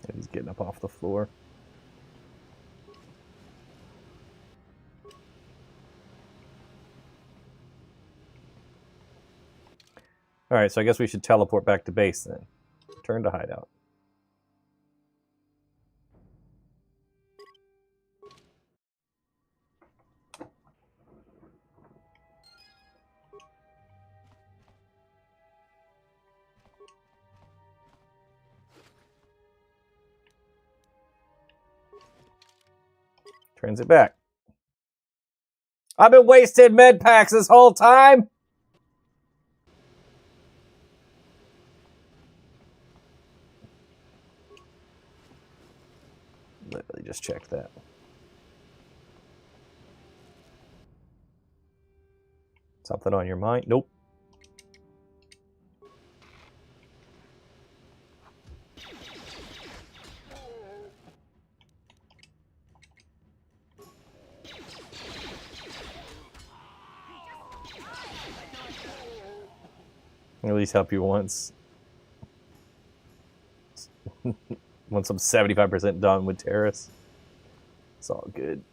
And he's getting up off the floor. Alright, so I guess we should teleport back to base then. Return to hideout. Transit back. I've been wasting med packs this whole time! Literally just checked that. Something on your mind? Nope. At least help you once. Once I'm 75% done with terrorists. It's all good.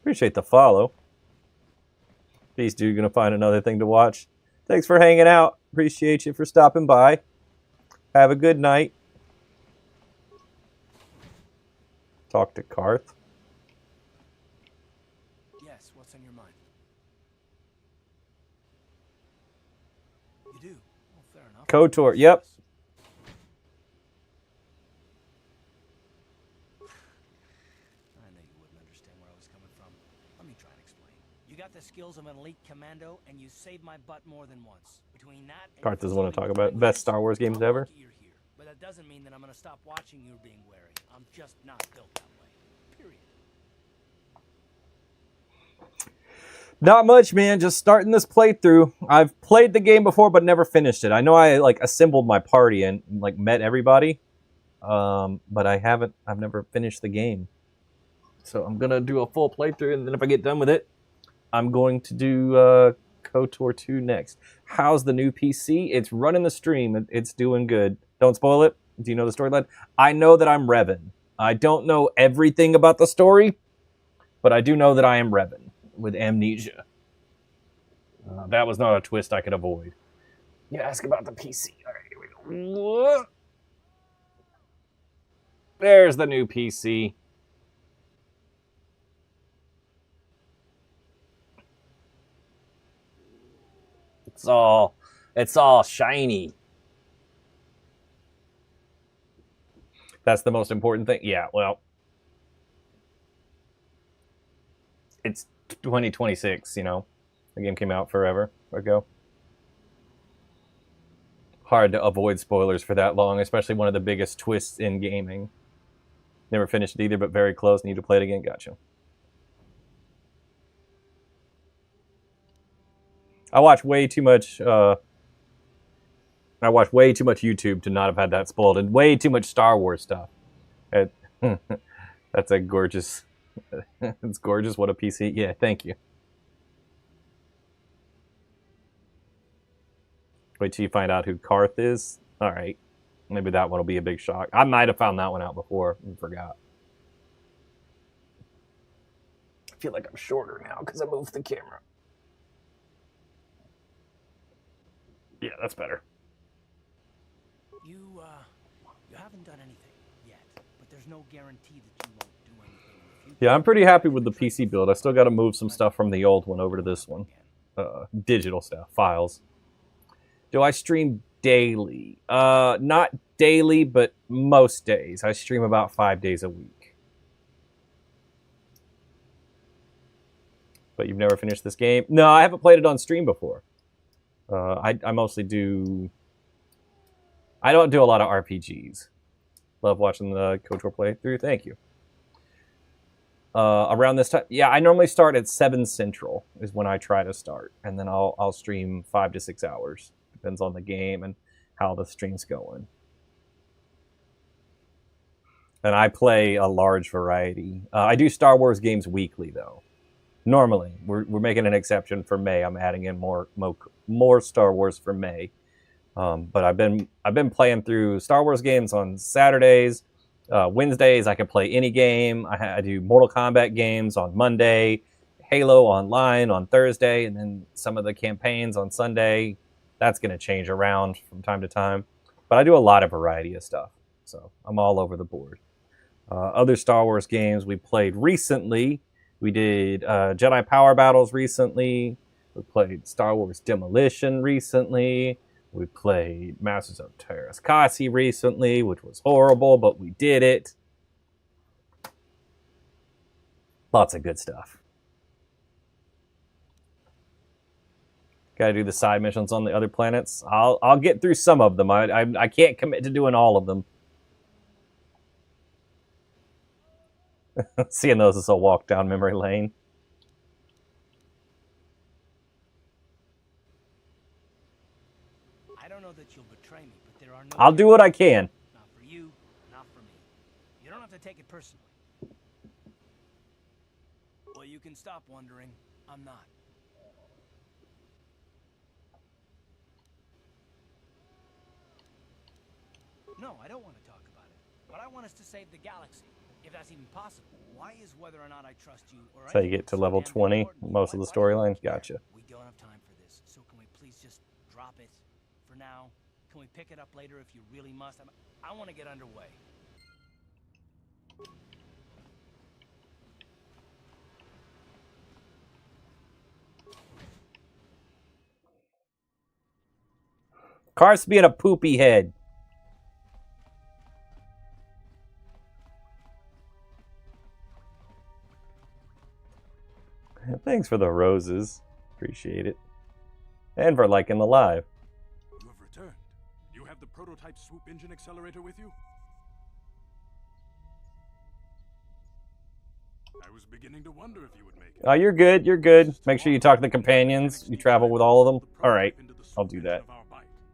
Appreciate the follow. Peace, dude. Gonna find another thing to watch. Thanks for hanging out. Appreciate you for stopping by. Have a good night. Talk to Karth. Yes, what's on your mind? You do? Well, fair enough. KOTOR, yep. I knew you wouldn't understand where I was coming from. You got the skills of an elite commando, and you saved my butt more than once. Between that and Garth doesn't want to talk about best Star Wars games ever. but that doesn't mean that I'm gonna stop watching you being wary. I'm just not built that way. Period. Not much, man. Just starting this playthrough. I've played the game before, but never finished it. I know I like assembled my party and like met everybody, but I've never finished the game. So I'm gonna do a full playthrough, and then if I get done with it, I'm going to do KOTOR 2 next. How's the new PC? It's running the stream. It's doing good. Don't spoil it. Do you know the storyline? I know that I'm Revan. I don't know everything about the story, but I do know that I am Revan with amnesia. That was not a twist I could avoid. You ask about the PC. All right, here we go. There's the new PC. It's all shiny. That's the most important thing. Yeah, well, it's 2026, you know. The game came out forever ago. Hard to avoid spoilers for that long, especially one of the biggest twists in gaming. Never finished it either, but very close. Need to play it again. Gotcha. I watch way too much YouTube to not have had that spoiled, and way too much Star Wars stuff. That's a gorgeous... It's gorgeous. What a PC. Yeah, thank you. Wait till you find out who Karth is. All right. Maybe that one will be a big shock. I might have found that one out before and forgot. I feel like I'm shorter now because I moved the camera. Yeah, that's better. You haven't done anything yet, but there's no guarantee that you won't do anything in the future. Yeah, I'm pretty happy with the PC build. I still got to move some stuff from the old one over to this one. Digital stuff, files. Do I stream daily? Not daily, but most days. I stream about 5 days a week. But you've never finished this game? No, I haven't played it on stream before. I mostly do... I don't do a lot of RPGs. Love watching the KOTOR playthrough. Thank you. Around this time... Yeah, I normally start at 7 Central is when I try to start. And then I'll stream 5 to 6 hours. Depends on the game and how the stream's going. And I play a large variety. I do Star Wars games weekly, though. Normally. We're making an exception for May. I'm adding in more Star Wars for May. But I've been playing through Star Wars games on Saturdays. Wednesdays, I can play any game. I do Mortal Kombat games on Monday. Halo Online on Thursday. And then some of the campaigns on Sunday. That's going to change around from time to time. But I do a lot of variety of stuff. So I'm all over the board. Other Star Wars games we played recently. We did Jedi Power Battles recently. We played Star Wars Demolition recently. We played Masters of Terras Kasi recently, which was horrible, but we did it. Lots of good stuff. Got to do the side missions on the other planets. I'll get through some of them. I can't commit to doing all of them. Seeing those as a walk down memory lane. I don't know that you'll betray me, but there are no... I'll do what I can. Not for you, not for me. You don't have to take it personally. Well, you can stop wondering. I'm not. No, I don't want to talk about it. But I want us to save the galaxy, if that's even possible. Why is whether or not I trust you or... So you get to level 20, most of the storylines. Gotcha. We don't have time for this, so can we please just drop it for now? Can we pick it up later if you really must? I want to get underway. Karth's being a poopy head. Thanks for the roses. Appreciate it. And for liking the live. You have returned. You have the prototype swoop engine accelerator with you? I was beginning to wonder if you would make it. Oh, you're good. You're good. Make sure you talk to the companions. You travel with all of them. All right. I'll do that.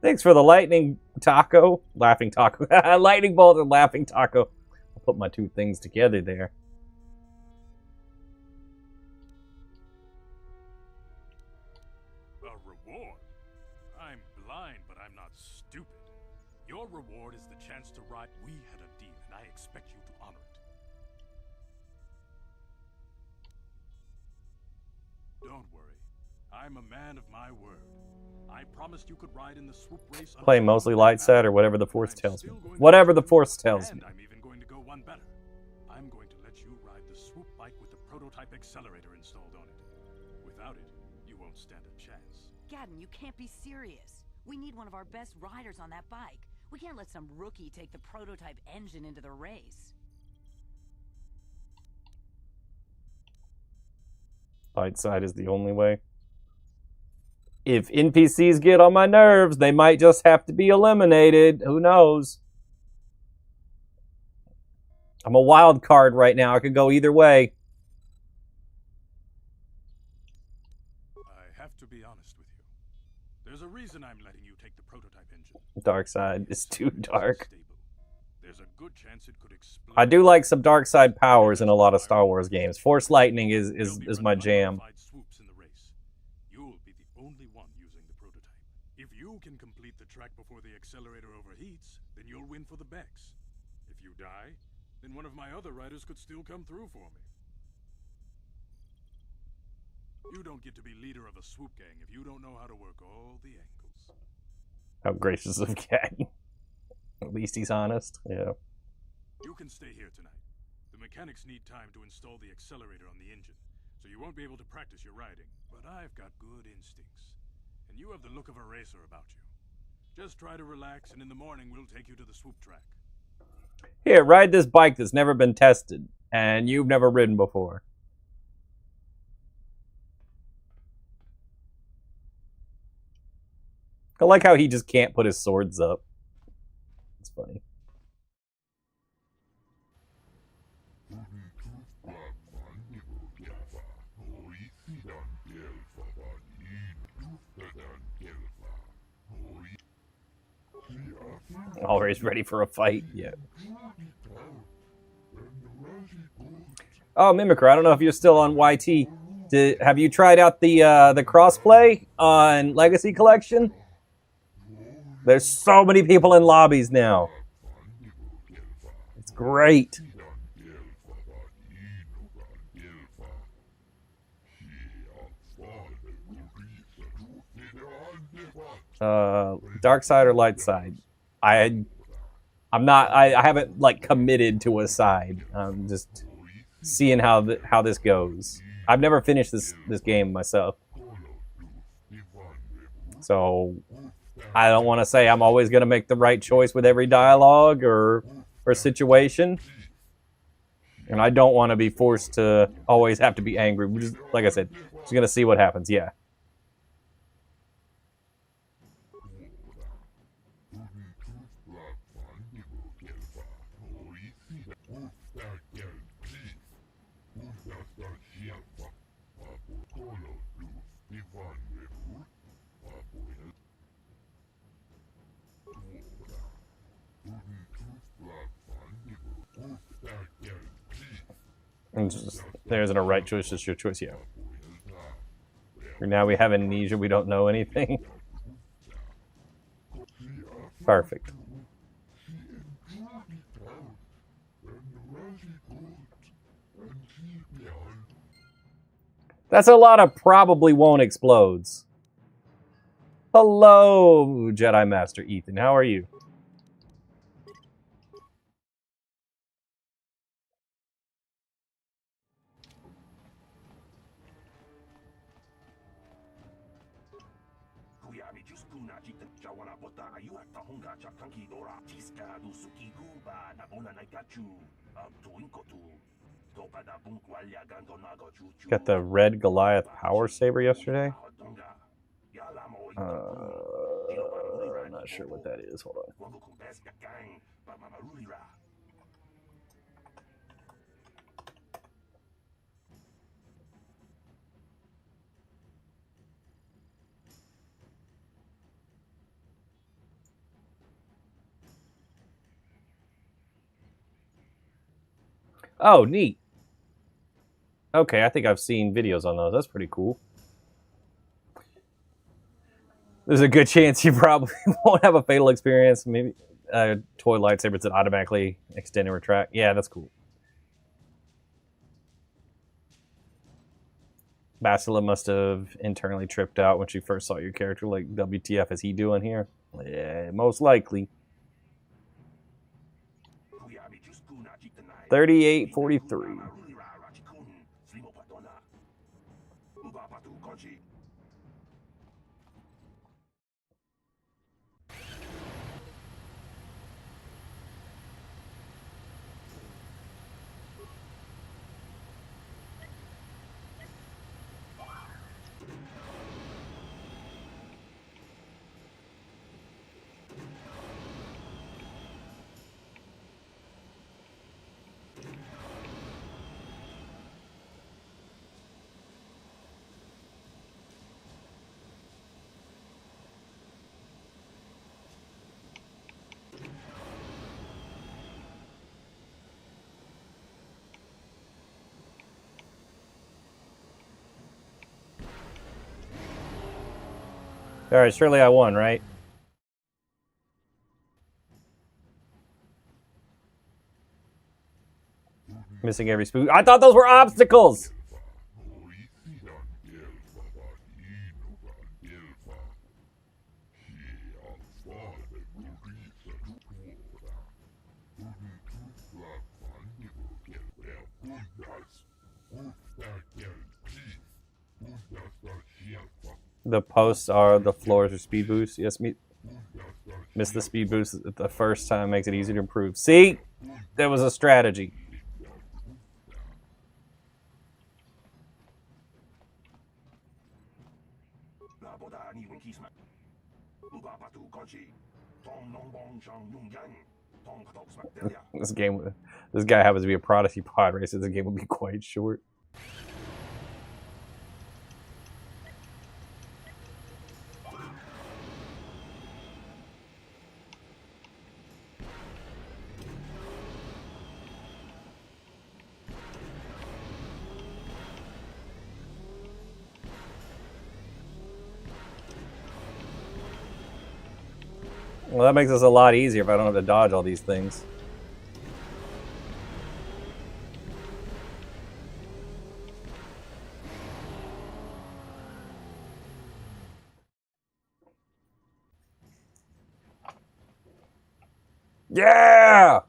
Thanks for the lightning taco. Laughing taco. Lightning bolt and laughing taco. I'll put my two things together there. A reward? I'm blind, but I'm not stupid. Your reward is the chance to ride. We had a deal, and I expect you to honor it. Don't worry. I'm a man of my word. I promised you could ride in the swoop race. Play mostly light side or whatever the force tells me. Whatever the force tells me. I'm even going to go one better. I'm going to let you ride the swoop bike with the prototype accelerator installed on it. Without it, you won't stand a chance. Gadden, you can't be serious. We need one of our best riders on that bike. We can't let some rookie take the prototype engine into the race. Light side is the only way. If NPCs get on my nerves, they might just have to be eliminated. Who knows? I'm a wild card right now. I could go either way. I have to be honest with you. There's a reason I'm letting you take the prototype engine. Dark side is too dark. There's a good chance it could explode. I do like some dark side powers in a lot of Star Wars games. Force lightning is my jam. Swoops in the race. You'll be the only one using the prototype. If you can complete the track before the accelerator overheats, then you'll win for the Bex. If you die, then one of my other riders could still come through for me. You don't get to be leader of a swoop gang if you don't know how to work all the angles. How gracious of Gadden. At least he's honest. Yeah. You can stay here tonight. The mechanics need time to install the accelerator on the engine, so you won't be able to practice your riding. But I've got good instincts, and you have the look of a racer about you. Just try to relax, and in the morning we'll take you to the swoop track. Here, ride this bike that's never been tested, and you've never ridden before. I like how he just can't put his swords up. It's funny. Always ready for a fight. Yeah. Oh, Mimicker, I don't know if you're still on YT. Have you tried out the crossplay on Legacy Collection? There's so many people in lobbies now. It's great. Dark side or light side? I haven't like committed to a side. I'm just seeing how this goes. I've never finished this game myself, so I don't want to say I'm always going to make the right choice with every dialogue or situation, and I don't want to be forced to always have to be angry. We're just, like I said, just going to see what happens. Yeah. There isn't a right choice, just your choice, yeah. Now we have amnesia, we don't know anything. Perfect. That's a lot of probably won't explodes. Hello, Jedi Master Ethan, how are you? Got the red Goliath power saber yesterday. I'm not sure what that is. Hold on. Oh, neat. Okay, I think I've seen videos on those. That's pretty cool. There's a good chance you probably won't have a fatal experience. Maybe toy lightsabers that automatically extend and retract. Yeah, that's cool. Bastila must have internally tripped out when she first saw your character. Like, WTF is he doing here? Yeah, most likely. 3843. All right, surely I won, right? Missing every spook. I thought those were obstacles! The posts are the floors or speed boosts. Yes, miss the speed boost the first time makes it easier to improve. See? There was a strategy. This guy happens to be a Prodigy pod racer. This game will be quite short. Well, that makes us a lot easier if I don't have to dodge all these things. Yeah!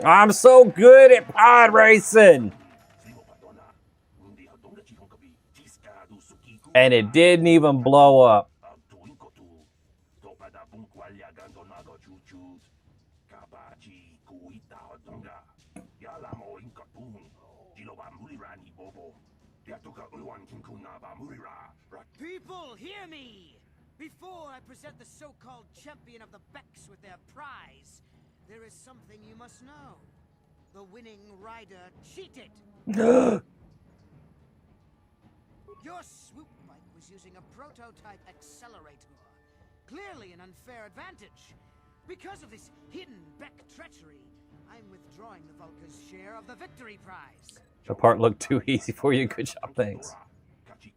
I'm so good at pod racing! And it didn't even blow up. People, hear me! Before I present the so-called champion of the Becks with their prize, there is something you must know. The winning rider cheated! Your swoop bike was using a prototype accelerator. Clearly an unfair advantage. Because of this hidden Beck treachery, I'm withdrawing the Vulca's share of the victory prize. The part looked too easy for you. Good job, thanks. You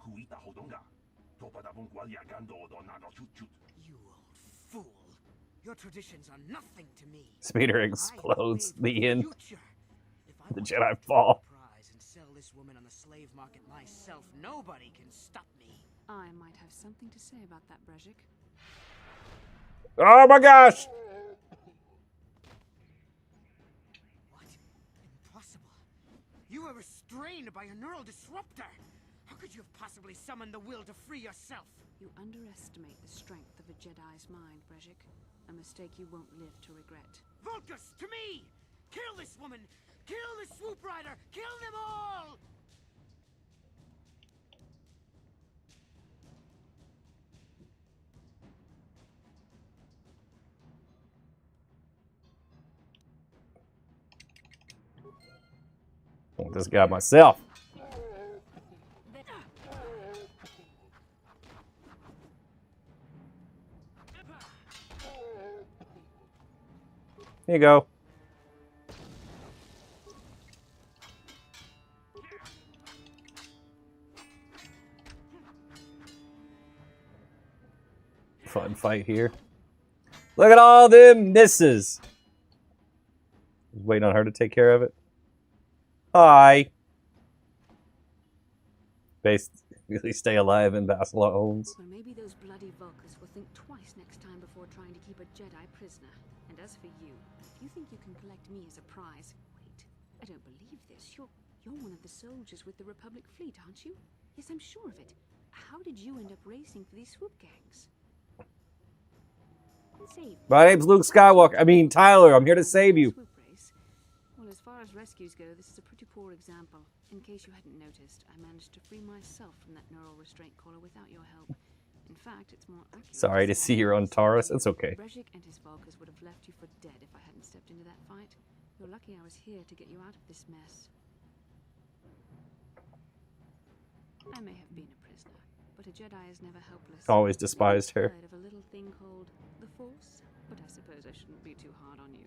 old fool. Your traditions are nothing to me. Speeder explodes. The end. The Jedi fall. And sell this woman on the slave market myself, nobody can stop me. I might have something to say about that, Brejik. Oh my gosh! What? Impossible. You were restrained by a neural disruptor. How could you have possibly summoned the will to free yourself? You underestimate the strength of a Jedi's mind, Brejik. A mistake you won't live to regret. Vulcus, to me! Kill this woman! Kill the swoop rider! Kill them all! I want this guy myself. Here you go. Fun fight here. Look at all them misses. Waiting on her to take care of it. Hi. Basically stay alive in Bastila owns. Well, maybe those bloody Vulcans will think twice next time before trying to keep a Jedi prisoner. And as for you, if you think you can collect me as a prize... Wait, I don't believe this. You're one of the soldiers with the Republic fleet, aren't you? Yes, I'm sure of it. How did you end up racing for these swoop gangs? My name's Luke Skywalker. I mean, Tyler. I'm here to save you. Well, as far as rescues go, this is a pretty poor example. In case you hadn't noticed, I managed to free myself from that neural restraint collar without your help. In fact, it's more accurate. Sorry to see you're on Taurus. It's okay. Brejik and his Vulcans would have left you for dead if I hadn't stepped into that fight. You're lucky I was here to get you out of this mess. I may have been a prisoner, but a Jedi is never helpless. Always despised her. Heard of a little thing called the Force, but I suppose I shouldn't be too hard on you.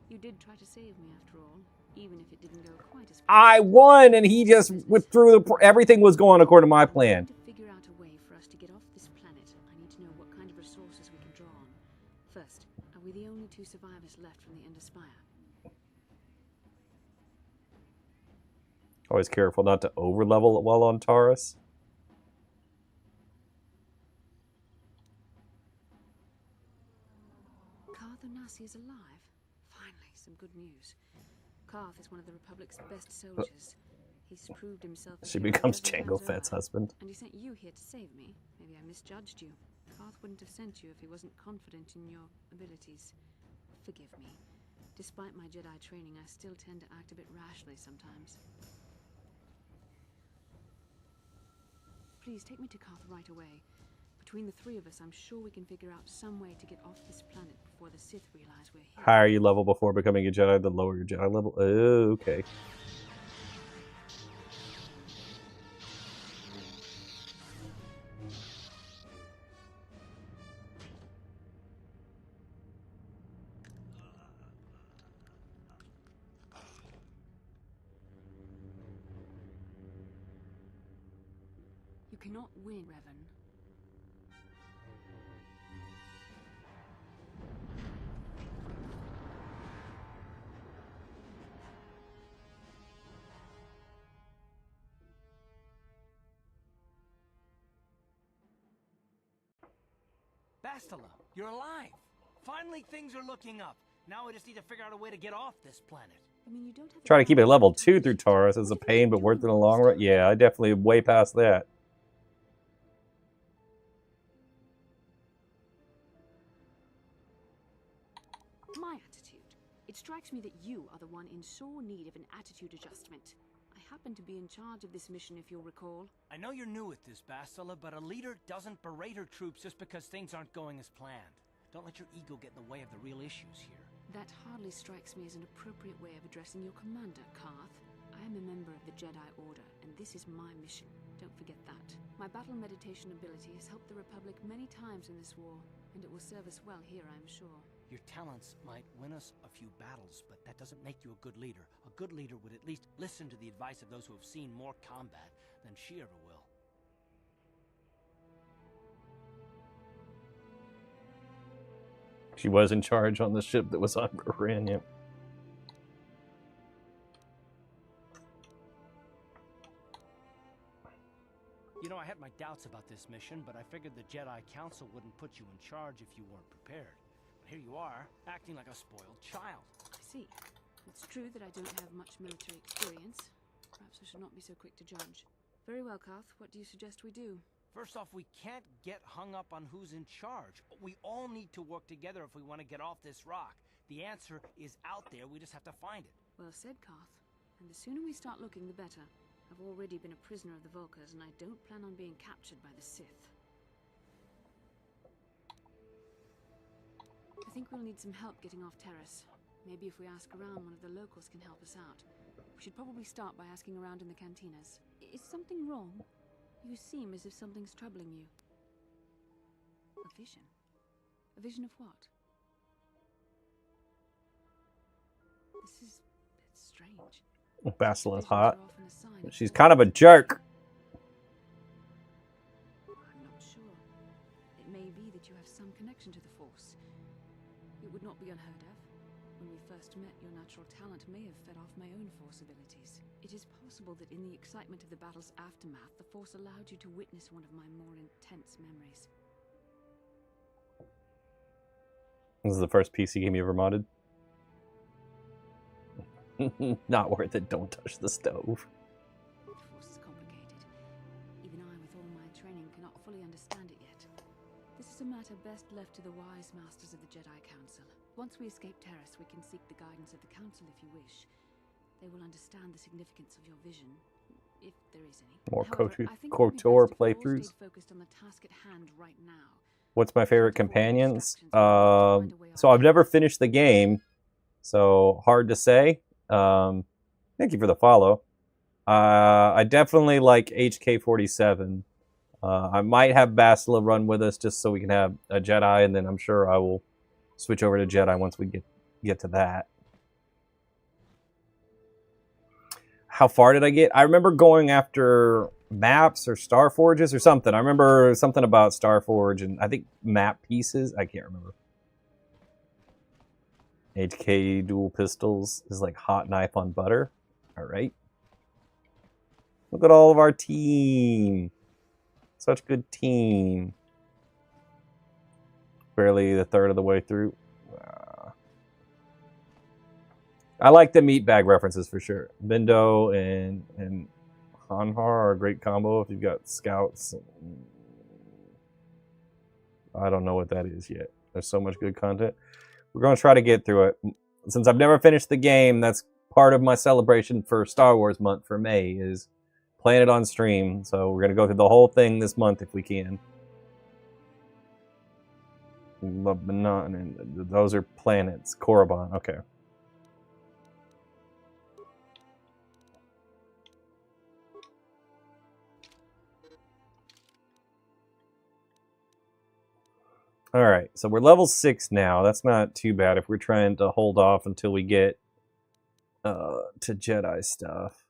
You did try to save me after all, even if it didn't go quite as I won, and he just withdrew the. Everything was going according to my plan. To figure out a way for us to get off this planet, I need to know what kind of resources we can draw on. First, are we the only two survivors left from the Ender Spire? Always careful not to overlevel it while on Taurus. Karth Onasi is alive. Finally, some good news. Karth is one of the Republic's best soldiers. He's proved himself. She becomes Jango Fett's husband. And he sent you here to save me. Maybe I misjudged you. Karth wouldn't have sent you if he wasn't confident in your abilities. Forgive me. Despite my Jedi training, I still tend to act a bit rashly sometimes. Please take me to Karth right away. Between the three of us, I'm sure we can figure out some way to get off this planet before the Sith realize we're here. Higher you level before becoming a Jedi, the lower your Jedi level. Oh, okay. You cannot win, Revan. Bastila, you're alive! Finally, things are looking up. Now we just need to figure out a way to get off this planet. I mean, you don't have Try to keep it level 2 through Taurus is a pain, but worth it in the long run. Yeah, I definitely way past that. My attitude. It strikes me that you are the one in sore need of an attitude adjustment. I happen to be in charge of this mission, if you'll recall. I know you're new at this, Bastila, but a leader doesn't berate her troops just because things aren't going as planned. Don't let your ego get in the way of the real issues here. That hardly strikes me as an appropriate way of addressing your commander, Karth. I am a member of the Jedi Order, and this is my mission. Don't forget that. My battle meditation ability has helped the Republic many times in this war, and it will serve us well here, I'm sure. Your talents might win us a few battles, but that doesn't make you a good leader. A good leader would at least listen to the advice of those who have seen more combat than she ever will. She was in charge on the ship that was on Koran, yep. You know, I had my doubts about this mission, but I figured the Jedi Council wouldn't put you in charge if you weren't prepared. But here you are, acting like a spoiled child. I see. It's true that I don't have much military experience. Perhaps I should not be so quick to judge. Very well, Karth. What do you suggest we do? First off, we can't get hung up on who's in charge. We all need to work together if we want to get off this rock. The answer is out there, we just have to find it. Well said, Karth. And the sooner we start looking, the better. I've already been a prisoner of the Volkers, and I don't plan on being captured by the Sith. I think we'll need some help getting off Terrace. Maybe if we ask around, one of the locals can help us out. We should probably start by asking around in the cantinas. Is something wrong? You seem as if something's troubling you. A vision? A vision of what? This is a bit strange. Basila's hot. She's kind of a jerk. I'm not sure. It may be that you have some connection to the Force. It would not be unheard of. When we first met, your natural talent may have fed off my own Force abilities. It is possible that in the excitement of the battle's aftermath, the Force allowed you to witness one of my more intense memories. This is the first PC game you ever modded. Not worth it. Don't touch the stove. The Force is complicated. Even I, with all my training, cannot fully understand it yet. This is a matter best left to the wise masters of the Jedi Council. Once we escape Terrace, we can seek the guidance of the Council if you wish. They will understand the significance of your vision, if there is any. More However, KOTOR playthroughs. Focused on the task at hand right now. What's my favorite companions? So I've never finished the game, so hard to say. Thank you for the follow. I definitely like HK-47. I might have Basila run with us just so we can have a Jedi, and then I'm sure I will switch over to Jedi once we get to that. How far did I get? I remember going after maps or Star Forges or something. I remember something about Star Forge and I think map pieces. I can't remember. HK dual pistols is like hot knife on butter. All right. Look at all of our team. Such good team. Barely the third of the way through. I like the meat bag references for sure. Bindo and Hanhar are a great combo if you've got scouts. I don't know what that is yet. There's so much good content. We're going to try to get through it. Since I've never finished the game, that's part of my celebration for Star Wars month for May is playing it on stream. So we're going to go through the whole thing this month if we can. Those are planets. Korriban. Okay. All right, so we're level 6 now. That's not too bad if we're trying to hold off until we get to Jedi stuff.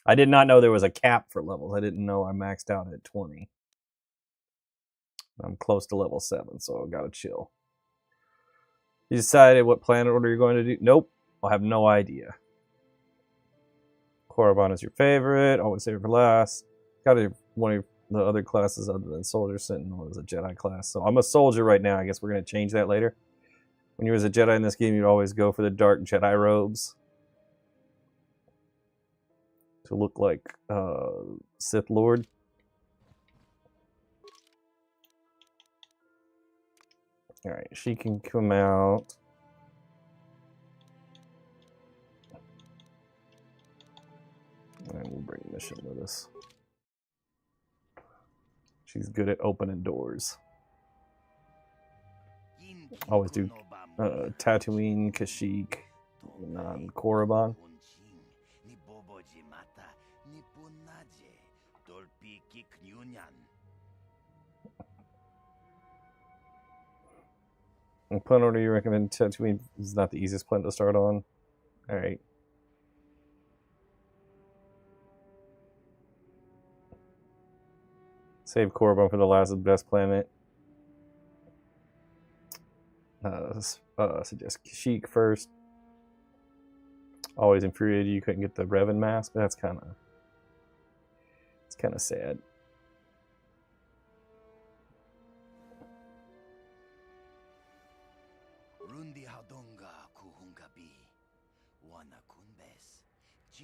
I did not know there was a cap for levels. I didn't know I maxed out at 20. I'm close to level 7, so I gotta chill. You decided what planet order you're going to do? Nope, I have no idea. Korriban is your favorite. Always save it for last. Got one of the other classes other than Soldier Sentinel is a Jedi class. So I'm a soldier right now. I guess we're going to change that later. When you was a Jedi in this game, you'd always go for the dark Jedi robes to look like Sith Lord. All right, she can come out. And we'll bring Mission with us. She's good at opening doors. Always do Tatooine, Kashyyyk, and Korriban. And planet order you recommend? Tatooine is not the easiest planet to start on. All right. Save Korriban for the last of the best planet. Suggest Kashyyyk first. Always infuriated you couldn't get the Revan mask. That's kind of sad.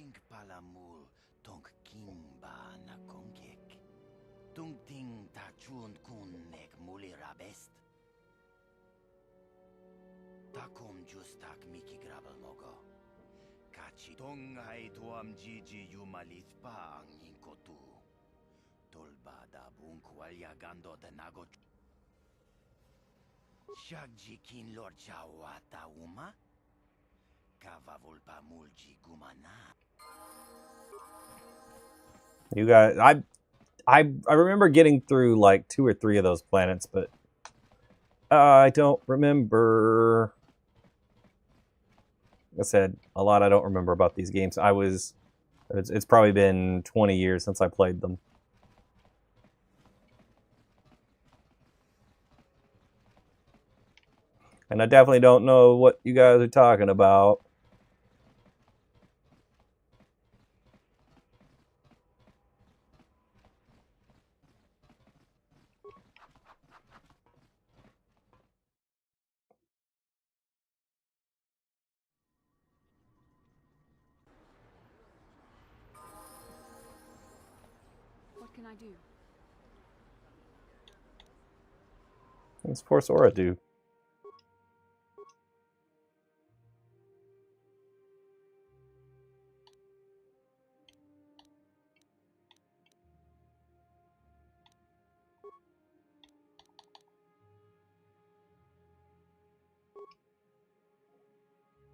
chink palamul tonk kimba na konkek. Tung ting ta chun kun nek muli rabest. Takom justak miki grabel mogo. Kachi tong hai tuam jiji yumalit pa ang inkotu. Tolba da bunk walya gando de nago. Shagji kin lord chawata uma. Kava volpa mulji gumana. You guys, I remember getting through like 2 or 3 of those planets, but I don't remember. Like I said, a lot I don't remember about these games. It's probably been 20 years since I played them. And I definitely don't know what you guys are talking about. What can I do? What's Force Aura do?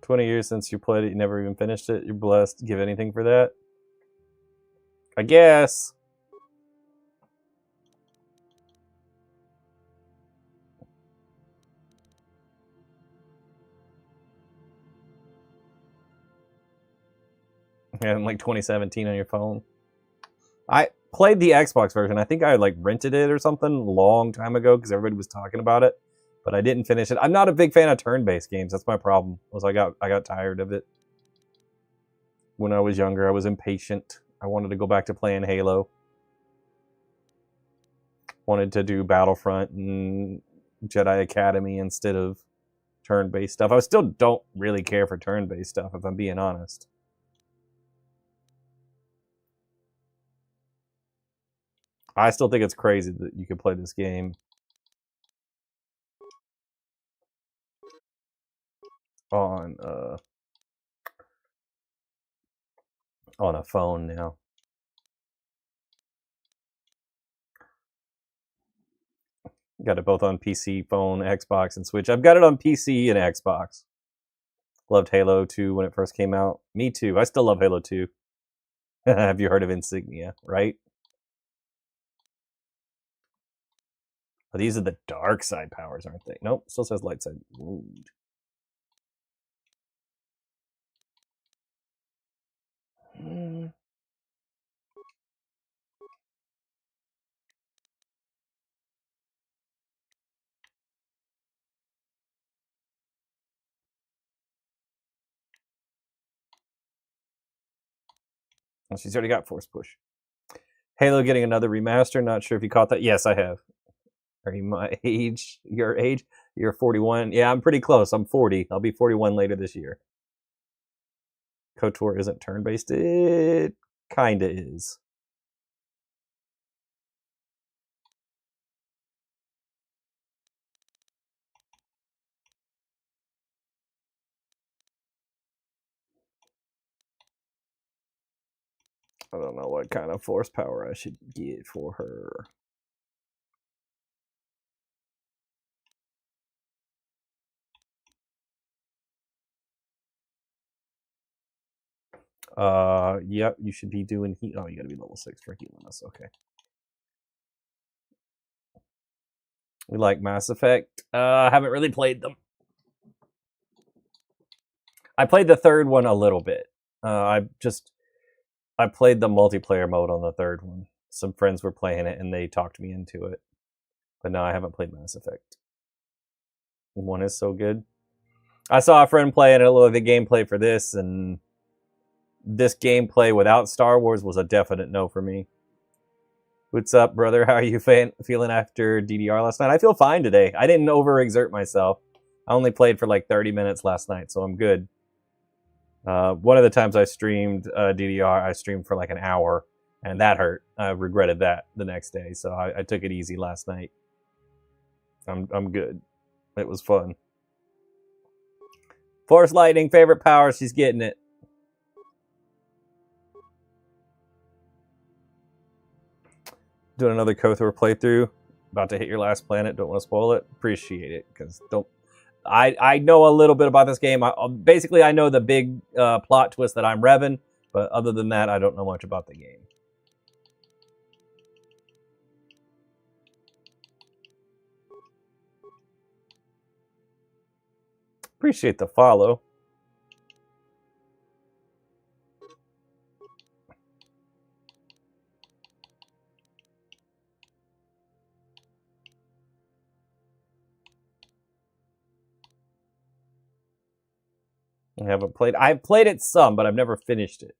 "20 years since you played it, you never even finished it. You're blessed. Give anything for that?" I guess. And like 2017 on your phone. I played the Xbox version. I think I like rented it or something a long time ago because everybody was talking about it, but I didn't finish it. I'm not a big fan of turn-based games. That's my problem. Was I got tired of it. When I was younger, I was impatient. I wanted to go back to playing Halo. Wanted to do Battlefront and Jedi Academy instead of turn-based stuff. I still don't really care for turn-based stuff, if I'm being honest. I still think it's crazy that you could play this game on a phone now. Got it both on PC, phone, Xbox, and Switch. I've got it on PC and Xbox. Loved Halo 2 when it first came out. Me too. I still love Halo 2. Have you heard of Insignia, right? Oh, these are the dark side powers, aren't they? Nope, still says light side. Wound. Well, she's already got Force Push. Halo getting another remaster. Not sure if you caught that. Yes, I have. Are you my age? Your age? You're 41. Yeah, I'm pretty close. I'm 40. I'll be 41 later this year. KOTOR isn't turn-based. It kinda is. I don't know what kind of force power I should get for her. Yep, you should be doing heat. Oh, you gotta be level 6 for healing us. Okay. We like Mass Effect. I haven't really played them. I played the third one a little bit. I played the multiplayer mode on the third one. Some friends were playing it and they talked me into it. But no, I haven't played Mass Effect. One is so good. I saw a friend playing a little of the gameplay for this, and this gameplay without Star Wars was a definite no for me. What's up, brother? How are you feeling after DDR last night? I feel fine today. I didn't overexert myself. I only played for like 30 minutes last night, so I'm good. One of the times I streamed DDR, I streamed for like an hour, and that hurt. I regretted that the next day, so I took it easy last night. I'm good. It was fun. Force lightning, favorite power. She's getting it. Doing another KOTOR playthrough. About to hit your last planet. Don't want to spoil it. Appreciate it, because don't. I know a little bit about this game. Basically, I know the big plot twist that I'm revving, but other than that, I don't know much about the game. Appreciate the follow. I haven't played. I've played it some, but I've never finished it.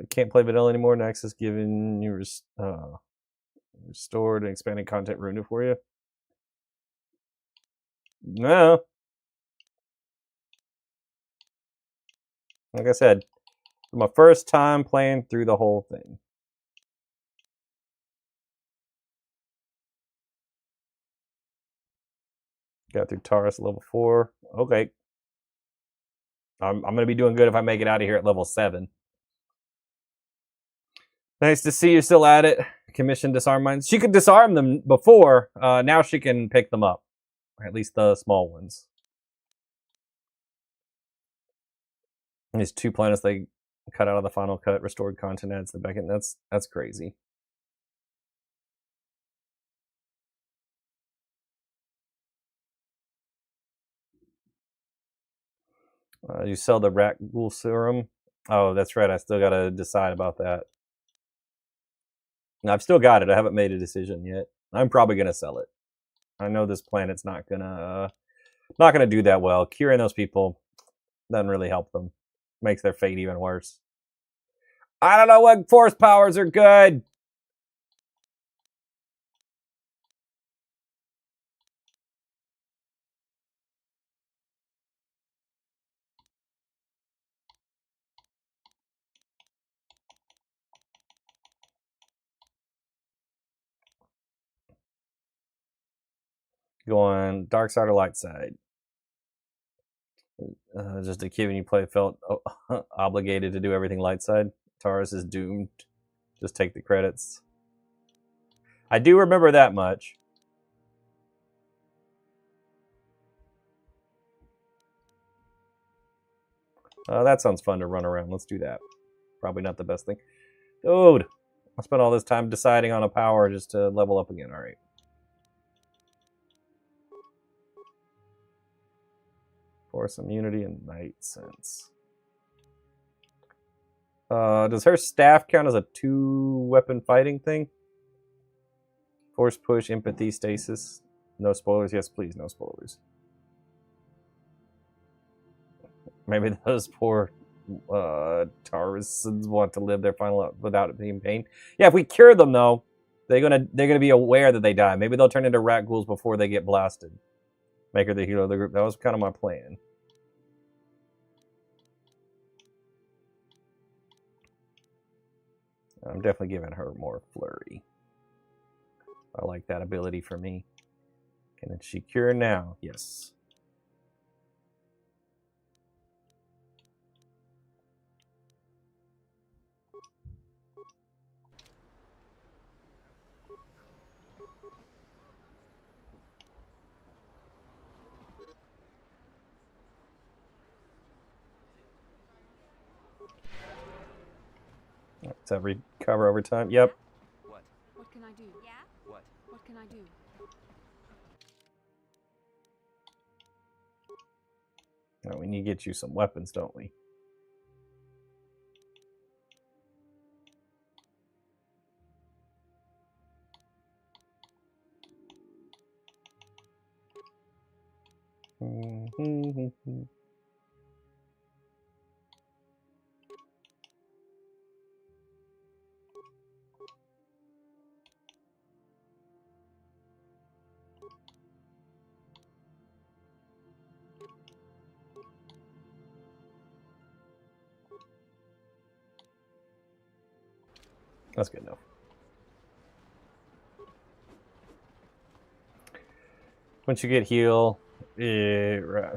Can't play vanilla anymore. Next is giving you restored and expanded content ruined it for you. No. Like I said, my first time playing through the whole thing. Got through Taurus level 4. Okay. I'm going to be doing good if I make it out of here at level 7. Nice to see you still at it. Commission disarm mines. She could disarm them before. Now she can pick them up. Or at least the small ones. These 2 planets they cut out of the final cut. Restored content adds the back end. That's crazy. You sell the rat ghoul serum. Oh, that's right. I still got to decide about that. I've still got it. I haven't made a decision yet. I'm probably going to sell it. I know this planet's not gonna do that well. Curing those people doesn't really help them. Makes their fate even worse. I don't know what force powers are good. Going dark side or light side. Just a kid when you play felt obligated to do everything light side. Taurus is doomed. Just take the credits. I do remember that much. That sounds fun to run around. Let's do that. Probably not the best thing. Dude, I spent all this time deciding on a power just to level up again. All right. Force immunity and night sense. Does her staff count as a 2-weapon fighting thing? Force push, empathy, stasis. No spoilers. Yes, please, no spoilers. Maybe those poor Taurusans want to live their final life without it being pain. Yeah, if we cure them though, they're gonna be aware that they die. Maybe they'll turn into rat ghouls before they get blasted. Make her the hero of the group. That was kind of my plan. I'm definitely giving her more flurry. I like that ability for me. Can she cure now? Yes. Does that recover over time? Yep. What can I do? Yeah? What can I do? Oh, we need to get you some weapons, don't we? That's good enough. Once you get heal, cure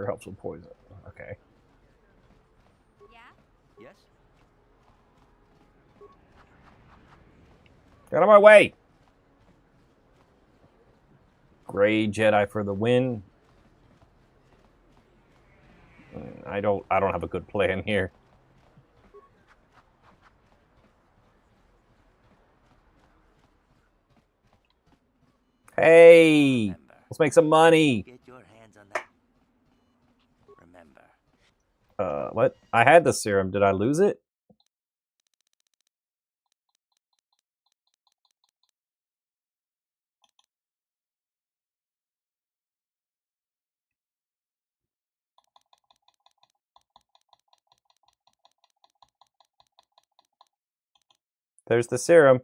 helps with poison. Okay. Yes? Get out of my way! Gray Jedi for the win. I don't have a good plan here. Hey, let's make some money. Get your hands on that. Remember. What? I had the serum. Did I lose it? There's the serum.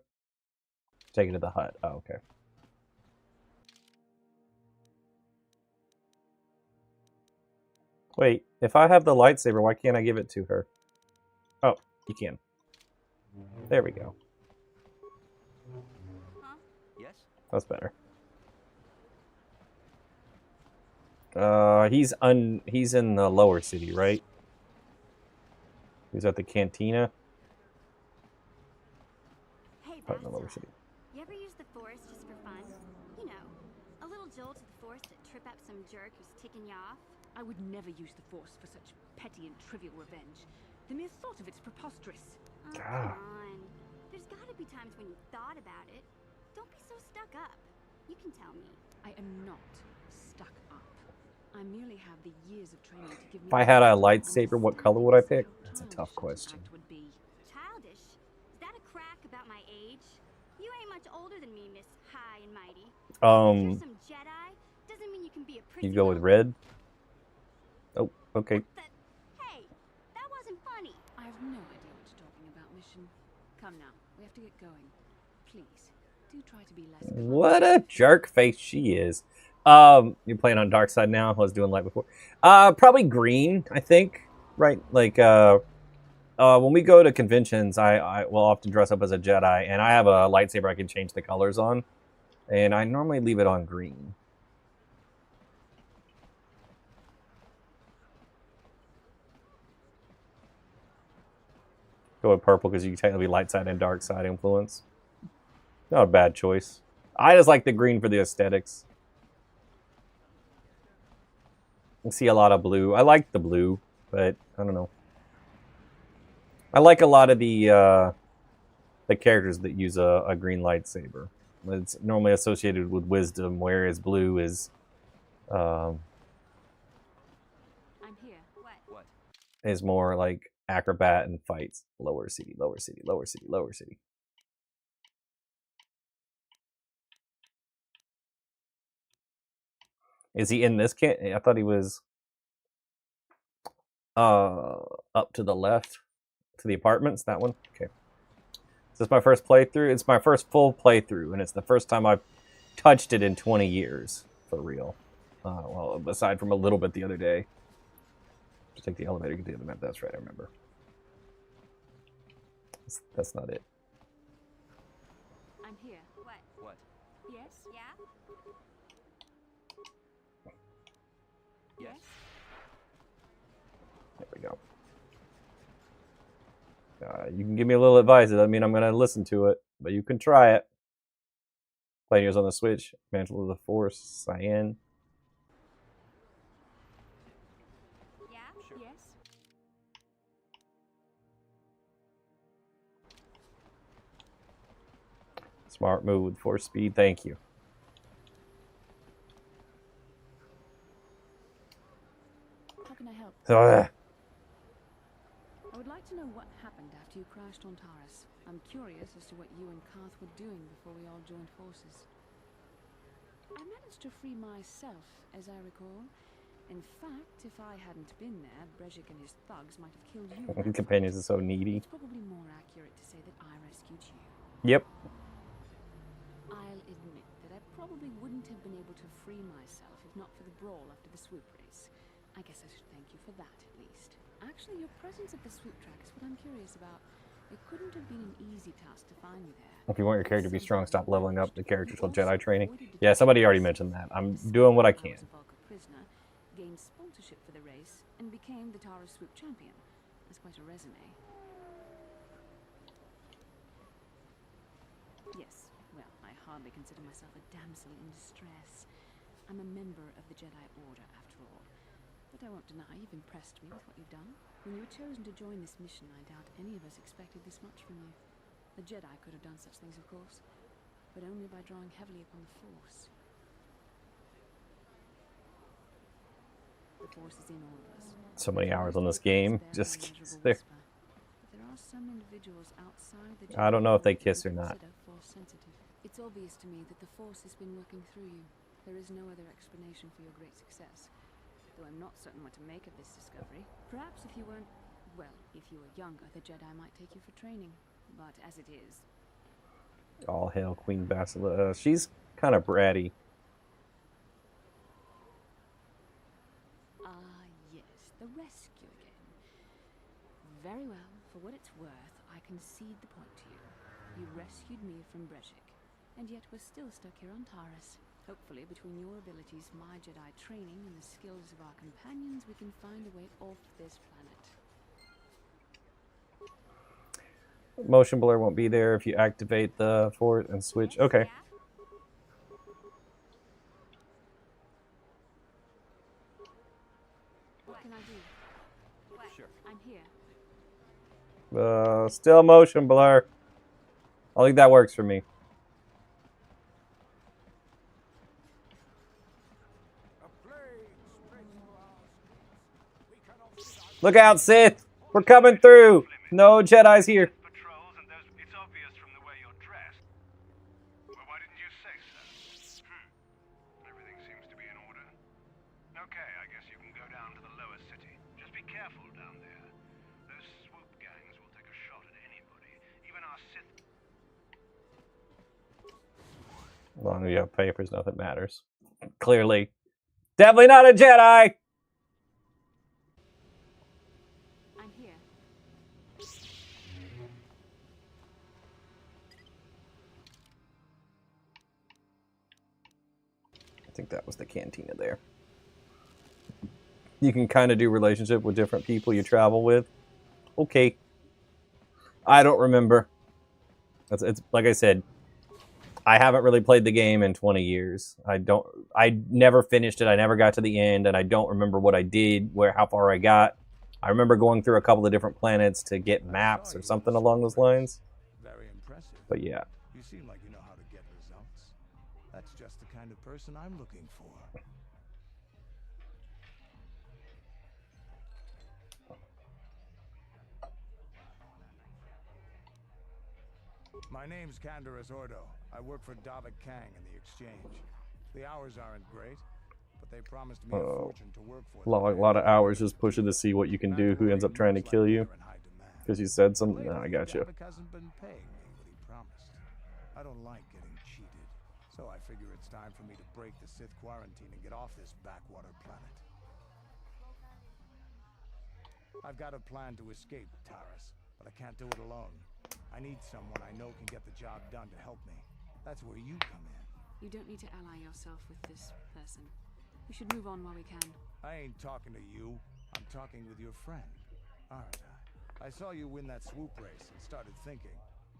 Take it to the hut. Oh, okay. Wait, if I have the lightsaber, why can't I give it to her? Oh, you can. There we go. Yes? That's better. He's in the lower city, right? He's at the cantina. Hey, Oh, in the lower city. you ever use the Force just for fun? You know, a little jolt of the Force to trip up some jerk who's ticking you off? I would never use the Force for such petty and trivial revenge. The mere thought of it's preposterous. Oh, come on. There's gotta be times when you thought about it. Don't be so stuck up. You can tell me. I am not stuck up. I merely have the years of training to give me. If I had a lightsaber, what color would I pick? That's a tough question. Childish? Is that a crack about my age? You ain't much older than me, Miss High and Mighty. You're some Jedi doesn't mean you can be a pretty. You'd go with red? Oh, okay. Hey, that wasn't funny. I have no idea what you're talking about, Mission. Come now, we have to get going. Please, do try to be less. What a jerk face she is. You're playing on dark side now. I was doing light before. Probably green, I think. Right? Like, when we go to conventions, I will often dress up as a Jedi, and I have a lightsaber I can change the colors on. And I normally leave it on green. Go with purple because you can technically light side and dark side influence. Not a bad choice. I just like the green for the aesthetics. I see a lot of blue. I like the blue, but I don't know. I like a lot of the characters that use a green lightsaber. It's normally associated with wisdom, whereas blue is I'm here. What? is more like acrobat and fights. Lower city, lower city, lower city, lower city. Is he in this kit? I thought he was up to the left, to the apartments. That one. Okay. Is this my first playthrough? It's my first full playthrough, and it's the first time I've touched it in 20 years for real. Well, aside from a little bit the other day. Just take the elevator, get the other map. That's right, I remember. That's not it. I'm here. What? Yes? Yeah? Yes. There we go. You can give me a little advice. It doesn't mean I'm going to listen to it, but you can try it. Playing yours on the Switch. Mantle of the Force, Cyan. Yeah? Sure. Yes? Smart move with Force speed. Thank you. How can I help? Ugh. I would like to know what happened after you crashed on Taurus. I'm curious as to what you and Karth were doing before we all joined forces. I managed to free myself, as I recall. In fact, if I hadn't been there, Brezhik and his thugs might have killed you. Companions are so needy. It's probably more accurate to say that I rescued you. Yep. I'll admit that I probably wouldn't have been able to free myself if not for the brawl after the swoop race. I guess I should thank you for that, at least. Actually, your presence at the swoop track is what I'm curious about. It couldn't have been an easy task to find you there. If you want your character to be strong, stop leveling up the character till Jedi training. Yeah, somebody already mentioned that. I'm doing what I can. Prisoner, gained sponsorship for the race, and became the Tara Swoop champion. That's quite a resume. Yes, well, I hardly consider myself a damsel in distress. I'm a member of the Jedi Order, after all. But I won't deny you've impressed me with what you've done. When you were chosen to join this mission, I doubt any of us expected this much from you. The Jedi could have done such things, of course, but only by drawing heavily upon the Force. The Force is in all of us. So many hours on this game. Just there. But there are some individuals outside the Jedi I don't know if they Order kiss who or not. consider Force sensitive. It's obvious to me that the Force has been working through you. There is no other explanation for your great success. Though I'm not certain what to make of this discovery. Perhaps if you weren't, well, if you were younger, the Jedi might take you for training. But as it is... All hail Queen Bastila. She's kind of bratty. Ah, yes, the rescue again. Very well, for what it's worth, I concede the point to you. You rescued me from Brezhik, and yet we're still stuck here on Taris. Hopefully, between your abilities, my Jedi training, and the skills of our companions, we can find a way off this planet. Motion blur won't be there if you activate the Force and switch. Okay. What can I do? Sure. I'm here. Still motion blur. I think that works for me. Look out, Sith! We're coming through! No Jedi's here. Patrols and those... It's obvious from the way you're dressed. Well, why didn't you say so? Everything seems to be in order. Okay, I guess you can go down to the lower city. Just be careful down there. Those swoop gangs will take a shot at anybody, even our Sith. As long as you have papers, nothing matters. Clearly. Definitely not a Jedi! I'm here. I think that was the cantina there. You can kind of do relationship with different people you travel with. Okay. I don't remember. It's like I said, I haven't really played the game in 20 years. I never finished it. I never got to the end, and I don't remember what I did, how far I got. I remember going through a couple of different planets to get maps or something along those lines. Very impressive. But yeah. You seem like you know how to get results. That's just the kind of person I'm looking for. My name's Canderous Ordo. I work for Davik Kang in the Exchange. The hours aren't great, but they promised me a fortune to work for them. A lot of hours just pushing to see what you can do, who ends up trying to kill you. Because you said something. No, I got you. Davik hasn't been paying me what he promised. I don't like getting cheated, so I figure it's time for me to break the Sith quarantine and get off this backwater planet. I've got a plan to escape Taris, but I can't do it alone. I need someone I know can get the job done to help me. That's where you come in. You don't need to ally yourself with this person. We should move on while we can. I ain't talking to you. I'm talking with your friend, aren't I? I saw you win that swoop race and started thinking.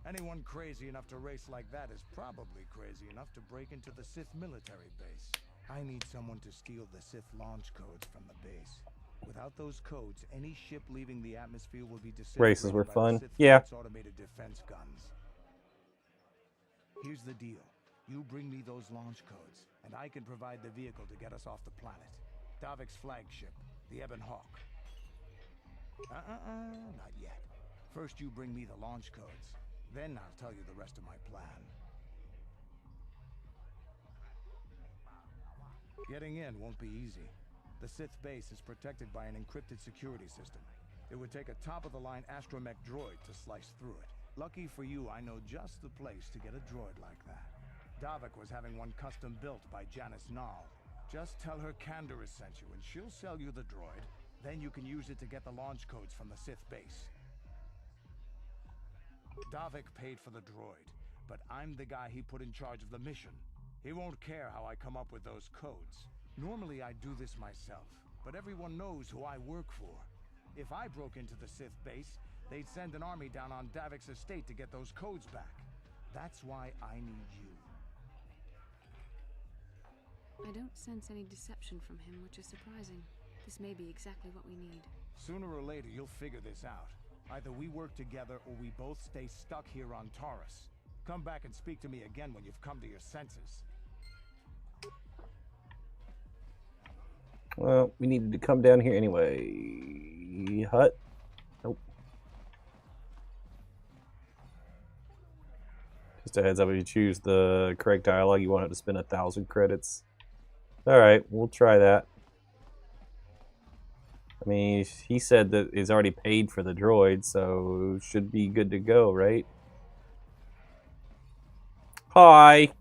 Anyone crazy enough to race like that is probably crazy enough to break into the Sith military base. I need someone to steal the Sith launch codes from the base. Without those codes, any ship leaving the atmosphere will be disintegrated. Races were by fun. the Sith Yeah. fleet's automated defense guns. Here's the deal. You bring me those launch codes, and I can provide the vehicle to get us off the planet. Davik's flagship, the Ebon Hawk. Not yet. First you bring me the launch codes. Then I'll tell you the rest of my plan. Getting in won't be easy. The Sith base is protected by an encrypted security system. It would take a top-of-the-line astromech droid to slice through it. Lucky for you, I know just the place to get a droid like that. Davik was having one custom built by Janice Nall. Just tell her Canderous sent you, and she'll sell you the droid. Then you can use it to get the launch codes from the Sith base. Davik paid for the droid, but I'm the guy he put in charge of the mission. He won't care how I come up with those codes. Normally I'd do this myself, but everyone knows who I work for. If I broke into the Sith base, they'd send an army down on Davik's estate to get those codes back. That's why I need you. I don't sense any deception from him, which is surprising. This may be exactly what we need. Sooner or later, you'll figure this out. Either we work together or we both stay stuck here on Taurus. Come back and speak to me again when you've come to your senses. Well, we needed to come down here anyway. Hut? Nope. Just a heads up, if you choose the correct dialogue, you want it to spend 1,000 credits. Alright, we'll try that. I mean, he said that he's already paid for the droid, so should be good to go, right? Hi!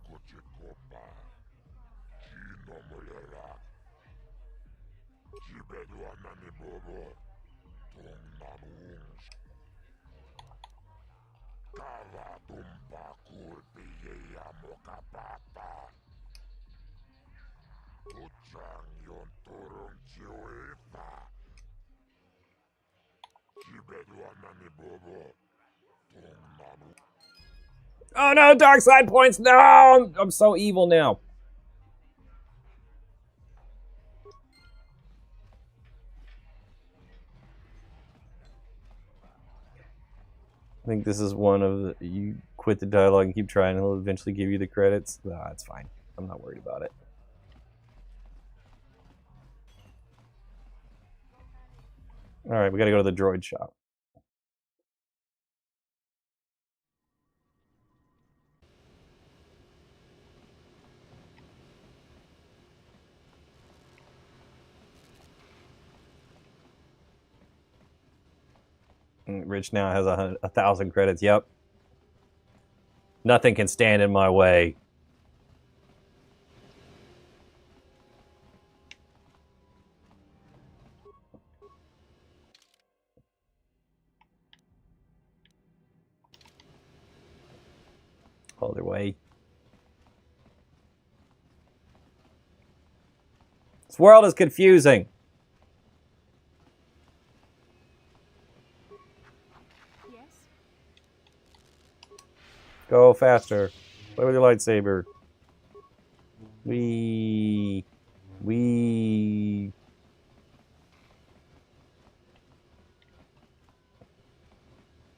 Oh no, dark side points! No! I'm so evil now. I think this is one of the... You quit the dialogue and keep trying, and he'll eventually give you the credits. No, that's fine. I'm not worried about it. Alright, we gotta go to the droid shop. Rich now has 1,000 credits. Yep. Nothing can stand in my way. Other way. This world is confusing. Go faster. Play with your lightsaber. We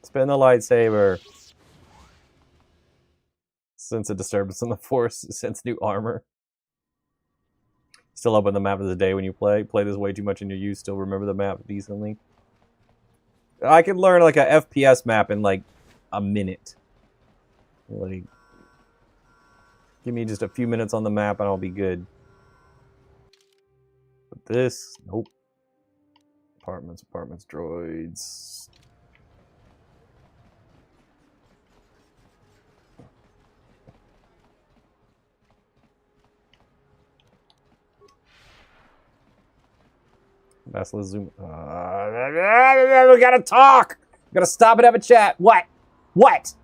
spin the lightsaber. Sense a disturbance in the force. Sense new armor. Still open the map of the day when you play. Play this way too much in your youth. Still remember the map decently. I could learn like a FPS map in like a minute. Like, give me just a few minutes on the map and I'll be good. But this, nope. Apartments, droids. Basilisk zoom. We gotta talk! We gotta stop and have a chat. What? What?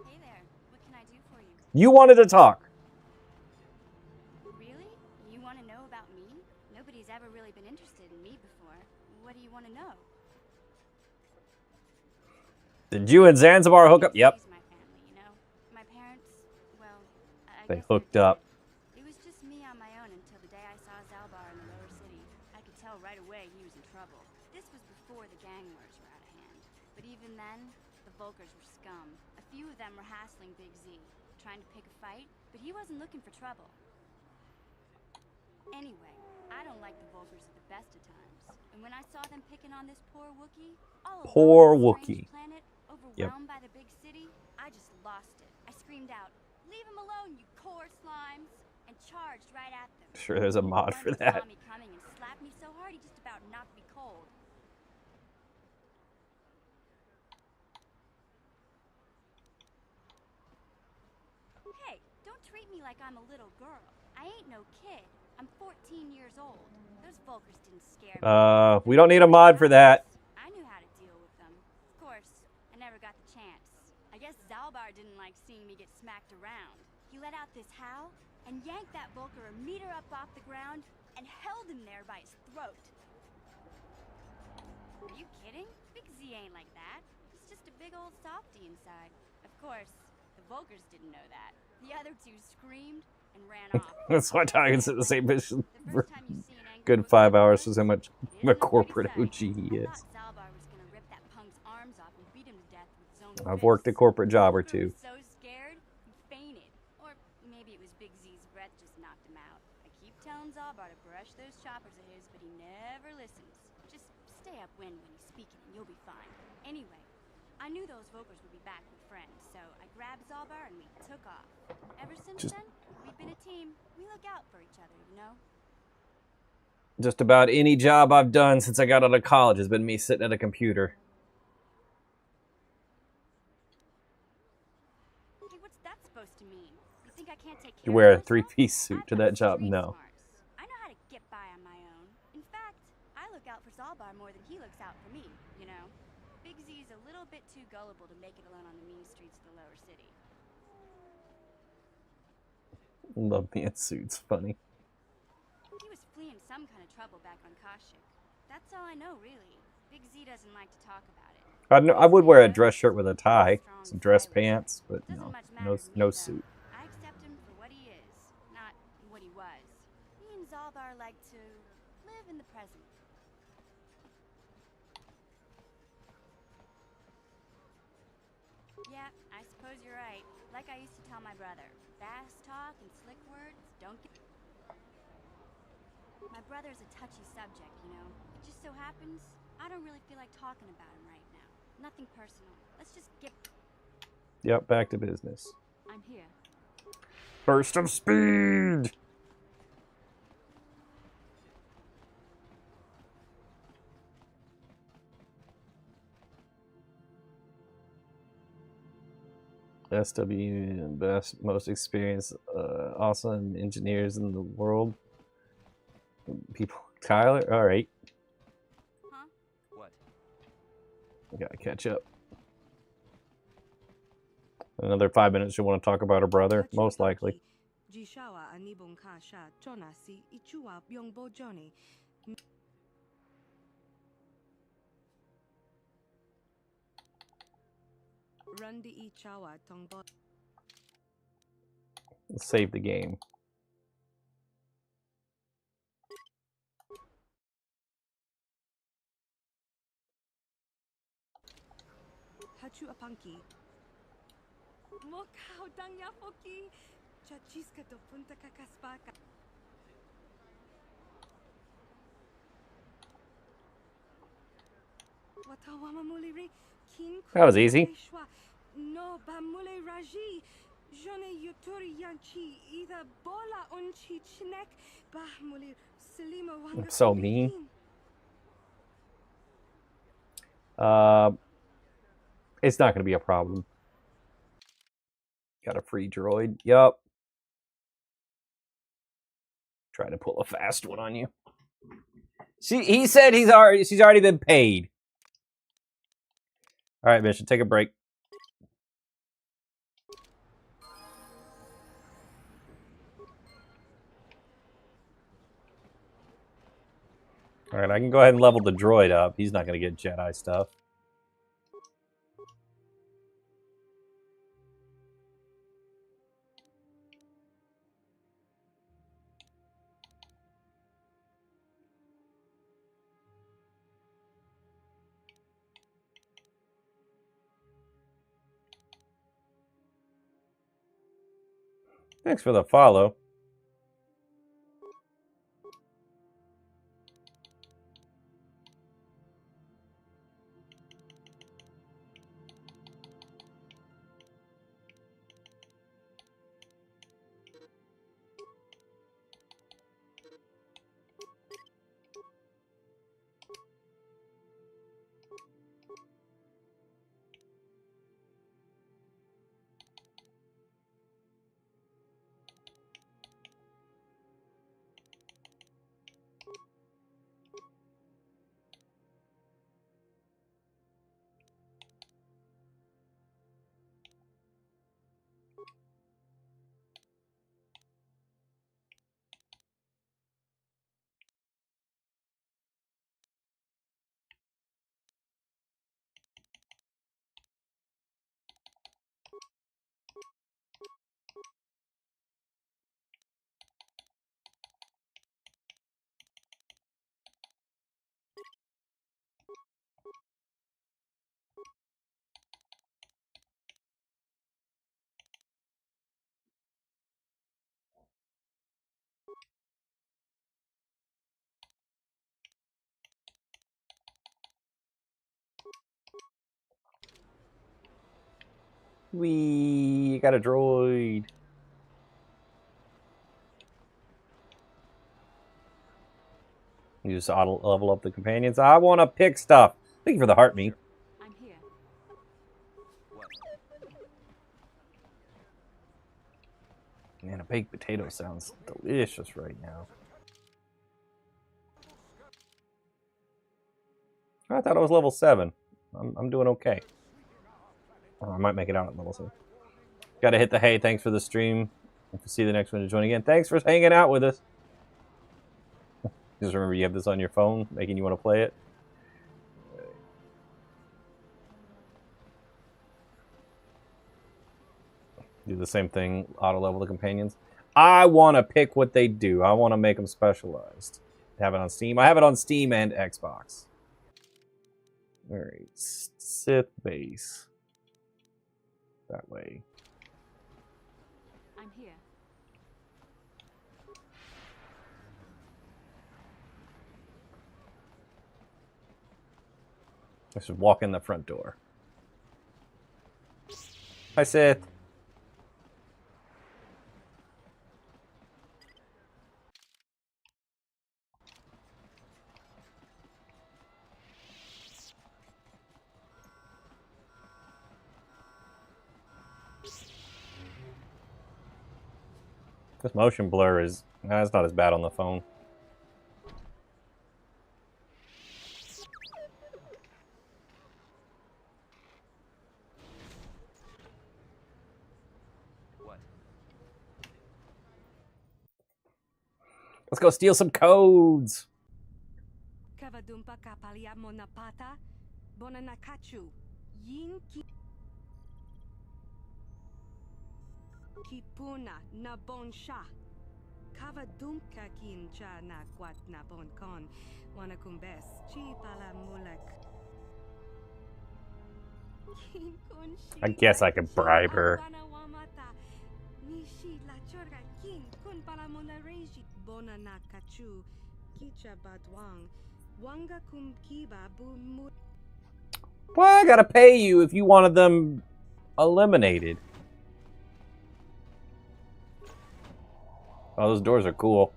Hey there, what can I do for you? You wanted to talk. Really? You want to know about me? Nobody's ever really been interested in me before. What do you want to know? Did you and Zanzibar hook up? Yep. My family, you know? My parents, well, They hooked up. It was just me on my own until the day I saw Zalbar in the lower city. I could tell right away he was in trouble. This was before the gang wars were out of hand. But even then, the Vulkars were scum. A few of them were hassling Big Z, trying to pick a fight, but he wasn't looking for trouble. Anyway, I don't like the Vulkars at the best of times. And when I saw them picking on this poor Wookiee, all alone on a strange planet, overwhelmed by the big city, I just lost it. I screamed out, "Leave him alone, you core slimes!" and charged right at them. Sure, there's a mod for that. Saw me coming and slapped me so hard he just about knocked me cold. Hey, don't treat me like I'm a little girl. I ain't no kid. I'm 14 years old. Those Volkers didn't scare me. We don't need a mod for that. I knew how to deal with them. Of course, I never got the chance. I guess Zalbar didn't like seeing me get smacked around. He let out this howl and yanked that Volker a meter up off the ground and held him there by his throat. Are you kidding? Big Z ain't like that. He's just a big old softy inside. Of course, the Volkers didn't know that. The other two screamed and ran off. That's why Tiger's at the same mission for good 5 hours. Is how much of a corporate OG he is. I've worked a corporate job or two. So scared, he fainted. Or maybe it was Big Z's breath just knocked him out. I keep telling Zalbar to brush those choppers of his, but he never listens. Just stay upwind when he's speaking and you'll be fine. Anyway, I knew those Volkers would be back with friends, so I grabbed Zalbar and we took off. Ever since then, we've been a team. We look out for each other, you know? Just about any job I've done since I got out of college has been me sitting at a computer. Hey, what's that supposed to mean? You think I can't take care You wear a of myself? three-piece suit to that job? No. I know how to get by on my own. In fact, I look out for Zalbar more than he looks out for me, you know? Big Z's a little bit too gullible to make it alone on the mean streets of the lower city. Love me in suits. Funny. He was fleeing some kind of trouble back on Kashyyyk. That's all I know, really. Big Z doesn't like to talk about it. I would wear a dress shirt with a tie, some dress pants, but no suit. I accept him for what he is, not what he was. Me and Zalbar like to live in the present. Yeah, I suppose you're right. Like I used to tell my brother, fast talk and slick words don't get... My brother's a touchy subject, you know. It just so happens, I don't really feel like talking about him right now. Nothing personal. Let's just get... Yep, back to business. I'm here. Burst of speed! SW, best, most experienced, awesome engineers in the world. People, Tyler, all right. Huh? What? We gotta catch up. Another 5 minutes. You want to talk about her brother, most likely. Let's save the game. Hachu apanki. Mokau dangya foki. Chachiska do punta kakaspaka. That was easy. No bamule raji. Jone yuturi yanchi either bola unchi chinek bahmuli selima wanga. I'm so mean. It's not going to be a problem. Got a free droid. Yup. Trying to pull a fast one on you. He said she's already been paid. All right, Mission, take a break. All right, I can go ahead and level the droid up. He's not going to get Jedi stuff. Thanks for the follow. We got a droid. You just auto level up the companions. I want to pick stuff. Thank you for the heart meat. I'm here. Man, a baked potato sounds delicious right now. I thought I was level 7. I'm doing okay. Oh, I might make it out at level 7. Gotta hit the hey, thanks for the stream. If you see the next one to join again. Thanks for hanging out with us. Just remember you have this on your phone, making you want to play it. Do the same thing, auto level the companions. I want to pick what they do. I want to make them specialized. Have it on Steam. I have it on Steam and Xbox. Alright, Sith base. That way. I'm here. I should walk in the front door. Hi, Sith. This motion blur is it's not as bad on the phone. What? Let's go steal some codes. Kavadumpa kapalia monapata, bonanakachu, yin kipuna na bonsha. Kavadumka kincha na kwat na bonkon, wanakumbes, chi pala mulak. I guess I could bribe her. Nishi la chorga kin kun pala monareji, bonanakachu, kicha badwang. Wanga kum kiba bu. Well, I gotta pay you if you wanted them eliminated. Oh, those doors are cool.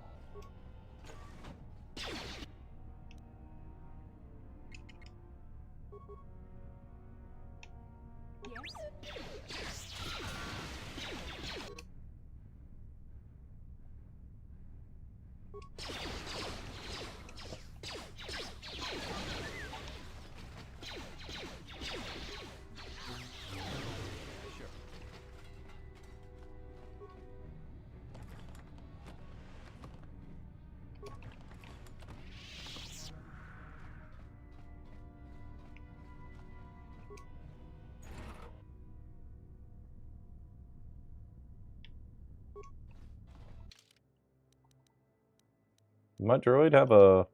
Does my droid have a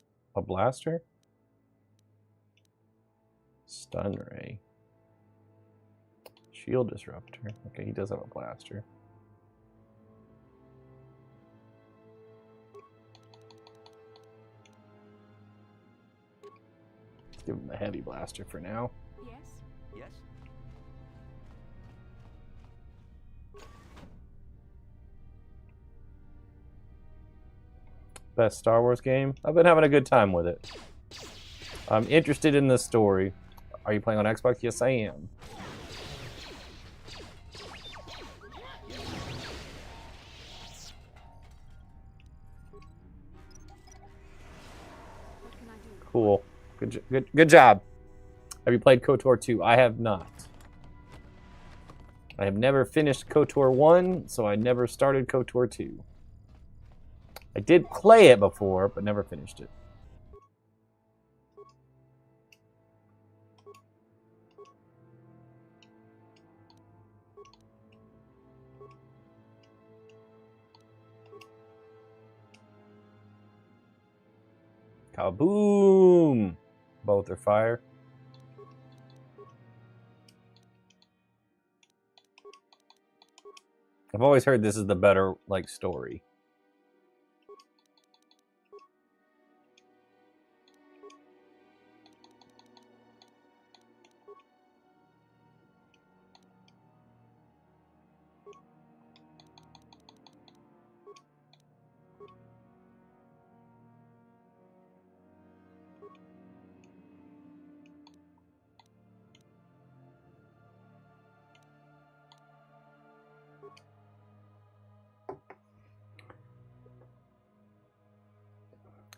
blaster? Stun ray. Shield disruptor. Okay, he does have a blaster. Let's give him the heavy blaster for now. Yes? Yes? Best Star Wars game? I've been having a good time with it. I'm interested in the story. Are you playing on Xbox? Yes, I am. Cool. Good job. Have you played KOTOR 2? I have not. I have never finished KOTOR 1, so I never started KOTOR 2. I did play it before, but never finished it. Kaboom! Both are fire. I've always heard this is the better, like, story.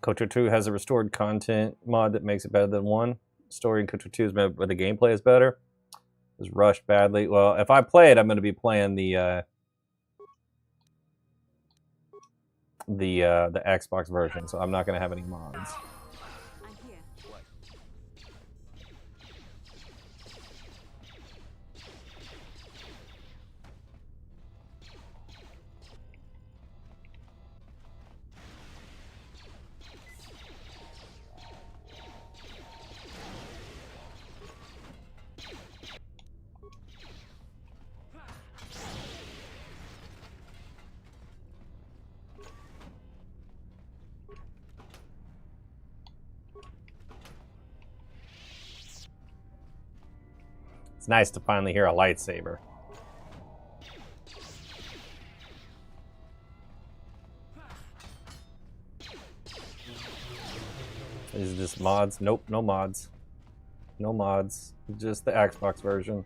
KOTOR 2 has a restored content mod that makes it better than 1. Story in KOTOR 2 is better, but the gameplay is better. It was rushed badly. Well, if I play it, I'm going to be playing the Xbox version, so I'm not going to have any mods. It's nice to finally hear a lightsaber. Is this mods? Nope, no mods. No mods. Just the Xbox version.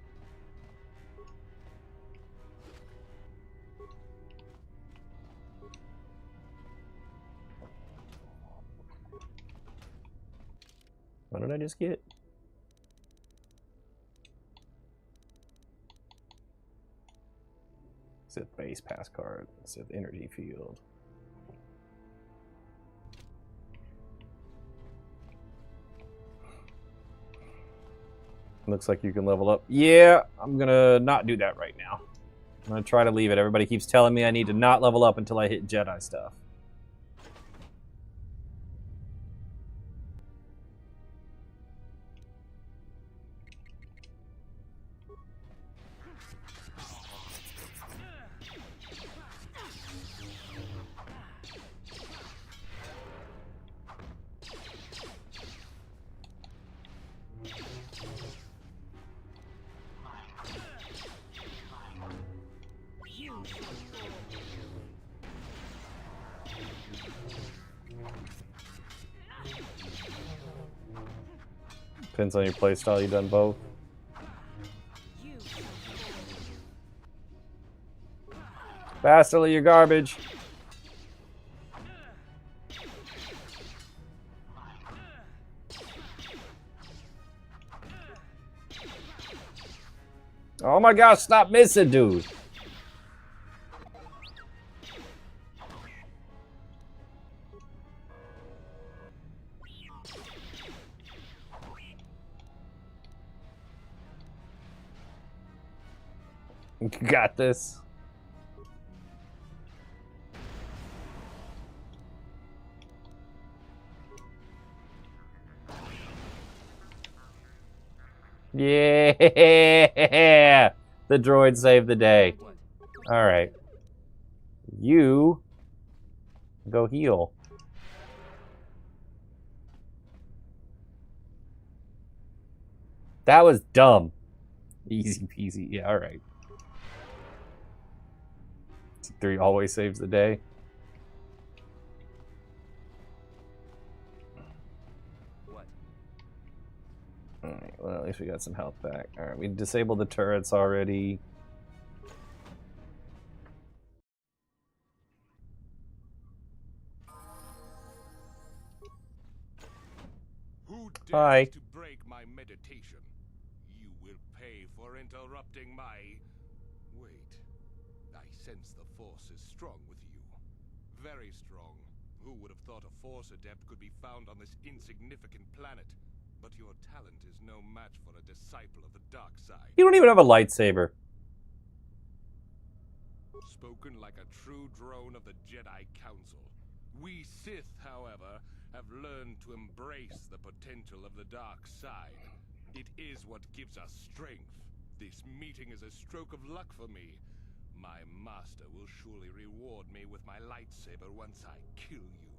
What did I just get? Sith base pass card. Sith energy field. Looks like you can level up. Yeah, I'm gonna not do that right now. I'm gonna try to leave it. Everybody keeps telling me I need to not level up until I hit Jedi stuff. Depends on your playstyle. You've done both. Bastily, you're garbage. Oh my gosh, stop missing, dude. You got this. Yeah! The droid saved the day. Alright. You go heal. That was dumb. Easy peasy. Yeah, alright. 3 always saves the day. Alright, well, at least we got some health back. Alright, we disabled the turrets already. Who Hi. dares to break my meditation? You will pay for interrupting my... Wait. I sense the Force is strong with you. Very strong. Who would have thought a Force adept could be found on this insignificant planet? But your talent is no match for a disciple of the dark side. You don't even have a lightsaber. Spoken like a true drone of the Jedi Council. We Sith, however, have learned to embrace the potential of the dark side. It is what gives us strength. This meeting is a stroke of luck for me. My master will surely reward me with my lightsaber once I kill you.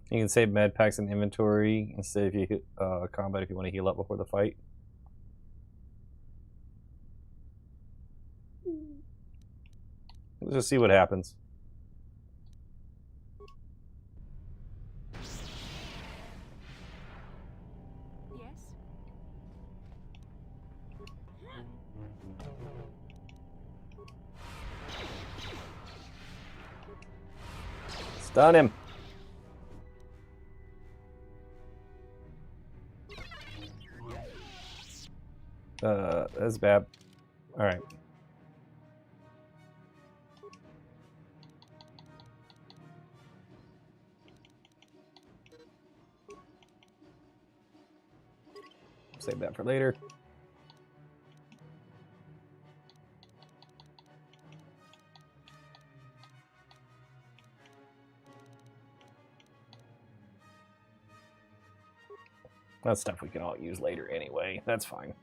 You can save med packs in inventory instead of you hit combat if you want to heal up before the fight. Let's just see what happens. Yes? Stun him. That's bad. All right. Save that for later. That's stuff we can all use later anyway. That's fine.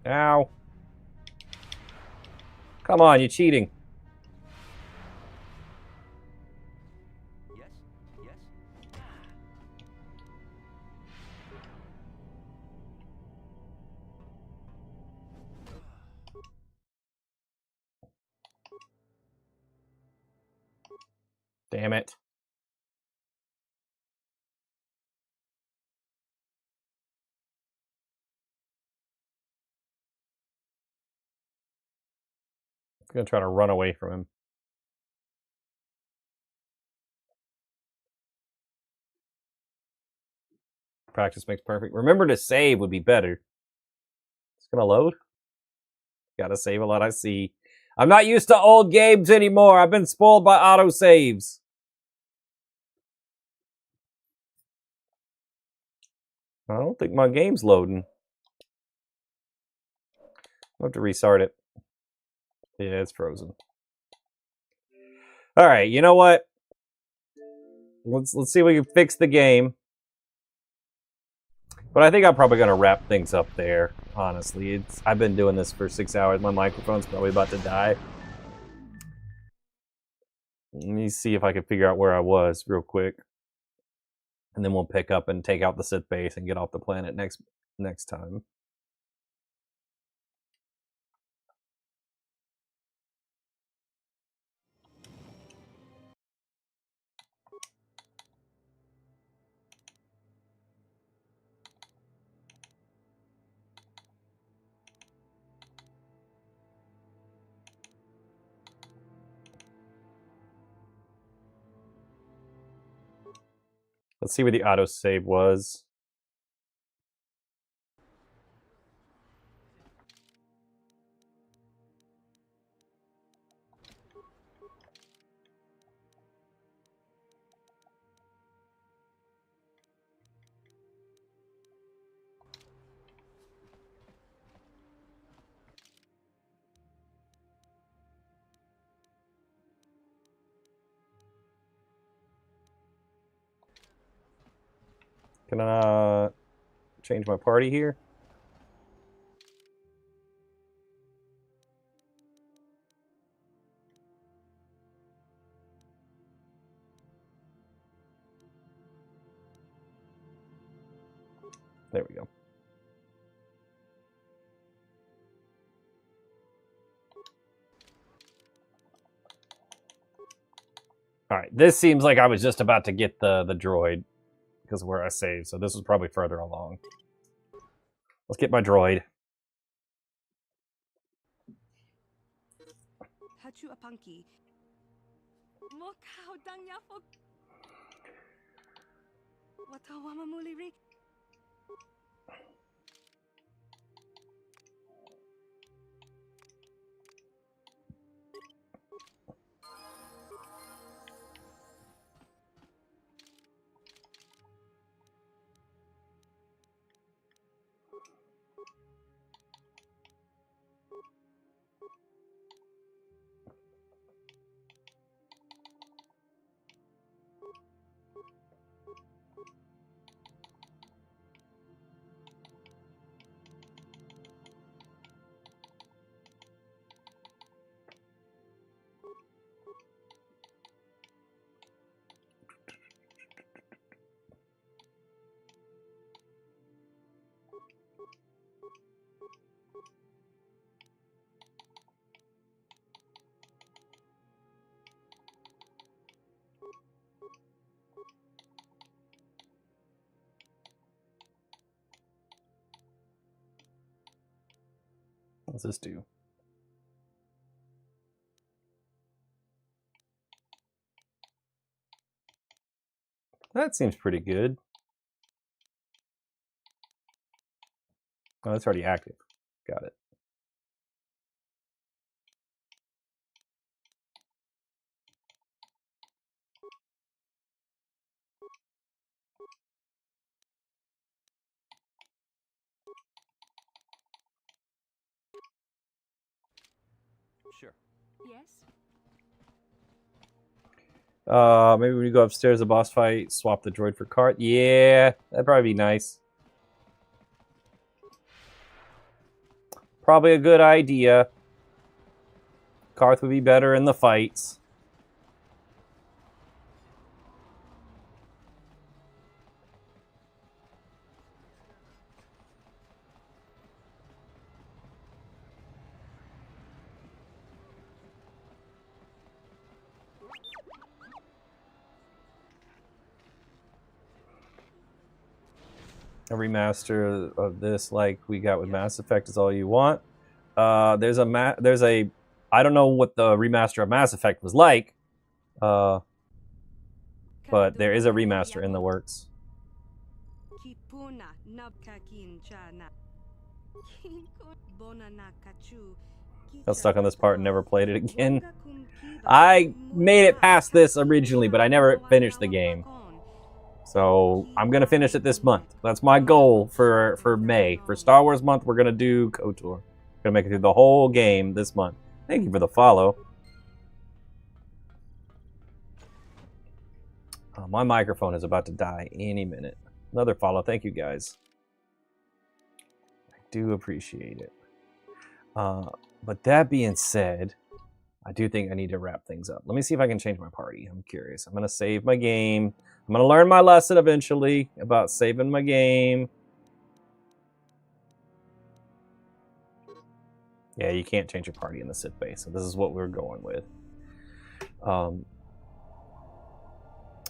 Ow. Come on, you're cheating. Yes? Yes? Damn it. I'm gonna try to run away from him. Practice makes perfect. Remember to save would be better. It's gonna load. Gotta save a lot, I see. I'm not used to old games anymore. I've been spoiled by auto saves. I don't think my game's loading. I'll have to restart it. Yeah, it's frozen. All right, you know what? Let's see if we can fix the game. But I think I'm probably gonna wrap things up there. Honestly, I've been doing this for 6 hours. My microphone's probably about to die. Let me see if I can figure out where I was real quick, and then we'll pick up and take out the Sith base and get off the planet next time. Let's see where the autosave was. Can I change my party here? There we go. All right, this seems like I was just about to get the droid because of where I saved, so this was probably further along. Let's get my droid. Hachu apanki. Mokau dangyafo. Watawama muliri. What's this do? That seems pretty good. Oh, that's already active. Got it. Sure. Yes? Maybe we go upstairs, a boss fight, swap the droid for Cart. Yeah, that'd probably be nice. Probably a good idea. Karth would be better in the fights. A remaster of this, like we got with Mass Effect, is all you want. There's a I don't know what the remaster of Mass Effect was like, but there is a remaster in the works. Got stuck on this part and never played it again. I made it past this originally, but I never finished the game. So I'm gonna finish it this month. That's my goal for May. For Star Wars month, we're gonna do KOTOR. Gonna make it through the whole game this month. Thank you for the follow. Oh, my microphone is about to die any minute. Another follow. Thank you guys. I do appreciate it. But that being said, I do think I need to wrap things up. Let me see if I can change my party. I'm curious. I'm gonna save my game. I'm gonna learn my lesson eventually about saving my game. Yeah, you can't change your party in the Sith base, so this is what we're going with. I'm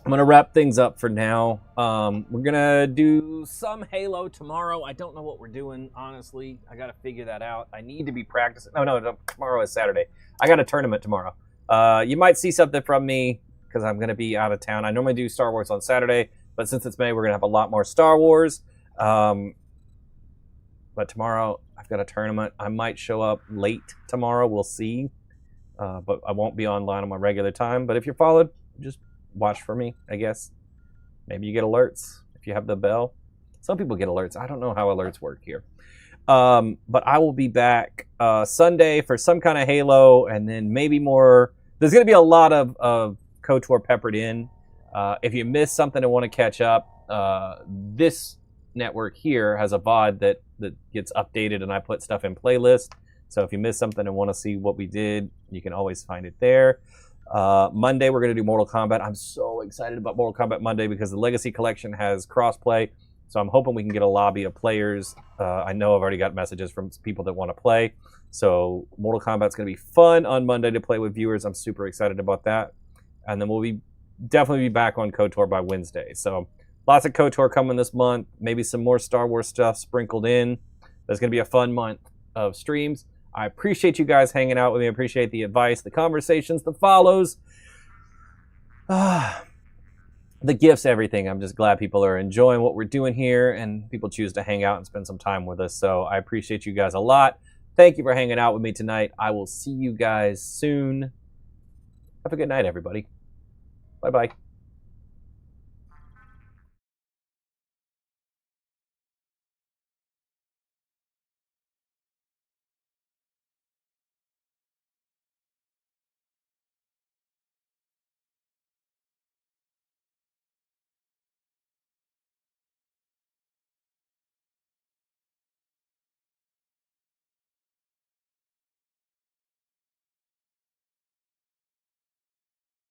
gonna wrap things up for now. We're gonna do some Halo tomorrow. I don't know what we're doing, honestly. I gotta figure that out. I need to be practicing. No, tomorrow is Saturday. I got a tournament tomorrow. You might see something from me because I'm gonna be out of town. I normally do Star Wars on Saturday, but since it's May, we're gonna have a lot more Star Wars. But tomorrow I've got a tournament. I might show up late tomorrow. We'll see. But I won't be online on my regular time. But if you're followed, just watch for me, I guess. Maybe you get alerts if you have the bell. Some people get alerts. I don't know how alerts work here. But I will be back Sunday for some kind of Halo, and then maybe more. There's going to be a lot of KOTOR peppered in. If you missed something and want to catch up, this network here has a VOD that gets updated, and I put stuff in playlist. So if you missed something and want to see what we did, you can always find it there. Monday, we're going to do Mortal Kombat. I'm so excited about Mortal Kombat Monday because the Legacy Collection has crossplay. So I'm hoping we can get a lobby of players. I know I've already got messages from people that want to play. So Mortal Kombat's going to be fun on Monday to play with viewers. I'm super excited about that. And then we'll definitely be back on KOTOR by Wednesday. So lots of KOTOR coming this month. Maybe some more Star Wars stuff sprinkled in. There's going to be a fun month of streams. I appreciate you guys hanging out with me. I appreciate the advice, the conversations, the follows. The gifts, everything. I'm just glad people are enjoying what we're doing here and people choose to hang out and spend some time with us. So I appreciate you guys a lot. Thank you for hanging out with me tonight. I will see you guys soon. Have a good night, everybody. Bye-bye.